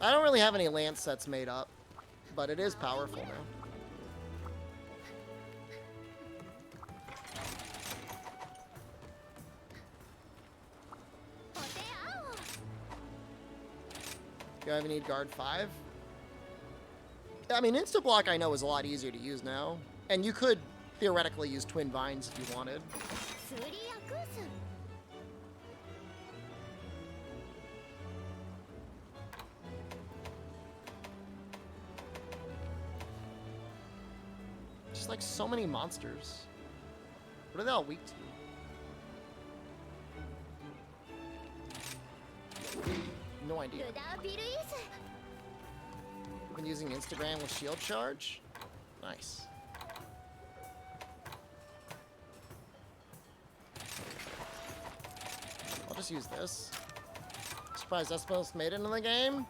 I don't really have any Lance sets made up, but it is powerful now. Do I even need guard 5? I mean, Insta Block I know is a lot easier to use now. And you could theoretically use Twin Vines if you wanted. Just like so many monsters. What are they all weak to? No idea. Been using Instagram with shield charge? Nice. I'll just use this. Surprised Espos made it into the game.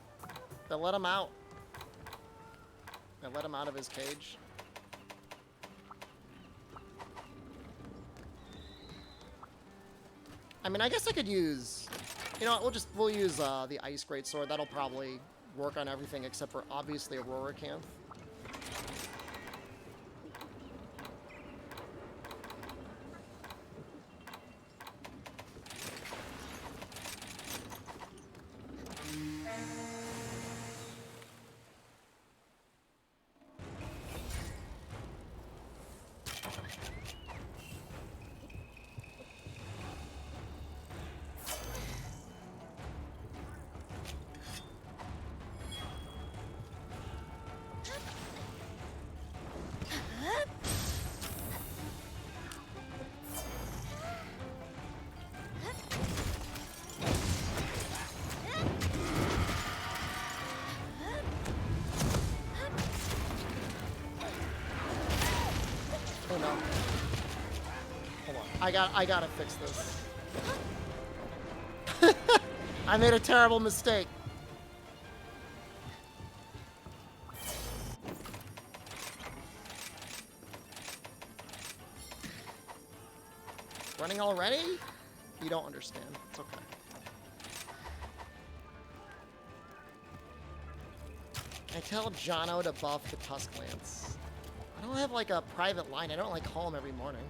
They let him out. They let him out of his cage. I mean, I guess I could use... You know what, we'll use the Ice Greatsword. That'll probably work on everything except for, obviously, Aurora Canth. Oh no. Hold on. I gotta fix this. I made a terrible mistake. Running already? You don't understand. It's okay. I tell Jono to buff the Tusk Lance. I don't have like a private line. I don't like call him every morning.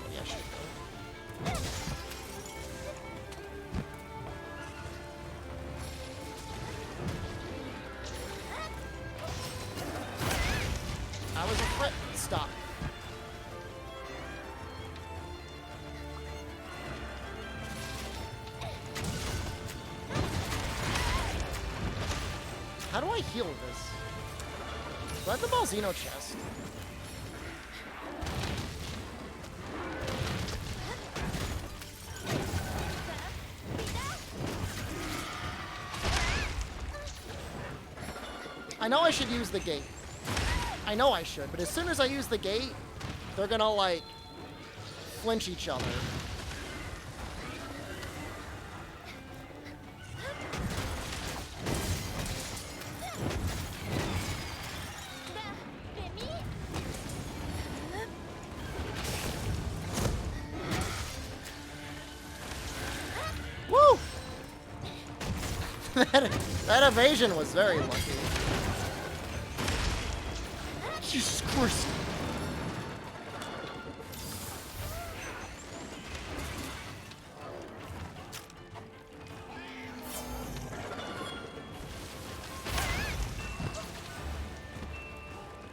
Maybe I should go. I was afraid. Stop. How do I heal this? Do I have the Balzino chest? I know I should use the gate. I know I should, but as soon as I use the gate, they're gonna, like, flinch each other. Woo! that evasion was very lucky. Jesus Christ.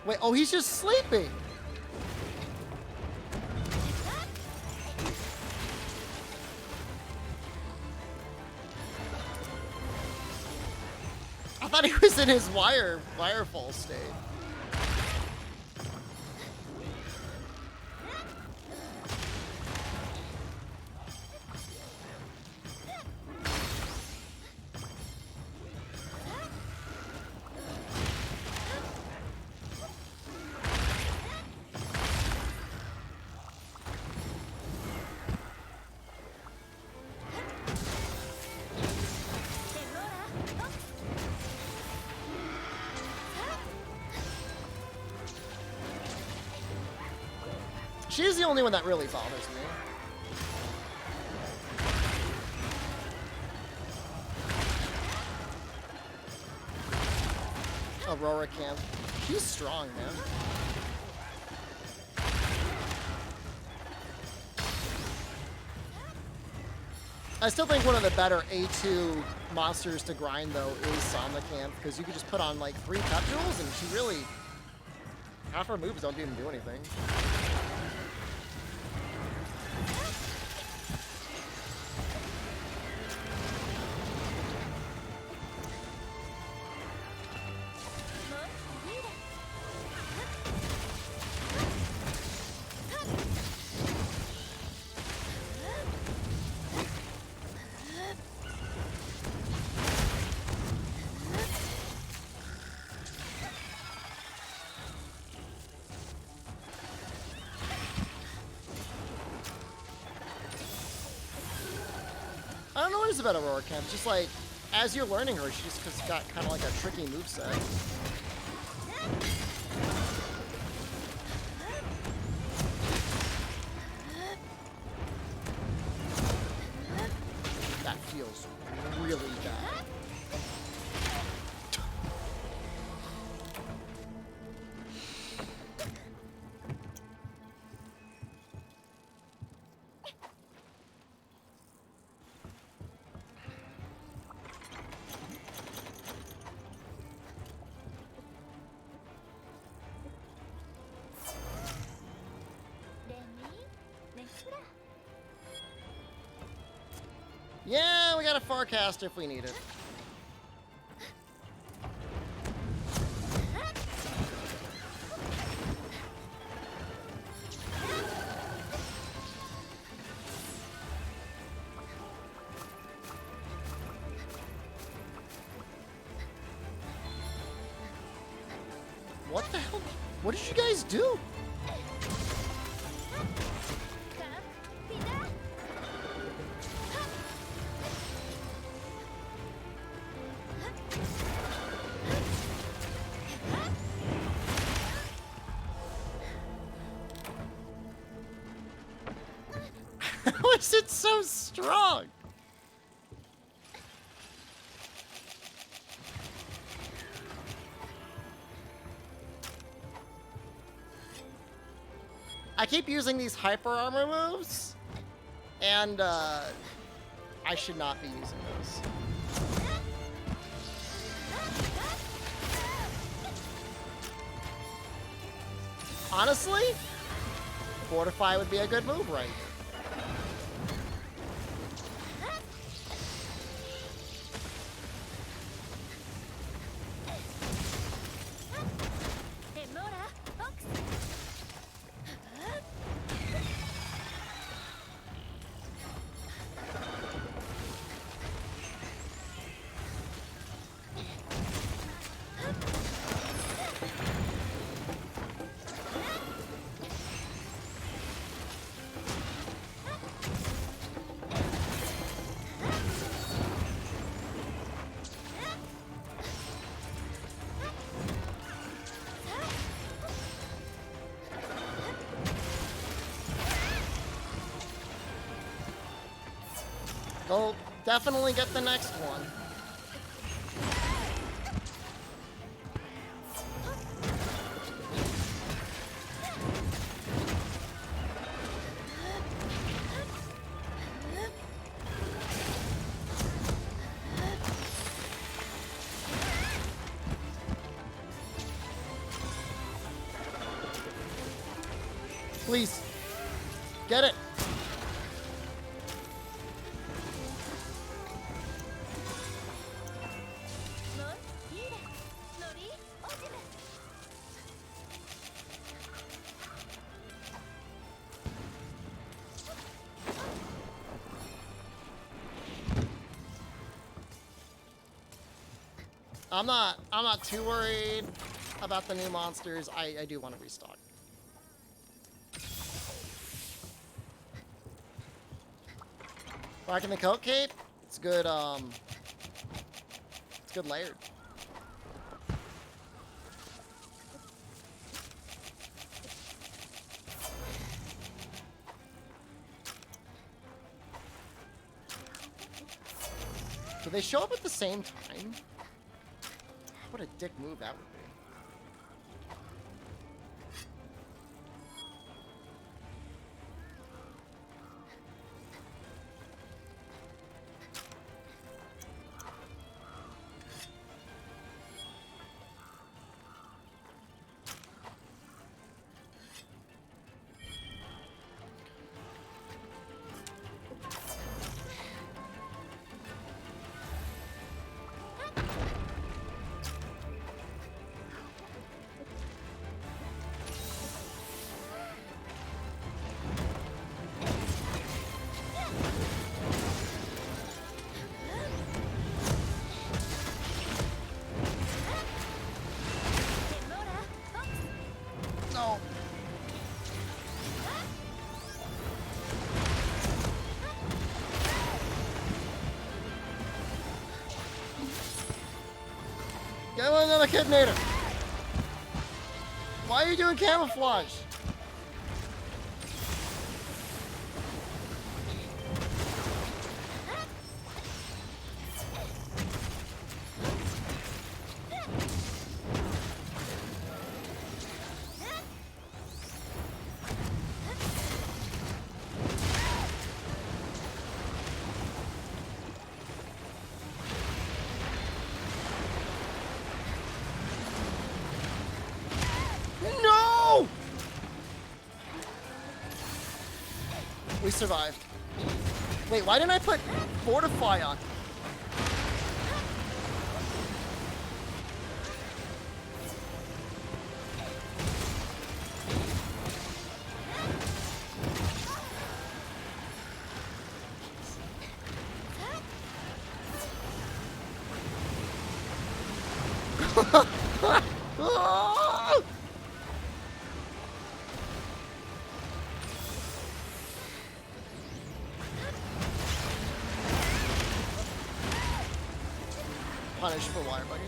Wait, oh, he's just sleeping. thought he was in his wirefall state. She's the only one that really bothers me. Aurora Camp. She's strong, man. I still think one of the better A2 monsters to grind, though, is Somnicamp, because you can just put on, like, 3 pep jewels, and she really... half her moves don't even do anything. I don't know what it is about Aurora Camp. Just like, as you're learning her, she's just got kind of like a tricky moveset. That feels really bad. Yeah, we got a Farcaster if we need it. What the hell? What did you guys do? How is it so strong? I keep using these hyper armor moves, and I should not be using those. Honestly, Fortify would be a good move right here. We'll definitely get the next one. Please, get it. I'm not too worried about the new monsters. I do want to restock. Rocking the coat cape. It's good. It's good layered. Do they show up at the same time? What a dick move that would be. No. Get another Kidnator. Why are you doing camouflage? No! We survived. Wait, why didn't I put Fortify on? Ah! Punish for wire buggy.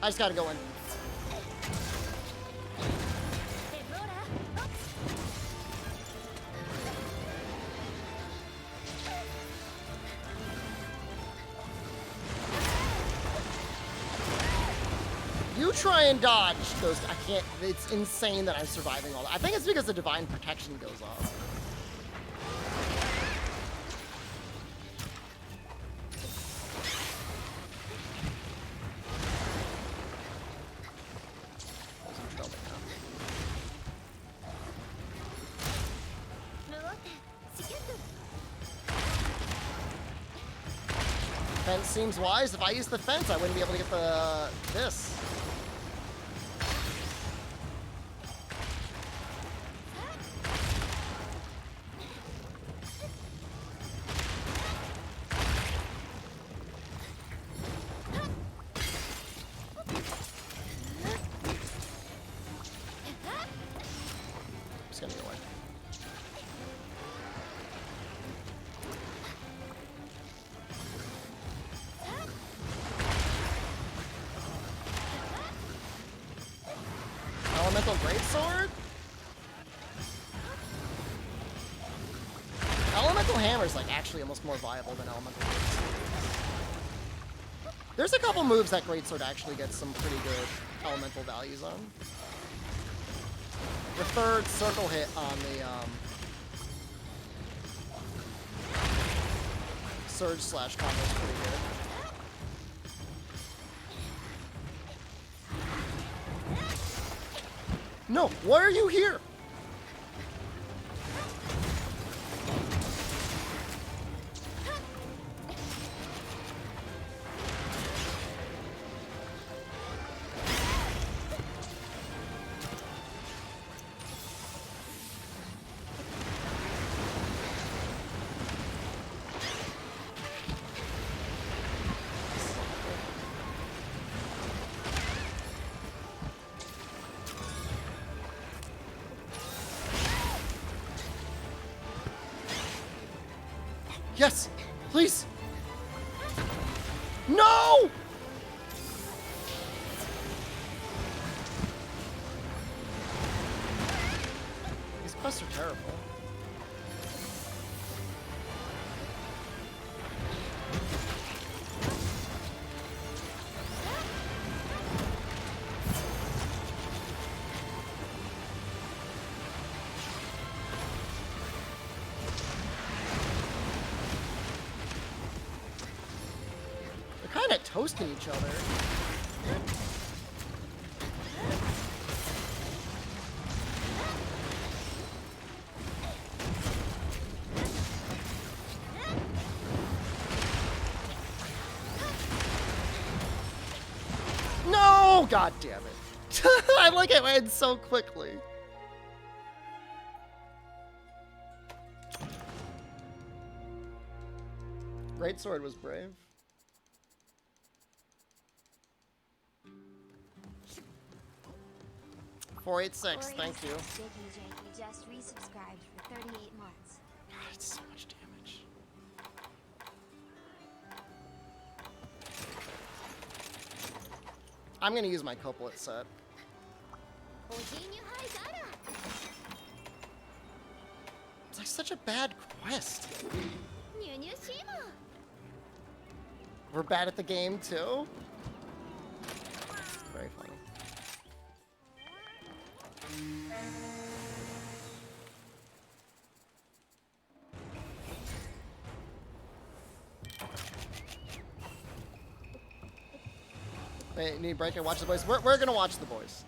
I just gotta go in. You try and dodge those. I can't. It's insane that I'm surviving all that. I think it's because the divine protection goes off. Fence seems wise. If I use the fence, I wouldn't be able to get the this. Just gonna go away. Elemental Greatsword? Elemental Hammer is like actually almost more viable than Elemental Greatsword. There's a couple moves that Greatsword actually gets some pretty good elemental values on. The third circle hit on the Surge slash combo is pretty good. No, why are you here? Yes! Please! No! These quests are terrible. Kind of toasting each other. No! God damn it. I like it went so quickly. Greatsword was brave. 486, thank you. You just resubscribed for 38 months. God, it's so much damage. I'm gonna use my couplet set. It's like such a bad quest. We're bad at the game too? Very funny. Hey, need a break and watch the boys. We're gonna watch the boys.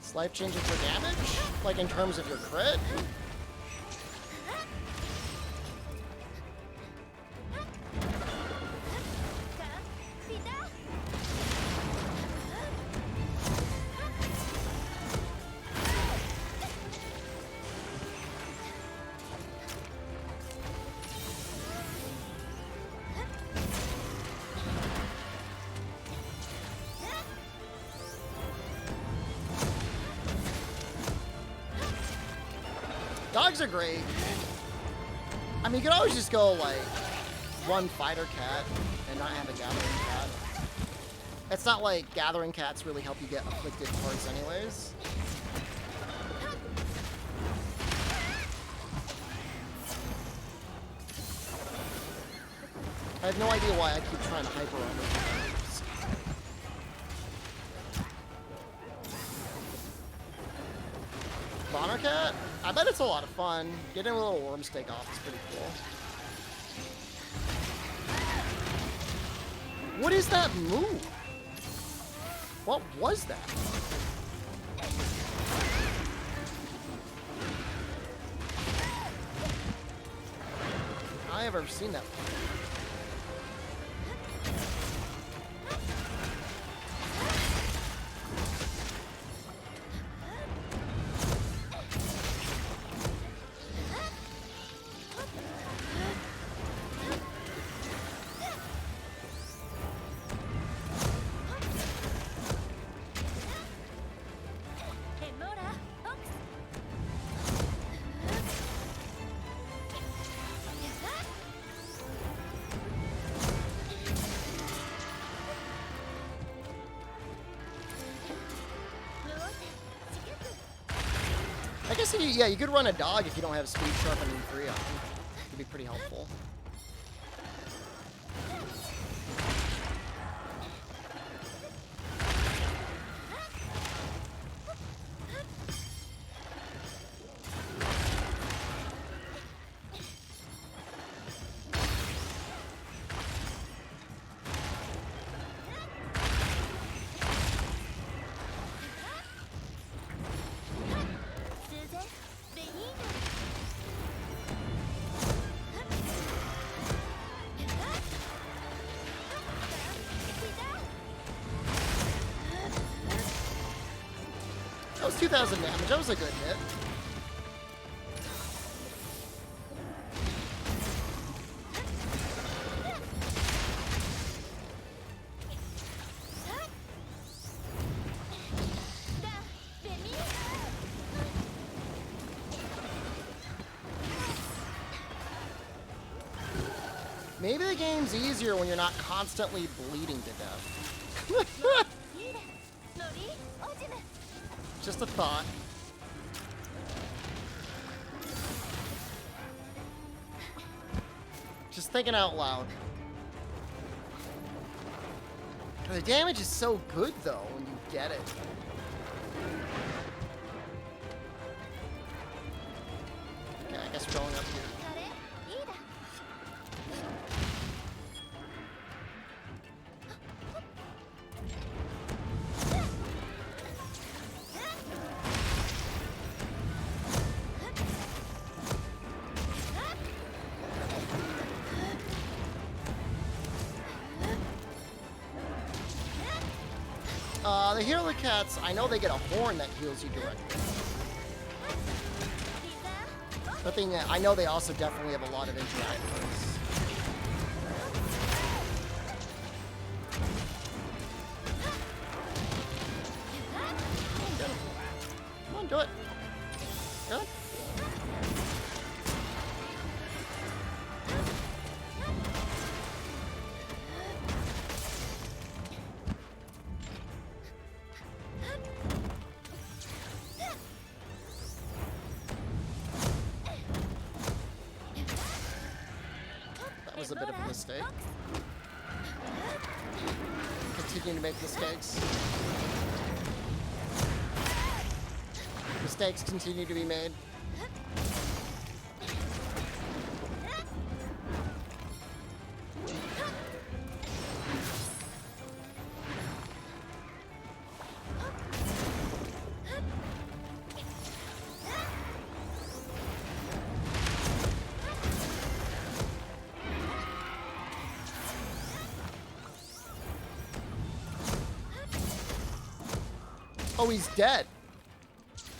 Is life changing for damage? Like in terms of your crit? Dogs are great. I mean, you could always just go, like, one fighter cat and not have a gathering cat. It's not like gathering cats really help you get afflicted parts anyways. I have no idea why I keep trying to hyper armor these. Bonner cat? I bet it's a lot of fun. Getting a little worm steak off is pretty cool. What is that move? What was that? I have ever seen that before. I guess, yeah, you could run a dog if you don't have speed sharpening 3 on. It'd be pretty helpful. 2,000 damage. That was a good hit. Maybe the game's easier when you're not constantly bleeding to death. Just a thought. Just thinking out loud. The damage is so good though when you get it. Okay, I guess we're going up here. The Hero Cats, I know they get a horn that heals you directly. The thing that I know they also definitely have a lot of interactions. Come on, do it. Good. Was a bit of a mistake. Continue to make mistakes. Mistakes continue to be made. Oh, he's dead.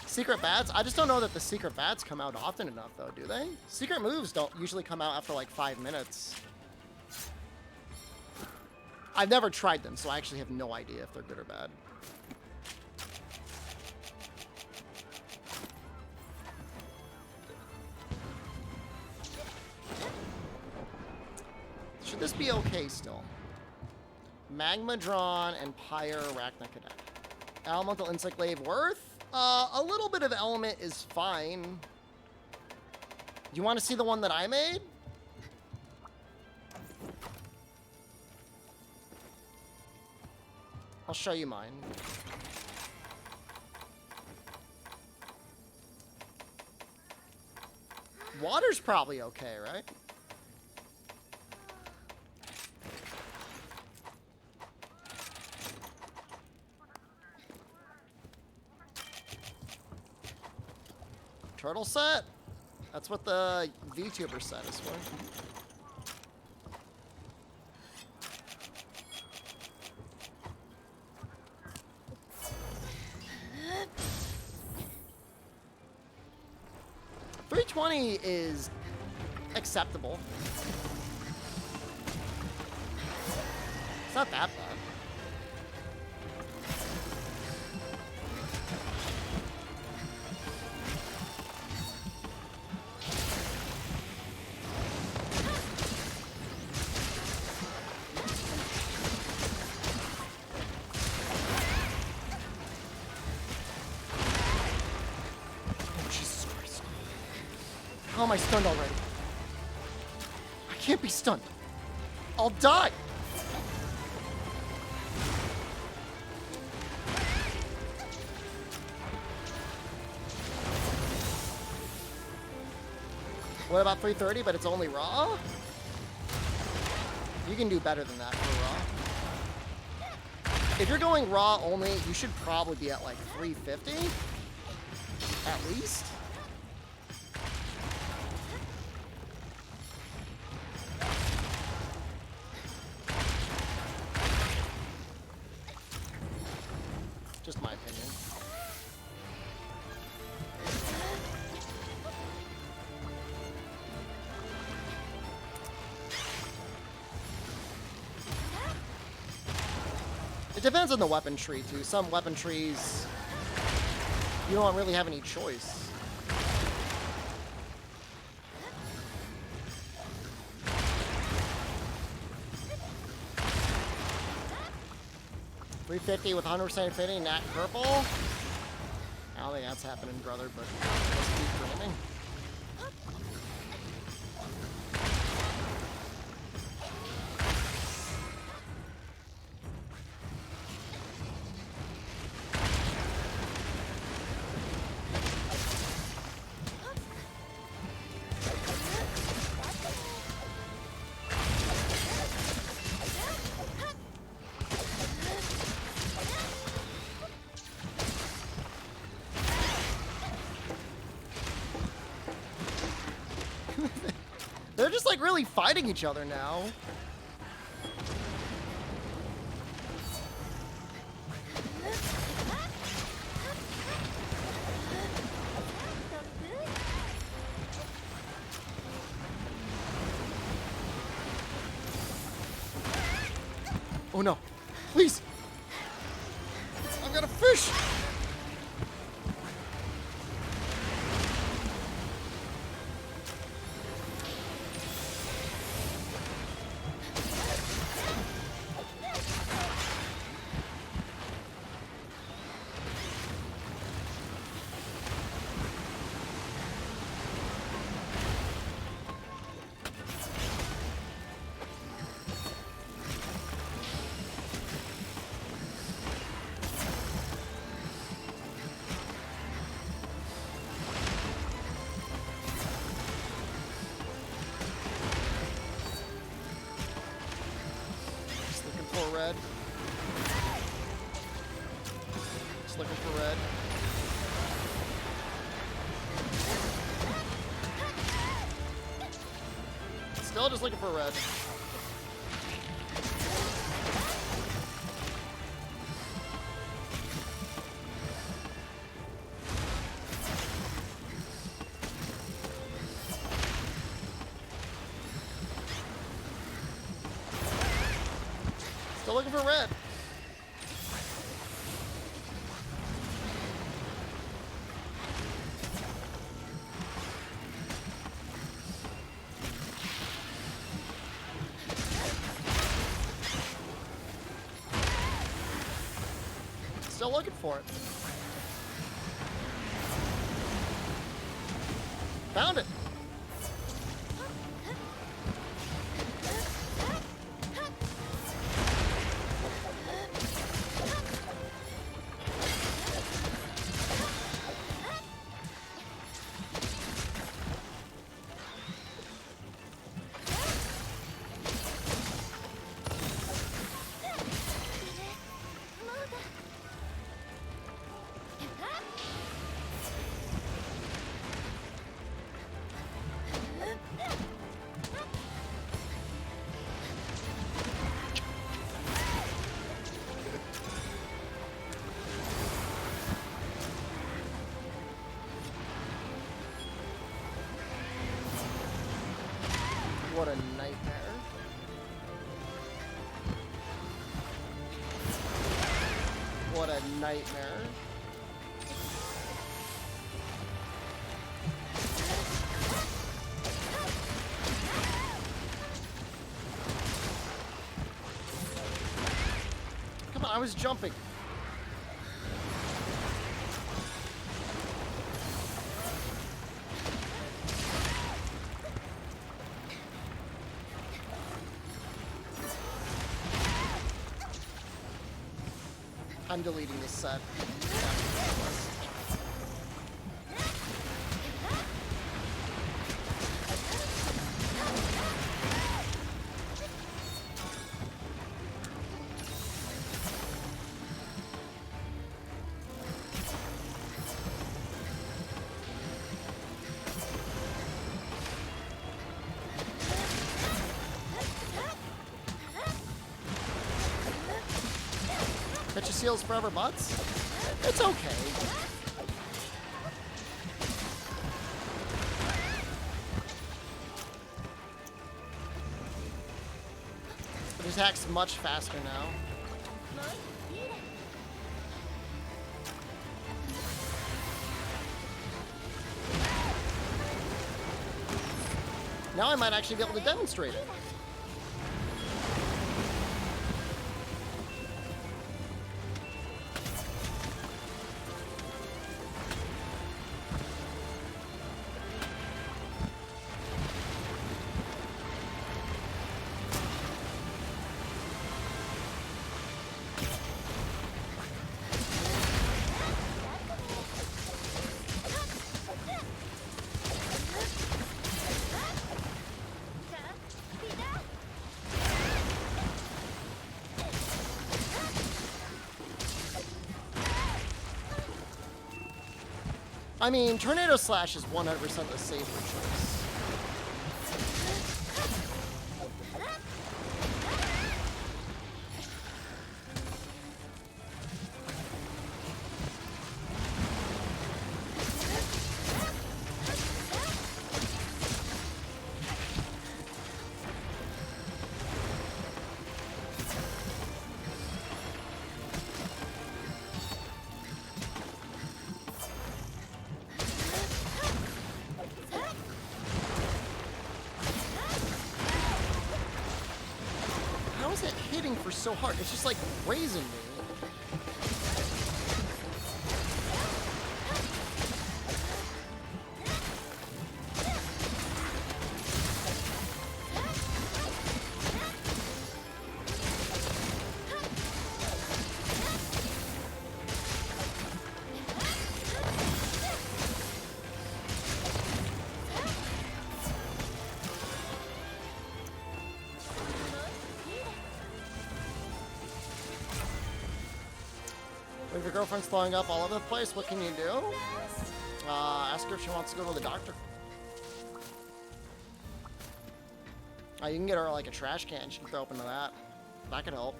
Secret bats? I just don't know that the secret bats come out often enough, though, do they? Secret moves don't usually come out after like 5 minutes. I've never tried them, so I actually have no idea if they're good or bad. Should this be okay still? Magma Drawn and Pyre Arachna Cadet. Elemental Insect Glaive worth? A little bit of element is fine. Do you want to see the one that I made? I'll show you mine. Water's probably okay, right? Turtle set? That's what the VTuber set is for. $320 is acceptable. It's not that bad. How am I stunned already? I can't be stunned. I'll die. What about 330, but it's only raw? You can do better than that for raw. If you're going raw only, you should probably be at like 350, at least. Just my opinion. It depends on the weapon tree, too. Some weapon trees, you don't really have any choice. $350 with 100% affinity, nat purple. I don't think that's happening, brother, but let's keep grinding. They're just like really fighting each other now. Oh no, please. I've got a fish. Red. Just looking for red. Still just looking for red. Still looking for red. Still looking for it. Found it. What a nightmare. What a nightmare. Come on, I was jumping. I'm deleting this set. Bet your seals forever butts? It's okay. It attacks much faster now. Now I might actually be able to demonstrate it. I mean, Tornado Slash is 100% the safer choice. How is it hitting for so hard? It's just like grazing me. If your girlfriend's throwing up all over the place, what can you do? Ask her if she wants to go to the doctor. You can get her like a trash can. She can throw up into that. That could help.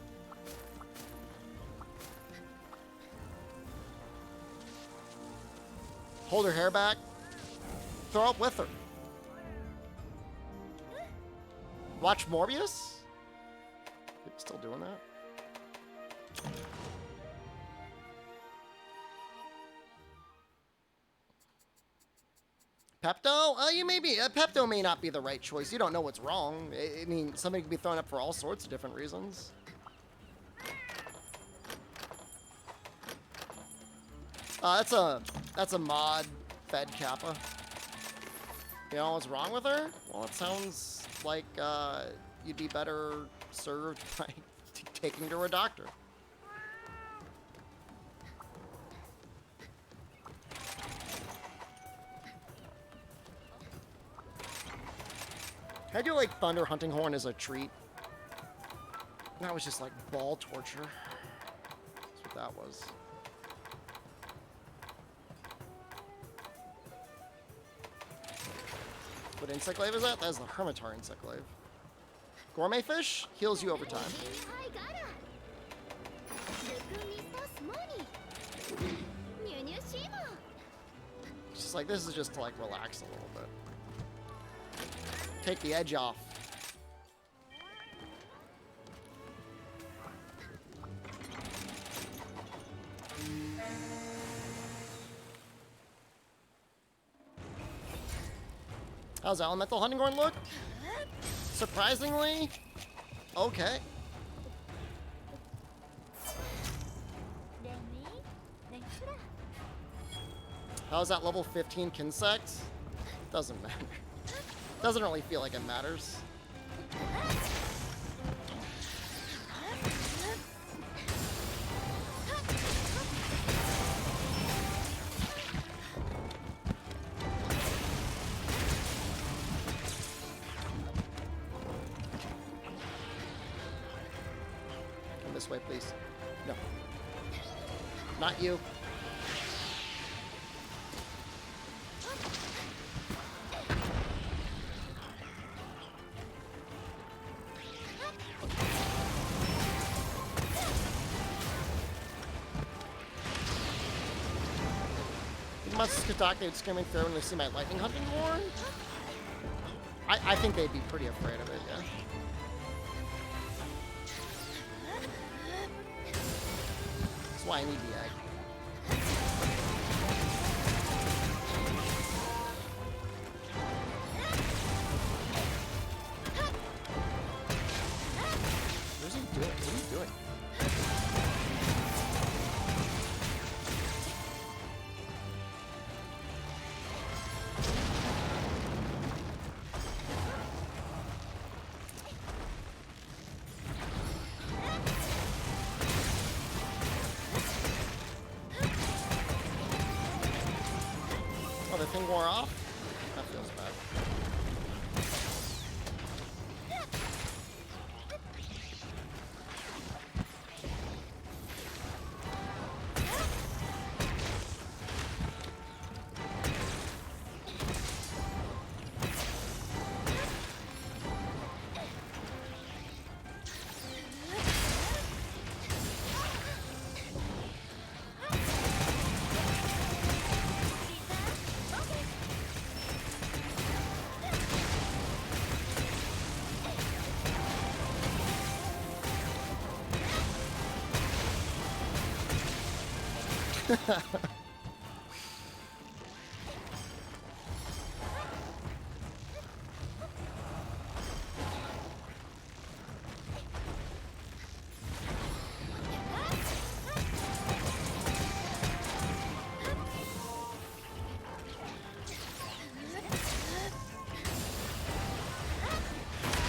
Hold her hair back. Throw up with her. Watch Morbius? Still doing that? Pepto? You may be. Pepto may not be the right choice. You don't know what's wrong. I mean, somebody could be thrown up for all sorts of different reasons. That's a mod fed Kappa. You know what's wrong with her? Well, it sounds like you'd be better served by taking her to a doctor. I do like Thunder Hunting Horn as a treat. That was just like ball torture. That's what that was. What Insectlave is that? That is the Hermitar Insectlave. Gourmet Fish heals you over time. It's just like, this is just to like relax a little bit. Take the edge off. How's Elemental Hunting Horn look? Surprisingly, okay. How's that level 15 Kinsect? Doesn't matter. Doesn't really feel like it matters. Come this way, please. No. Not you. They would screaming through when they see my lightning hunting horn. I think they'd be pretty afraid of it, yeah. That's why I need the egg. wore off. That feels bad.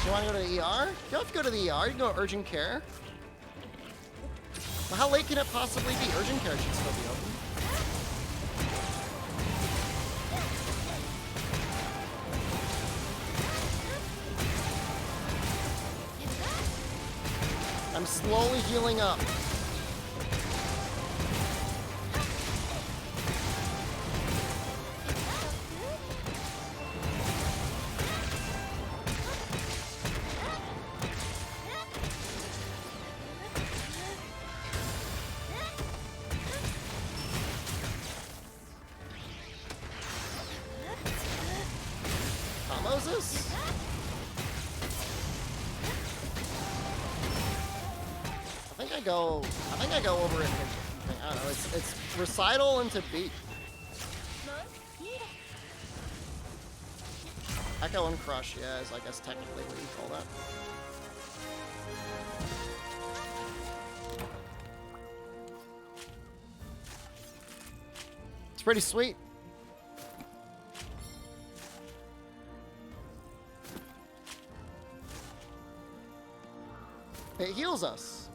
You want to go to the ER? You don't have to go to the ER. You can go to urgent care. Well, how late can it possibly be? Urgent care should still be open. I'm slowly healing up. Moses? I think I go over it. I don't know. It's recital into beat. Echo and crush, yeah, is I guess technically what you call that. It's pretty sweet. It heals us.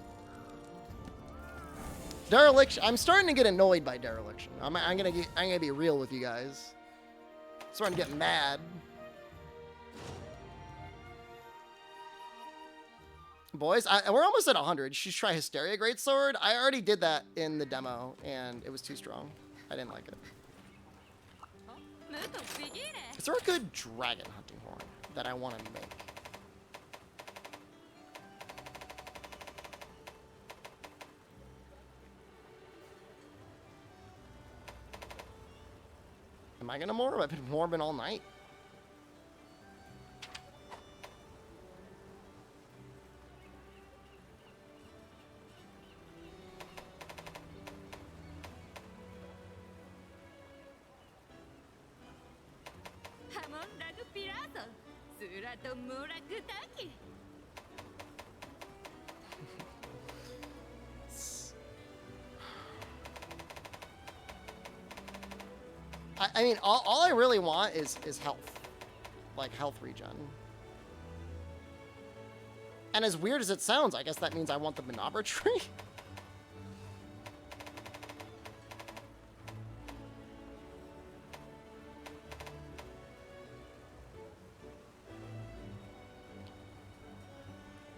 Dereliction. I'm starting to get annoyed by dereliction. I'm gonna be real with you guys. I'm starting to get mad. Boys, we're almost at 100. Should try Hysteria Greatsword. I already did that in the demo, and it was too strong. I didn't like it. Is there a good dragon hunting horn that I want to make? Am I gonna morb? I've been morbing all night. I mean, all I really want is health. Like, health regen. And as weird as it sounds, I guess that means I want the Manobra tree.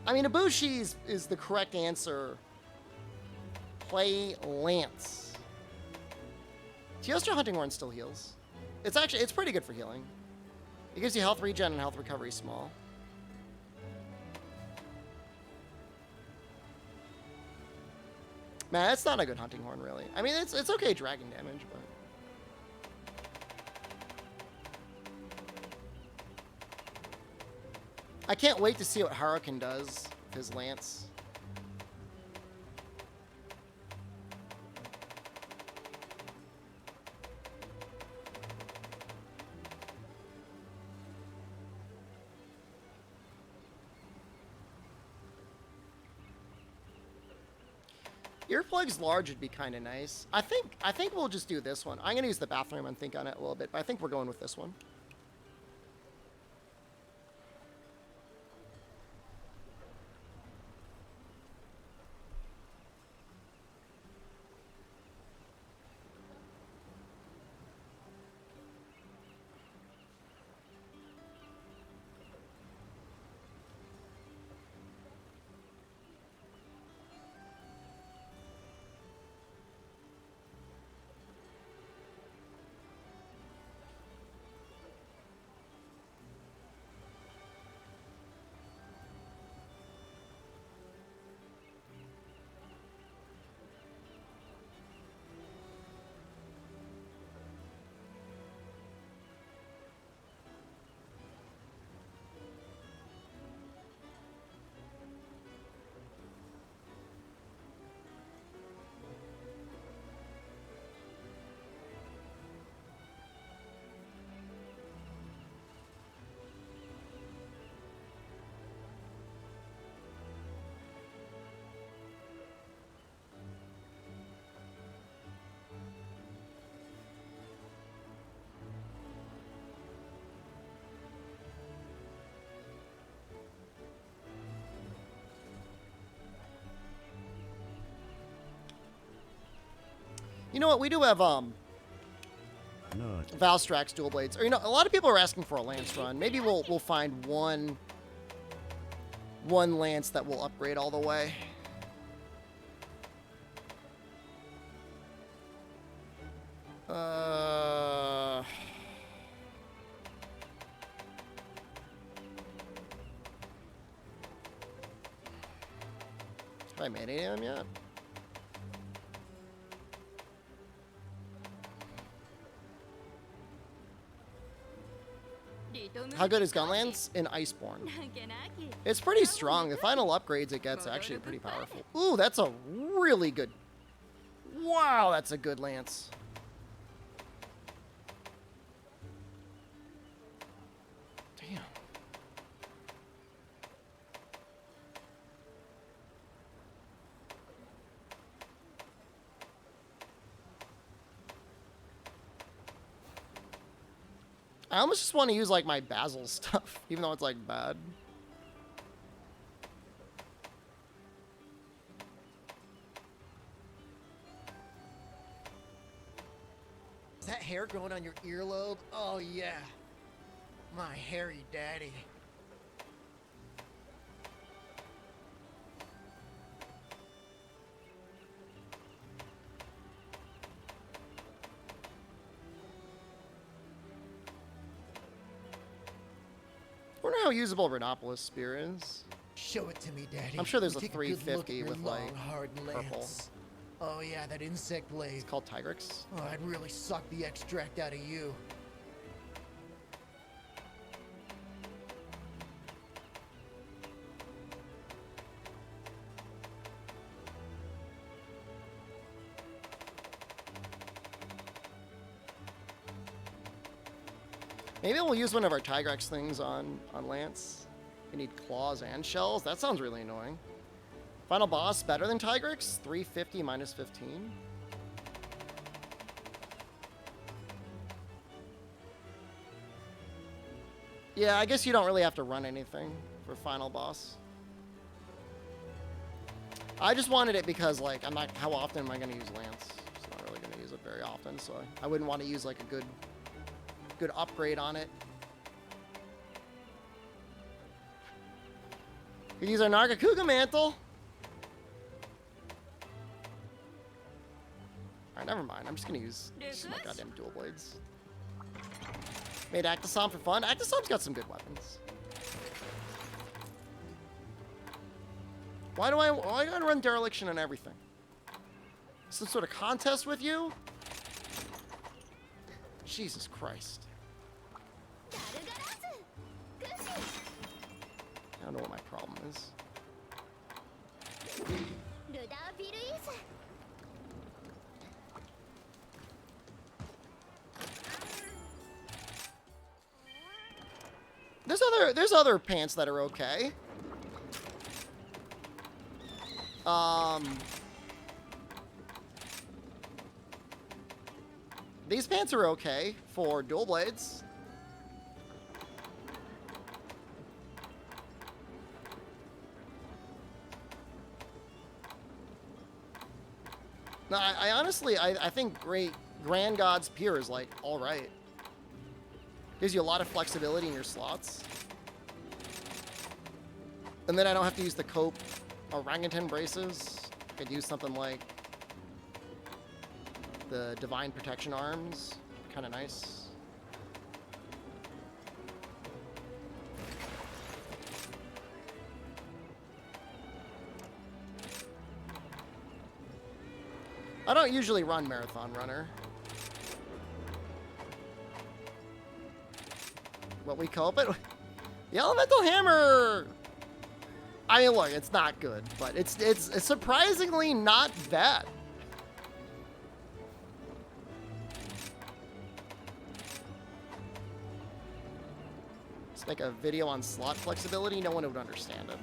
I mean, Ibushi is the correct answer. Play Lance. Teostra Hunting Horn still heals. It's pretty good for healing. It gives you health regen and health recovery small. Man, it's not a good Hunting Horn, really. I mean, it's okay dragon damage, but... I can't wait to see what Harukin does with his lance. Earplugs large would be kind of nice. I think we'll just do this one. I'm gonna use the bathroom and think on it a little bit, but I think we're going with this one. You know what? We do have None. Valstrax dual blades. Or, you know, a lot of people are asking for a lance run. Maybe we'll find one lance that will upgrade all the way. Have I made any of them yet? How good is Gunlands in Iceborne? It's pretty strong. The final upgrades it gets actually pretty powerful. Ooh, that's a really good... Wow, that's a good lance. Damn. I almost just want to use, like, my Basil stuff, even though it's, like, bad. Is that hair growing on your earlobe? Oh, yeah. My hairy daddy. I wonder how usable Rhinopolis Spear is. Show it to me, Daddy. I'm sure there's a Take good look 350 at your with, like, long, hard purple. lance. Oh yeah, that insect blade. It's called Tigrix. Oh, I'd really suck the extract out of you. Maybe we'll use one of our Tigrex things on Lance. We need claws and shells. That sounds really annoying. Final boss better than Tigrex? 350 minus 15. Yeah, I guess you don't really have to run anything for final boss. I just wanted it because, like, I'm not... How often am I going to use Lance? I'm not really going to use it very often, so I wouldn't want to use, like, a good upgrade on it. We use our Nargacuga mantle. Alright, never mind. I'm just gonna use my goddamn dual blades. Made Actisom for fun. Actisom's got some good weapons. Why gotta run Dereliction and everything? Some sort of contest with you? Jesus Christ. I don't know what my problem is. There's other pants that are okay. These pants are okay for dual blades. No, I honestly, I think Grand God's Pier is, like, alright. Gives you a lot of flexibility in your slots. And then I don't have to use the Cope Orangutan braces. I could use something like the Divine Protection Arms. Kind of nice. I don't usually run Marathon Runner. What we cope it? The Elemental Hammer! I mean, look, it's not good, but it's surprisingly not bad. Let's make a video on slot flexibility. No one would understand it.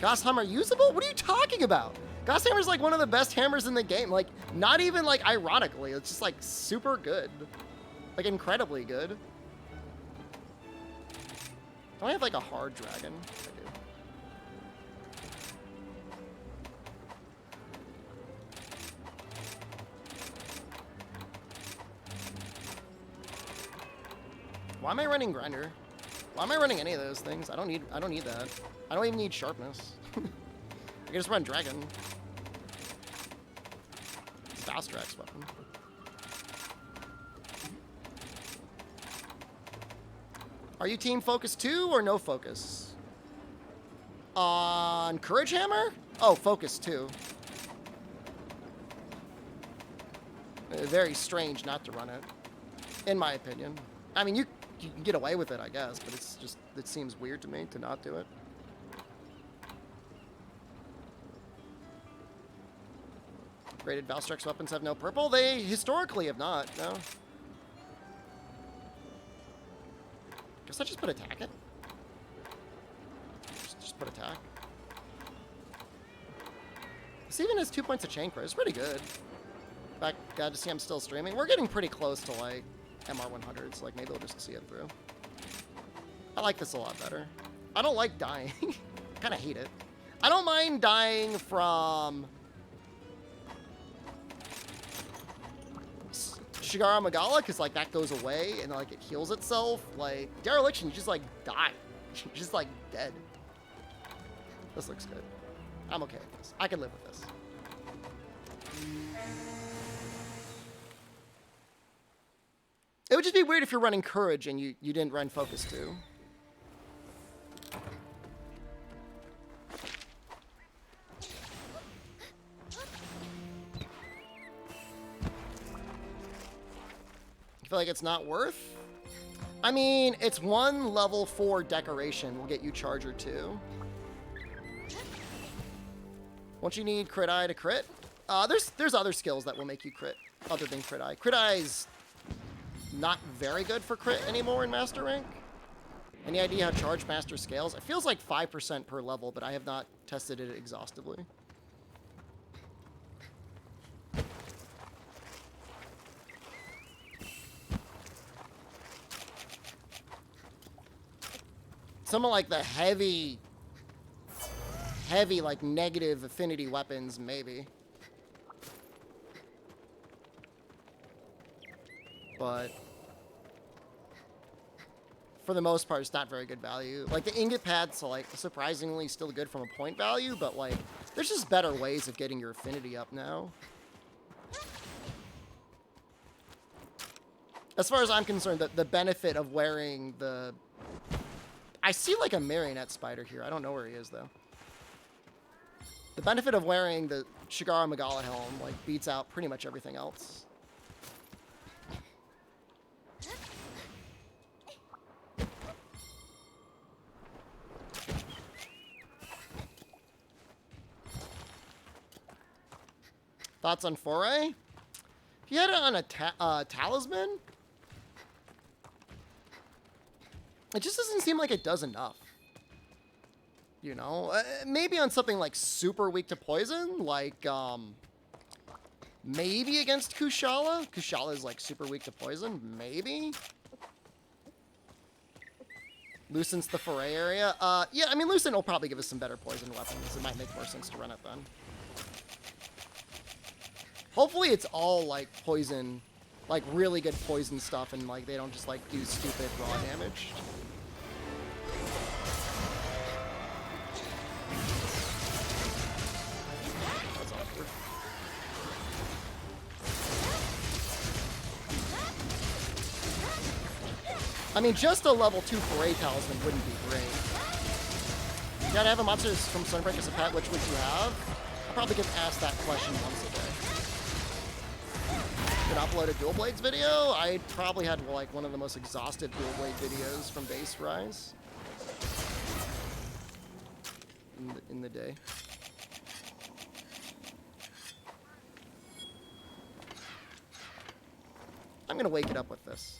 Gauss Hammer usable? What are you talking about? Gauss Hammer is like one of the best hammers in the game. Like, not even like ironically. It's just like super good. Like incredibly good. Don't I have like a hard dragon? I Why am I running Grinder? Why am I running any of those things? I don't need that. I don't even need Sharpness. I can just run Dragon. It's Valstrak's weapon. Are you team focus 2 or no focus? On Courage Hammer? Oh, focus 2. Very strange not to run it, in my opinion. I mean, you can get away with it, I guess, but it's just, it seems weird to me to not do it. Rated Valstrak's weapons have no purple? They historically have not, no. Guess I just put attack it. Just put attack. This even has 2 points of chain crit. It's pretty good. Back, glad to see I'm still streaming. We're getting pretty close to like MR100s. Like maybe we'll just see it through. I like this a lot better. I don't like dying. I kind of hate it. I don't mind dying from Shigara Magala because like that goes away and like it heals itself. Like Dereliction, you just like die. You're just like dead. This looks good. I'm okay with this. I can live with this. It would just be weird if you're running Courage and you didn't run Focus 2. I feel like it's not worth. I mean, it's 1 level 4 decoration will get you Charger 2. Won't you need Crit Eye to crit? There's other skills that will make you crit other than Crit Eye. Crit Eye's not very good for crit anymore in Master Rank. Any idea how Charge Master scales? It feels like 5% per level, but I have not tested it exhaustively. Some of like the heavy like negative affinity weapons, maybe. But for the most part, it's not very good value. Like the ingot pads are like surprisingly still good from a point value, but like there's just better ways of getting your affinity up now. As far as I'm concerned, the benefit of wearing the... I see like a marionette spider here. I don't know where he is though. The benefit of wearing the Shigara Magala helm like beats out pretty much everything else. Thoughts on Foray? If you had it on a talisman, it just doesn't seem like it does enough. You know? Maybe on something like super weak to poison, like, maybe against Kushala. Kushala is like super weak to poison, maybe? Lucent's the Foray area. Yeah, I mean, Lucent will probably give us some better poison weapons. It might make more sense to run it then. Hopefully it's all, like, poison, like, really good poison stuff, and, like, they don't just, like, do stupid raw damage. That's awkward. I mean, just a level 2 Foray Talisman wouldn't be great. You gotta have a monster from Sunbreak as a pet, which would you have? I probably get asked that question once a day. Could upload a Dual Blades video? I probably had like one of the most exhaustive Dual Blade videos from Base Rise in the day. I'm gonna wake it up with this.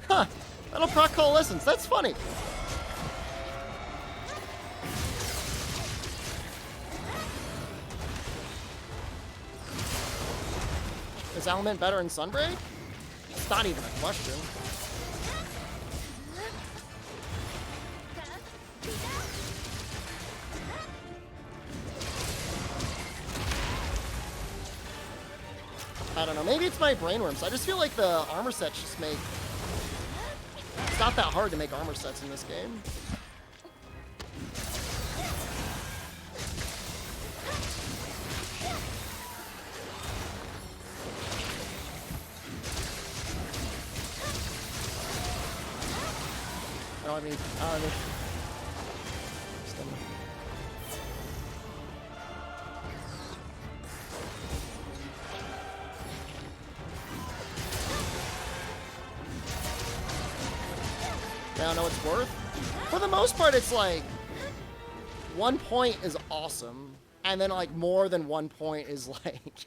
Huh! That'll proc Coalescence. That's funny. Is Element better in Sunbreak? It's not even a question. I don't know. Maybe it's my brainworms. I just feel like the armor sets just make... It's not that hard to make armor sets in this game. I don't have any... Stamina. I don't know what it's worth. For the most part, it's like 1 point is awesome, and then like more than 1 point is like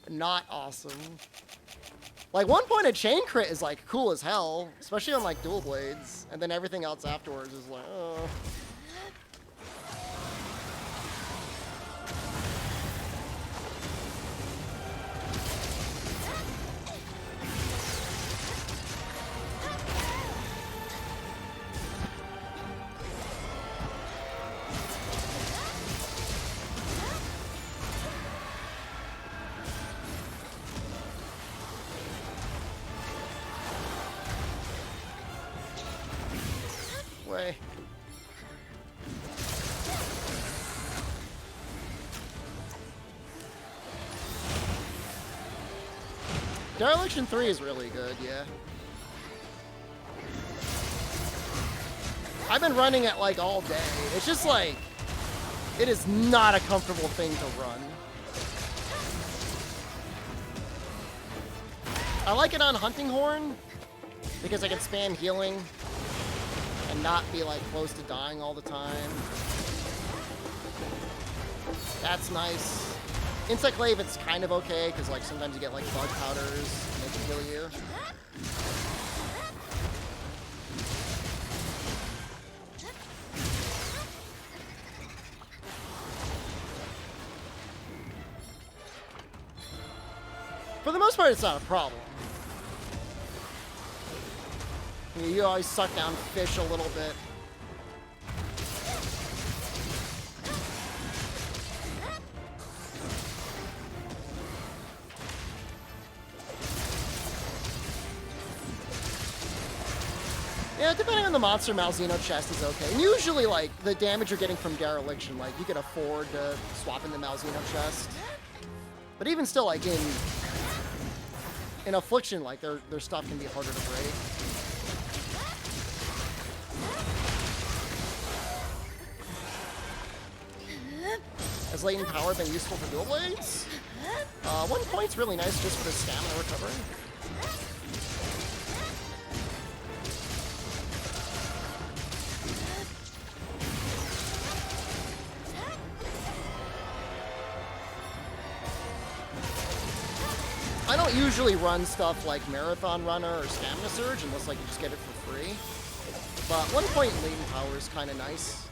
not awesome. Like 1 point of chain crit is like cool as hell, especially on like dual blades, and then everything else afterwards is like, oh. Way. Dereliction 3 is really good, yeah. I've been running it like all day. It's just like, it is not a comfortable thing to run. I like it on Hunting Horn because I can spam healing and not be like close to dying all the time. That's nice. Insect Glaive, it's kind of okay because like sometimes you get like bug powders and they can heal you. For the most part, it's not a problem. You always suck down fish a little bit. Yeah, depending on the monster, Malzeno chest is okay. And usually, like, the damage you're getting from Dereliction, like, you can afford to swap in the Malzeno chest. But even still, like, in Affliction, like, their stuff can be harder to break. Has latent power been useful for dual blades? 1 point's really nice just for the stamina recovery. I don't usually run stuff like Marathon Runner or Stamina Surge unless like you just get it for free. But 1 point latent power is kind of nice.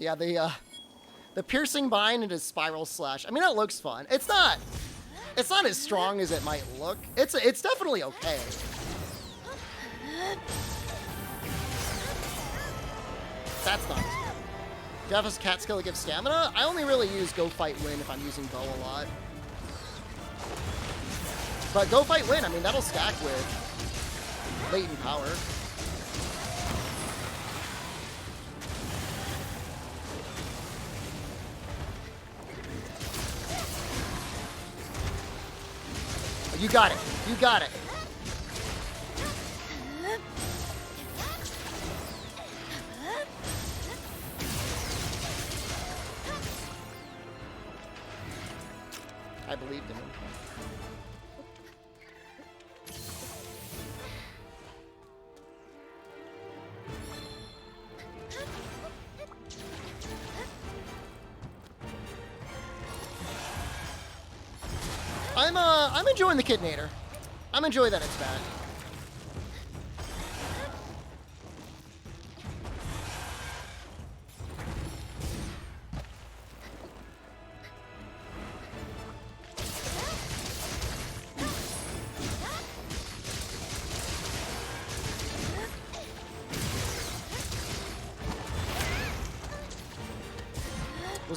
Yeah, the piercing bind and his spiral slash. I mean, that looks fun. It's not as strong as it might look. It's definitely okay. That's nice. Do you have a cat skill to give stamina? I only really use Go Fight Win if I'm using bow a lot. But Go Fight Win, I mean, that'll stack with latent power. You got it. You got it. I believed in him. I'm enjoying the Kidnator. I'm enjoying that it's bad.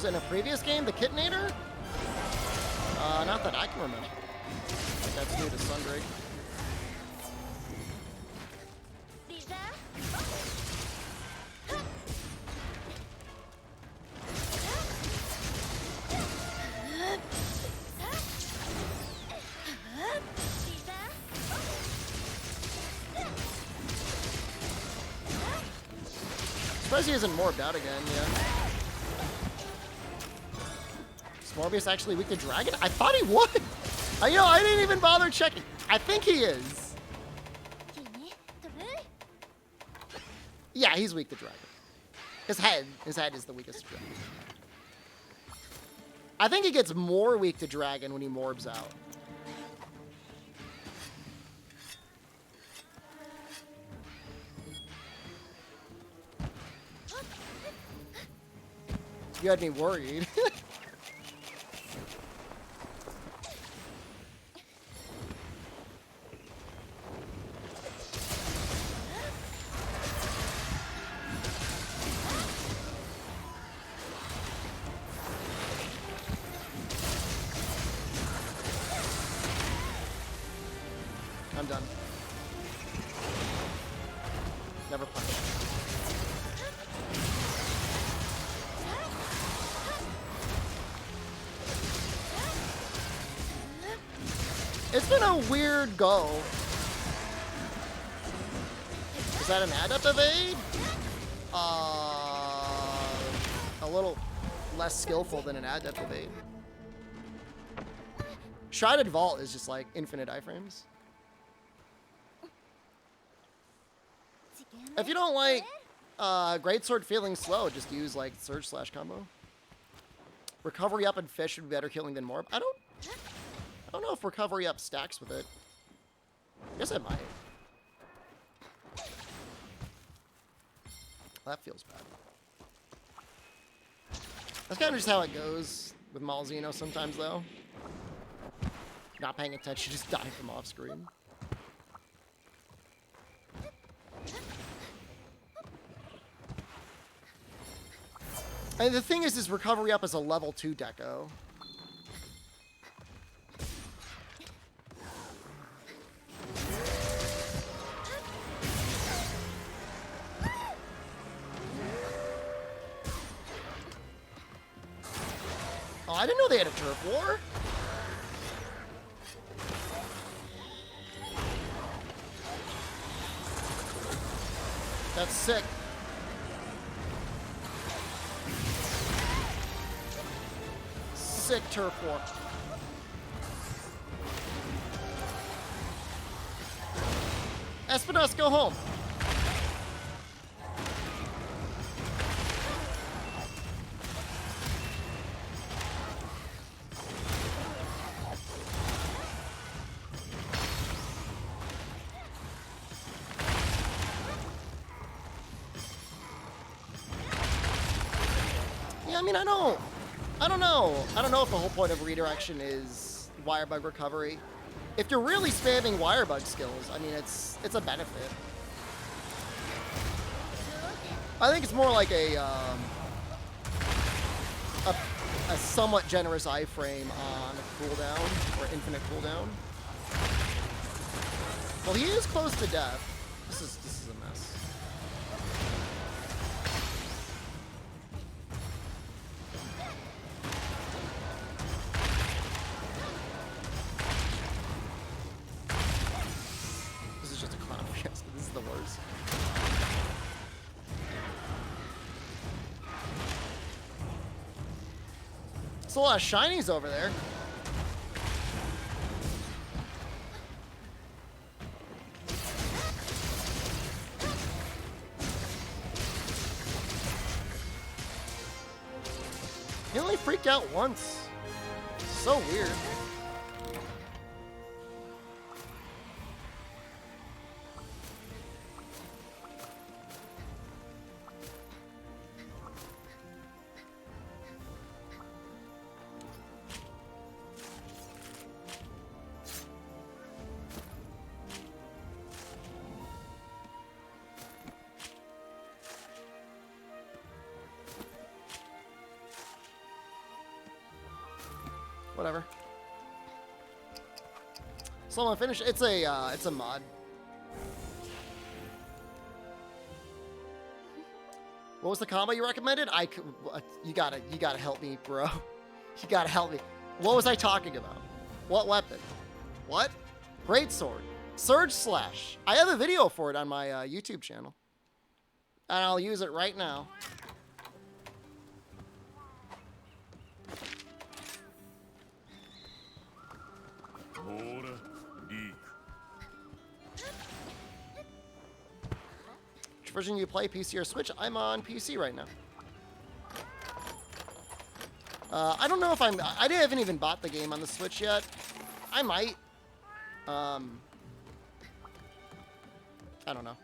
Was it in a previous game, the Kitnator? Not that I can remember. That's new to Sunbreak. Surprised he isn't morbed out again, yeah. Is Morbius actually weak to Dragon? I thought he would! You know, I didn't even bother checking. I think he is. Yeah, he's weak to Dragon. His head is the weakest to Dragon. I think he gets more weak to Dragon when he morbs out. You had me worried. I'm done. Never punch. It's been a weird go. Is that an adept evade? A little less skillful than an adept evade. Shrouded Vault is just like infinite iframes. If you don't like Greatsword feeling slow, just use like Surge / combo. Recovery up and fish would be better killing than Morb. I don't know if recovery up stacks with it. I guess it might. That feels bad. That's kind of just how it goes with Malzeno sometimes, though. Not paying attention, just dying from off screen. And the thing is recovery up is a level 2 deco. Oh, I didn't know they had a turf war. That's sick. Sick turf war. Espinos, go home. Yeah, I mean, I don't know. I don't know if the whole point of redirection is wire bug recovery. If you're really spamming wire bug skills, I mean, it's a benefit. I think it's more like a somewhat generous iframe on cooldown or infinite cooldown. Well, he is close to death. This is a mess. The worst. There's a lot of shinies over there. He only freaked out once. So weird. Whatever. Someone finish. It's a mod. What was the combo you recommended? You gotta help me, bro. You gotta help me. What was I talking about? What weapon? What? Greatsword. Surge Slash. I have a video for it on my YouTube channel. And I'll use it right now. Ora, eek. Which version you play, PC or Switch? I'm on PC right now. I don't know if I haven't even bought the game on the Switch yet. I might. I don't know.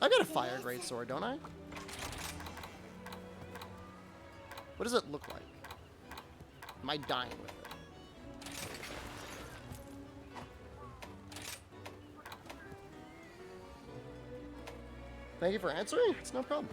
I got a fire greatsword, don't I? What does it look like? Am I dying with it? Thank you for answering. It's no problem.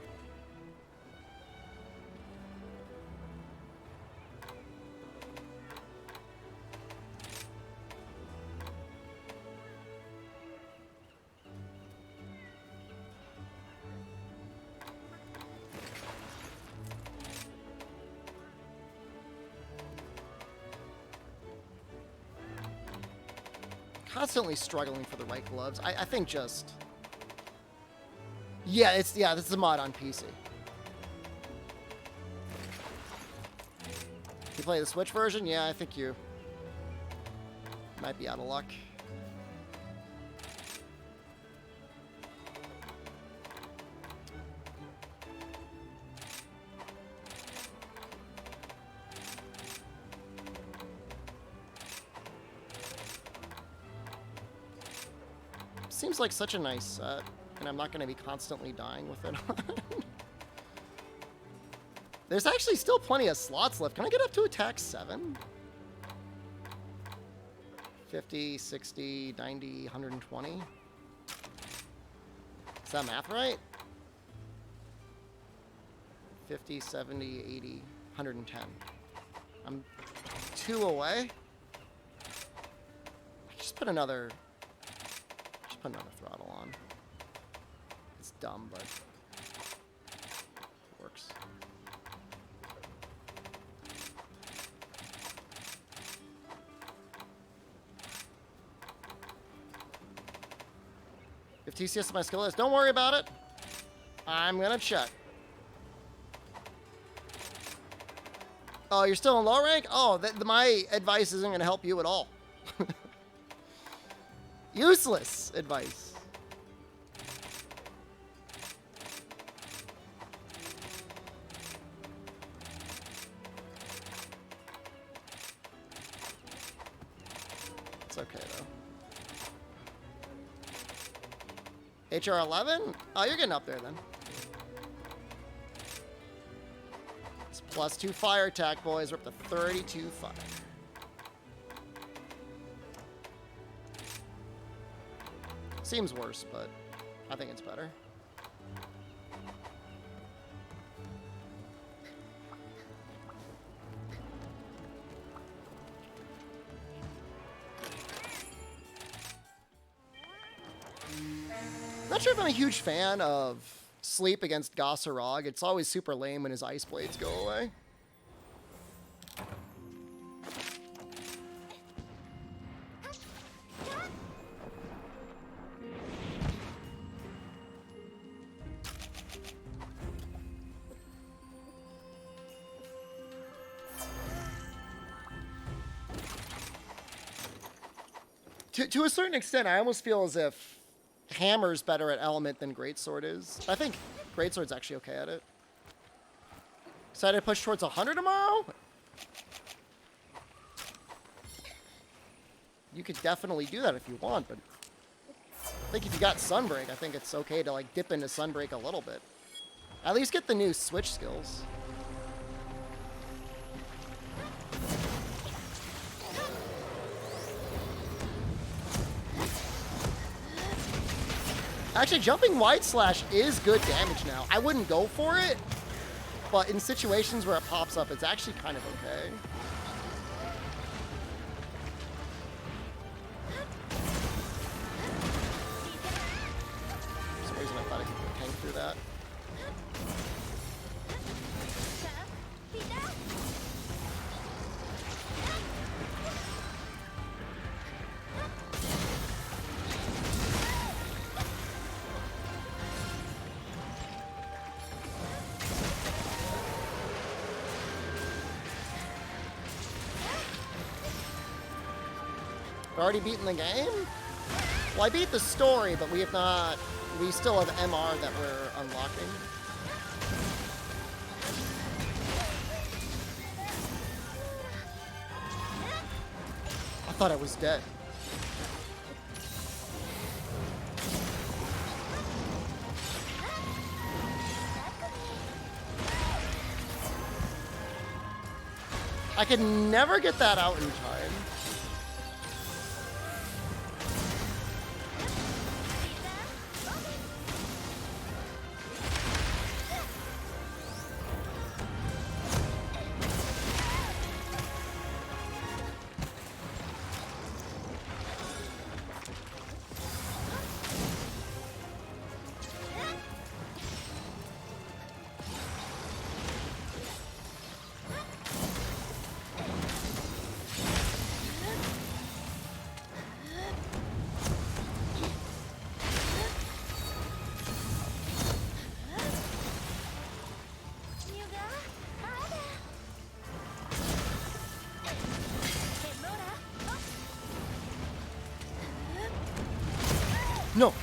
Constantly struggling for the right gloves. I think just... Yeah, this is a mod on PC. You play the Switch version? Yeah, I think you might be out of luck. Seems like such a nice set, and I'm not going to be constantly dying with it on. There's actually still plenty of slots left. Can I get up to attack 7? 50, 60, 90, 120? Is that math right? 50, 70, 80, 110. I'm 2 away. Just put another throttle on. It's dumb, but it works. If TCS is my skill list, don't worry about it. I'm gonna check. Oh, you're still in low rank? Oh, my advice isn't gonna help you at all. Useless advice. It's okay, though. HR 11? Oh, you're getting up there, then. It's +2 fire attack, boys. We're up to 32 fire. Seems worse, but I think it's better. Not sure if I'm a huge fan of Sleep against Gossarog. It's always super lame when his ice blades go away. To a certain extent, I almost feel as if Hammer's better at Element than Greatsword is. I think Greatsword's actually okay at it. Decided to push towards 100 tomorrow? You could definitely do that if you want, but I think if you got Sunbreak, I think it's okay to like dip into Sunbreak a little bit. At least get the new Switch skills. Actually, jumping wide slash is good damage now. I wouldn't go for it, but in situations where it pops up, it's actually kind of okay. For some reason, I thought I could tank through that. Already beaten the game? Well, I beat the story, but we have not... We still have MR that we're unlocking. I thought I was dead. I could never get that out in time. No.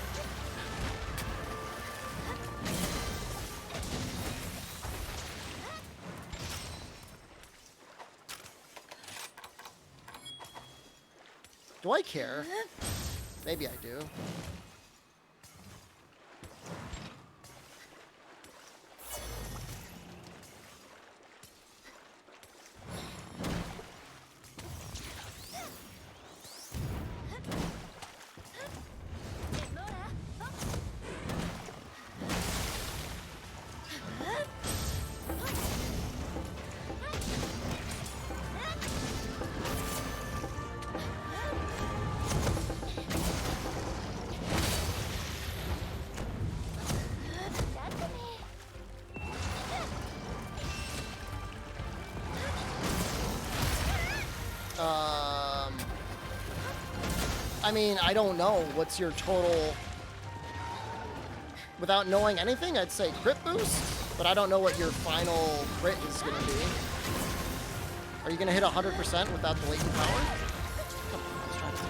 Do I care? Maybe I do. I mean, I don't know. What's your total... Without knowing anything, I'd say crit boost, but I don't know what your final crit is going to be. Are you going to hit 100% without the latent power? Come on, let's try this.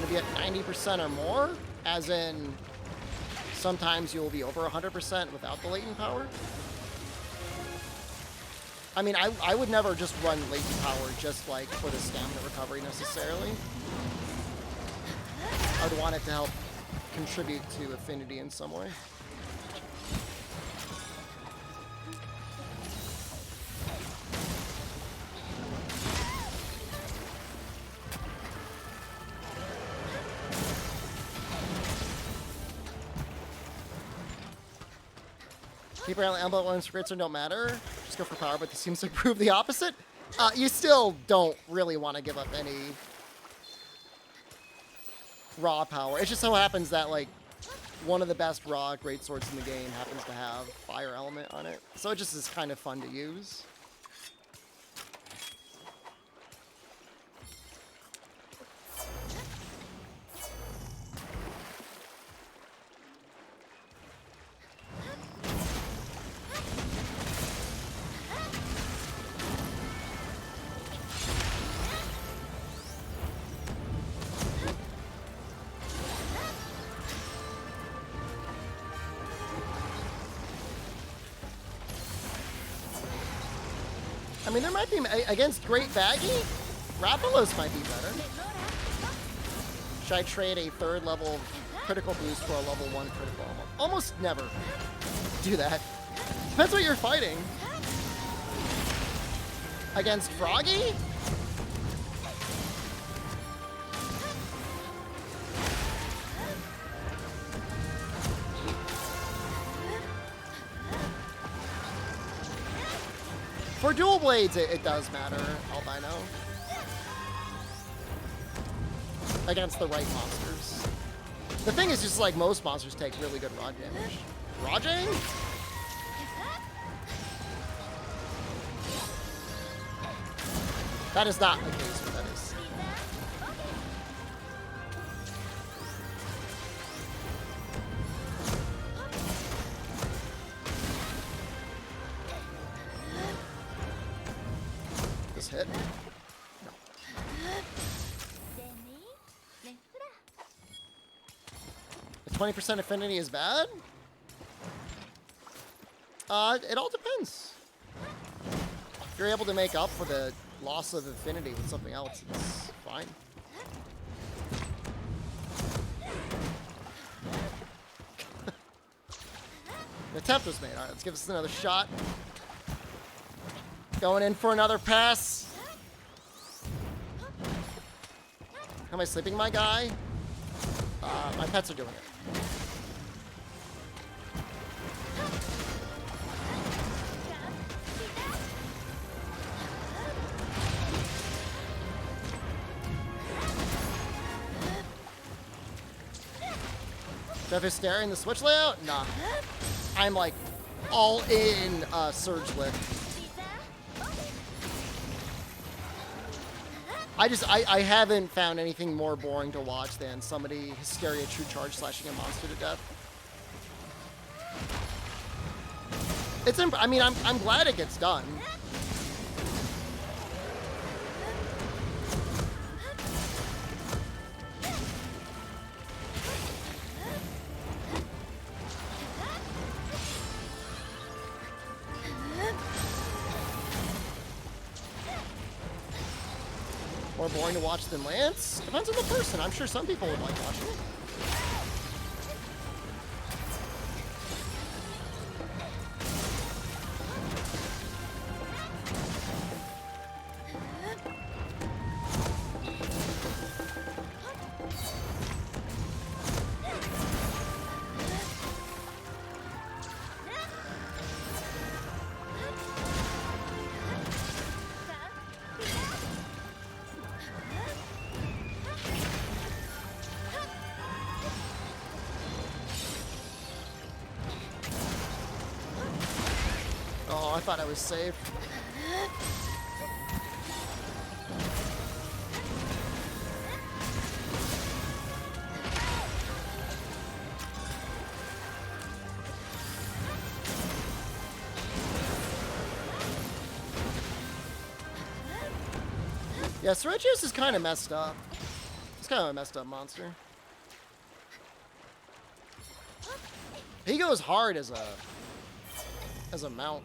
Be at 90% or more, as in sometimes you'll be over 100% without the latent power. I mean, I would never just run latent power just like for the stamina recovery necessarily. I would want it to help contribute to affinity in some way. Apparently, elbow ones for don't matter. Just go for power, but this seems to prove the opposite. You still don't really want to give up any raw power. It just so happens that, like, one of the best raw greatswords in the game happens to have fire element on it. So it just is kind of fun to use. I mean, there might be against Great Baggy. Rathalos might be better. Should I trade a 3rd level critical boost for a level 1 critical? Almost never do that. Depends what you're fighting. Against Froggy? For dual blades, it does matter, albino. Against the right monsters. The thing is just like most monsters take really good rod damage. Rajang? That is not the case with that is. This hit? No. The 20% affinity is bad? It all depends. If you're able to make up for the loss of affinity with something else, it's fine. The attempt was made. Alright, let's give this another shot. Going in for another pass. Am I sleeping my guy? My pets are doing it. Jeff is staring the switch layout? Nah. I'm like all in Surge Lift. I haven't found anything more boring to watch than somebody Hysteria True Charge slashing a monster to death. It's I mean, I'm glad it gets done. More boring to watch than Lance? Depends on the person. I'm sure some people would like watching it. Oh, I thought I was safe. Yeah, Sergio's is kind of messed up. It's kind of a messed up monster. He goes hard as a mount.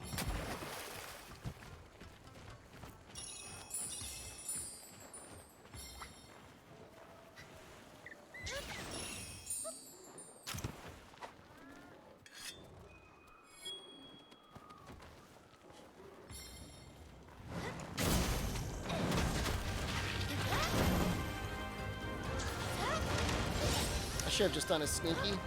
I should have just done a sneaky.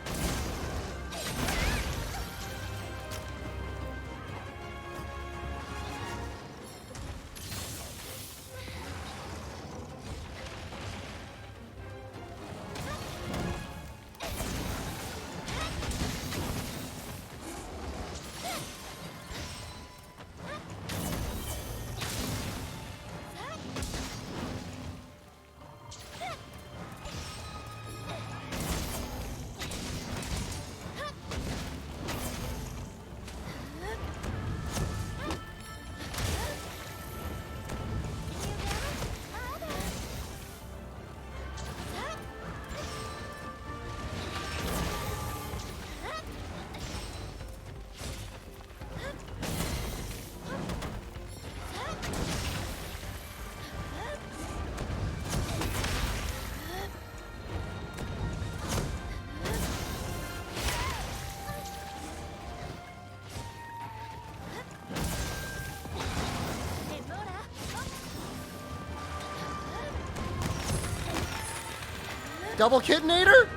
Double Kitnator?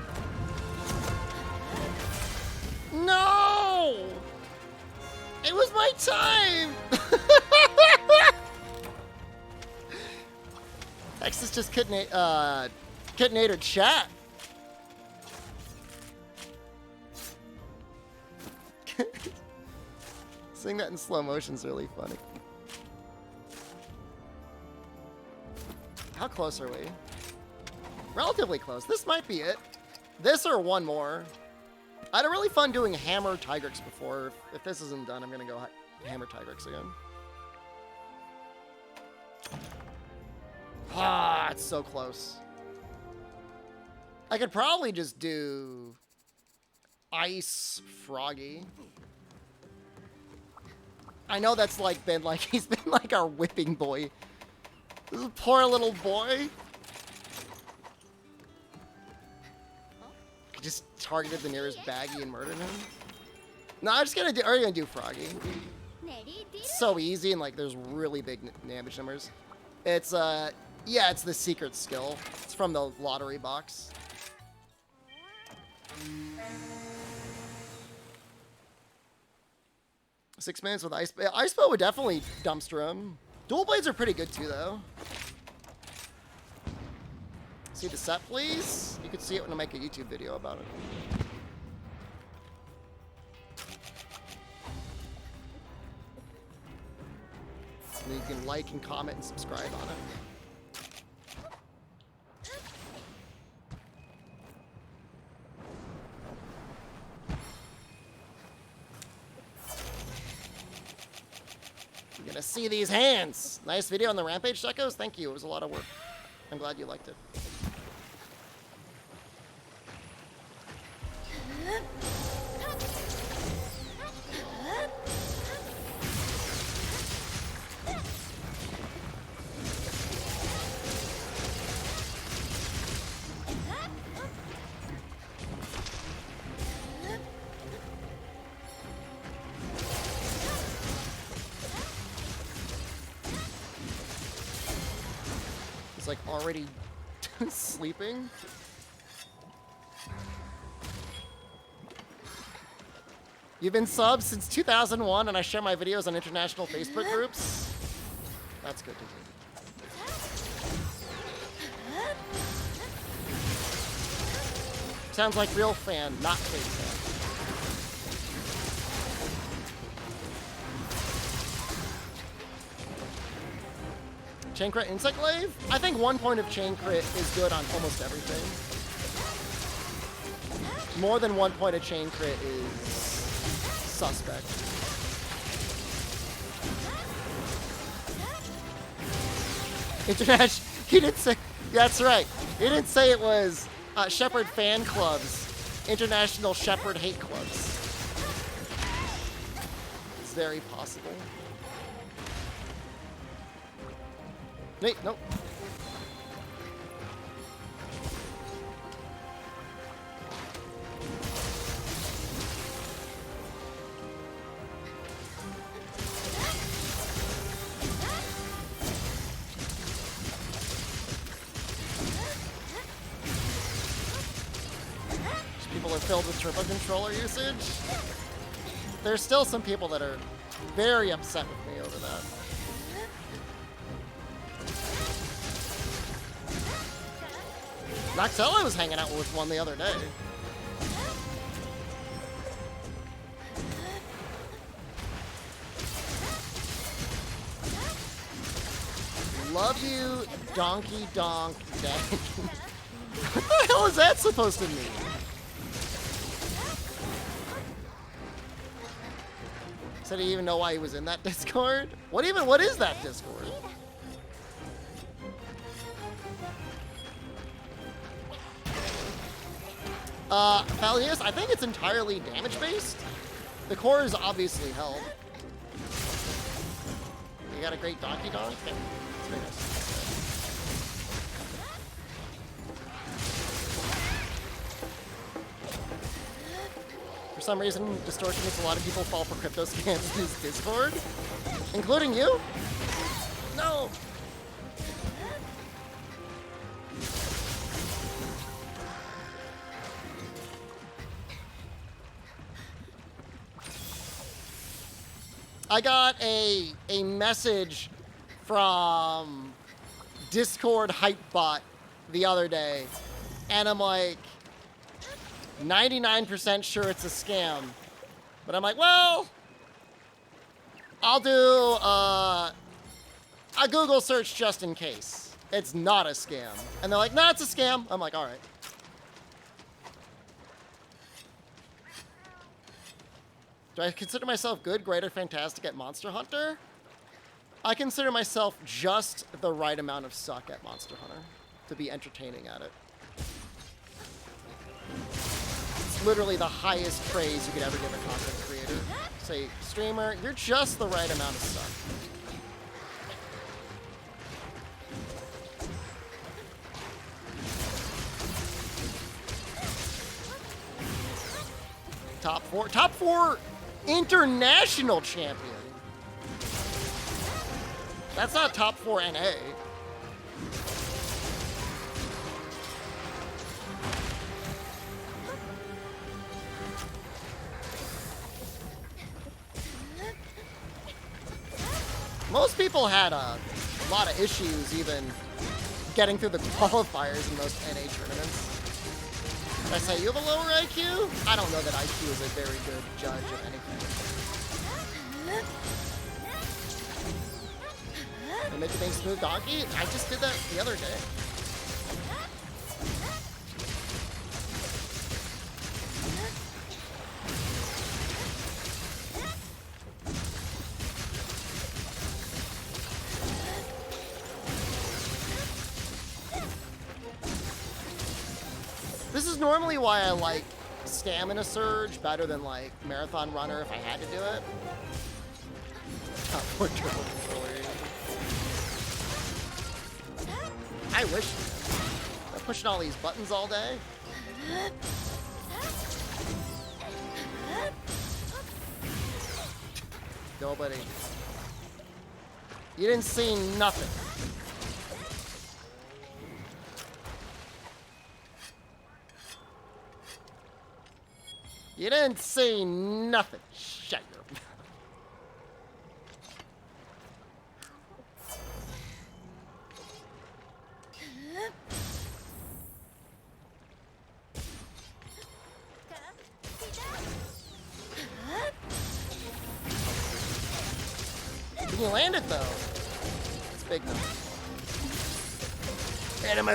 No! It was my time! Texas just Kitnator chat. Seeing that in slow motion is really funny. How close are we? Relatively close. This might be it. This or one more. I had a really fun doing Hammer Tigrex before. If this isn't done, I'm gonna go Hammer Tigrex again. Ah, it's so close. I could probably just do Ice Froggy. I know that's like been like, he's been like our whipping boy. This poor little boy. Just targeted the nearest baggie and murdered him. No, I'm just gonna do, are gonna do Froggy. It's so easy and like there's really big damage numbers. It's yeah, it's the secret skill. It's from the lottery box. Six minutes with Ice Bow would definitely dumpster him. Dual blades are pretty good too, though. See the set, please? You could see it when I make a YouTube video about it. And you can like and comment and subscribe on it. You're gonna see these hands. Nice video on the Rampage Geckos. Thank you. It was a lot of work. I'm glad you liked it. Like already sleeping. You've been subbed since 2001 and I share my videos on international Facebook groups. That's good to hear. Sounds like real fan, not fake fan. Chain crit insect glaive? I think 1 point of chain crit is good on almost everything. More than 1 point of chain crit is suspect. International, he didn't say, that's right. He didn't say it was Shepard fan clubs, international Shepard hate clubs. It's very possible. Wait, nope. People are filled with turbo controller usage. There's still some people that are very upset with me over that. Noxella was hanging out with one the other day. Love you, donkey donk daddy. What the hell is that supposed to mean? Said he even know why he was in that Discord? What is that Discord? Fallius, I think it's entirely damage-based. The core is obviously held. You got a great donkey donk? Okay. That's very nice. For some reason, Distortion makes a lot of people fall for crypto scams in his Discord. Including you? No! I got a message from Discord Hypebot the other day, and I'm like 99% sure it's a scam. But I'm like, well, I'll do a Google search just in case. It's not a scam. And they're like, no, it's a scam. I'm like, all right. Do I consider myself good, great, or fantastic at Monster Hunter? I consider myself just the right amount of suck at Monster Hunter to be entertaining at it. It's literally the highest praise you could ever give a content creator. Say, streamer, you're just the right amount of suck. Top four international champion. That's not top 4 NA. Most people had a lot of issues even getting through the qualifiers in most NA tournaments. Did I say you have a lower IQ? I don't know that IQ is a very good judge of anything. And make a big smooth donkey? I just did that the other day. This is normally why I like Stamina Surge better than like Marathon Runner if I had to do it. Top 4 turbo controller. I wish. I'm pushing all these buttons all day. Nobody. You didn't see nothing. You didn't see nothing. Shut your mouth. You landed though. It's big enough. Hitting him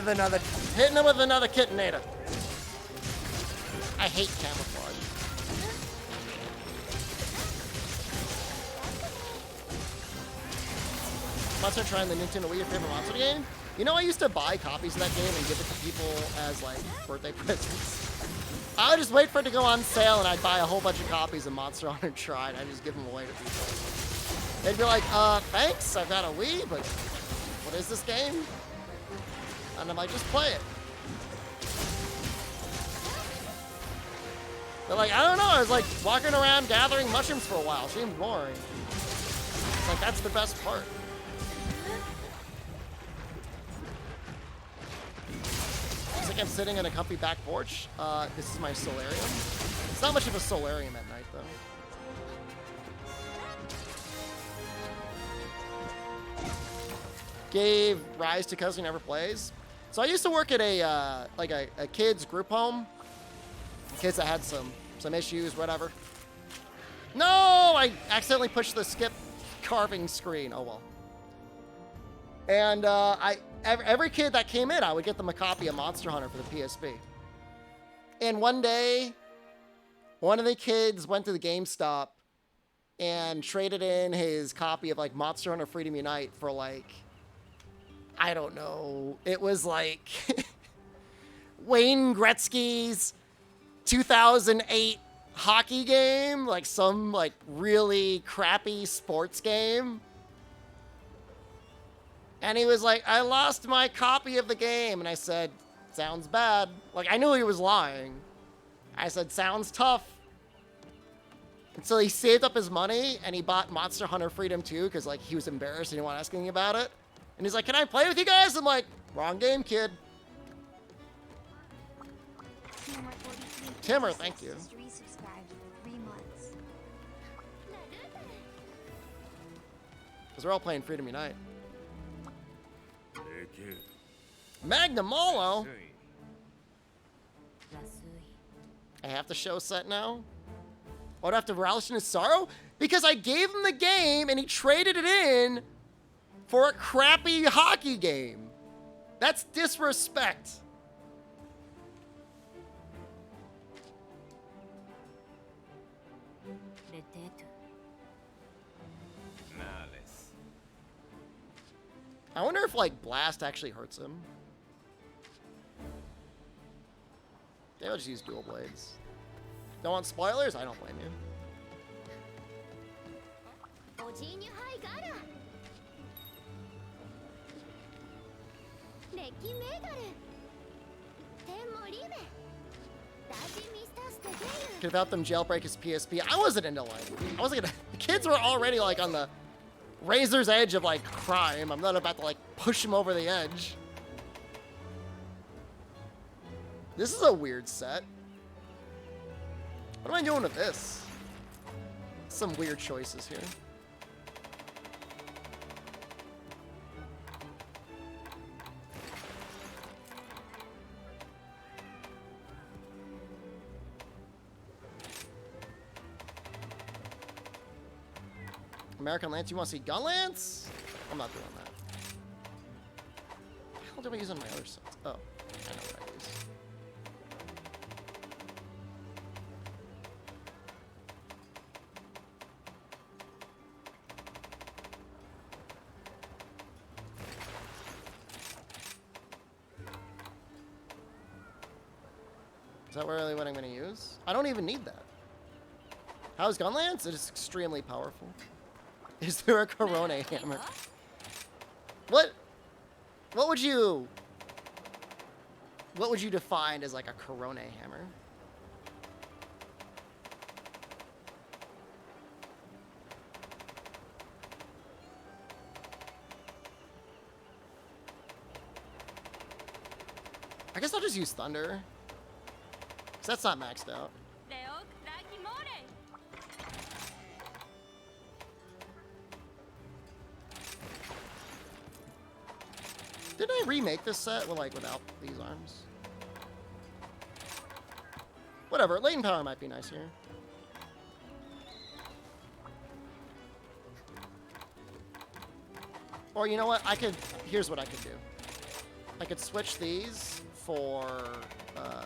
with another kittenator. I hate camouflage. Monster trying the Nintendo Wii, your favorite Monster game? You know, I used to buy copies of that game and give it to people as like birthday presents. I would just wait for it to go on sale and I'd buy a whole bunch of copies of Monster Hunter Tri and I'd just give them away to people. They'd be like, thanks, I've got a Wii, but what is this game? And I'm like, just play it. They're like, I don't know, I was like walking around gathering mushrooms for a while. Seemed boring. It's like, that's the best part. Looks like I'm sitting on a comfy back porch. This is my solarium. It's not much of a solarium at night, though. Gave rise to Cousin Who Never Plays. So I used to work at a kids group home. Kids that had some issues, whatever. No, I accidentally pushed the skip carving screen. Oh well. And every kid that came in, I would get them a copy of Monster Hunter for the PSP. And one day, one of the kids went to the GameStop and traded in his copy of like Monster Hunter Freedom Unite for like, I don't know. It was like Wayne Gretzky's 2008 hockey game, like some like really crappy sports game. And he was like, I lost my copy of the game. And I said, sounds bad. Like, I knew he was lying. I said, sounds tough. And so he saved up his money and he bought Monster Hunter Freedom 2 because like he was embarrassed and he didn't want to ask anything about it. And he's like, can I play with you guys? I'm like, wrong game, kid. Timmer, thank you. Because we're all playing Freedom Unite. でけえ Magnamalo? つい I have to show set now? Oh, do I have to relish in his sorrow? Because I gave him the game and he traded it in for a crappy hockey game. That's disrespect. Malice. I wonder if, like, Blast actually hurts him. Maybe I'll just use dual blades. Don't want spoilers? I don't blame you. おじいにはいがらレキメガルテンモリメダジミスタステゲイ Could have helped them jailbreak his PSP. I wasn't into, like, I wasn't gonna, the kids were already, like, on the razor's edge of, like, crime. I'm not about to, like, push him over the edge. This is a weird set. What am I doing with this? Some weird choices here. American Lance, you want to see Gun Lance? I'm not doing that. What the hell do I use on my other sets? Oh, I know what I use. Is that really what I'm going to use? I don't even need that. How's Gun Lance? It is extremely powerful. Is there a Corona hammer? What would you define as like a Corona hammer? I guess I'll just use Thunder. 'Cause that's not maxed out. Did I remake this set with, like, without these arms? Whatever, latent power might be nice here. Or you know what? Here's what I could do. I could switch these for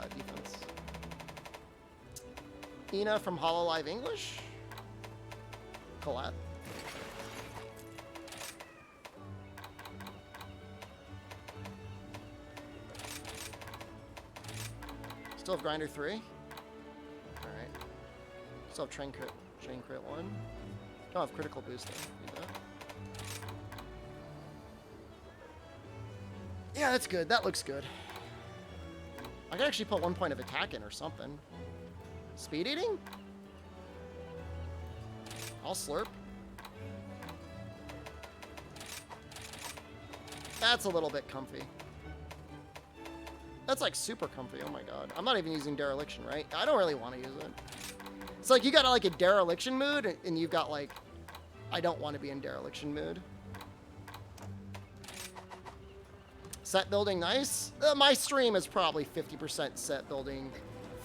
defense. Ina from HoloLive English? Colette. Still have Grinder 3. Alright. Still have Chain Crit 1. Don't have Critical Boost though. Need that. Yeah, that's good. That looks good. I could actually put 1 point of attack in or something. Speed Eating? I'll Slurp. That's a little bit comfy. That's like super comfy, oh my god. I'm not even using Dereliction, right? I don't really want to use it. It's like you got like a Dereliction mood, and you've got like, I don't want to be in Dereliction mood. Set building, nice. My stream is probably 50% set building,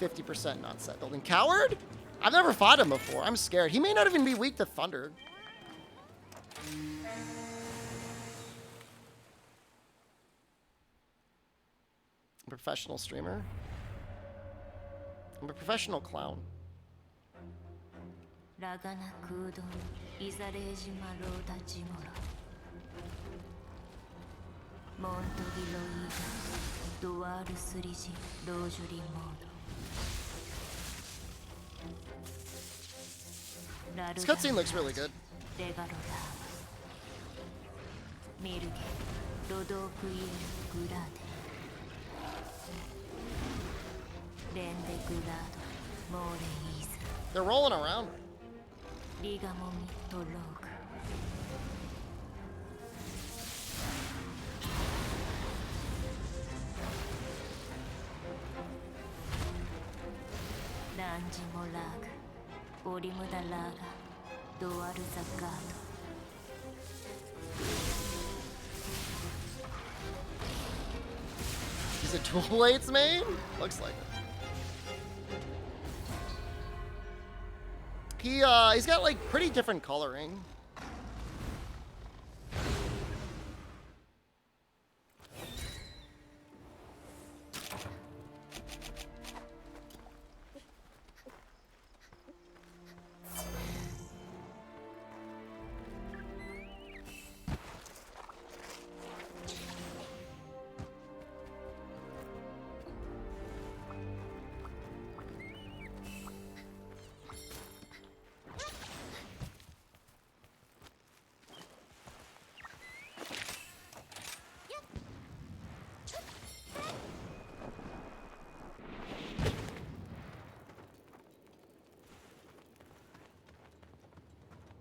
50% not set building. Coward? I've never fought him before. I'm scared. He may not even be weak to Thunder. Professional streamer. I'm a professional clown. This cutscene looks really good. They're rolling around. He's a dual blades main? Looks like it. He's got like pretty different coloring.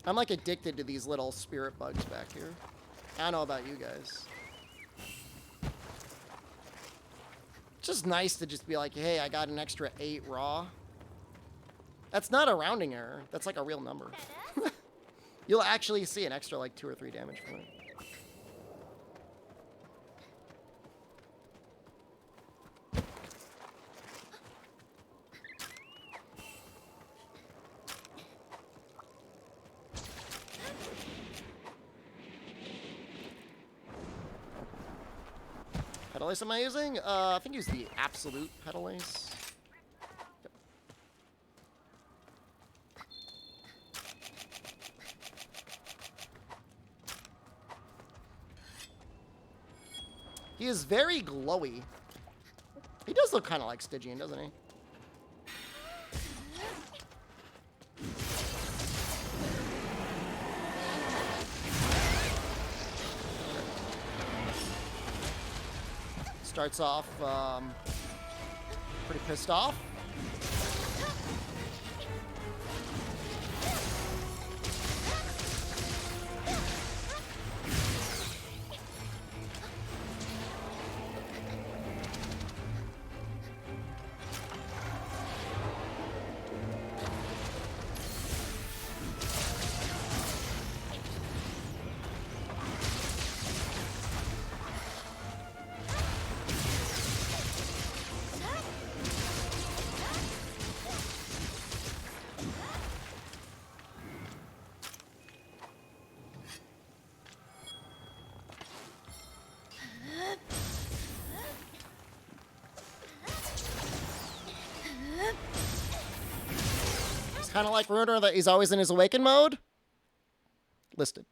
I'm like addicted to these little spirit bugs back here. I don't know about you guys. It's just nice to just be like, hey, I got an extra 8 raw. That's not a rounding error. That's like a real number. You'll actually see an extra like 2 or 3 damage from it. Pedal lace am I using? I think use the absolute pedal lace. Yep. He is very glowy. He does look kind of like Stygian, doesn't he? Starts off pretty pissed off. Kind of like Runer, that he's always in his awaken mode. Listed.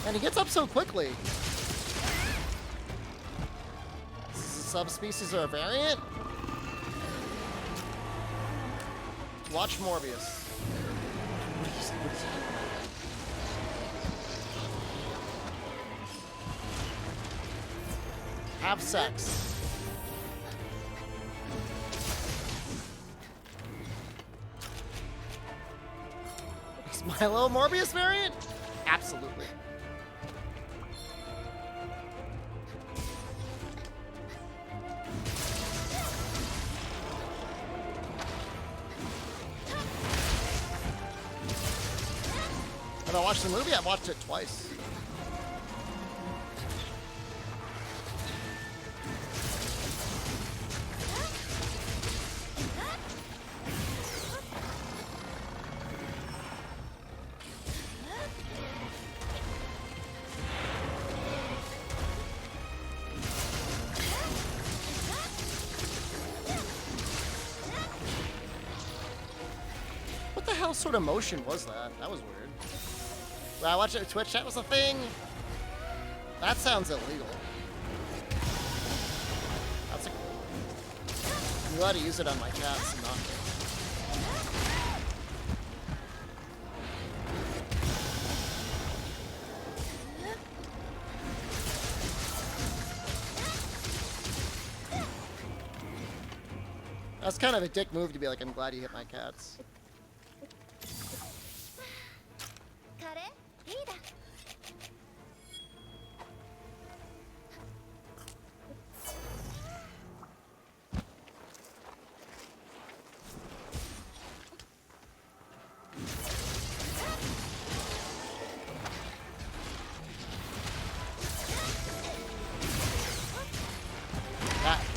And he gets up so quickly. This is a subspecies or a variant? Watch Morbius. Have sex. Is Milo a Morbius variant? Absolutely. Have I watched the movie? I've watched it twice. What the hell sort of motion was that? That was weird. When I watched it on Twitch, that was a thing. That sounds illegal. That's a... I'm glad to use it on my cats and not... That's kind of a dick move to be like, I'm glad you hit my cats. カレーいいだ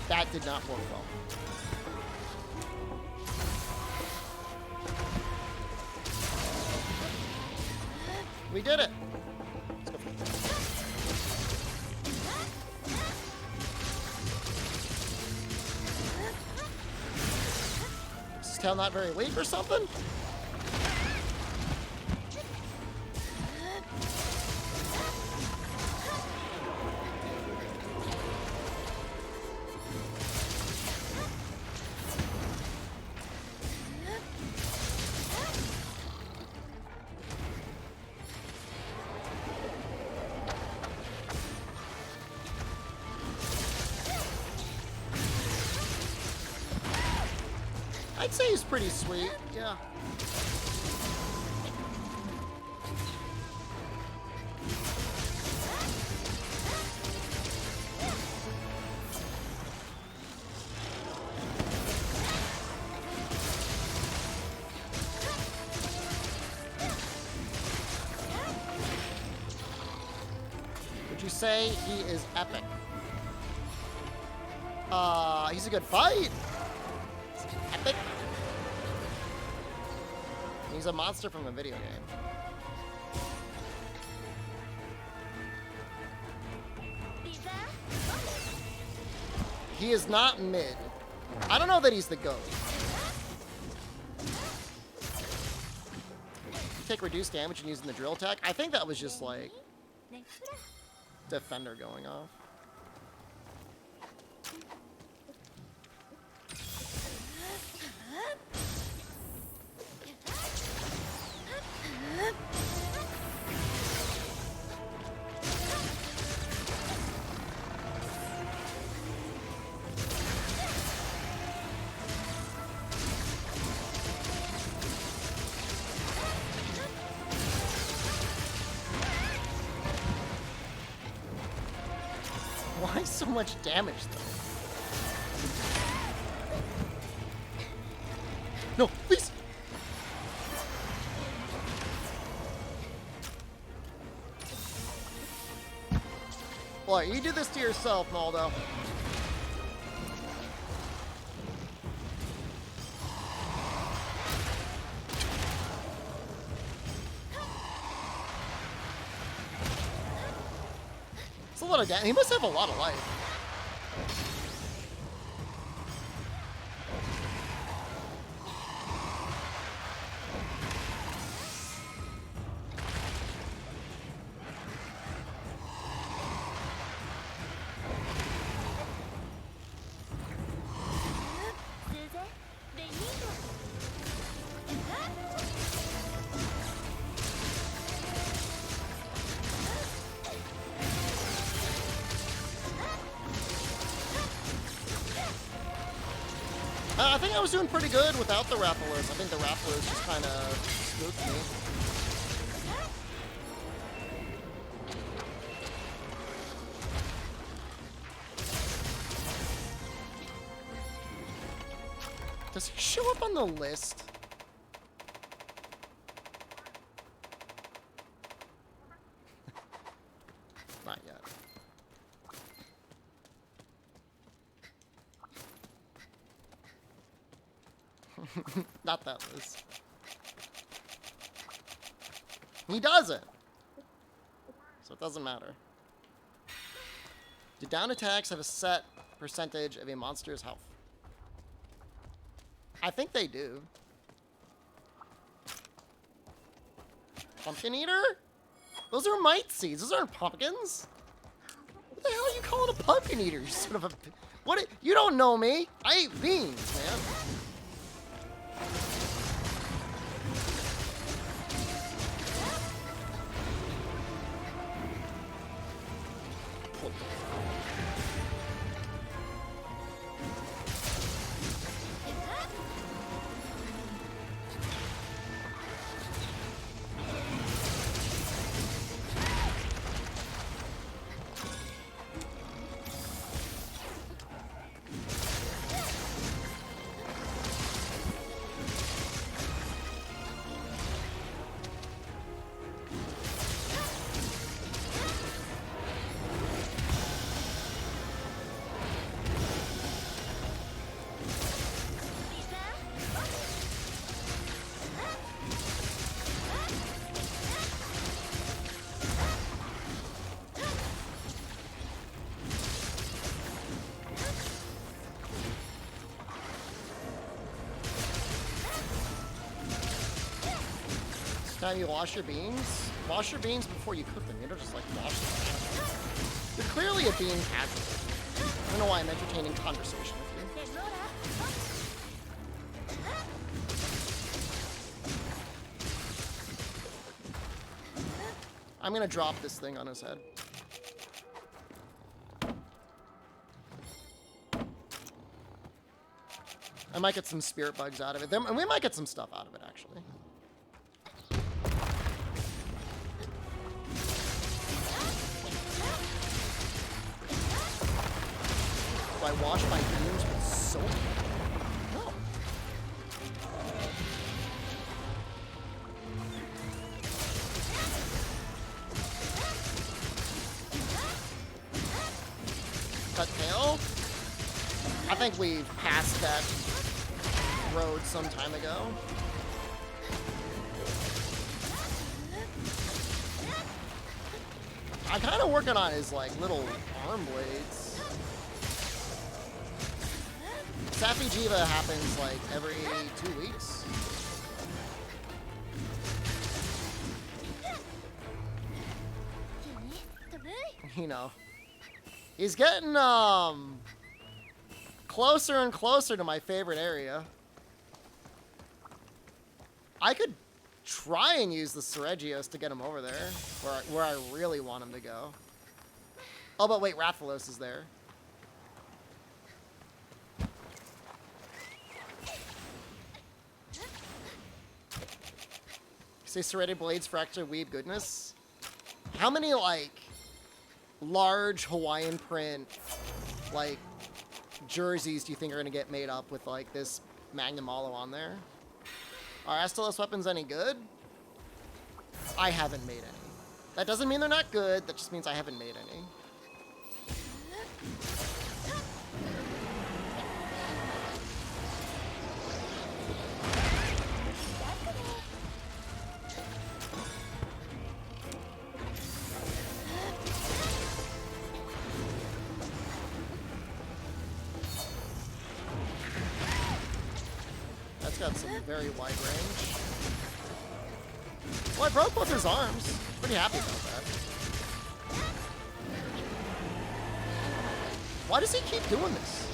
That did not work well. We did it. Let's go for it. Is this tail not very weak or something? I'd say he's pretty sweet, yeah. Would you say he is epic? He's a good fight. Epic. He's a monster from a video game. He is not mid. I don't know that he's the GOAT. You take reduced damage and using the drill attack. I think that was just like Defender going off. Why so much damage, though? No, please! Well, you do this to yourself, Maldo. It's a lot of damage. He must have a lot of life. I think I was doing pretty good without the Rapalers. I think the Rapalers just kind of spooked me. Does he show up on the list? Not yet. Not that list. He doesn't. So it doesn't matter. Do down attacks have a set percentage of a monster's health? I think they do. Pumpkin eater? Those are mite seeds. Those aren't pumpkins. What the hell are you calling a pumpkin eater? You sort of a... What? You don't know me. I eat beans, man. time you wash your beans, wash your beans before you cook them. You don't just like wash them. You're clearly a bean casual. I don't know why I'm entertaining conversation with you. I'm gonna drop this thing on his head. I might get some spirit bugs out of it. And we might get some stuff out of it, actually. Do I wash my beans with soap? No. Cut tail? I think we've passed that road some time ago. I'm kind of working on his like little arm blades. Sappy Jiva happens like every 2 weeks. You know, he's getting closer and closer to my favorite area. I could try and use the Seregios to get him over there, where I really want him to go. Oh, but wait, Rathalos is there. You say serrated blades for extra weeb goodness? How many, like, large Hawaiian print, like, jerseys do you think are going to get made up with, like, this Magnum Olo on there? Are Astalos weapons any good? I haven't made any. That doesn't mean they're not good, that just means I haven't made any. That's got some very wide range. Well, I broke both his arms. Pretty happy about that. Why does he keep doing this?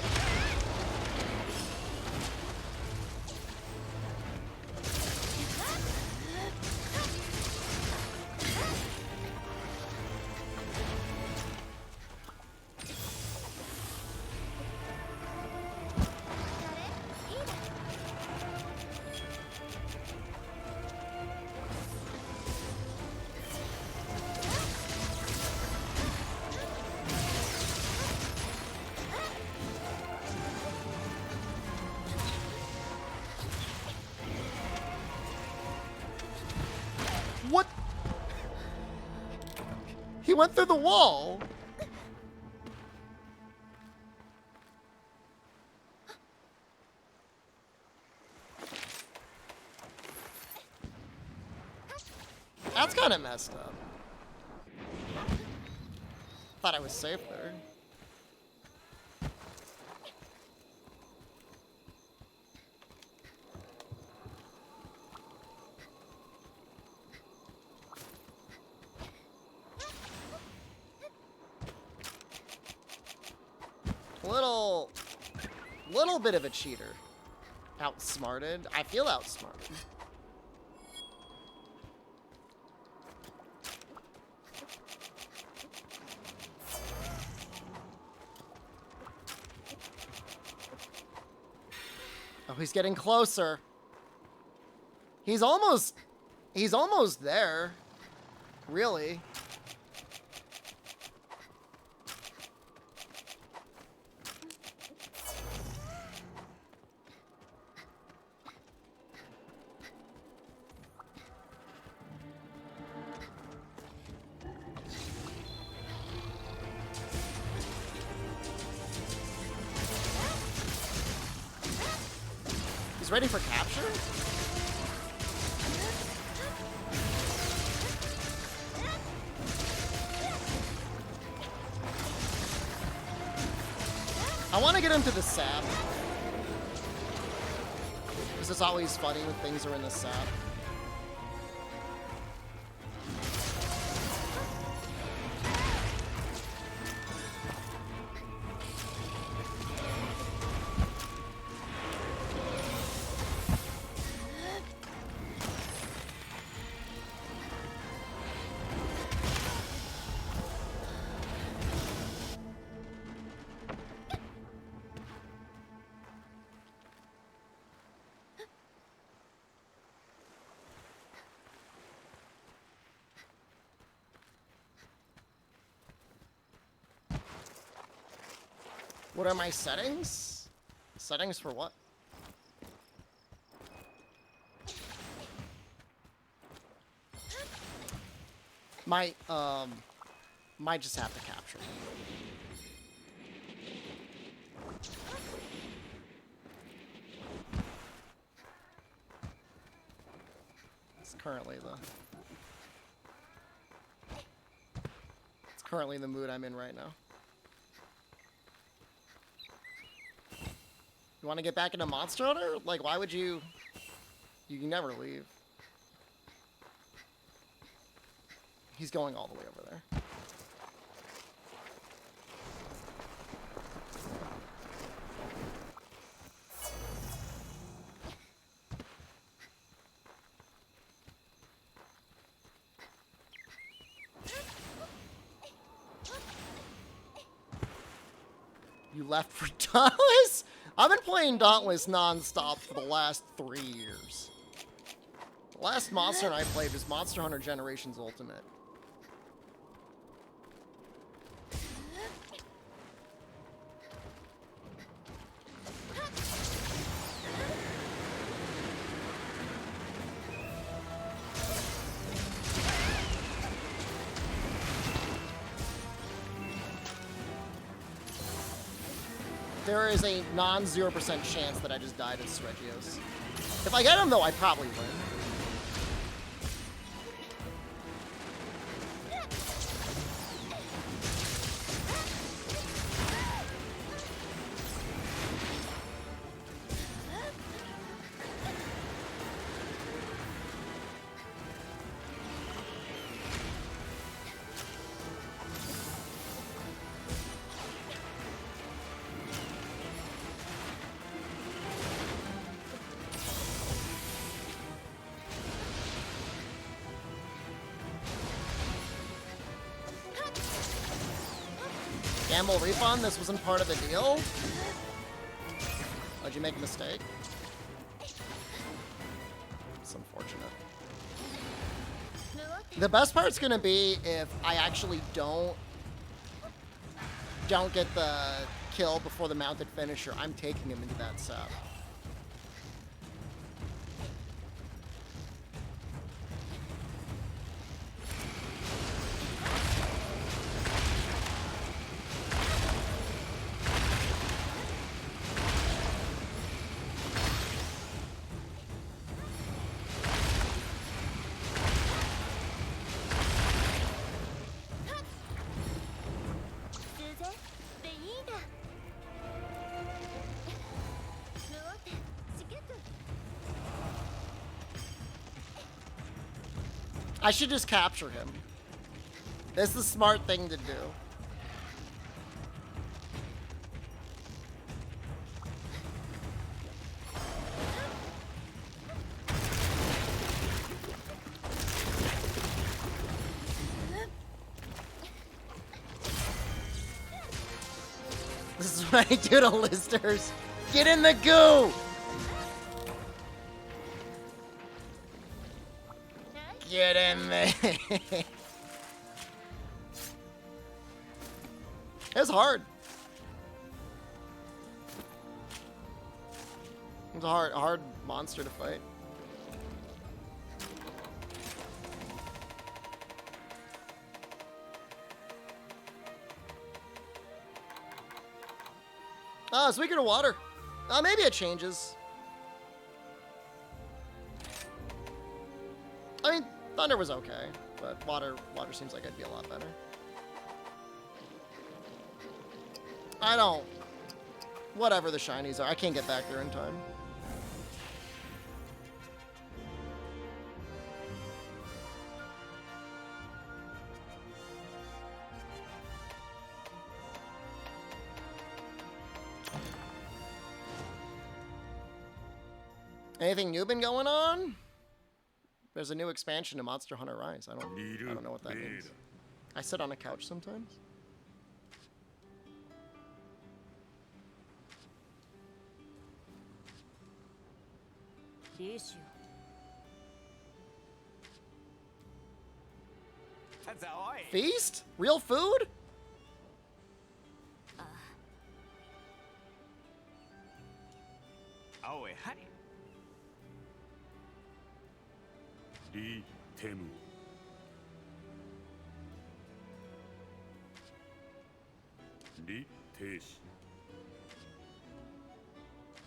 What? He went through the wall. That's kind of messed up. Thought I was safe there. Little bit of a cheater. Outsmarted. I feel outsmarted. Oh, he's getting closer. He's almost there. Really. He's ready for capture? I want to get him to the sap. This is always funny when things are in the sap. What are my settings? Settings for what? Might just have to capture. It's currently the mood I'm in right now. You want to get back into Monster Hunter? Like, why would you? You can never leave. He's going all the way over there. You left for Dauntless? I've been playing Dauntless non-stop for the last 3 years. The last Monster Hunter I played was Monster Hunter Generations Ultimate. There is a non-0% chance that I just died as Regios. If I get him, though, I probably win. Gamble refund? This wasn't part of the deal? Did you make a mistake? It's unfortunate. The best part's gonna be if I actually don't get the kill before the mounted finisher. I'm taking him into that set. I should just capture him. That's the smart thing to do. This is what I do to listers. Get in the goo! Get in there. It's hard. It's a hard monster to fight. Ah, it's weaker to water. Maybe it changes. I mean, Thunder was okay, but water seems like it'd be a lot better. I don't... Whatever the shinies are, I can't get back there in time. Anything new been going on? There's a new expansion to Monster Hunter Rise. I don't know what that means. I sit on a couch sometimes. Feast? Real food? 青へ張りリテムリ停止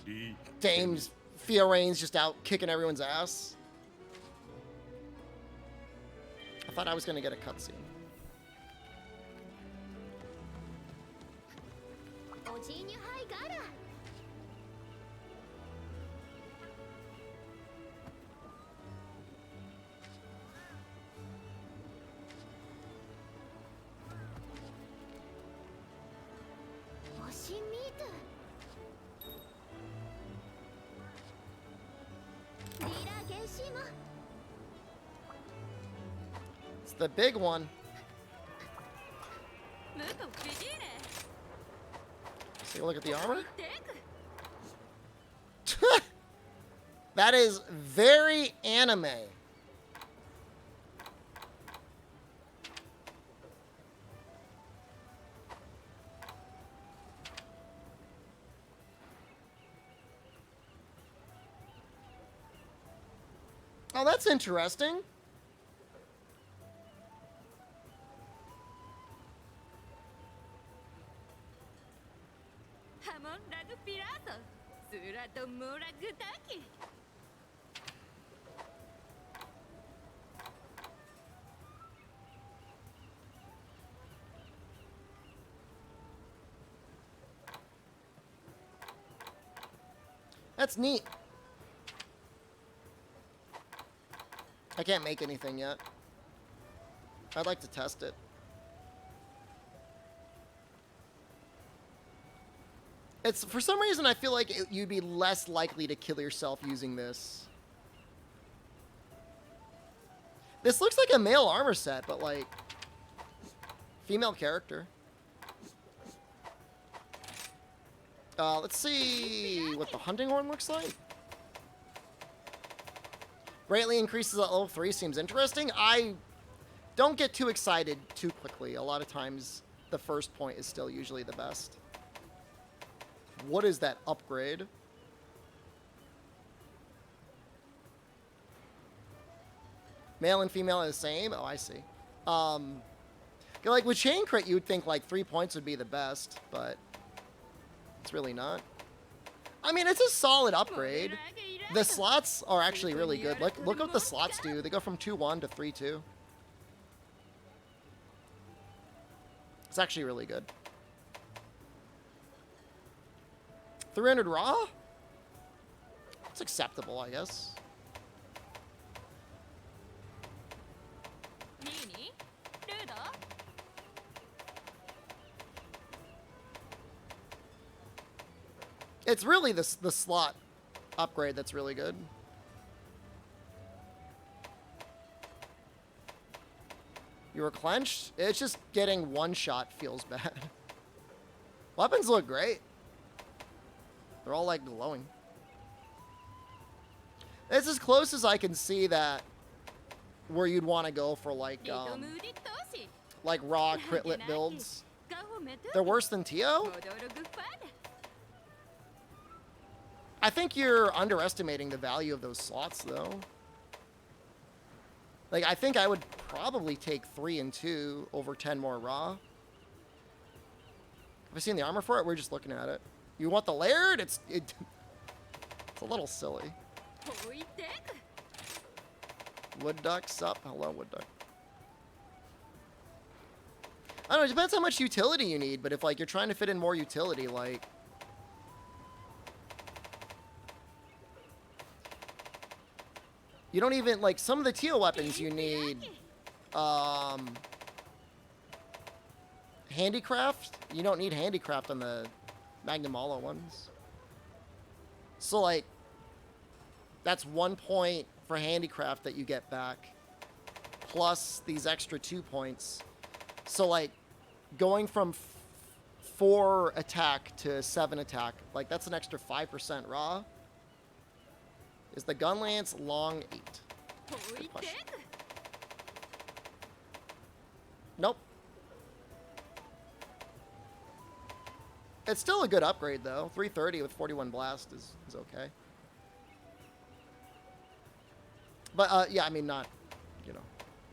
リ Dame's Fiorane's just out kicking everyone's ass. I thought I was gonna get a cutscene. おじいにはいがらおしみとリラゲシマ It's the big one. ムートビジーレ Take a look at the armor. テク That is very anime. Oh, that's interesting. Hamon Rag Pirato, Surato Muragutaki. That's neat. I can't make anything yet. I'd like to test it. It's, for some reason, I feel like you'd be less likely to kill yourself using this. This looks like a male armor set, but like, female character. Let's see what the hunting horn looks like. Greatly increases at level 3 seems interesting. I don't get too excited too quickly. A lot of times, the first point is still usually the best. What is that upgrade? Male and female are the same? Oh, I see. Like with chain crit, you would think like 3 points would be the best, but it's really not. I mean, it's a solid upgrade. The slots are actually really good. Look what the slots do. They go from 2-1 to 3-2. It's actually really good. 300 raw? It's acceptable, I guess. Nini? Rudo? It's really the slot upgrade that's really good. You were clenched? It's just getting one shot feels bad. Weapons look great. They're all like glowing. It's as close as I can see that where you'd want to go for like raw critlet builds. They're worse than Tio? I think you're underestimating the value of those slots though. Like, I think I would probably take 3 and 2 over 10 more raw. Have I seen the armor for it? We're just looking at it. You want the layered? It's a little silly. Wood duck, sup? Hello, wood duck. I don't know, it depends how much utility you need, but if like you're trying to fit in more utility, like you don't even like some of the teal weapons you need handicraft. You don't need handicraft on the Magnamalo ones. So like that's 1 point for handicraft that you get back, plus these extra 2 points. So like going from 4 attack to 7 attack, like that's an extra 5% raw. Is the gun lance long 8? Good question. Nope. It's still a good upgrade though. 330 with 41 blast is okay. But, yeah, I mean, not, you know,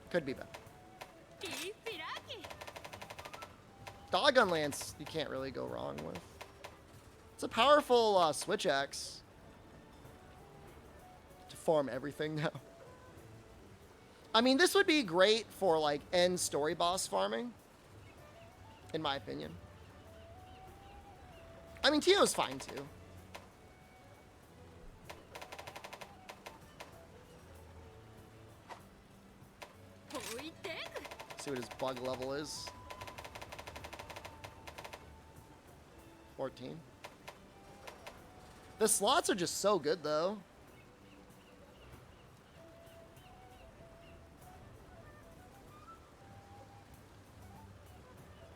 could be better. Doggun Lance, you can't really go wrong with. It's a powerful switch axe to farm everything now. I mean, this would be great for, like, end story boss farming, in my opinion. I mean, Tio's fine, too. See what his bug level is. 14. The slots are just so good, though.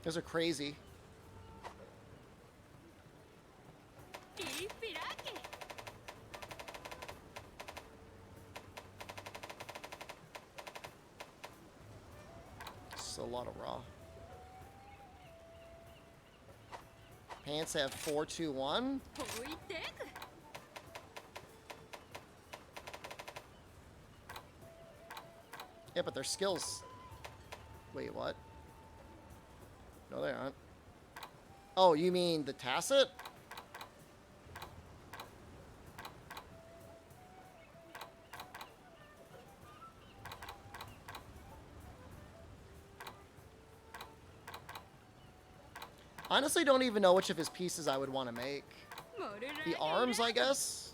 Those are crazy. It's a lot of raw. Pants have 4-2-1. Yeah, but their skills. Wait, what? No, they aren't. Oh, you mean the tacit? Honestly, don't even know which of his pieces I would want to make. The arms, I guess?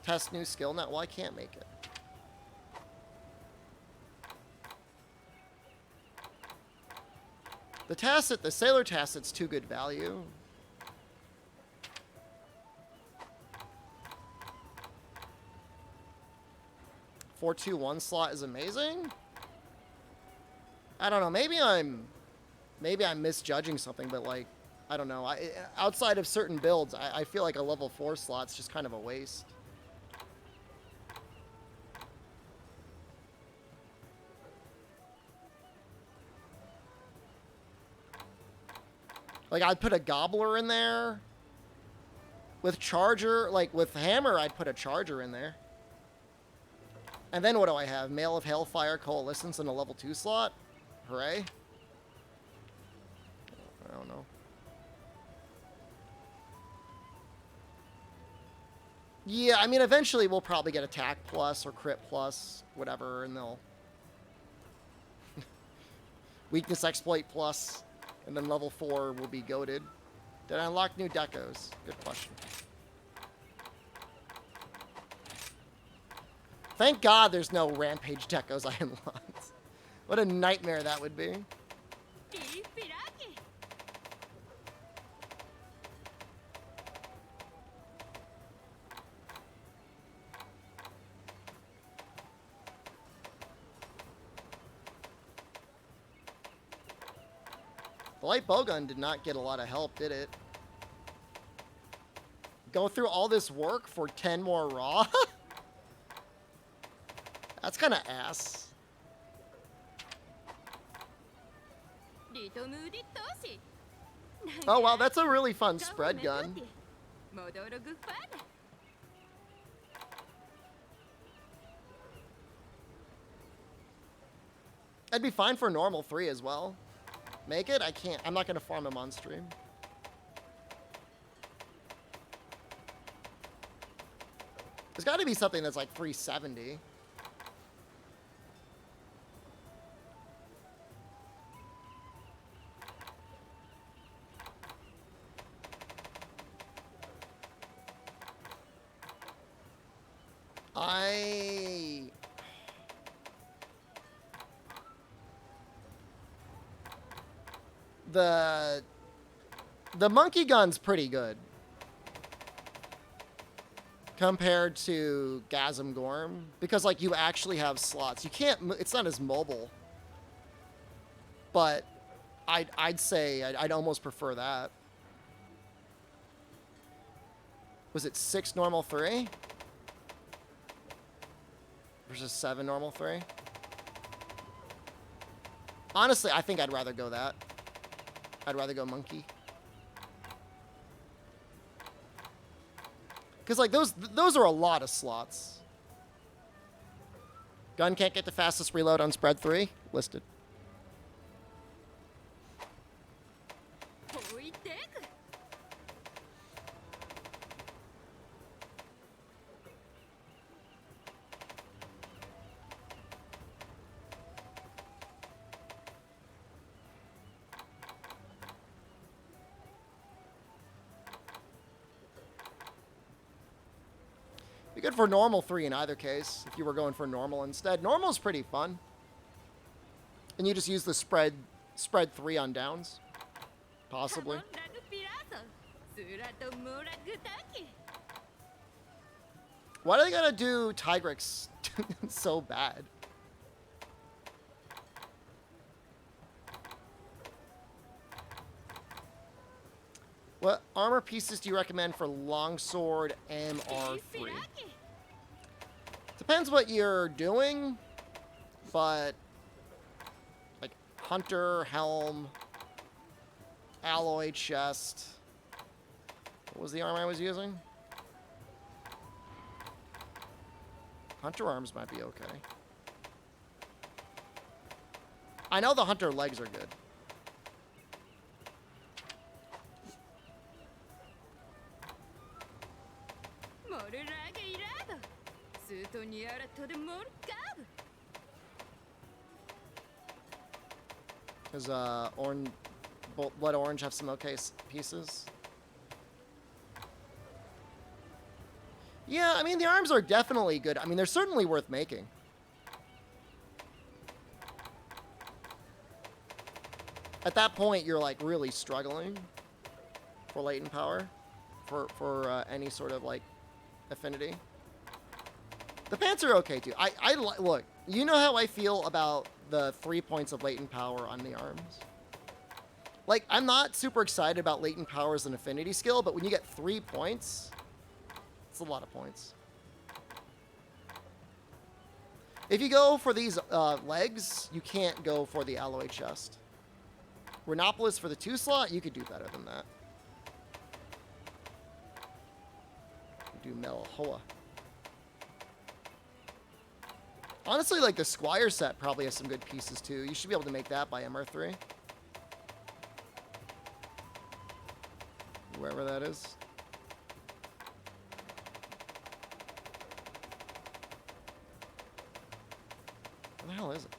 Test new skill net. Well, I can't make it. The tacit, the sailor tacit's too good value. Four, 2-1 slot is amazing. I don't know. Maybe I'm misjudging something, but like, I don't know. Outside of certain builds, I feel like a level 4 slot's just kind of a waste. Like, I'd put a Gobbler in there. With Charger, like, with Hammer, I'd put a Charger in there. And then what do I have? Mail of Hellfire, Coalescence, and a level 2 slot? Hooray. I don't know. Yeah, I mean, eventually we'll probably get Attack Plus or Crit Plus, whatever, and they'll... Weakness Exploit Plus. And then level 4 will be goated. Did I unlock new decos? Good question. Thank God there's no Rampage decos I unlocked. What a nightmare that would be. The light bowgun did not get a lot of help, did it? Go through all this work for 10 more raw? That's kind of ass. Oh, wow, that's a really fun spread gun. I'd be fine for normal 3 as well. Make it? I can't. I'm not going to farm him on stream. There's got to be something that's like 370. The monkey gun's pretty good compared to Gasm Gorm because like you actually have slots. You can't. It's not as mobile. But I'd say I'd almost prefer that. Was it 6 normal 3 versus 7 normal 3? Honestly, I think I'd rather go that. I'd rather go monkey. Because, like, those are a lot of slots. Gun can't get the fastest reload on spread 3. Listed. 置いてく Be good for normal 3 in either case, if you were going for normal instead. Normal is pretty fun. And you just use the spread 3 on downs. Possibly. ラグピラーソンスラとモラグタキ Why do they gotta do Tigrex so bad? What armor pieces do you recommend for longsword MR3? Depends what you're doing, but like hunter, helm, alloy chest. What was the arm I was using? Hunter arms might be okay. I know the hunter legs are good. Does Blood Orange have some okay pieces? Yeah, I mean, the arms are definitely good. I mean, they're certainly worth making. At that point, you're, like, really struggling for latent power for any sort of, like, affinity. The pants are okay, too. Look, you know how I feel about the 3 points of latent power on the arms? Like, I'm not super excited about latent power as an affinity skill, but when you get 3 points... It's a lot of points. If you go for these legs, you can't go for the alloy chest. Rhinopolis for the 2 slot, you could do better than that. Do Melhoa. Honestly, like the Squire set probably has some good pieces too. You should be able to make that by MR3. Wherever that is. What the hell is it?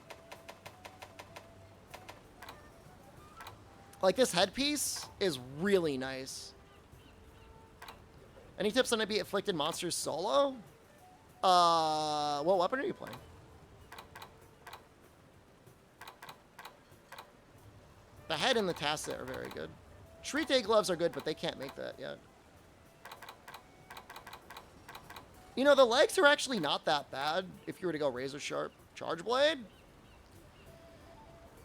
Like, this headpiece is really nice. Any tips on to beat Afflicted Monsters solo? What weapon are you playing? The head and the tassel are very good. Shrite gloves are good, but they can't make that yet. You know, the legs are actually not that bad if you were to go razor sharp. Charge Blade?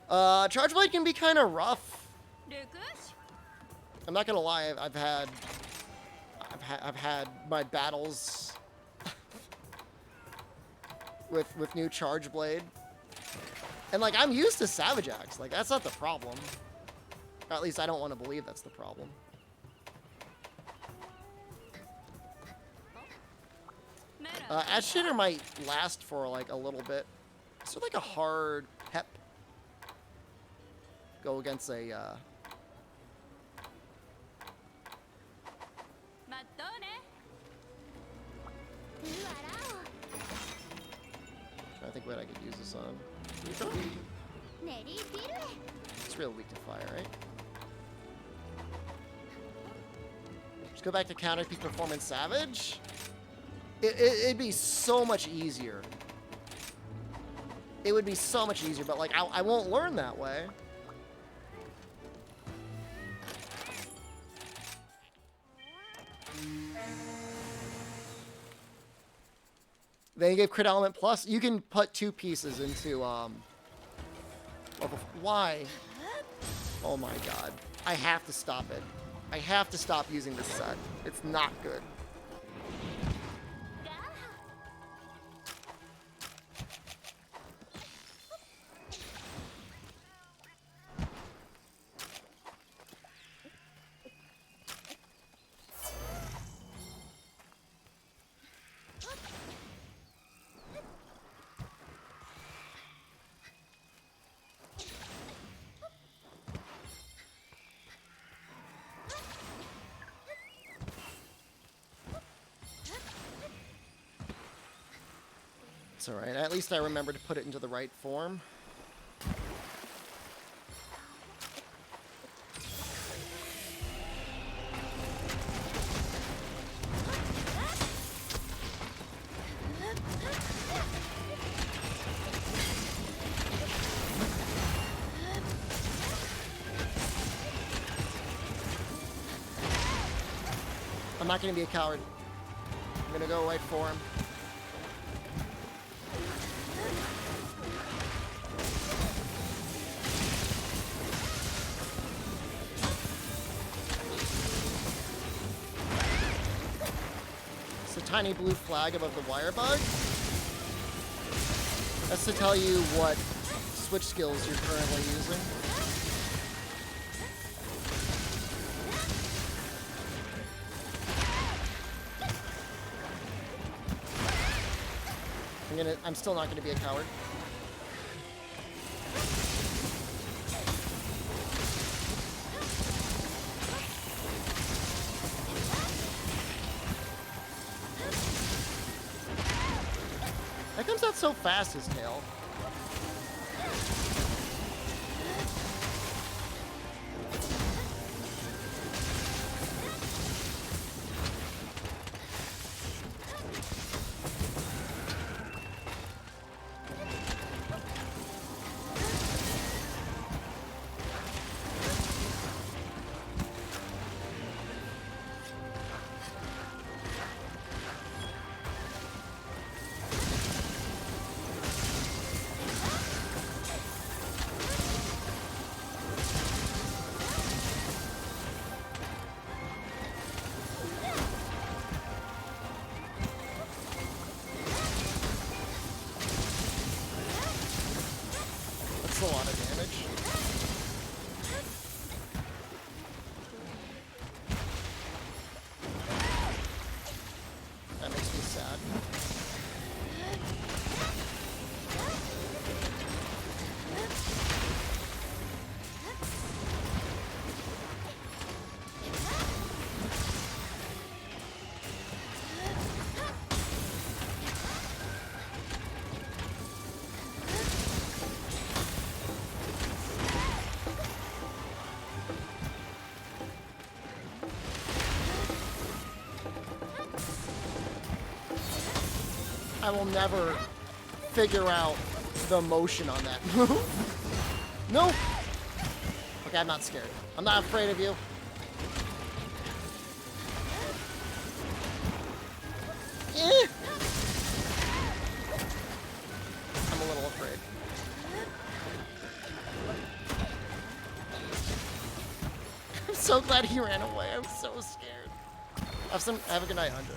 Charge Blade can be kind of rough. I'm not gonna lie, I've had my battles with new Charge Blade. And like, I'm used to Savage Axe. Like, that's not the problem. Or at least I don't want to believe that's the problem. Ash Shitter might last for like a little bit. Is there like a hard pep? Go against a I think what I could use this on. It's real weak to fire, right? Just go back to counter peak performance Savage. It'd be so much easier. It would be so much easier, but like I won't learn that way. Then you gave Crit Element Plus. You can put 2 pieces into why? Oh my god. I have to stop it. I have to stop using this set. It's not good. That's alright. At least I remember to put it into the right form. I'm not going to be a coward. I'm going to go right for him. It's a tiny blue flag above the wire bug. That's to tell you what switch skills you're currently using. I'm still not gonna be a coward. That comes out so fast, his tail. That's a lot of damage. That makes me sad. I will never figure out the motion on that move. No! Okay, I'm not scared. I'm not afraid of you. Eh. I'm a little afraid. I'm so glad he ran away. I was so scared. Have a good night, Hunter.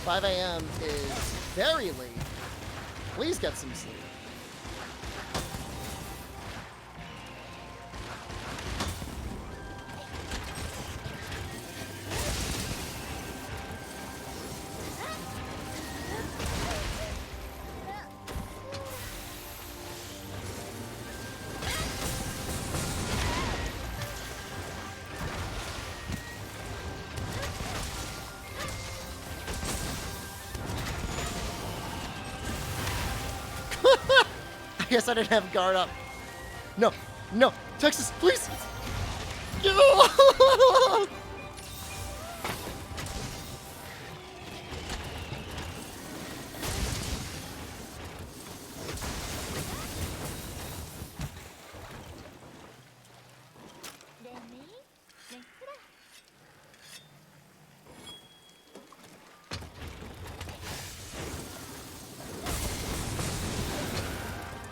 $5 a.m. is very late. Please get some sleep. I guess I didn't have guard up. No, no, Texas, please. No!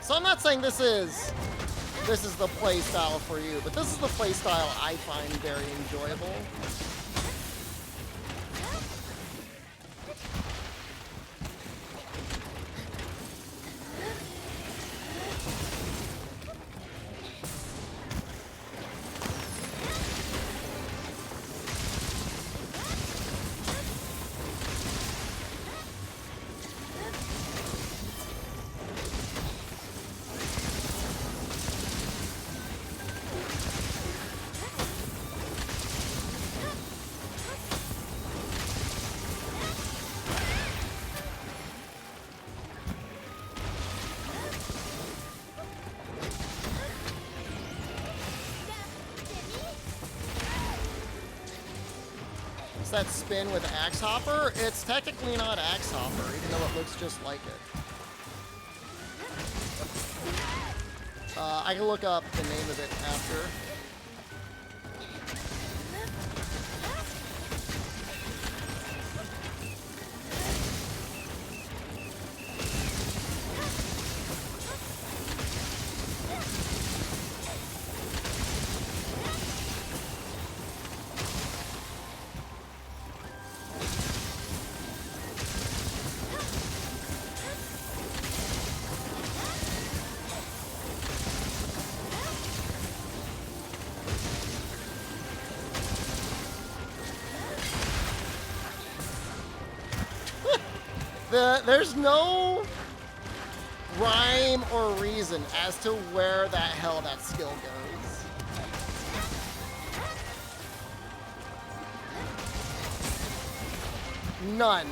So I'm not saying this is the play style for you, but this is the play style I find very enjoyable. It's that spin with Axe Hopper. It's technically not Axe Hopper, even though it looks just like it. I can look up the name of it after. There's no rhyme or reason as to where the hell that skill goes. None.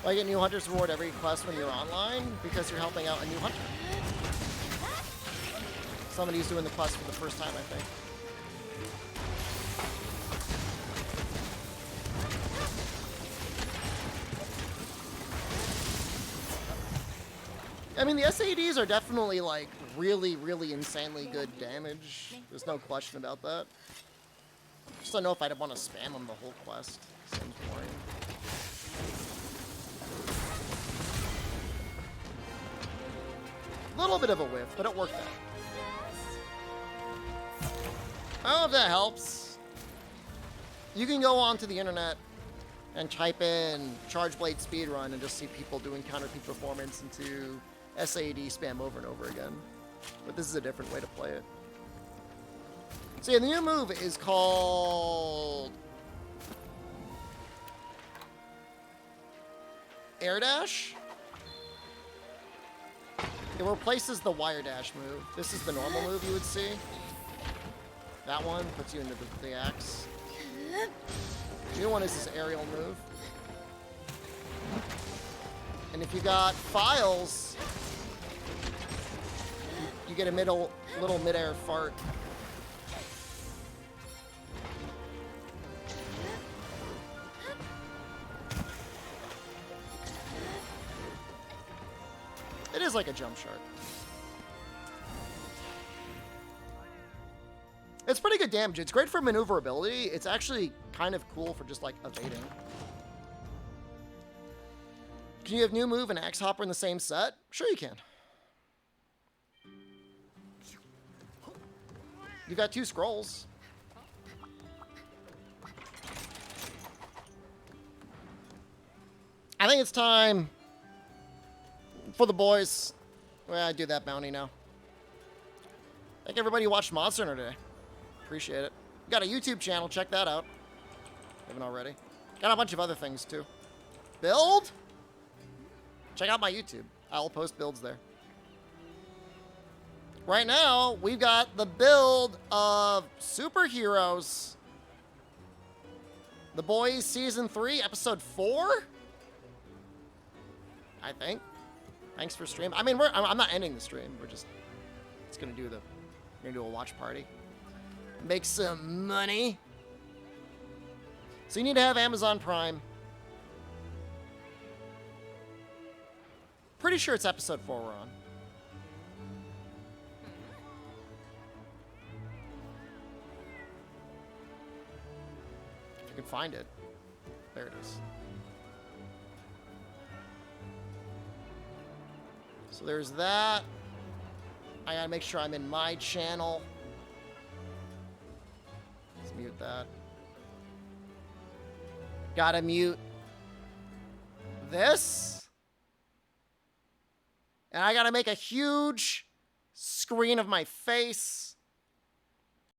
I get new Hunter's Reward every quest when you're online because you're helping out a new hunter. Somebody's doing the quest for the first time, I think. I mean, the SADs are definitely, like, really, really insanely good damage. There's no question about that. Just don't know if I'd want to spam them the whole quest. Seems boring. A little bit of a whiff, but it worked out. I don't know if that helps. You can go onto the internet and type in Charge Blade speedrun and just see people doing counter peak performance into SAD spam over and over again. But this is a different way to play it. So yeah, the new move is called Air Dash. It replaces the wire dash move. This is the normal move you would see. That one puts you into the axe. The new one is this aerial move. And if you got files, you get a little mid-air fart. It is like a jump shark. It's pretty good damage. It's great for maneuverability. It's actually kind of cool for just like evading. Can you have new move and Axe Hopper in the same set? Sure you can. You got 2 scrolls. I think it's time for the boys. Well, I do that bounty now. Thank everybody who watched Monster Hunter today. Appreciate it. Got a YouTube channel. Check that out. Haven't already. Got a bunch of other things too. Build? Check out my YouTube. I'll post builds there. Right now, we've got the build of Superheroes. The Boys Season 3, Episode 4? I think. Thanks for stream. I mean, I'm not ending the stream. We're gonna do a watch party. Make some money. So you need to have Amazon Prime. Pretty sure it's episode 4 we're on. If you can find it. There it is. So there's that. I gotta make sure I'm in my channel. Let's mute that. Gotta mute this. And I gotta make a huge screen of my face.